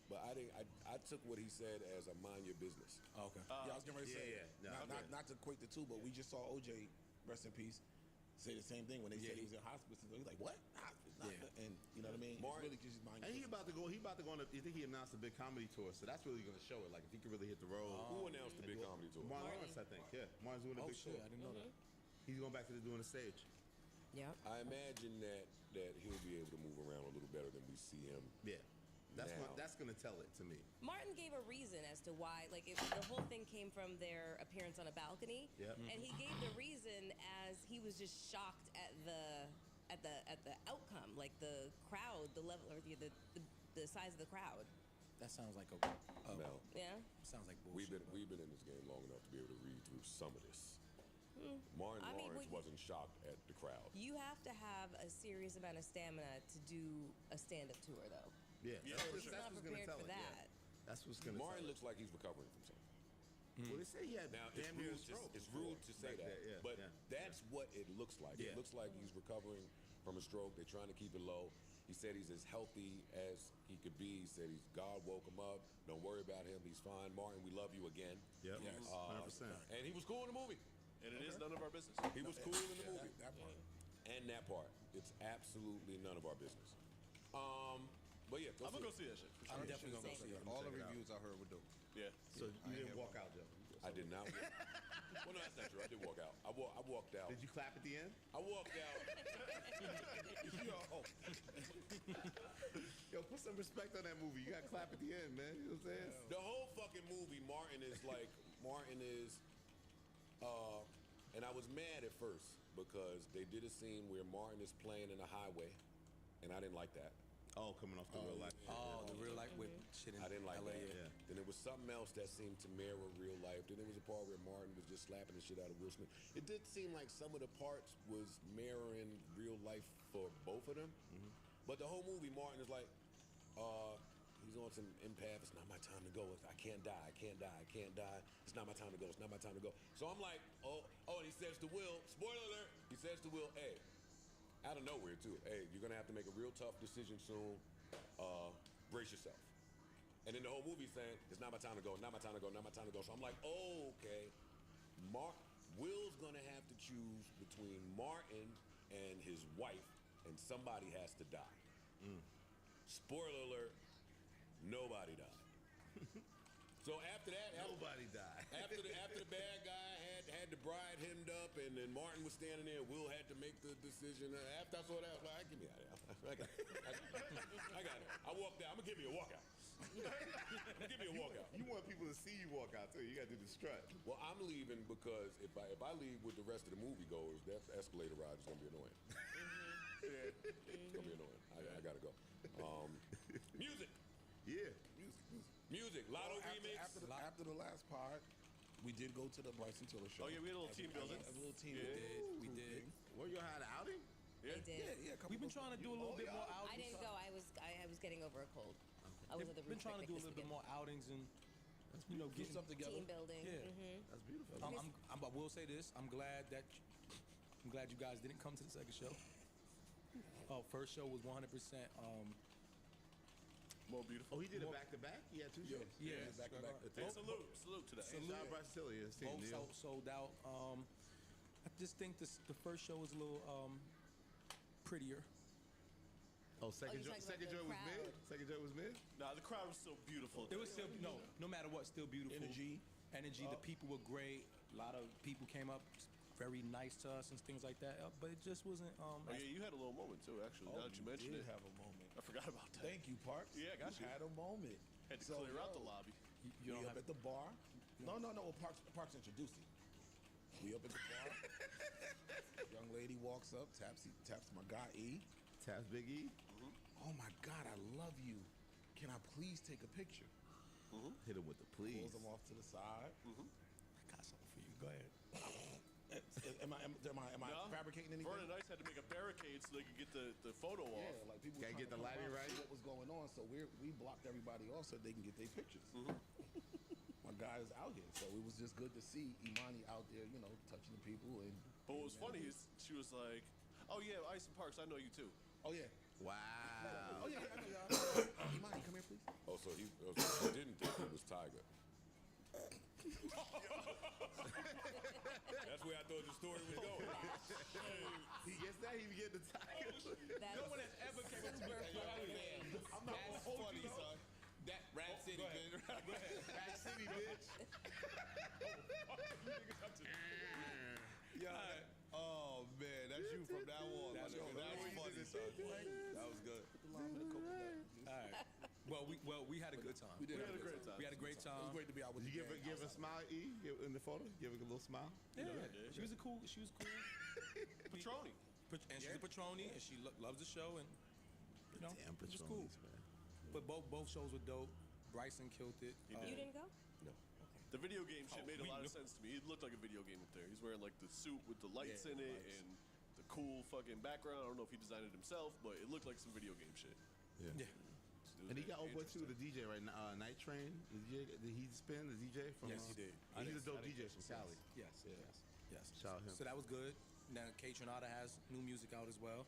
but I didn't. I took what he said as a mind your business. Oh, okay. Yeah, I was getting ready to say. No, Not to equate the two, but we just saw OJ, rest in peace, say the same thing when they said he was in hospice. He's like, what? Hospice? And you know what I mean? Martin- It's really just mind. And he about to go on. I think he announced a big comedy tour, so that's really going to show it. Like if he can really hit the road. Who announced the big comedy tour? Martin Lawrence, I think. Yeah, Martin's doing a Oh big shit, tour. I didn't know that. He's going back to doing the stage. Yep. I imagine that he'll be able to move around a little better than we see him. Yeah, Now. that's going to tell it to me. Martin gave a reason as to why, like, the whole thing came from their appearance on a balcony, Yep. and he gave the reason as he was just shocked at the outcome, like the crowd, the level, or the size of the crowd. That sounds like a Now, Yeah. sounds like we've bullshit. been in this game long enough to be able to read through some of this. Martin I mean, Lawrence wasn't shocked at the crowd. You have to have a serious amount of stamina to do a stand-up tour, though. Yeah, He's not what's gonna prepared tell for it. that. Yeah. That's what's going to Martin tell looks like he's recovering from something. Well, they say he had Now, it's damn near rude, a stroke. it's rude to say Back that, there, yeah, but yeah. that's what it looks like. Yeah. It looks like he's recovering from a stroke. They're trying to keep it low. He said he's as healthy as he could be. He said God woke him up. Don't worry about him. He's fine. Martin, we love you again. Yep, Yes. 100%. And he was cool in the movie. And it is none of our business. He was cool in the movie. That part. And that part. It's absolutely none of our business. But yeah, I'm gonna go see that shit. For sure. I'm definitely gonna go see it. All the Check it out. reviews I heard were dope. Yeah. So you didn't walk out, Joe? I did not. Well, no, that's not true. I did walk out. I walked out. Did you clap at the end? I walked out. Yo, put some respect on that movie. You got to clap at the end, man. You know what I'm saying? The whole fucking movie, Martin is, and I was mad at first because they did a scene where Martin is playing in a highway, and I didn't like that. Oh, coming off the real life. Oh, the real life with shit in I didn't like LA. that. Yeah. Then there was something else that seemed to mirror real life. Then there was a part where Martin was just slapping the shit out of Will Smith. It did seem like some of the parts was mirroring real life for both of them. But the whole movie, Martin is like, he's on some empath. It's not my time to go. I can't die. I can't die. I can't die. It's not my time to go. It's not my time to go. So I'm like, oh, and he says to Will, spoiler alert, he says to Will, hey, out of nowhere too, hey, you're gonna have to make a real tough decision soon. Brace yourself. And then the whole movie saying, it's not my time to go, not my time to go, not my time to go. So I'm like, oh, okay. Will's gonna have to choose between Martin and his wife, and somebody has to die. Spoiler alert, nobody died. So after that, Nobody died. After the bad guy had the bride hemmed up, and then Martin was standing there, Will had to make the decision. After I saw that, I was like, get me out of here. I got it. I walked out. I'm gonna give you a walkout. Give me a walkout. You want people to see you walk out too. You got to do the strut. Well, I'm leaving because if I leave with the rest of the moviegoers, that escalator ride is gonna be annoying. It's gonna be annoying. I gotta go. Music. Yeah. Music. Lotto remix. After the last part, we did go to the Bryson Tiller show. Oh yeah, we had a little team building. A little team. We did. Well, you had an outing? They did. Yeah. We've been trying to do a little bit more outings. I didn't go. I was getting over a cold. I was at the Been roof trying to do a picnic little bit this more outings and Get stuff together. Team building. Yeah. That's beautiful. I will say this. I'm glad you guys didn't come to the second show. First show was 100%. More beautiful. Oh, he did it back to back. He had two shows. Yeah, back to back. Hey, salute to that. Shout out Bryce Tiller. Both sold out. I just think the first show was a little prettier. Oh, second joint was mid. Second joint was mid. Nah, the crowd was still beautiful. It was still no matter what, still beautiful. Energy. The people were great. A lot of people came up, very nice to us and things like that. But it just wasn't. Oh yeah, you had a little moment too. Actually, now that you mentioned it, have a moment. I forgot about that. Thank you, Parks. Yeah, I got you. Had a moment. Had to clear out the lobby. We up at the bar. No. Well, Parks introduced him. We up at the bar. Young lady walks up, taps my guy E. Taps Big E. Oh my God, I love you. Can I please take a picture? Hit him with the please. Pulls him off to the side. I got something for you. Go ahead. Am I fabricating anything? Vernon Ice had to make a barricade so they could get the photo off. Yeah, like people gotta get the lighting right. What was going on? So we blocked everybody off so they can get their pictures. My guy is out here, so it was just good to see Imani out there, touching the people. But what was funny is she was like, "Oh yeah, Ice and Parks, I know you too." Oh yeah. Wow. Oh yeah, I know y'all. Imani, come here, please. Oh, so he didn't think he was Tiger. That's where I thought the story was going. He gets that, he get the tiger. No one has ever came up to me. I'm not That's funny, son. That Rat City, bitch. Rat City, bitch. Yeah. Oh man, that's you from now on. That's funny, son. That was good. All right. Well, we had a good time. We did have a great time. We had a great time. It was great to be out with Did you you. give a smile, E, in the photo? Give her a little smile? Yeah. She was cool. Patroni. And she's a Patroni, and she loves the show, and Damn it was Patronis, cool. man. But both shows were dope. Bryson killed it. You didn't go? No. The video game shit made a lot of sense to me. It looked like a video game up there. He's wearing like the suit with the lights in it and the cool fucking background. I don't know if he designed it himself, but it looked like some video game shit. Yeah. And he got old boy too, the DJ right now, Night Train. Did he spin the DJ from? Yes, he did. He's a dope DJ from Cali. Yes. Shout out him. So that was good. Now K Tronada has new music out as well.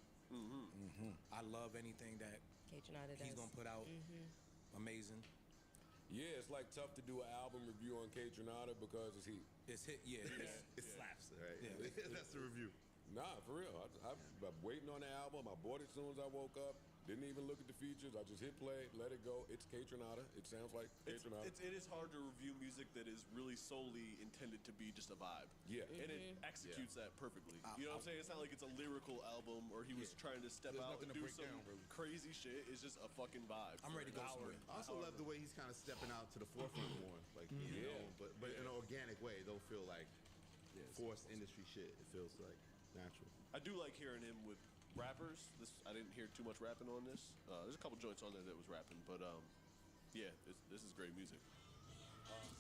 I love anything that K Tronada he's gonna put out. Amazing. Yeah, it's like tough to do an album review on K Tronada because it's heat. It's hit. Yeah. It slaps, right? Yeah. That's the review. Nah, for real. I'm waiting on the album. I bought it as soon as I woke up. Didn't even look at the features. I just hit play, let it go. It's K Tronada. It sounds like K Tronada. It is hard to review music that is really solely intended to be just a vibe. Yeah. And it executes that perfectly. You know what I'm saying? It's not like it's a lyrical album or he was trying to step out and do some crazy shit. It's just a fucking vibe. I'm ready to go somewhere. I also love the way he's kind of stepping out to the forefront more. Like, you know, but in an organic way. It don't feel like forced industry shit. It feels like natural. I do like hearing him with rappers. I didn't hear too much rapping on this. There's a couple joints on there that was rapping, but yeah, this is great music.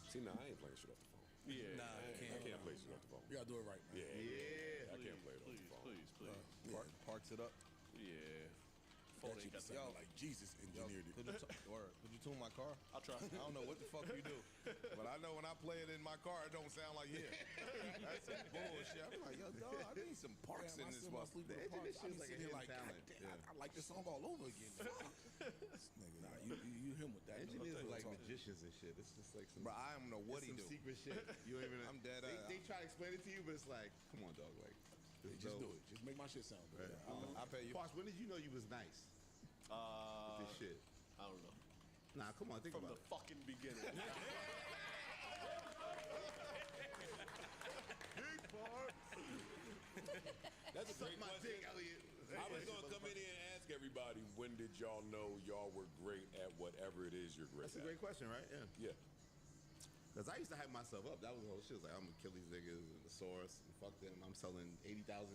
See, now I ain't playing shit off the phone. Yeah, Nah, I can't play shit off the phone. You gotta do it right, man. Yeah. I can't play it off the phone. Please. Parks it up. Yeah. Phone ain't got that. Y'all like Jesus engineered it. Could you tune my car? I'll try. I don't know what the fuck you do, but I know when I play it in my car, it don't sound like That's some bullshit. I'm like, yo, dog, I need some Parks in this motherfucker. The engineer shit's like a hidden like, talent. I like this song all over again. This nigga, nah, you him with that. Engineers are like magicians and shit. It's just like some. Bro, I don't know what he some do. secret shit. You ain't even. I'm dead. They try to explain it to you, but it's like, come on, dog. Like, Just do it. Just make my shit sound good. Right. I pay you. Parks, when did you know you was nice? With this shit. I don't know. Nah, come on, think From about the fucking beginning. question. I was gonna come in here and ask everybody, when did y'all know y'all were great at whatever it is you're great That's a great question, right? Yeah. Yeah. Because I used to hype myself up. That was the whole shit. Like, I'm gonna kill these niggas and the source and fuck them. I'm selling 80,000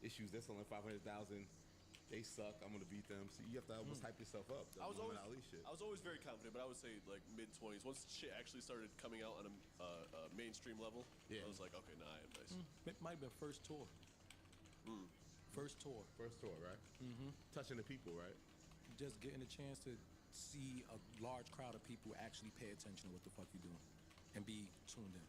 issues. They're selling 500,000. They suck. I'm gonna beat them. So you have to almost hype yourself up. I was Ali shit. always very confident, but I would say like mid-20s. Once shit actually started coming out on a mainstream level, I was like, okay, nah, I am nice. It might have been first tour. First tour, right? Mm-hmm. Touching the people, right? Just getting a chance to see a large crowd of people actually pay attention to what the fuck you doing and be tuned in.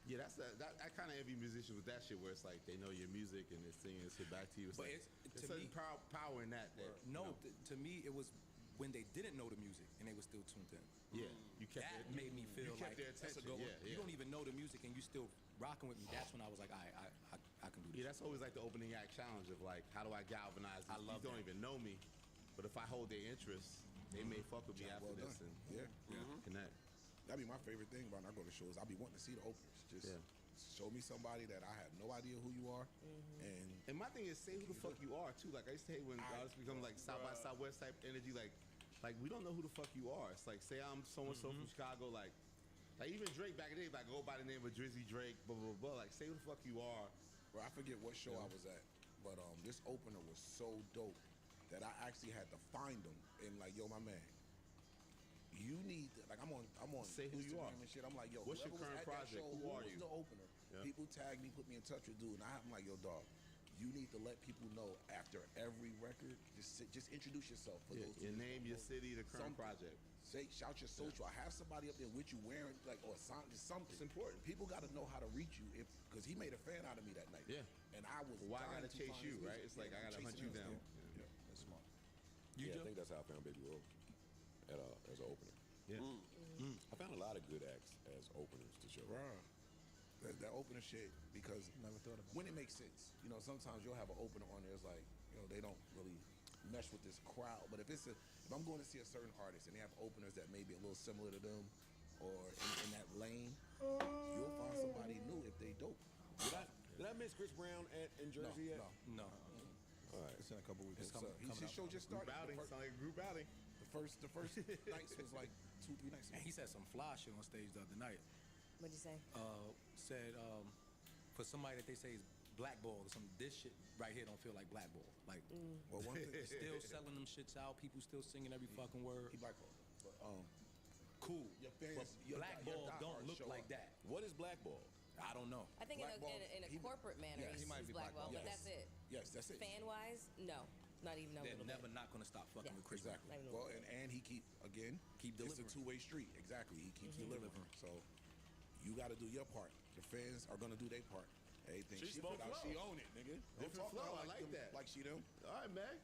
Yeah, I kind of envy musicians with that shit where it's like they know your music and they're singing it back to you. It's But like, it's- there's to certain me- power in that. To me, it was when they didn't know the music and they were still tuned in. Yeah, you kept that their- made me feel you kept like their that's a attention. good one. Yeah, You yeah. don't even know the music and you still rocking with me. That's when I was like, I can do this. Yeah, that's always like the opening act challenge of like, how do I galvanize these? I love These don't that. even know me, but if I hold their interest, they may fuck with me Job after well this done. and Yeah. connect. That'd be my favorite thing about when I go to shows. I'll be wanting to see the openers. Just show me somebody that I have no idea who you are. And my thing is, say who the fuck you are too. Like I used to hate when artists become like South by Southwest type energy. Like we don't know who the fuck you are. It's like, say I'm so and so from Chicago. Like even Drake back in the day, like go by the name of Drizzy Drake, blah blah blah. Like say who the fuck you are. Bro, I forget what show I was at, but this opener was so dope that I actually had to find him and like, yo, my man, you need to, like I'm on Say who you Instagram are. and shit. I'm like, yo, What's your whoever was current at that project? show, Who are was you? the opener? Yeah. People tag me, put me in touch with dude, and I'm like, yo, dog, you need to let people know after every record, just introduce yourself. For those Your who name, don't your know. city, the current Something. project. Say, shout your social. I have somebody up there with you wearing like or just something. It's important. People got to know how to reach you because he made a fan out of me that night. Yeah. And I was. Why I dying gotta to chase find you, his right? music. It's like I gotta hunt chasing you him down. still. Yeah, that's smart. I think that's how I found Baby Rose as an opener. Yeah. I found a lot of good acts as openers to show. Bruh. That opener shit, because Never thought about when it makes sense. You know, sometimes you'll have an opener on there, it's like, you know, they don't really mesh with this crowd. But if I'm going to see a certain artist and they have openers that may be a little similar to them or in that lane, you'll find somebody new if they dope. Did I miss Chris Brown in Jersey yet? No. All right. It's in a couple weeks. It's his show just started. Group outing. Sound like a group outing. The first nights was like 2-3 nights ago. And he said some fly shit on stage the other night. What'd you say? Said for somebody that they say is blackballed or something, this shit right here don't feel like blackball. Like, Well, one thing, still selling them shits out. People still singing every fucking word. he blackballed. But Cool. your fans, But your blackball diehards don't look show like up. that. What is blackball? I don't know. I think Blackball, in a he- corporate manner, yes. he's He might be blackball, but blackballed. that's it. Yes, that's it. Fan wise, no, not even a They're little never bit. not gonna stop fucking Yeah. with Chris Brown. Exactly. Not even a Well, little and he keep Keep It's a delivering. two-way street. Exactly. He keeps delivering. delivering. So you got to do your part. The fans are gonna do their part. Everything She she spoke put out, flow. she own it, nigga. Don't Different talk flow, about I like them, that. like she them. All right, man.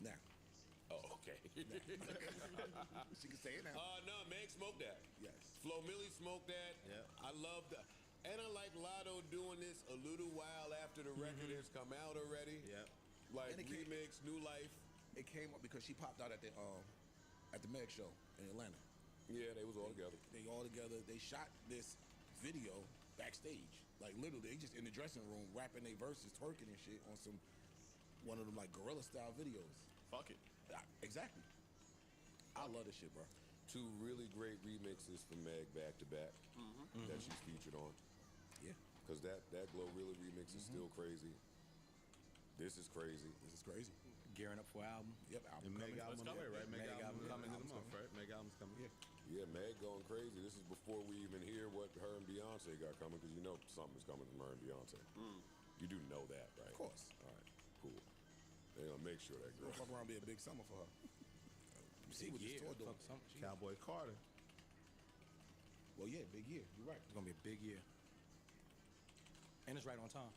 Now. Oh, okay. She can say it now. No, Meg smoked that. Yes. Flo Milli smoked that. Yeah. I love that. And I like Lotto doing this a little while after the record has come out already. Yeah. Like And it came- remix, new life. It came up because she popped out at the Meg show in Atlanta. Yeah, they was all together. They all together. They shot this video backstage. Like literally, they just in the dressing room rapping their verses, twerking and shit on one of them like guerrilla style videos. Fuck it. Exactly. I love this shit, bro. Two really great remixes for Meg back to back that she's featured on. Yeah. Because that Glorilla remix is still crazy. This is crazy. This is crazy. Gearing up for album. Yep. And Meg album on the way, right? Meg album coming in coming. the month, right? Meg album's coming. Yeah. Yeah, Meg going crazy. This is before we even hear what her and Beyonce got coming, because you know something's coming from her and Beyonce. You do know that, right? Of course. All right, cool. They're gonna make sure that girl. Fuck around, be a big summer for her. You see what this tour doing? Cowboy Carter. Well, yeah, big year. You're right. It's gonna be a big year. And it's right on time.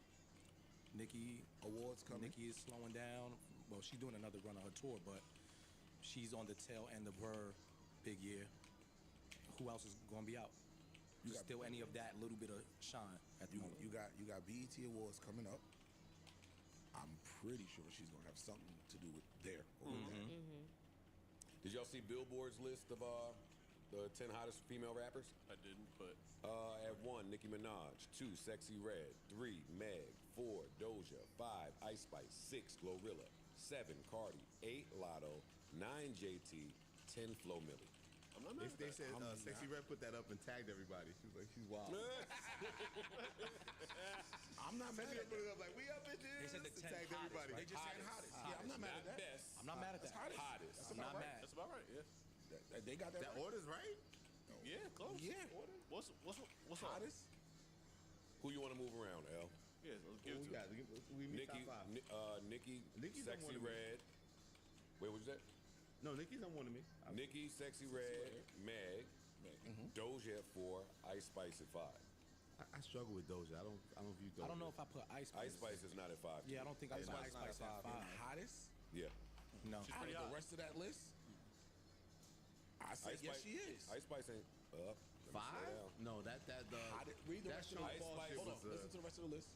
Nicki Awards coming. Nicki is slowing down. Well, she's doing another run of her tour, but she's on the tail end of her big year. Who else is gonna be out? You got- Still any of that little bit of shine at the moment. You got BET Awards coming up. I'm pretty sure she's gonna have something to do with there. Or with that. Did y'all see Billboard's list of the 10 hottest female rappers? I didn't, but At 1, Nicki Minaj. 2, Sexy Red. 3, Meg. 4, Doja. 5, Ice Spice. 6, Glorilla. 7, Cardi. 8, Lotto. 9, JT. 10, Flo Milli. I'm not mad at They that. said Sexy Red put that up and tagged everybody. She was like, she's wild. I'm not mad Sexy at Red put that. it up like, we up bitches. They said the 10 tagged hottest, everybody. right? They just saying hottest. Yeah, I'm not mad at that. Best. I'm not mad at that. That's Hottest. I'm That's not about right. mad. That's about right. Yeah. They got that. That right. order's right? Yeah, close. Yeah. What's up? Hottest. Who you want to move around, L? Yeah, let's give it We to got him. we meet Nikki, top 5. Nikki, Nikki's on Sexy one of me. Red. Wait, what you say? No, Nikki's on one of me. Nikki, Sexy Red, Meg, Doja at 4, Ice Spice at 5. I struggle with Doja. I don't view Doja. I don't know if I put Ice Spice. Ice Spice is not at 5. Yeah, I don't think I put Ice Spice at 5. Hottest. Yeah. No. She's Out pretty of the hot. rest of that list, I say Ice yes, Spice, she is. Ice Spice ain't up. Let me 5? slow down. No, that Read the that rest of Sean the Paul Spice shit Hold was. on. Listen to the rest of the list.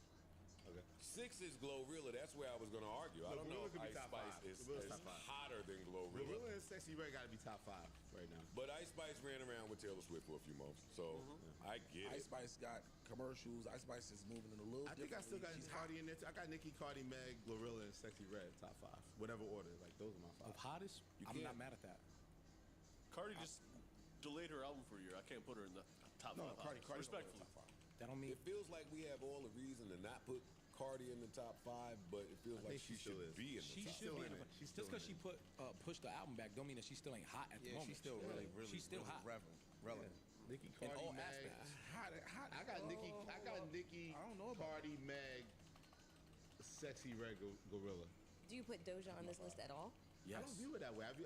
Okay. 6 is Glorilla. That's where I was going to argue. I don't know if Glorilla could be Ice top Spice 5. is Glorilla's top 5. hotter than Glorilla. Glorilla and Sexy Red got to be top 5 right now. But Ice Spice ran around with Taylor Swift for a few months, so I get Ice it. Spice got commercials. Ice Spice is moving in a little. I think I still got differently. She's Cardi in there. I got Nicki, Cardi, Meg, Glorilla, and Sexy Red top 5. Whatever order. Like those are my 5. Of hottest, I'm can't- not mad at that. Cardi just delayed her album for a year. I can't put her in the top 5. Cardi Respectfully. That don't mean It feels like we have all the reason to not put Cardi in the top 5, but it feels like I think she she still should is. be in the she top should be. in it. She's Just still because in she pushed the album back, don't mean that she still ain't hot at the Yeah, moment. she's still really she's still hot. relevant. Nicki, In Cardi, all Meg. aspects. Hot. I got Nicki. I got Nicki. I don't know about Cardi, Meg, Sexy Red, Gorilla. Do you put Doja on this list at all? I don't view her that way. I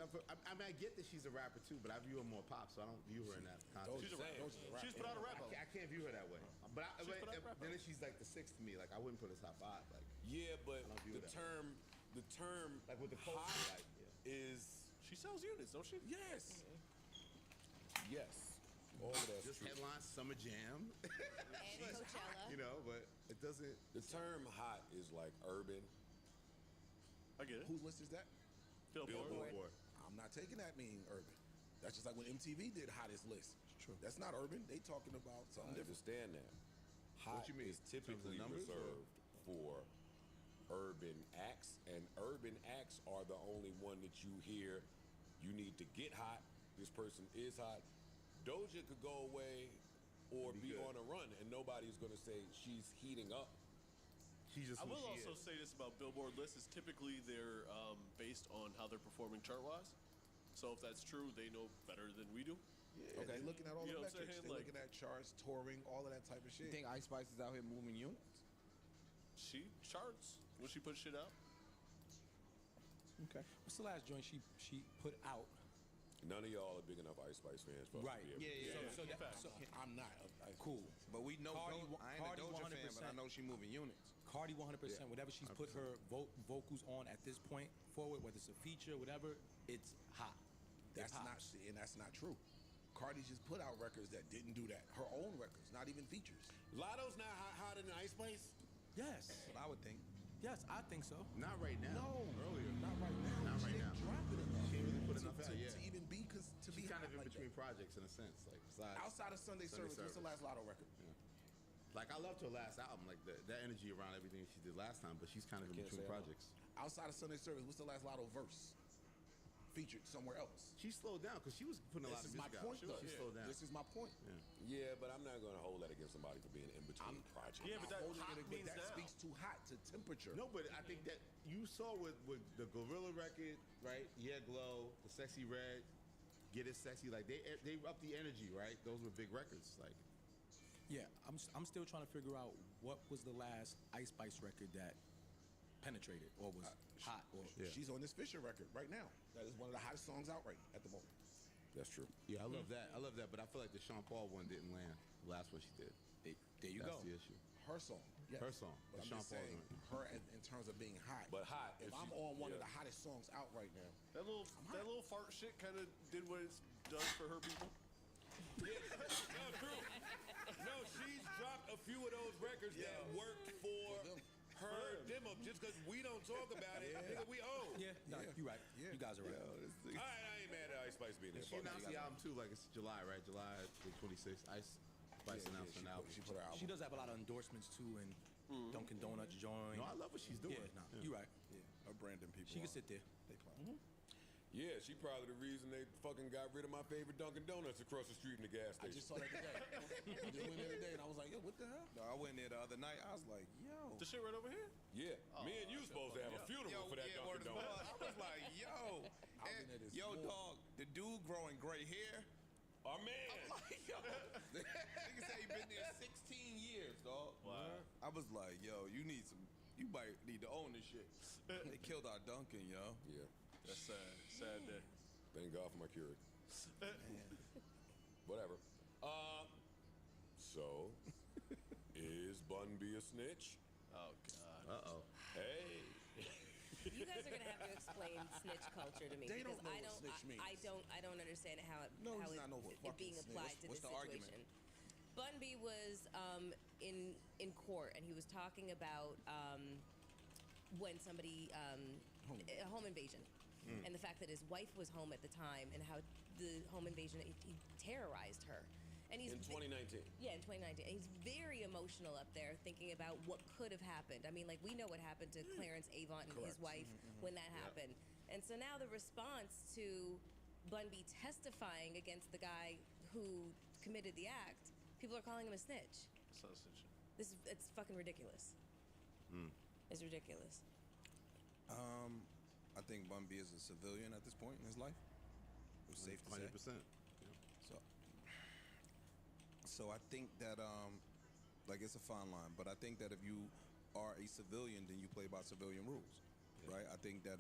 mean, I get that she's a rapper too, but I view her more pop, so I don't view her in that context. She's a rapper. She's put out a rap album. I can't view her that way. But She's put out a rap then album. she's like the 6th to me. Like I wouldn't put her top 5. Like Yeah, but I don't view the it that term like with the culture, hot like, is She sells units, don't she? Yes. yes. All of that's just true. headline Summer Jam. And Coachella. You know, but it doesn't. The term hot is like urban. I get it. Whose list is that? Billboard. I'm not taking that meaning urban. That's just like when MTV did hottest list. It's true. That's not urban. They talking about I something different. understand that. Hot you mean? is In terms of typically numbers, or- reserved for urban acts, and urban acts are the only one that you hear. You need to get hot. This person is hot. Doja could go away or be good. on a run, and nobody's going to say she's heating up. She's just I who will she also is. say this about Billboard lists is typically they're based on how they're performing chart-wise. So if that's true, they know better than we do. Yeah, Okay. They're looking at all You the know what I'm metrics. saying? They're Like- looking at charts, touring, all of that type of shit. You think Ice Spice is out here moving units? She charts when she puts shit out. Okay. What's the last joint she put out? None of y'all are big enough Ice Spice fans for us Right. to be able to So I'm not. cool. But we know Cardi, I ain't Cardi a Doja fan, but I 100%. know she moving units. Cardi 100%. Whatever she's put her vocals on at this point forward, whether it's a feature, whatever, it's hot. That's It not. pops. And that's not true. Cardi just put out records that didn't do that. Her own records, not even features. Lotto's not hotter than Ice Spice? Yes. That's what I would think. Yes, I think so. Not right now. No, Earlier. not right now. Not She right didn't now. drop it enough. She ain't really put enough to, out, yeah. to even be to She's be kind hot of in like between that. projects in a sense. Like besides Outside of Sunday Service, what's the last Lotto record? Like I loved her last album, like that energy around everything she did last time, but she's kind of in can't between say I know. projects. Outside of Sunday Service, what's the last Lotto verse? Featured somewhere else. She slowed down because she was putting a lot This of is my music out. point, though. She slowed down. This is my point. Yeah, but I'm not going to hold that against somebody for being in between projects. Yeah, but that Holding hot it, but means that now. speaks to hot, to temperature. No, but I think that you saw with the Gorilla record, right? Yeah, Glow, the Sexy Red, Get It Sexy. Like they upped the energy, right? Those were big records. Like Yeah, I'm still trying to figure out what was the last Ice Spice record that penetrated or was hot. Or She's on this Fisher record right now. That is one of the hottest songs out right at the moment. That's true. yeah, I love that. I love that. But I feel like the Sean Paul one didn't land. The last one she did. there you That's go. the issue. Her song. Yes. Her song. But I'm Sean just Paul saying, joint. her in terms of being hot. But hot. If if I'm she- on one of yeah. the hottest songs out right now, That little fart shit kind of did what it's done for her people. Yeah, no, true. No, she's dropped a few of those records that worked for her demo. Just because we don't talk about it, nigga, we own. Yeah, no, you're right. You guys are right. All right, I ain't mad at Ice Spice being there. She announced the album too, like it's July, right? July the 26th. Ice Spice announced an album. She put her album. She does have a lot of endorsements too, and Dunkin' Donuts joined. No, I love what she's doing. Yeah, nah, you're right. Yeah, her branding people. She can sit there. They play. Yeah, she probably the reason they fucking got rid of my favorite Dunkin' Donuts across the street in the gas I station. just saw that today. I just went there today and I was like, yo, what the hell? No, I went there the other night. I was like, yo. The shit right over here? Yeah, me and you supposed to have a funeral for that Dunkin' Donuts. I was like, yo. Yo, dog, the dude growing gray hair. Our man. I'm like, yo. Nigga say he been there 16 years, dog. Wow. I was like, yo, you might need to own this shit. They killed our Dunkin', yo. Yeah. That's sad. Sad day. Thank God for my Keurig. Whatever. So, is Bun B a snitch? Oh, God. Uh-oh. Hey. You guys are gonna have to explain snitch culture to me They because don't know I what don't. snitch means. I don't understand how it No, how he's it, not no it fucking being snitch. applied to What's this the argument? situation. Bun B was in court and he was talking about when somebody a home invasion and the fact that his wife was home at the time and how the home invasion he terrorized her. And he's In 2019. Yeah, in 2019. And he's very emotional up there thinking about what could have happened. I mean, like, we know what happened to Clarence Avant and his wife when that happened. And so now the response to Bun B testifying against the guy who committed the act, people are calling him a snitch. So snitching. It's fucking ridiculous. It's ridiculous. I think Bun B is a civilian at this point in his life. It's safe to say. 100%. So I think that like it's a fine line, but I think that if you are a civilian, then you play by civilian rules, right? I think that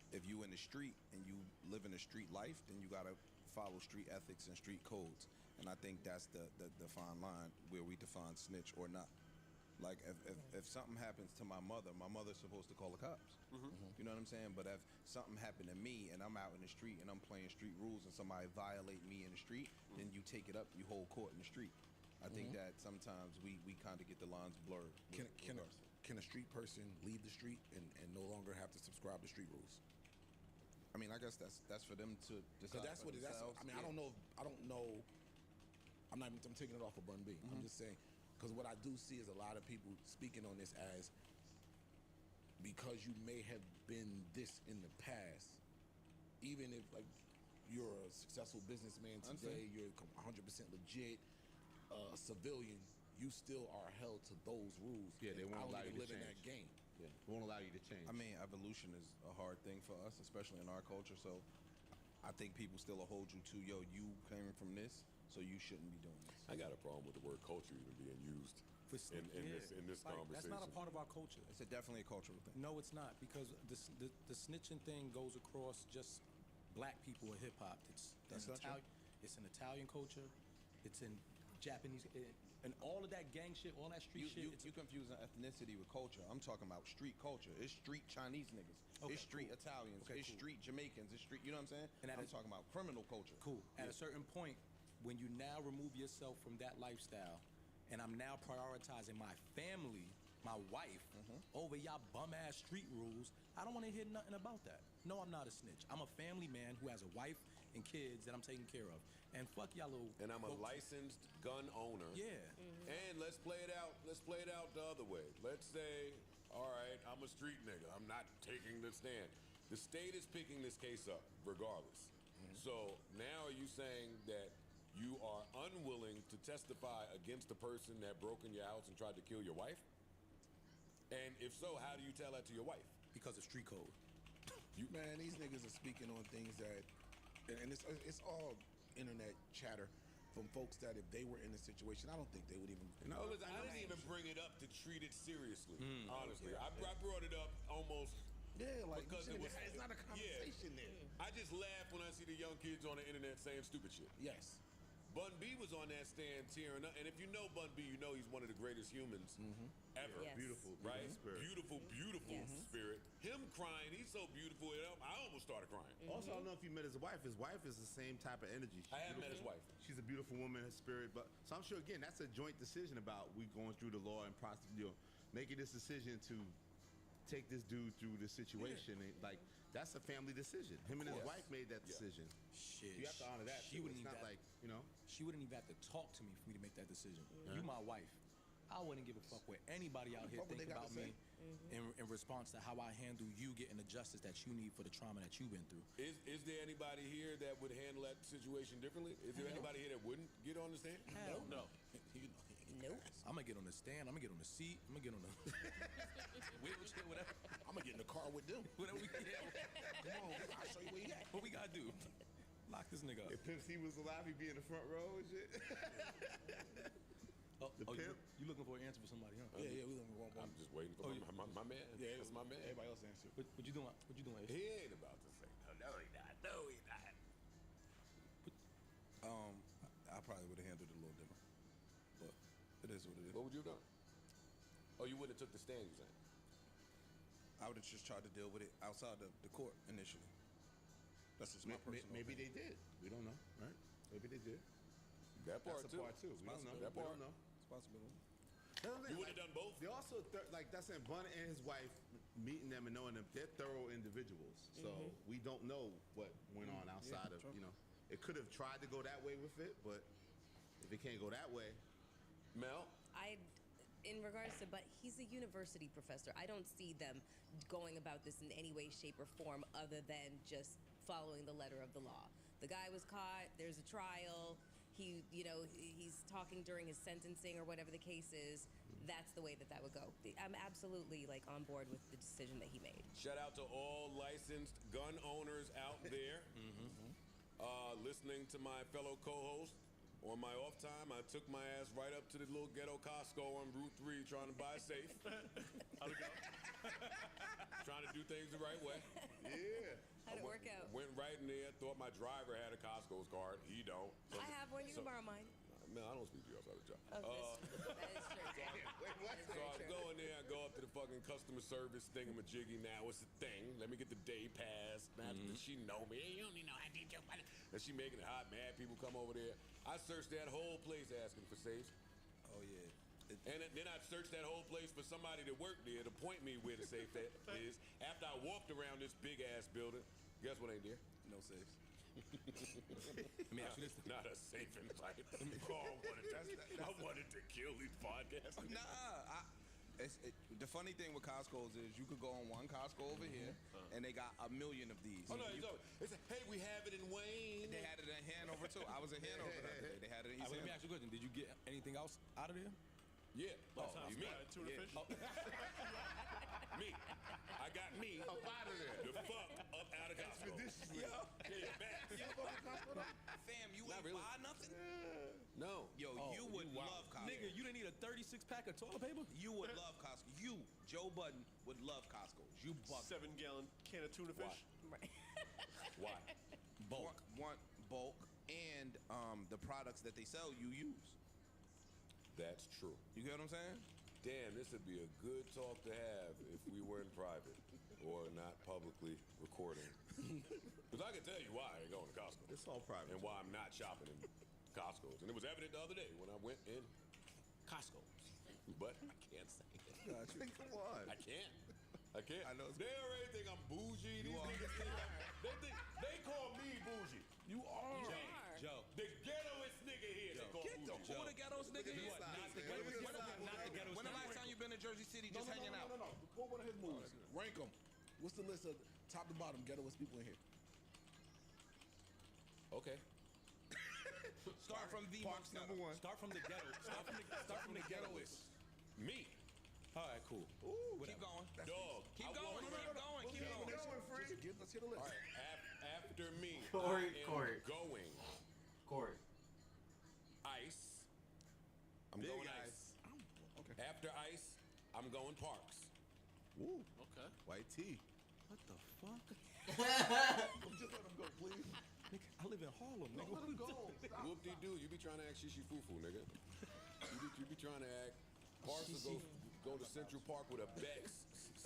if you in the street and you live in a street life, then you gotta follow street ethics and street codes, and I think that's the fine line where we define snitch or not. Like if something happens to my mother's supposed to call the cops. You know what I'm saying? But if something happened to me and I'm out in the street and I'm playing street rules and somebody violate me in the street, then you take it up, you hold court in the street. I think that sometimes we kind of get the lines blurred. Can a street person leave the street and no longer have to subscribe to street rules? I mean, I guess that's for them to decide. Because that's what it is. I mean, I don't know. I'm taking it off of Bun B. I'm just saying, because what I do see is a lot of people speaking on this as because you may have been this in the past, even if like you're a successful businessman today, you're 100% legit, civilian, you still are held to those rules. Yeah, they won't allow you to live in change. that game. Yeah, they won't allow you to change. I mean, evolution is a hard thing for us, especially in our culture. So I think people still will hold you to, yo, you came from this, so you shouldn't be doing this. I got a problem with the word culture even being used in this Like, conversation. that's not a part of our culture. It's definitely a cultural thing. No, it's not, because the snitching thing goes across just black people in hip hop. It's an Italian culture. It's in Japanese, and all of that gang shit, all that street shit. You confusing ethnicity with culture. I'm talking about street culture. It's street Chinese niggas. Okay, it's street cool. Italians. Okay, it's cool. street Jamaicans. It's street. You know what I'm saying? And I'm talking about criminal culture. Cool. At a certain point, when you now remove yourself from that lifestyle, and I'm now prioritizing my family, my wife, over y'all bum ass street rules, I don't want to hear nothing about that. No, I'm not a snitch. I'm a family man who has a wife and kids that I'm taking care of. And fuck y'all little. And I'm a licensed gun owner. Yeah. And let's play it out. Let's play it out the other way. Let's say, all right, I'm a street nigga. I'm not taking the stand. The state is picking this case up regardless. So now are you saying that you are unwilling to testify against the person that broke in your house and tried to kill your wife? And if so, how do you tell that to your wife? Because of street code. Man, these niggas are speaking on things that, and it's all internet chatter from folks that if they were in a situation, I don't think they would even. Listen, I didn't even bring it up to treat it seriously. Honestly, I brought it up almost. Yeah, like because it's not a conversation there. I just laugh when I see the young kids on the internet saying stupid shit. Yes. Bun B was on that stand tearing up, and if you know Bun B, you know he's one of the greatest humans ever. Yes. Beautiful, Right? spirit. Beautiful spirit. Him crying, he's so beautiful. I almost started crying. Also, I don't know if you met his wife. His wife is the same type of energy. I have met his wife. She's a beautiful woman, her spirit. But so I'm sure again that's a joint decision about we going through the law and making this decision to take this dude through the situation. And, like, that's a family decision. Him and his wife made that decision. Shit. You have to honor that. She wouldn't it's even not like, you know. She wouldn't even have to talk to me for me to make that decision. You my wife. I wouldn't give a fuck what anybody out here think about me in response to how I handle you getting the justice that you need for the trauma that you've been through. Is there anybody here that would handle that situation differently? Is there anybody here that wouldn't get on the stand? Hell no. Nope. I'm gonna get on the stand. I'm gonna get on the seat. I'm gonna get on the wheelchair, whatever. I'm gonna get in the car with them. Whatever we get. Come on, I'll show you where you at. What we gotta do? Lock this nigga up. If Pimp C was alive, he'd be in the front row and shit. You looking for an answer for somebody, huh? Yeah, we looking for one. I'm just waiting for my man. Yeah, that's my man. Everybody else answer. What you doing? What you doing? He ain't about to say no, he not. No, he not. I probably would have handled it a little different, but it is what it is. What would you have done? Oh, you wouldn't have took the stand, you saying? I would have just tried to deal with it outside the court initially. That's just my personal Maybe opinion. they did. We don't know, right? Maybe they did. That part That's too. a part too. We don't know. That We part. don't know. It's possible. You would have done both. They also like that's in Bun and his wife meeting them and knowing them. They're thorough individuals, so we don't know what went on outside of you know. It could have tried to go that way with it, but if it can't go that way, Mel. In regards to, but he's a university professor. I don't see them going about this in any way, shape, or form other than just following the letter of the law. The guy was caught. There's a trial. He's talking during his sentencing or whatever the case is. That's the way that would go. I'm absolutely like on board with the decision that he made. Shout out to all licensed gun owners out there. Listening to my fellow co-host. On my off time, I took my ass right up to the little ghetto Costco on Route 3 trying to buy safe. How'd it go? Trying to do things the right way. Yeah. How'd it work out? Went right in there, thought my driver had a Costco's card. He don't. I have one. You can borrow mine. Man, I don't speak to you outside the job. Oh, that is true. So I go in there, I go up to the fucking customer service thingamajiggy. Now what's the thing? Let me get the day pass. Now does she know me? Hey, you don't even know I did your money. And she making it hot. Mad people come over there. I searched that whole place asking for safes. Oh yeah. And then I searched that whole place for somebody that worked there to point me where the safe is. After I walked around this big ass building, guess what ain't there? No safes. Let me ask you this. Not a safe in sight. I wanted to kill these podcasts. Nah, the funny thing with Costco's is you could go on one Costco over here, and they got a million of these. Oh no, it's hey, we have it in Wayne. They had it in Hanover too. I was in Hanover the other day. They had it in East Let me Hanover. ask you a question. Did you get anything else out of there? Yeah. You me? Tuna fish? Me. I got me up out of there. The fuck up out of Costco. Fam, you ain't buy nothing? No. Yo, you would love Costco. Nigga, you didn't need a 36-pack of toilet paper? You would love Costco. You, Joe Budden, would love Costco. You buck. 7-gallon can of tuna fish? Right. Why? Bulk. Want bulk and the products that they sell you use. That's true. You get what I'm saying? Damn, this would be a good talk to have if we were in private or not publicly recording. Because I can tell you why I ain't going to Costco. It's all private. And why I'm not shopping in Costco's. And it was evident the other day when I went in Costco. But I can't say it. Come on. I can't. I know. They already think I'm bougie. These niggas they call me bougie. You are. Joe. The ghettoest nigga here. They call Get the bougie. who the ghettoest nigga is? Not the ghetto. When the last time you been in Jersey City just hanging out? No. Pull one of his moves. Rank them. What's the list of top to bottom ghettoest people in here? Okay. Start from the Parks number one. Start from the ghetto. Start from the ghettoist. Me. All right, cool. Keep going. Dog. Keep going. Keep going. Let's hit a list. All right. After me, Corey. going. Corey. Ice. I'm Big going Ice. ice. Okay. After ice, I'm going Parks. Woo. Okay. White tea. What the fuck? Just let him go, please. Nigga, I live in Harlem, nigga. Let him go. Stop. Whoop-de-doo. You be trying to act shishi foo-foo, nigga. You be trying to act. Parks will go to Central Park with a Bex.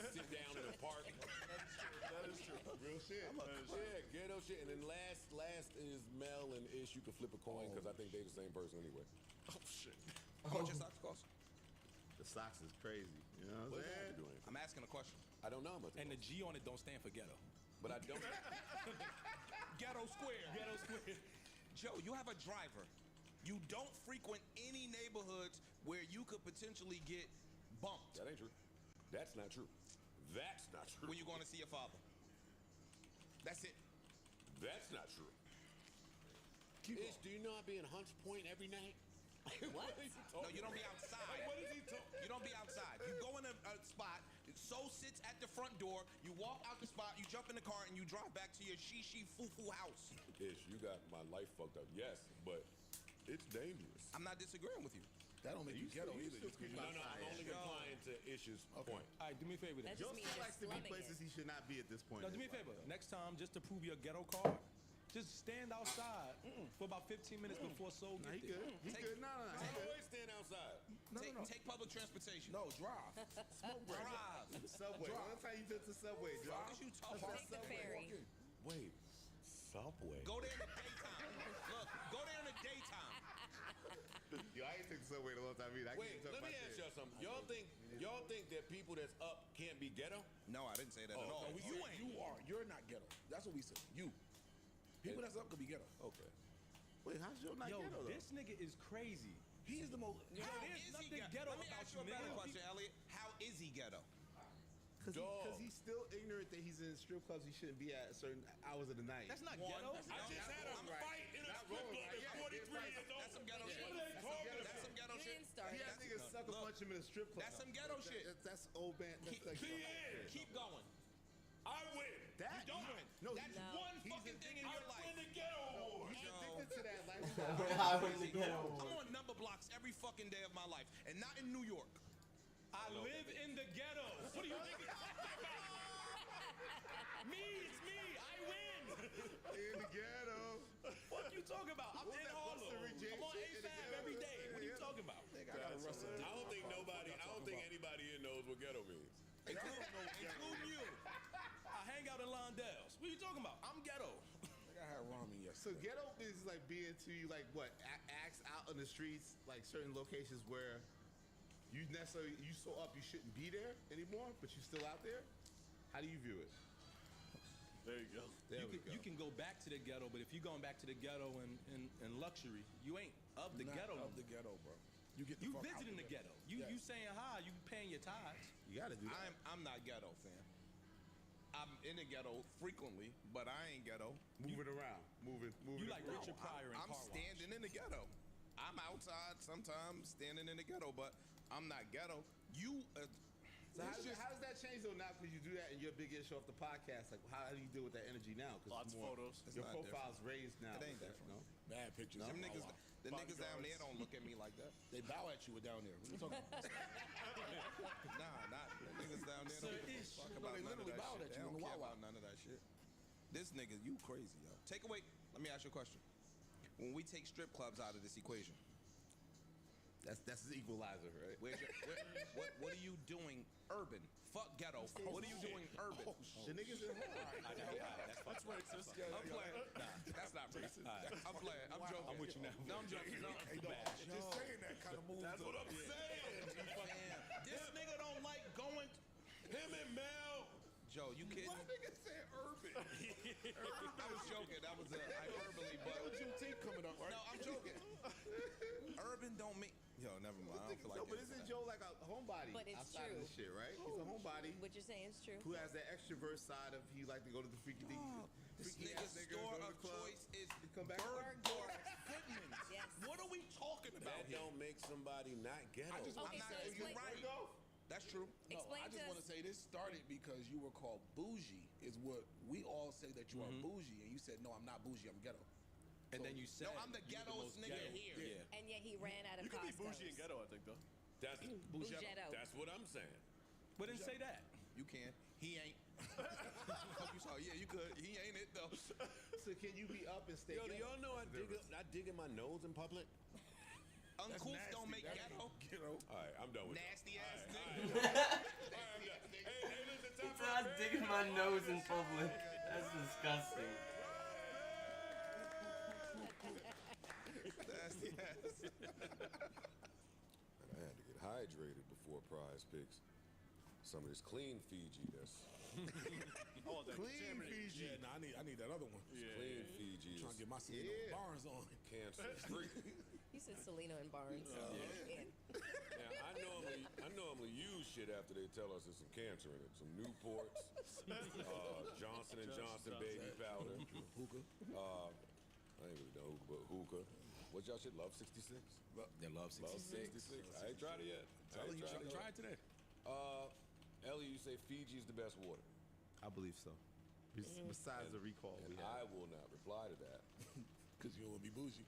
Sit down in the park. That is true. Real shit. Yeah, ghetto shit. And then last is Mel and Ish. You can flip a coin because I think they the same person anyway. Oh shit. How much your socks cost? The socks is crazy. You know what I'm saying? I'm asking a question. I don't know about that. And the G on it don't stand for ghetto. But I don't. Ghetto Square. Ghetto Square. Joe, you have a driver. You don't frequent any neighborhoods where you could potentially get bumped. That ain't true. That's not true. That's not true. When you going to see your father. That's it. That's not true. Ish, do you know I be in Hunts Point every night? What? No, you don't be outside. What is he talking? You don't be outside. You go in a spot, Soul sits at the front door, you walk out the spot, you jump in the car, and you drive back to your Shishi Fufu house. Ish, you got my life fucked up. Yes, but it's dangerous. I'm not disagreeing with you. That don't make you ghetto either. No, I'm only replying to Ish's point. All right, do me a favor then. That Joe just means still you're likes to be slumming places it. he should not be at this point. No, do me a favor. Next time, just to prove your ghetto card, just stand outside for about 15 minutes before Soul Nah, gets he there. good. He good. No. I always stand outside. Take public transportation. No, drive. Smoke break. Drive. Subway. One time you took the subway, What the fuck drive. is you talking about? Take the ferry. Wait, Subway. Go there in the daytime. Look, go there in the daytime. Yo, I ain't took the subway in a long time either. Wait, let me ask y'all something. Y'all think that people that's up can't be ghetto? No, I didn't say that at all. No, You ain't. You are. You're not ghetto. That's what we said. You. People that's up could be ghetto. Okay. Wait, how's Joe not Yo, ghetto though? this nigga is crazy. He is the most. Yo, How there's is he nothing ghetto? ghetto Let me about ask you, you a better nigga. question, Elliot. How is he ghetto? Because he's still ignorant that he's in strip clubs he shouldn't be at certain hours of the night. That's not ghetto. I just had a fight in a strip club at 43 years old. That's some ghetto What shit. are they talking That's about? some ghetto You shit. didn't start He it. had niggas sucker punch him in a strip club. That's some ghetto shit. That's old man. That's like, Keep going. I win. That You don't win. No, That's No. one fucking thing in your life. win the ghetto award. he's Yo. addicted to that I lifestyle. win the ghetto I'm award. on number blocks every fucking day of my life, and not in New York. I live in the ghetto. What do you think it's talking about? Me, it's me. I win. In the ghetto. What you talking about? I'm What's in that Harlem. Busta Rhymes I'm on shit in the ASAP ghetto? every day. What are you talking about? I gotta wrestle. I don't think anybody here knows what ghetto means. Including you. I hang out in Londell's. What are you talking about? I'm ghetto. I had ramen So yesterday. ghetto is like being to you like what acts out on the streets, like certain locations where you so up you shouldn't be there anymore, but you still out there. How do you view it? There you go. You can go back to the ghetto, but if you're going back to the ghetto in luxury, you ain't of the Not ghetto. of the ghetto, bro. You get the You fuck out visiting the there. ghetto. You Yes. saying hi. You paying your tithes. You gotta do that. I'm not ghetto, fam. I'm in the ghetto frequently, but I ain't ghetto. Moving around, moving. You like around. Richard Pryor in I'm Car Wash. standing in the ghetto. I'm outside sometimes, standing in the ghetto, but I'm not ghetto. You. So how does that change though now? Because you do that and you're a big issue off the podcast. Like, how do you deal with that energy now? Lots of photos. Your It's not profile's raised now. It ain't with that, different. no? Bad pictures. Them of niggas, Wawa. the niggas down there don't look at me like that. They bow at you down there. What are you talking about? Nah, not the niggas down there. Sir Don't give a Ish. fuck No, about they none of literally that bowed shit. at They you don't in the care Wawa. about none of that shit. This nigga, you crazy, yo. Take away. Let me ask you a question. When we take strip clubs out of this equation, That's the equalizer, right? what are you doing urban? Fuck ghetto. What are you doing urban? The niggas in That's racist. I'm playing. Nah, that's not racist. I'm playing. I'm joking. I'm with you now. No, I'm joking. No, Hey, dog, just saying that kind of moves. That's what I'm saying. this nigga don't like going. Him and Mel. Joe, you kidding? Why nigga said urban? I was joking. That was a hyperbole, but Juneteenth coming up, right? no, I'm joking. Urban don't mean. Yo, never mind. I don't feel like No, but getting isn't into Joe like a homebody But it's outside true. of this shit, right? He's a homebody What you're saying is true. who has that extrovert side of he like to go to the freaky thing. This freaky nigga's ass nigga, store go to of the club, choice is come back. Bergdorf Goodman's. Yes. What are we talking about That here? don't make somebody not ghetto. I just want Okay, to so say, explain- right. That's true. no, Explain I to just want to us- say this started because you were called bougie. Is what we all say that you are bougie, and you said no, I'm not bougie, I'm ghetto. And then you said, No, I'm the you ghettoest most nigga ghetto. here. Yeah. And yet he ran out of You can be Costco's. bougie and ghetto, I think, though. That's Bougetto. That's what I'm saying. But didn't say that. You can. He ain't. Fuck you saw. Yeah, you could. He ain't it though. So can you be up and stay? Yo, do ghetto? y'all know I dig in my nose in public? Uncles don't make That's ghetto. Ghetto. All right, I'm done with it. Nasty ass All nigga. right, hey, listen, He said I was digging my nose in public. That's disgusting. Nasty ass. I had to get hydrated before Prize Picks. Some of this clean Fiji that's Oh, that Clean contaminated. Fiji. Yeah, nah, I need that other one. Yeah. clean Fiji Trying to is get my Selena Barnes on. cancer free. You said Selena and Barnes. Yeah. Now, I normally use shit after they tell us there's some cancer in it. Some Newports, Johnson & Johnson baby powder. Hookah. I ain't really done hookah, but hookah. What's y'all shit? Love 66? They love 66. Love 66. I ain't tried it yet. Try it today. Ellie, you say Fiji is the best water. I believe so. Besides the recall, And I will not reply to that. Because you will be bougie.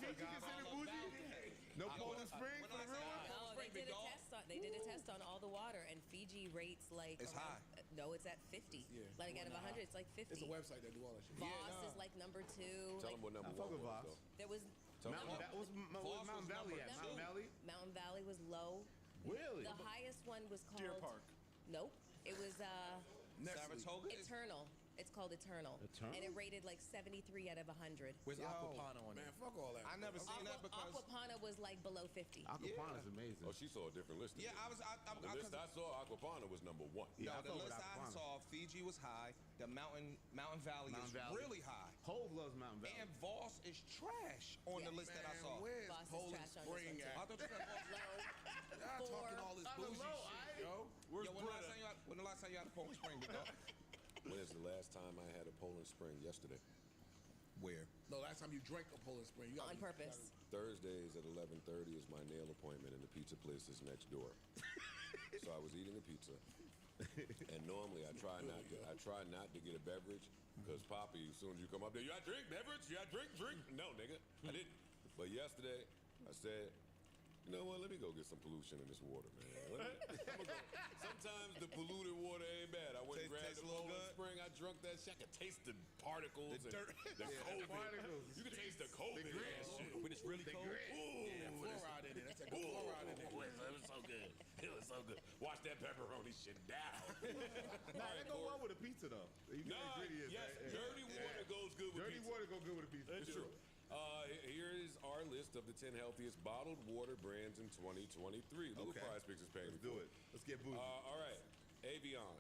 Fiji considered bougie? No Poland Spring for the real one? No, they did a test on. They did a test on all the water, and Fiji rates like It's high. No, it's at 50. Yeah. Like out of 100, it's like 50. It's a website that do all that shit. Voss is like number 2. Tell like, them what number I fuck one with was, Voss. though. there was What's Mountain Valley at? Mountain Valley? Mountain Valley was low. Really? The highest one was called Deer Park. Nope. It was Saratoga? Eternal. It's called Eternal. Eternal? And it rated like 73 out of 100. Where's Occupano on Man, it? fuck all that. I never seen that because Occupano was like below 50. Occupano's amazing. Oh, she saw a different list. than yeah, me. The list I saw, Aquapana was number 1. No, I the fuck with list I Occupano. saw, Fiji was high. The Mountain Valley is really high. Hove loves Mountain Valley. And Voss is trash on the list that I saw. Where's Voss is Poland trash on this Spring one, too. at? I thought you said Voss Low. Y'all talking all this bougie shit, yo. Where's Yo, Britta? when the last time you had a Poland Spring, big dog? When is the last time I had a Poland Spring? Yesterday. Where? No, last time you drank a Poland Spring. You On purpose. Thursdays at 11:30 is my nail appointment, and the pizza place is next door. So I was eating a pizza, and normally I try not to get a beverage because Poppy, as soon as you come up there, you got drink beverage, you got drink. No, nigga, I didn't. But yesterday I said, you know what? Let me go get some pollution in this water, man. Sometimes the polluted water ain't bad. I went and grabbed Tastes the a little Poland good? Spring. I drunk that shit. I could taste the particles, The dirt. the COVID. particles. You can taste the COVID in that shit. When it's really cold. Ooh, fluoride in it. That's that good fluoride in it. it was so good. It was so good. Watch that pepperoni shit down. Nah, that go well with a pizza though. You get Nah, ingredients. yes, right? dirty water goes good with Dirty pizza. water go good with a pizza. It's true. Here is our list of the 10 healthiest bottled water brands in 2023. Little Okay. Prize Picks is paying Let's me do for it. Let's get bougie. All right. Avion.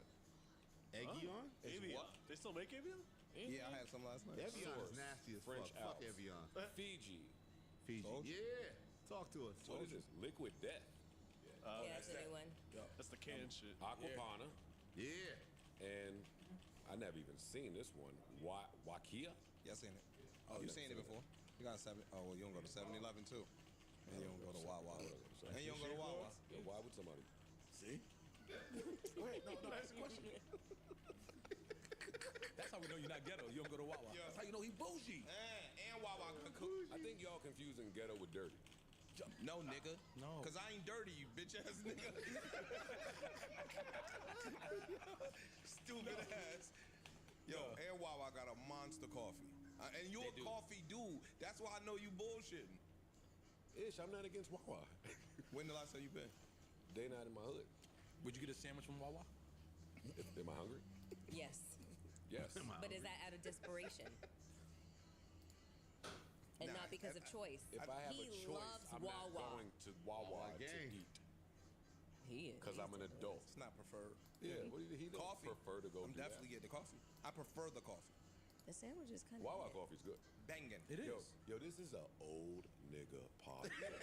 Evian? Avion. They still make Avion? Yeah, I had some last night. Evian Source. is nasty as French fuck. Fuck Alps. Evian. Fiji. Fiji. Yeah. Talk to us. What is this? Liquid Death. Yeah, that's a new one. That's the canned shit. Aquapana. Yeah. And I never even seen this one. Wakia? Yeah, I seen it. Oh, you seen it before? You got 7. Oh, well, you don't go to 7-Eleven too. And you don't go to Wawa. And you don't go to Wawa. Yeah, why would somebody? See? Wait, no, that's the question. That's how we know you're not ghetto. You don't go to Wawa. That's how you know he bougie. And Wawa can cook. I think y'all confusing ghetto with dirty. No, nigga. No. Because I ain't dirty, you bitch ass nigga. Stupid ass. Yo, and Wawa got a monster coffee. And you're a coffee dude. That's why I know you bullshitting. Ish, I'm not against Wawa. When the last time you been? They not in my hood. Would you get a sandwich from Wawa? Am I hungry? Yes. Yes. But is that out of desperation? And Nah, not because of choice. If I have he a choice, loves I'm not Wawa. going to Wawa to gang. eat. He is. Because I'm an adult. It's not preferred. Yeah, what do you, he don't Coffee. prefer to go I'm do definitely getting the coffee. I prefer the coffee. The sandwich is kind that. of. Wawa coffee's good. Banging. It is. Yo, this is an old nigga podcast.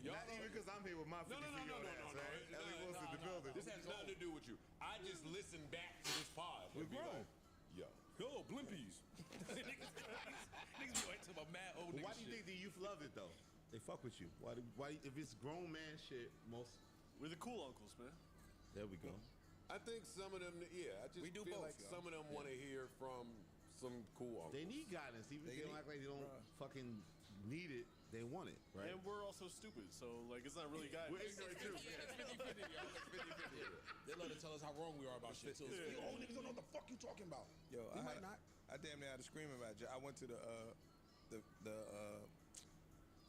Not even because I'm here with my 50 No. right? Ellie Wilson in the building. This has nothing to do with you. I just listen back to this pod. We're and be grown. like, yo. Yo, blimpies. Niggas be like to my mad old nigga Why do you think the youth love it though? They fuck with you. Why if it's grown man shit, most We're the cool uncles, man. there we go. I think some of them, I just We do feel both, like yo. some of them want to hear from some cool uncles. They need guidance, even if they don't act like they don't fucking need it. They want it, right? And we're also stupid, so like it's not really guidance. We're ignorant too. It's 50-50, yo. It's 50-50. They love to tell us how wrong we are about shit, too. You old niggas don't know what the fuck you talking about. Yo, You might not. I damn near had a screaming match. I went to the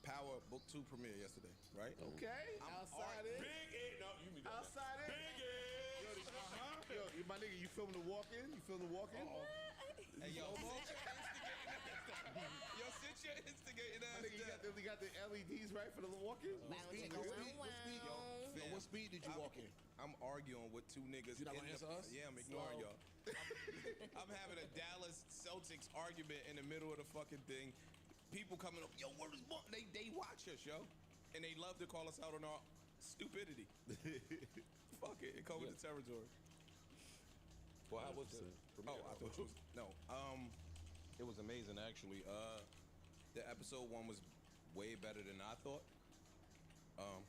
Power Book 2 premiere yesterday, right? Okay. Outside it. Big Ed. No, you mean that. Outside it. Big Ed. Yo, my nigga, you filming the walk-in? You filming the walk-in? Hey, yo, Yo, sit your instigating ass down. You got the LEDs right for the walking? What speed did you walk in? I'm arguing with two niggas. You not gonna answer us? Yeah, I'm ignoring Slow. y'all. I'm having a Dallas Celtics argument in the middle of the fucking thing. People coming up, yo, where is Buck? They watch us, yo. And they love to call us out on our stupidity. Fuck it. It comes with the territory. Well, how was the premiere? I thought you was no. It was amazing actually. The episode 1 was way better than I thought. A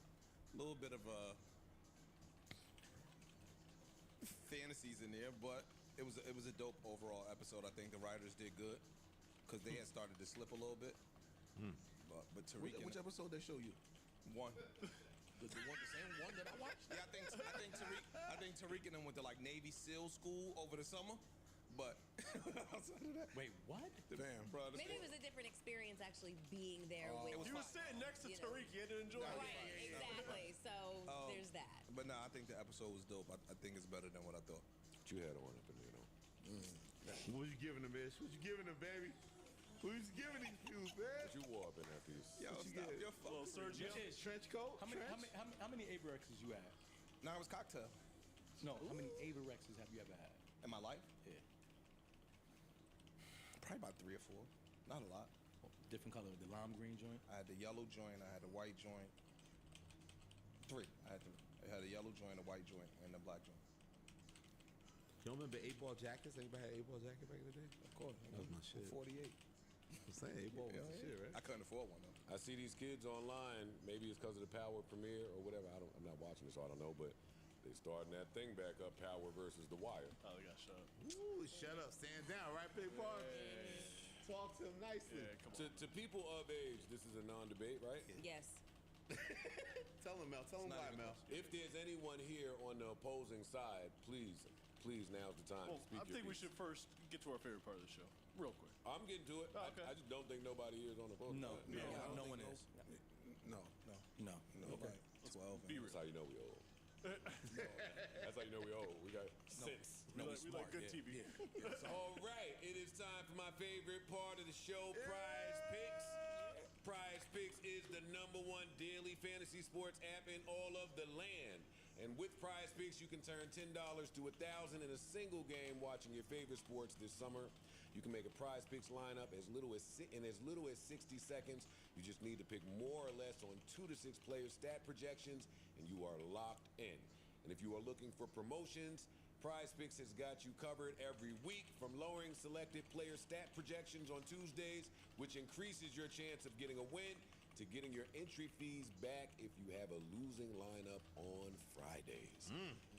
little bit of fantasies in there, but it was a dope overall episode. I think the writers did good because they had started to slip a little bit. But Tariq, Which episode they show you? One. The same one that I watched? Yeah, I think Tariq and them went to like Navy SEAL school over the summer. But outside of that, wait, what? Damn, bro. Maybe it was a different experience actually being there with. He was sitting next to Tariq. He had to enjoy it. Right, exactly. So there's that. But no, I think the episode was dope. I think it's better than what I thought. What you had on up in there, though? What you giving him, Ish? What you giving him, baby? Who's giving these shoes, man? What you wore up in that piece? Yo, stop your phone. Well, Sergio. Trench coat? How many Averexes you had? No, it was cocktail. No, how many Averexes have you ever had? In my life? Yeah. Probably about 3 or 4. Not a lot. Different color, the lime green joint? I had the yellow joint, I had the white joint. 3. I had a yellow joint, a white joint, and a black joint. You don't remember 8-ball jackets? Anybody had 8-ball jacket back in the day? Of course. That was my shit. 48. I'm saying 8-ball was the shit, right? I couldn't afford one though. I see these kids online. Maybe it's because of the Power premiere or whatever. I'm not watching this, so I don't know. But they starting that thing back up, Power versus The Wire. Oh, they got shut up. Ooh, shut up. Stand down, right, Big Park? Talk to him nicely. Yeah, come on. To people of age, this is a non-debate, right? Yes. Tell him, Mel. Tell him why, Mel. If there's anyone here on the opposing side, please, now's the time Well, to speak I think your we piece. should first get to our favorite part of the show, real quick. I'm getting to it. Oh, okay. I just don't think nobody here is on the opposing No, side. no one is. No. Okay. Like 12. Be That's how you know we old. That's how you know we old. We got sense. We like good TV. All right, it is time for my favorite part of the show, Prize Picks. Prize Picks is the #1 daily fantasy sports app in all of the land. And with Prize Picks, you can turn $10 to $1,000 in a single game watching your favorite sports this summer. You can make a Prize Picks lineup in as little as 60 seconds. You just need to pick more or less on 2 to 6 player stat projections, and you are locked in. And if you are looking for promotions, Prize Picks has got you covered every week, from lowering selected player stat projections on Tuesdays, which increases your chance of getting a win, to getting your entry fees back if you have a losing lineup on Fridays.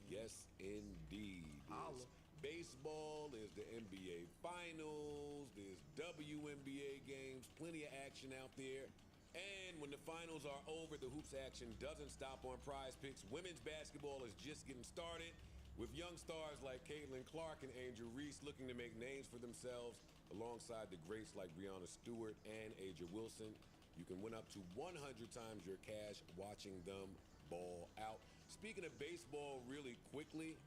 Yes, indeed. There's baseball, there's the NBA Finals, there's WNBA games, plenty of action out there. And when the finals are over, the hoops action doesn't stop on Prize Picks. Women's basketball is just getting started, with young stars like Caitlin Clark and Angel Reese looking to make names for themselves, alongside the greats like Breonna Stewart and Aja Wilson. You can win up to 100 times your cash watching them ball out. Speaking of baseball, really quickly,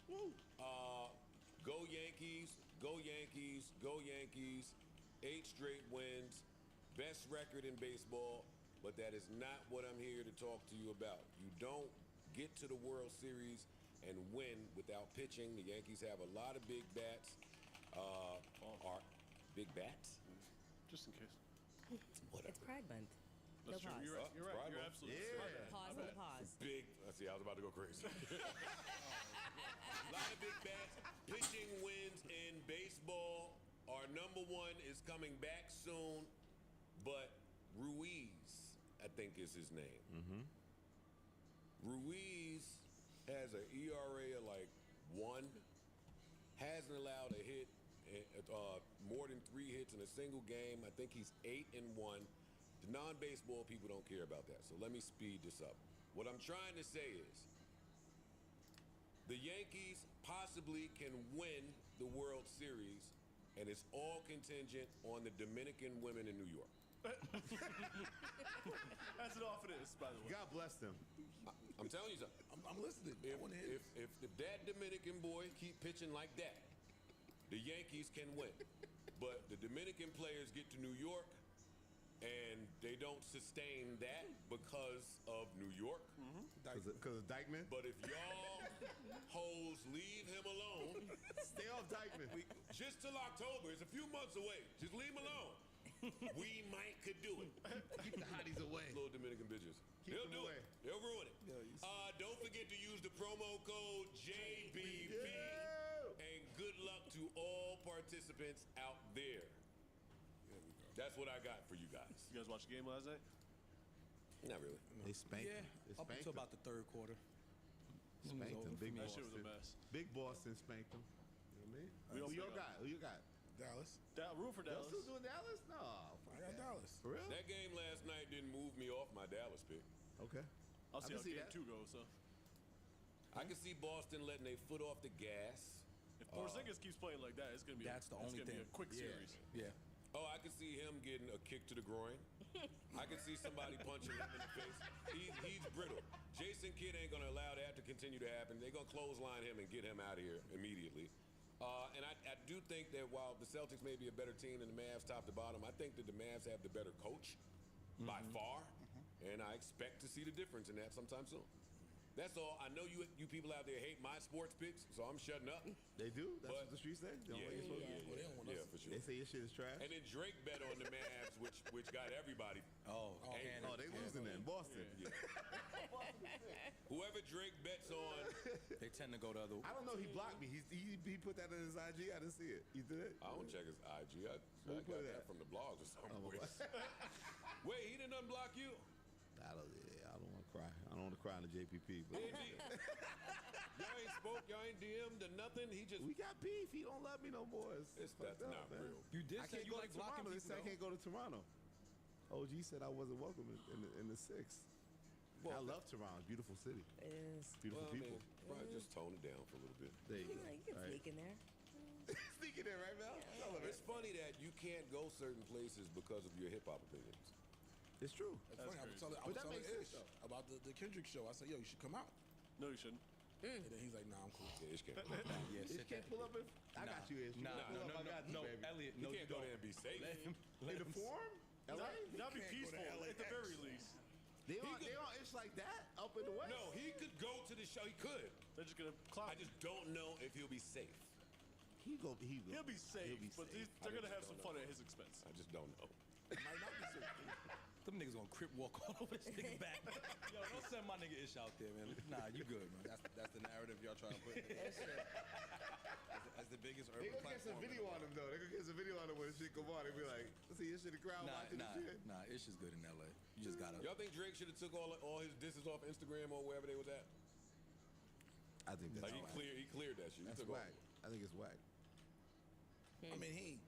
go Yankees, go Yankees, go Yankees. 8 straight wins, best record in baseball, but that is not what I'm here to talk to you about. You don't get to the World Series and win without pitching. The Yankees have a lot of big bats. Are big bats? Just in case. Whatever. It's Pride Month. That's No true. pause. You're right. You're right. You're absolutely right. Pause on the pause. Big. See, I was about to go crazy. A lot of big bats. Pitching wins in baseball. Our #1 is coming back soon, but Ruiz, I think is his name. Ruiz has an ERA of like 1, hasn't allowed a hit, more than 3 hits in a single game. I think he's 8-1. The non-baseball people don't care about that, so let me speed this up. What I'm trying to say is, the Yankees possibly can win the World Series, and it's all contingent on the Dominican women in New York. As it often is, by the way. God bless them. I'm telling you something. I'm listening. I wanna hear it. If that Dominican boy keep pitching like that, the Yankees can win. But the Dominican players get to New York, and they don't sustain that because of New York. Because of Dykeman? But if y'all hoes leave him alone, stay off Dykeman. Just till October, it's a few months away. Just leave him alone. We could do it. Keep the hotties away. Little Dominican bitches. Keep They'll them do away. it. They'll ruin it. Don't forget to use the promo code JBP. And good luck to all participants out there. That's what I got for you guys. You guys watch the game last night? Not really. They spanked Yeah, him. up until about the third quarter. Spanked him. Big That Boston. shit was a mess. Big Boston spanked him. You know what I mean? Who you got? Who you got? Dallas. Root for Y'all Dallas. still doing Dallas? No. I got Dallas. For real? That game last night didn't move me off my Dallas pick. Okay. I'll see I how can see game that. 2 goes. So I can see Boston letting their foot off the gas. if Porzingis keeps playing like that, it's gonna be That's the only it's gonna thing. be a quick series. Yeah. Oh, I can see him getting a kick to the groin. I can see somebody punching him in the face. He's brittle. Jason Kidd ain't gonna allow that to continue to happen. They're gonna clothesline him and get him out of here immediately. And I do think that while the Celtics may be a better team than the Mavs top to bottom, I think that the Mavs have the better coach by far. And I expect to see the difference in that sometime soon. That's all. I know you people out there hate my sports picks, so I'm shutting up. They do? That's what the streets say? They don't like your sports picks? Yeah, for sure. They say your shit is trash? And then Drake bet on the Mavs, which got everybody. They losing then. Boston. Yeah. Whoever Drake bets on, they tend to go the other way. I don't know. He blocked me. He put that in his IG. I didn't see it. You did it? I don't check his IG. I Who got put that that? from the blogs or something. Oh, Wait, he didn't unblock you? I don't want to cry. I don't want to cry on the JPP. But Y'all ain't spoke. Y'all ain't DM'd or nothing. He just. we got beef. He don't love me no more. That's fucked not up, man. real. You did I say can't you go like to blocking Toronto. They people. said I can't go to Toronto. OG said I wasn't welcome in the six. I love Toronto. Beautiful city. It is. Beautiful Well, I people. mean, probably just tone it down for a little bit. There you go. You can All right. sneak in there. Sneak in there, right, Mel? Tell him, It's funny that you can't go certain places because of your hip hop opinions. It's true. That's funny. I was telling But that Ish makes sense, though, about the Kendrick show. I said, yo, you should come out. No, you shouldn't. And then he's like, nah, I'm cool. Yeah, Ish can't. Yeah, Ish can't pull up. I got you, Ish. You Nah, wanna pull up? I got you, no, baby. Elliot, You no, can't you go don't. there and be safe. Let In him the forum? LA? That'd be can't go to peaceful at the LAX. very least. They on Ish like that? Up in the West? No, he could go to the show. He could. They're just gonna clown. I just don't know if he'll be safe. He'll be safe, but they're gonna have some fun at his expense. I just don't know. Might not be safe. Them niggas gonna crip walk all over this nigga back. Yo, don't send my nigga Ish out there, man. Nah, you good, man. That's the narrative y'all trying to put. As the biggest They urban gonna get some platform. video on him, though. They gonna get some video on him when shit come on. They be like, let's see, Ish in the crowd watching the shit. Nah, Ish is good in LA. You just gotta. Y'all think Drake should have took all his disses off Instagram or wherever they was at? I think that's Like he cleared that shit. He That's took all whack. I think it's whack. I mean,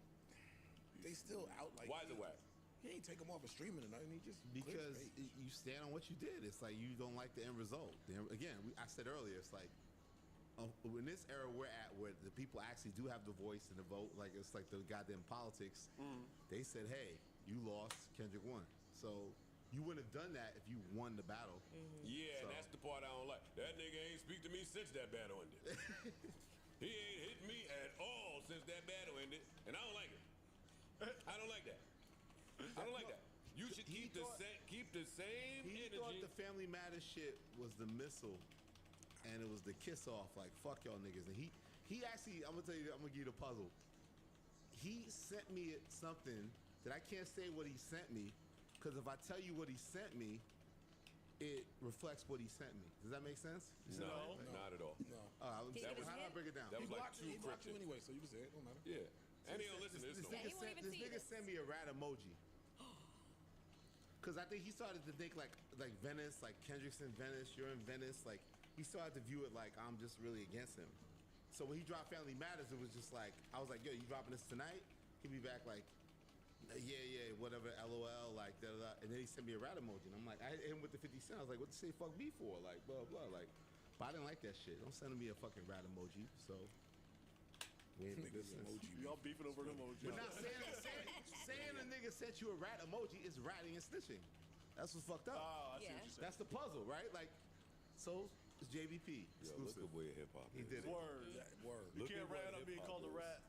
they still out like. Why is it whack? He ain't take him off of streaming tonight. He just Because you stand on what you did. It's like you don't like the end result. Again, I said earlier, it's like in this era we're at, where the people actually do have the voice and the vote. Like it's like the goddamn politics. They said, "Hey, you lost. Kendrick won." So you wouldn't have done that if you won the battle. Yeah, So- and that's the part I don't like. That nigga ain't speak to me since that battle ended. He ain't hit me at all since that battle ended, and I don't like it. I don't like that. I don't like that. You should keep the same He energy. thought the Family Matters shit was the missile, and it was the kiss off. Like fuck y'all niggas. And he actually, I'm gonna tell you, I'm gonna give you the puzzle. He sent me something that I can't say what he sent me, because if I tell you what he sent me, it reflects what he sent me. Does that make sense? You see what I mean? Not at all. No. How do I break it down? That was like too He blocked you cryptic. anyway, so you can say it. Don't matter. Yeah. And he don't listen to this. This no nigga more. sent me a rat emoji. Cause I think he started to think like Venice, like Kendrick's in Venice, you're in Venice. Like he started to view it like I'm just really against him. So when he dropped Family Matters, it was just like I was like, yo, you dropping this tonight? He'd be back like, yeah, whatever, LOL, like da da da. And then he sent me a rat emoji, and I'm like, I hit him with the 50 cent. I was like, what to say fuck me for? Like blah blah. Like, but I didn't like that shit. Don't send me a fucking rat emoji. So. Y'all beefing over an emoji. But now saying a nigga sent you a rat emoji is ratting and snitching. That's what's fucked up. Ah, I see what you're saying. That's the puzzle, right? Like, so it's JVP. Yo, look Exclusive. at where hip hop He is. did it. Word. Word. You Look can't at what rat on being hip-hop called a is. rat.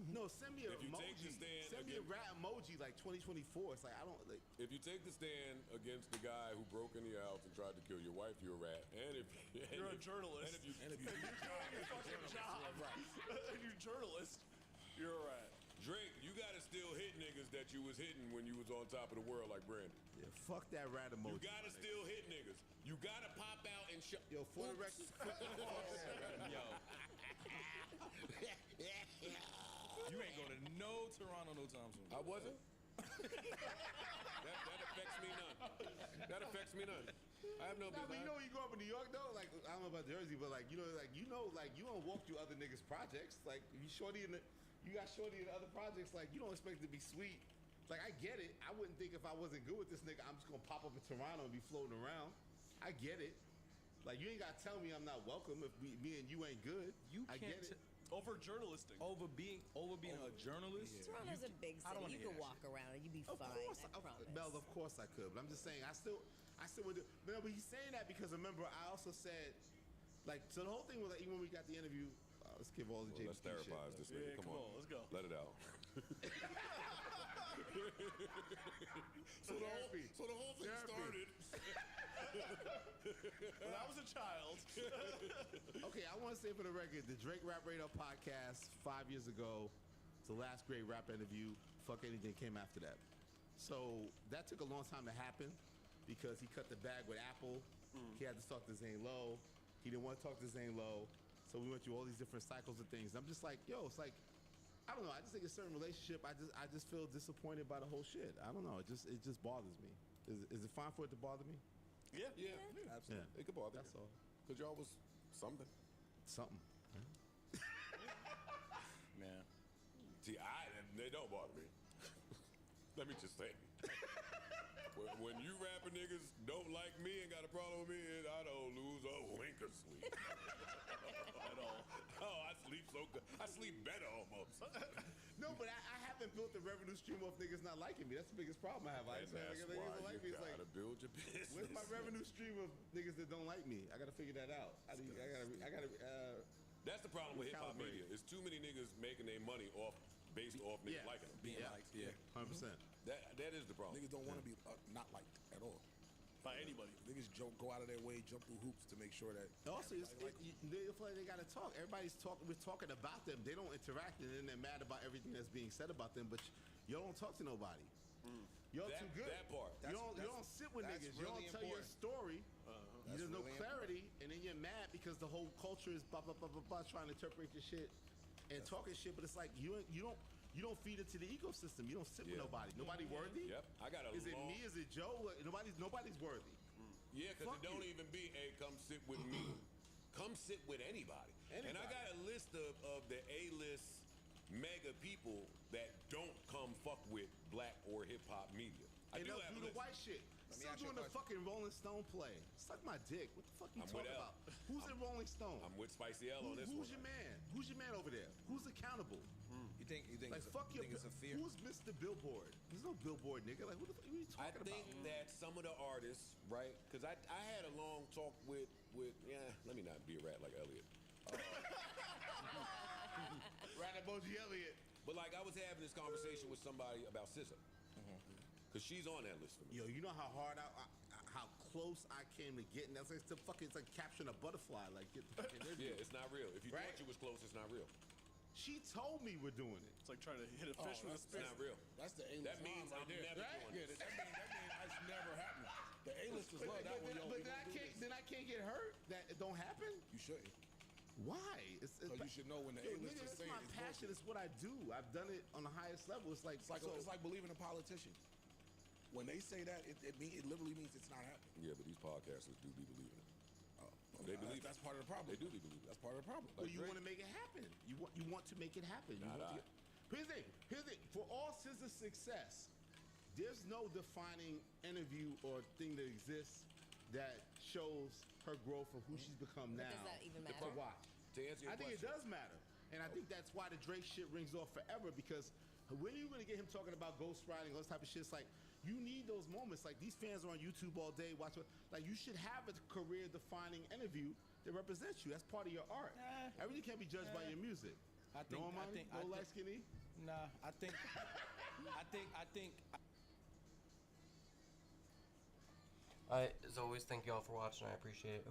No, send me an If you take emoji. the stand Send me a against- rat emoji like 2024. It's like I don't like. If you take the stand against the guy who broke into your house and tried to kill your wife, you're a rat. And if You're a journalist. and if you You're doing your fucking job. You're a journalist. You're a rat. Drake, you gotta still hit niggas that you was hitting when you was on top of the world like Brandon. Yeah, fuck that rat emoji. You gotta still hit niggas. You gotta pop out and show. Yo, for the record. Yo. You ain't going to no Toronto no time soon. I wasn't. that affects me none. That affects me none. I have no Nah, business. but you know when you grow up in New York though, like I don't know about Jersey, but like you don't walk through other niggas' projects. Like you got shorty in the other projects. Like you don't expect it to be sweet. Like I get it. I wouldn't think if I wasn't good with this nigga, I'm just gonna pop up in Toronto and be floating around. I get it. Like you ain't gotta tell me I'm not welcome if me and you ain't good. I get it. Over journalistic. Over being a journalist. Toronto's a big I don't city. wanna You hear can that walk around and you be Of fine. course, I promise. Mel, of course I could. But I'm just saying, I still would do. But he's saying that because remember, I also said, like, so the whole thing was like, even when we got the interview, let's give all the Well, JP let's therapize shit. this nigga. Come on, let's go. Let it out. so the whole thing started. When I was a child. Okay, I want to say for the record, the Drake Rap Radar podcast 5 years ago, it's the last great rap interview. Fuck anything came after that. So that took a long time to happen because he cut the bag with Apple. He had to talk to Zane Lowe. He didn't want to talk to Zane Lowe. So we went through all these different cycles of things. I'm just like, yo, it's like, I don't know. I just think a certain relationship, I just feel disappointed by the whole shit. I don't know. It just bothers me. Is it fine for it to bother me? Yeah, absolutely. Yeah. It could bother. That's all. Because y'all was something. Something. Man. See, they don't bother me. Let me just say. When you rapping niggas don't like me and got a problem with me, I don't lose a wink of sleep. At all. Oh, I sleep so good. I sleep better almost. No, but I haven't built the revenue stream off niggas not liking me. That's the biggest problem I have. And that's why you gotta build your business. Where's my revenue stream of niggas that don't like me? I gotta figure that out. I gotta. That's the problem with hip hop recalibrate. media. It's too many niggas making their money based off niggas liking them. Being liked, yeah. 100%. That is the problem. Niggas don't want to be not liked at all. By anybody. Niggas go out of their way, jump through hoops to make sure that. Also, they feel like they gotta talk. Everybody's talking. We're talking about them. They don't interact, and then they're mad about everything that's being said about them. But y'all don't talk to nobody. Y'all too good. That part. You don't sit with niggas. You don't tell your story. There's no really clarity, and then you're mad because the whole culture is blah blah blah blah blah trying to interpret your shit and talking shit. But it's like you don't feed into the ecosystem. You don't sit with nobody. Nobody worthy. Yep. I got a Is it me? Is it Joe? Like, nobody's worthy. Yeah, because it don't even be a come sit with me. Come sit with anybody. And I got a list of the A-list mega people that don't come fuck with black or hip hop media. I do have do the a list. white shit. Let me Still ask you a doing the question. fucking Rolling Stone play. Suck my dick. What the fuck you I'm with talking L. about? Who's in Rolling Stone? I'm with Spicy L on this Who's one. your man? Who's your man over there? Who's accountable? You think Like it's fuck you your. think it's a fear? Who's Mr. Billboard? There's no Billboard, nigga. Like what the fuck are you I talking think about? that some of the artists, right? Because I had a long talk with let me not be a rat like Elliot. Rat emoji Elliot. But like I was having this conversation with somebody about SZA. Because she's on that list for me. Yo, you know how hard how close I came to getting that? It's like capturing a butterfly. Like get the fucking Yeah, it's not real. If you Right? thought you was close, it's not real. She told me we're doing it. It's like trying to hit a fish with a It's spit. not real. That's the A-list. That means right I'm there. never doing Yeah, this. that means it's never happening. The A-listers love that one. But then I can't get hurt. That it don't happen. You shouldn't. Why? So you should know when the Yo, A-listers nigga, say that's my it's passion. bullshit. It's what I do. I've done it on the highest level. It's like It's like believing a politician. When they say that, it literally means it's not happening. Yeah, but these podcasters do be believing it. They believe That's part of the problem. They do be believing it. That's part of the problem. Well, you want to make it happen. You want to make it happen. Here's the thing. For all SZA's success, there's no defining interview or thing that exists that shows her growth from who she's become But now. does that even To matter? watch. To answer your I think it question. does matter. And I think that's why the Drake shit rings off forever, because when are you going to get him talking about ghostwriting, all this type of shit? It's like, you need those moments. Like, these fans are on YouTube all day, like, you should have a career-defining interview that represents you. That's part of your art. Everything can't be judged by your music. I think. No, I think. no light skinny. Nah, I think. As always, thank y'all for watching. I appreciate it.